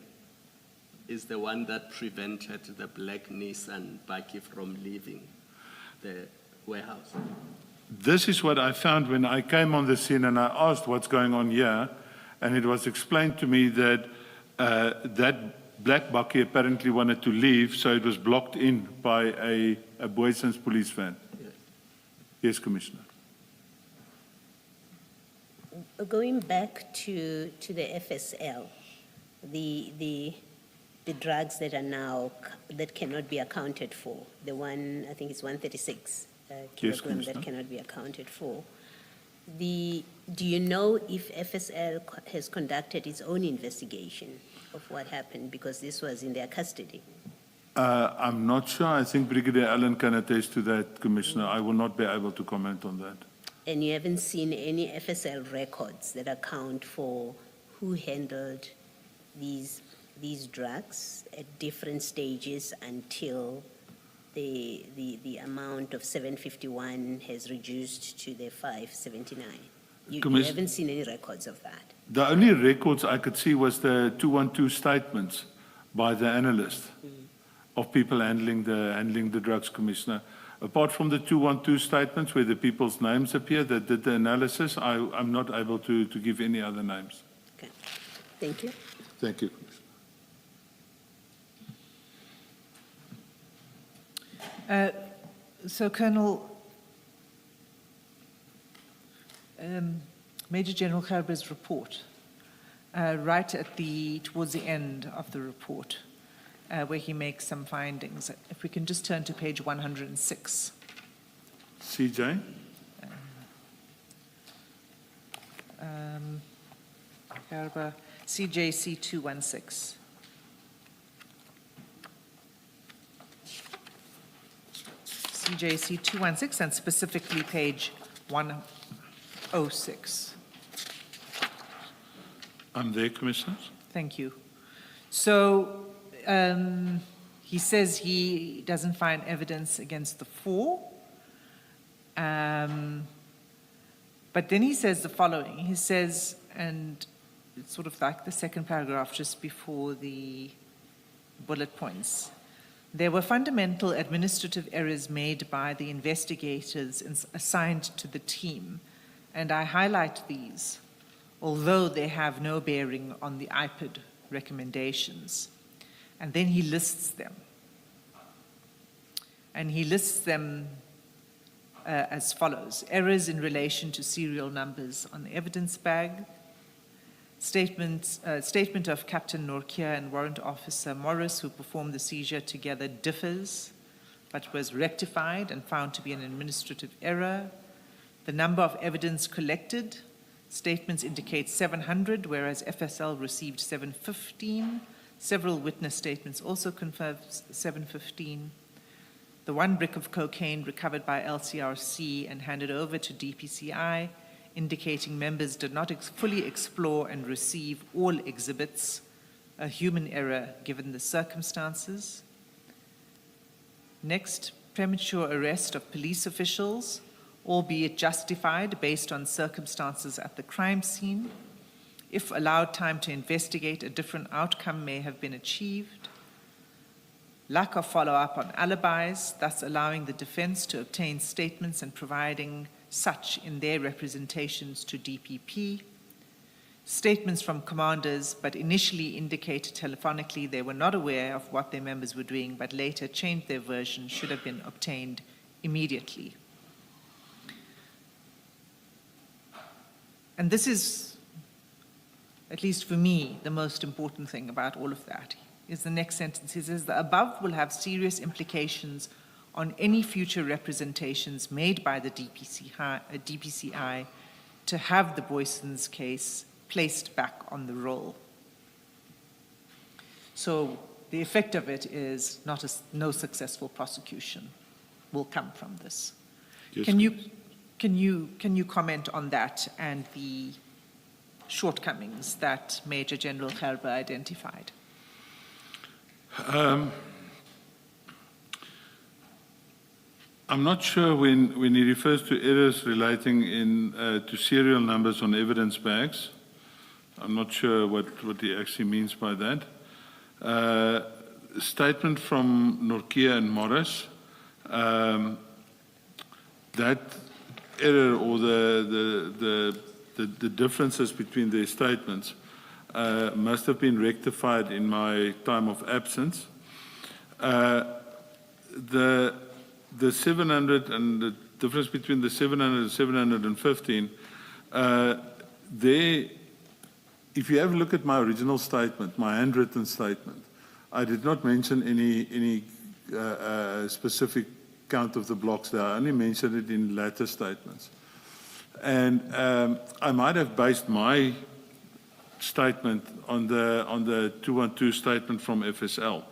[SPEAKER 5] is the one that prevented the black Nissan bakkie from leaving the warehouse.
[SPEAKER 3] This is what I found when I came on the scene and I asked what's going on here, and it was explained to me that that black bakkie apparently wanted to leave, so it was blocked in by a Booysens police van. Yes, Commissioner.
[SPEAKER 4] Going back to the FSL, the drugs that are now, that cannot be accounted for, the one, I think it's 136 kilograms that cannot be accounted for. Do you know if FSL has conducted its own investigation of what happened, because this was in their custody?
[SPEAKER 3] I'm not sure. I think Brigadier Allen can attest to that, Commissioner. I will not be able to comment on that.
[SPEAKER 4] And you haven't seen any FSL records that account for who handled these drugs at different stages until the amount of 751 has reduced to the 579? You haven't seen any records of that?
[SPEAKER 3] The only records I could see was the 212 statements by the analyst of people handling the drugs, Commissioner. Apart from the 212 statements where the people's names appear that did the analysis, I'm not able to give any other names.
[SPEAKER 4] Okay. Thank you.
[SPEAKER 3] Thank you.
[SPEAKER 2] So, Colonel, Major General Gerber's report, right at towards the end of the report, where he makes some findings. If we can just turn to page 106.
[SPEAKER 3] CJ?
[SPEAKER 2] Gerber, CJC 216. CJC 216, and specifically page 106.
[SPEAKER 3] I'm there, Commissioners.
[SPEAKER 2] Thank you. So he says he doesn't find evidence against the four. But then he says the following. He says, and it's sort of like the second paragraph just before the bullet points. There were fundamental administrative errors made by the investigators assigned to the team, and I highlight these, although they have no bearing on the IPID recommendations. And then he lists them. And he lists them as follows: errors in relation to serial numbers on the evidence bag, statement of Captain Norkia and Warrant Officer Morris, who performed the seizure together, differs, but was rectified and found to be an administrative error. The number of evidence collected, statements indicate 700, whereas FSL received 715. Several witness statements also confirm 715. The 1 brick of cocaine recovered by LCRC and handed over to DPCI, indicating members did not fully explore and receive all exhibits, a human error given the circumstances. Next, premature arrest of police officials, albeit justified based on circumstances at the crime scene. If allowed time to investigate, a different outcome may have been achieved. Lack of follow-up on alibis, thus allowing the defense to obtain statements and providing such in their representations to DPP. Statements from commanders, but initially indicated telephonically they were not aware of what their members were doing, but later changed their version, should have been obtained immediately. And this is, at least for me, the most important thing about all of that, is the next sentence. He says, the above will have serious implications on any future representations made by the DPCI to have the Booysens case placed back on the roll. So the effect of it is no successful prosecution will come from this.
[SPEAKER 3] Yes,
[SPEAKER 2] Can you comment on that and the shortcomings that Major General Gerber identified?
[SPEAKER 3] I'm not sure when he refers to errors relating to serial numbers on evidence bags. I'm not sure what he actually means by that. Statement from Norkia and Morris, that error or the differences between their statements must have been rectified in my time of absence. The 700 and the difference between the 700 and 715, if you have a look at my original statement, my handwritten statement, I did not mention any specific count of the blocks there. I only mentioned it in later statements. And I might have based my statement on the 212 statement from FSL.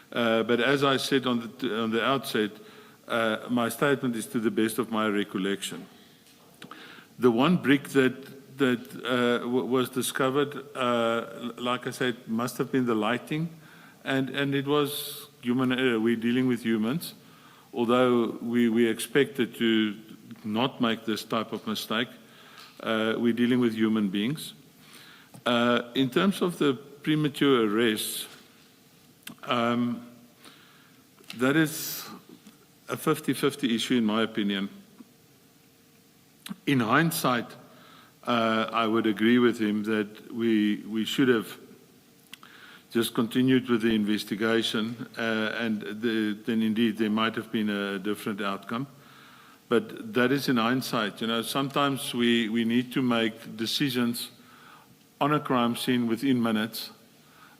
[SPEAKER 3] But as I said on the outset, my statement is to the best of my recollection. The one brick that was discovered, like I said, must have been the lighting, and it was human error. We're dealing with humans, although we expected to not make this type of mistake. We're dealing with human beings. In terms of the premature arrests, that is a 50-50 issue in my opinion. In hindsight, I would agree with him that we should have just continued with the investigation, and then indeed there might have been a different outcome. But that is in hindsight. You know, sometimes we need to make decisions on a crime scene within minutes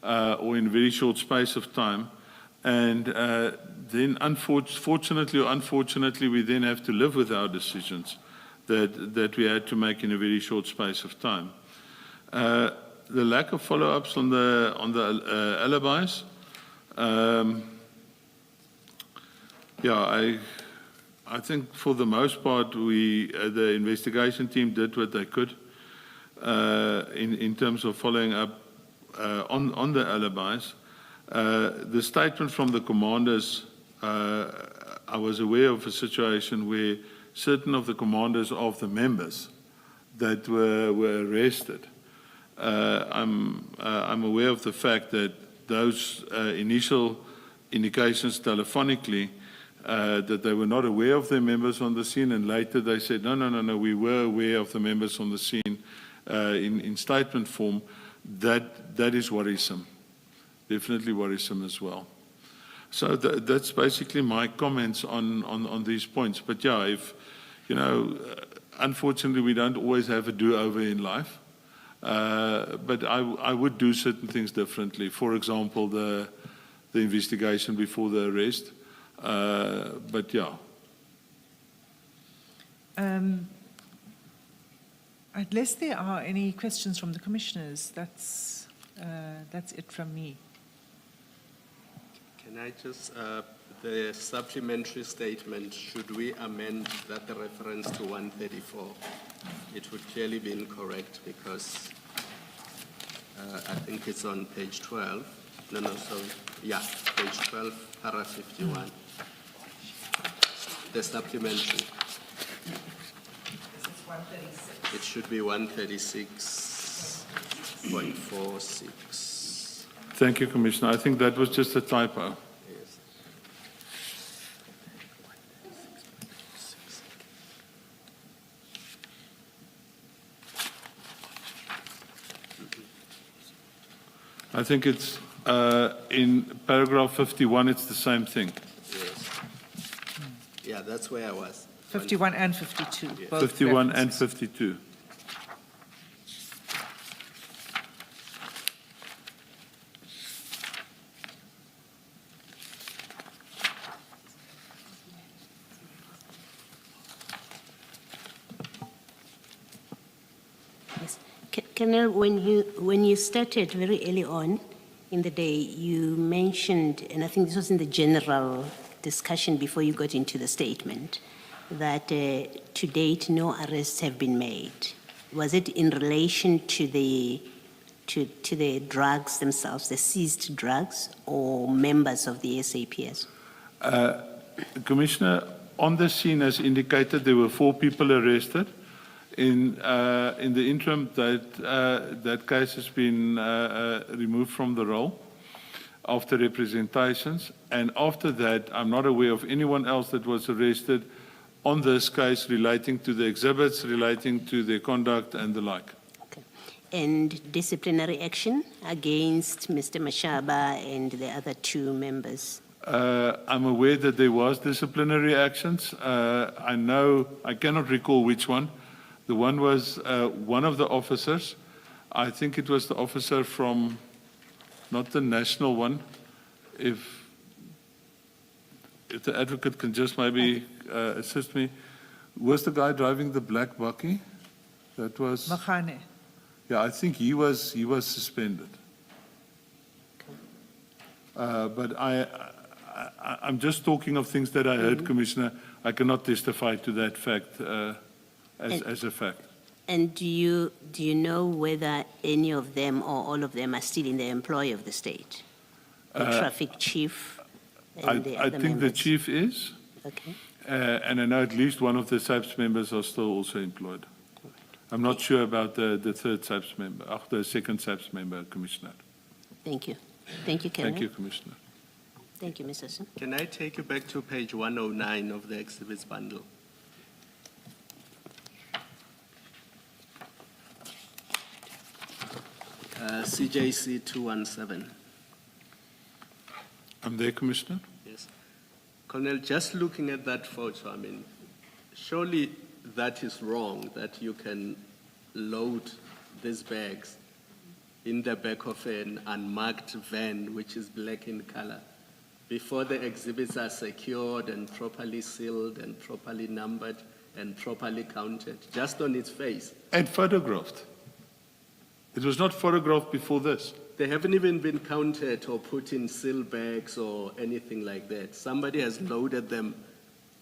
[SPEAKER 3] or in a very short space of time. And then fortunately or unfortunately, we then have to live with our decisions that we had to make in a very short space of time. The lack of follow-ups on the alibis, yeah, I think for the most part, the investigation team did what they could in terms of following up on the alibis. The statement from the commanders, I was aware of a situation where certain of the commanders of the members that were arrested, I'm aware of the fact that those initial indications telephonically that they were not aware of their members on the scene, and later they said, no, we were aware of the members on the scene in statement form. That is worrisome, definitely worrisome as well. So that's basically my comments on these points. But yeah, if, you know, unfortunately we don't always have a do-over in life, but I would do certain things differently. For example, the investigation before the arrest. But yeah.
[SPEAKER 2] Unless there are any questions from the commissioners, that's it from me.
[SPEAKER 5] Can I just, the supplementary statement, should we amend that reference to 134? It would clearly be incorrect because I think it's on page 12. No, sorry. Yeah, page 12, paragraph 51. The supplementary. It should be 136.46.
[SPEAKER 3] Thank you, Commissioner. I think that was just a typo.
[SPEAKER 5] Yes.
[SPEAKER 3] I think it's in paragraph 51, it's the same thing.
[SPEAKER 5] Yes. Yeah, that's where I was.
[SPEAKER 2] 51 and 52.
[SPEAKER 5] Yes.
[SPEAKER 2] Both
[SPEAKER 3] 51 and
[SPEAKER 2] references.
[SPEAKER 3] 52.
[SPEAKER 4] Yes. Colonel, when you started very early on in the day, you mentioned, and I think this was in the general discussion before you got into the statement, that to date no arrests have been made. Was it in relation to the drugs themselves, the seized drugs, or members of the SAPS?
[SPEAKER 3] Commissioner, on the scene, as indicated, there were 4 people arrested. In the interim, that case has been removed from the roll after representations, and after that, I'm not aware of anyone else that was arrested on this case relating to the exhibits, relating to their conduct and the like.
[SPEAKER 4] Okay. And disciplinary action against Mr. Mashaba and the other 2 members?
[SPEAKER 3] I'm aware that there was disciplinary actions. I cannot recall which one. The one was one of the officers. I think it was the officer from, not the national one. If the advocate can just maybe assist me. Was the guy driving the black bakkie? That was...
[SPEAKER 2] Makhane.
[SPEAKER 3] Yeah, I think he was suspended. But I'm just talking of things that I heard, Commissioner. I cannot testify to that fact as a fact.
[SPEAKER 4] And do you know whether any of them or all of them are still in the employ of the state? The traffic chief and the other
[SPEAKER 3] I think
[SPEAKER 4] members?
[SPEAKER 3] the chief is.
[SPEAKER 4] Okay.
[SPEAKER 3] And I know at least one of the SAPS members are still also employed. I'm not sure about the third SAPS member, the second SAPS member, Commissioner.
[SPEAKER 4] Thank you. Thank you, Colonel.
[SPEAKER 3] Thank you, Commissioner.
[SPEAKER 4] Thank you, Mr. Steyn.
[SPEAKER 5] Can I take you back to page 109 of the exhibits bundle? CJC 217.
[SPEAKER 3] I'm there, Commissioner.
[SPEAKER 5] Yes. Colonel, just looking at that photo, I mean, surely that is wrong, that you can load these bags in the back of an unmarked van, which is black in color, before the exhibits are secured and properly sealed and properly numbered and properly counted, just on its face.
[SPEAKER 3] And photographed. It was not photographed before this.
[SPEAKER 5] They haven't even been counted or put in seal bags or anything like that. Somebody has loaded them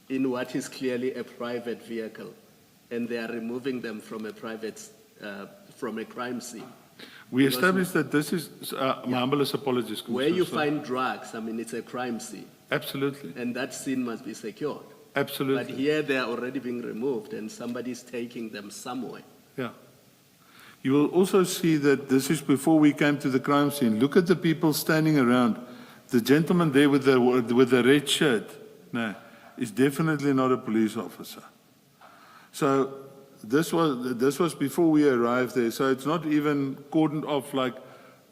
[SPEAKER 5] in what is clearly a private vehicle, and they are removing them from a from a crime scene.
[SPEAKER 3] We established that this is, my humblest apologies, Commissioner.
[SPEAKER 5] Where you find drugs, I mean, it's a crime scene,
[SPEAKER 3] Absolutely.
[SPEAKER 5] and that scene must be secured.
[SPEAKER 3] Absolutely.
[SPEAKER 5] But here they are already being removed, and somebody's taking them somewhere.
[SPEAKER 3] Yeah. You will also see that this is before we came to the crime scene. Look at the people standing around. The gentleman there with the red shirt, no, is definitely not a police officer. So this was before we arrived there. So it's not even cordoned off. Like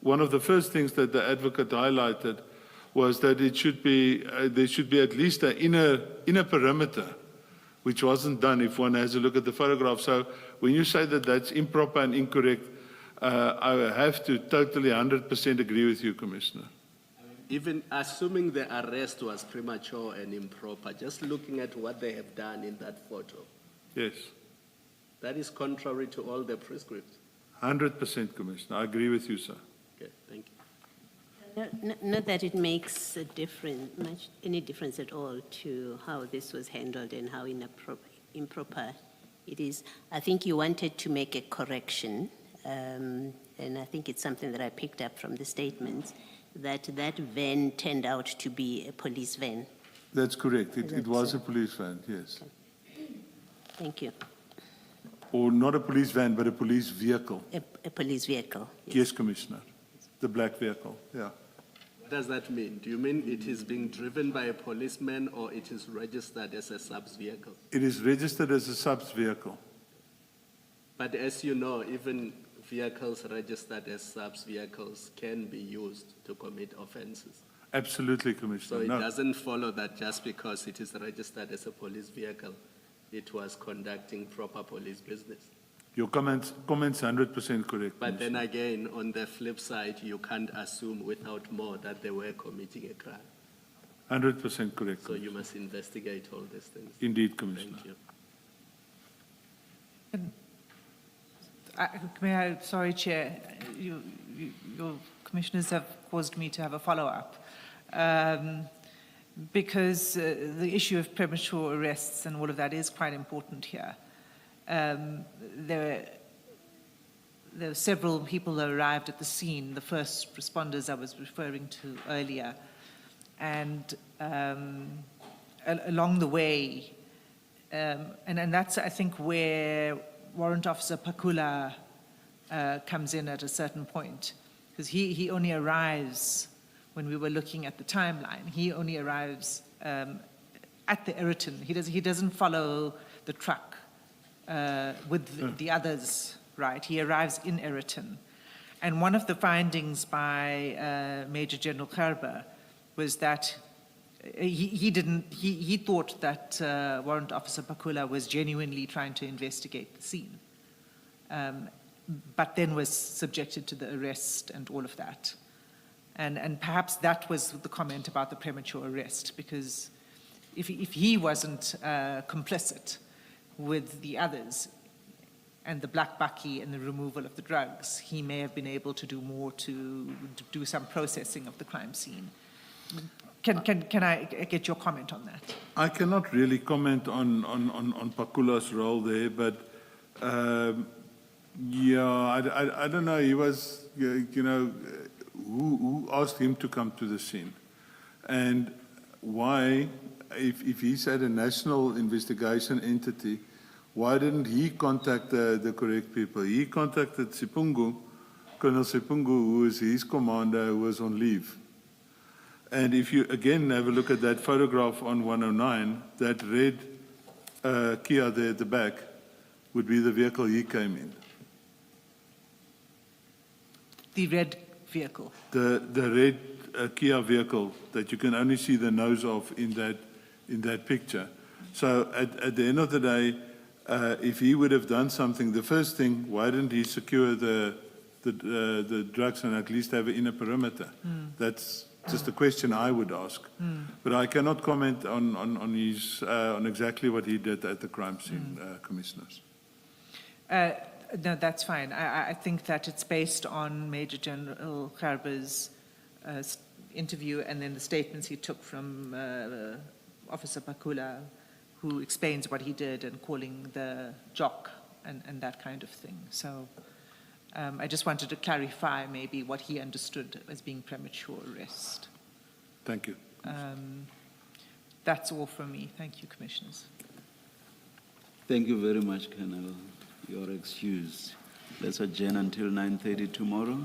[SPEAKER 3] one of the first things that the advocate highlighted was that it should be there should be at least an inner perimeter, which wasn't done if one has a look at the photograph. So when you say that that's improper and incorrect, I have to totally 100% agree with you, Commissioner.
[SPEAKER 5] Even assuming the arrest was premature and improper, just looking at what they have done in that photo,
[SPEAKER 3] Yes,
[SPEAKER 5] that is contrary to all the prescripts.
[SPEAKER 3] 100%, Commissioner. I agree with you, sir.
[SPEAKER 5] Okay, thank you.
[SPEAKER 4] Not that it makes any difference at all to how this was handled and how improper it is. I think you wanted to make a correction, and I think it's something that I picked up from the statements, that van turned out to be a police van.
[SPEAKER 3] That's correct. It was a police van, yes.
[SPEAKER 4] Thank you.
[SPEAKER 3] Or not a police van, but a police vehicle.
[SPEAKER 4] A police vehicle.
[SPEAKER 3] Yes, Commissioner. The black vehicle, yeah.
[SPEAKER 5] What does that mean? Do you mean it is being driven by a policeman or it is registered as a SAPS vehicle?
[SPEAKER 3] It is registered as a SAPS vehicle.
[SPEAKER 5] But as you know, even vehicles registered as SAPS vehicles can be used to commit offenses.
[SPEAKER 3] Absolutely,
[SPEAKER 5] So
[SPEAKER 3] Commissioner.
[SPEAKER 5] it
[SPEAKER 3] No.
[SPEAKER 5] doesn't follow that just because it is registered as a police vehicle, it was conducting proper police business.
[SPEAKER 3] Your comments 100% correct.
[SPEAKER 5] But then
[SPEAKER 3] Commissioner.
[SPEAKER 5] again, on the flip side, you can't assume without more that they were committing a crime.
[SPEAKER 3] 100% correct.
[SPEAKER 5] So you must investigate all these things.
[SPEAKER 3] Indeed, Commissioner.
[SPEAKER 5] Thank you.
[SPEAKER 2] Sorry, Chair, your commissioners have caused me to have a follow-up. Because the issue of premature arrests and all of that is quite important here. There were several people that arrived at the scene, the first responders I was referring to earlier, and along the way, and that's, I think, where Warrant Officer Pakula comes in at a certain point, because he only arrives, when we were looking at the timeline, he only arrives at the Ayrton. He doesn't follow the truck with the others right? He arrives in Ereton. And one of the findings by Major General Gerber was that he thought that Warrant Officer Bakula was genuinely trying to investigate the scene, but then was subjected to the arrest and all of that. And perhaps that was the comment about the premature arrest, because if he wasn't complicit with the others and the black bucky and the removal of the drugs, he may have been able to do more to do some processing of the crime scene. Can I get your comment on that?
[SPEAKER 3] I cannot really comment on Pakula's role there, but yeah, I don't know. He was, who asked him to come to the scene, and why? If he's at a national investigation entity, why didn't he contact the correct people? He contacted Sipungu, Colonel Sipungu, who is his commander, who was on leave. And if you again have a look at that photograph on 109, that red Kia there at the back would be the vehicle he came in. The red vehicle? The red Kia vehicle that you can only see the nose of in that picture. So at the end of the day, if he would have done something, the first thing, why didn't he secure the drugs and at least have an inner perimeter? That's just a question I would ask. But I cannot comment on exactly what he did at the crime scene, commissioners.
[SPEAKER 2] No, that's fine. I think that it's based on Major General Gerber's interview and then the statements he took from Officer Bakula, who explains what he did and calling the jock and that kind of thing. So I just wanted to clarify maybe what he understood as being premature arrest.
[SPEAKER 3] Thank you.
[SPEAKER 2] That's all from me. Thank you, Commissioners.
[SPEAKER 1] Thank you very much, Colonel. You're excused. Let's adjourn until 9:30 tomorrow.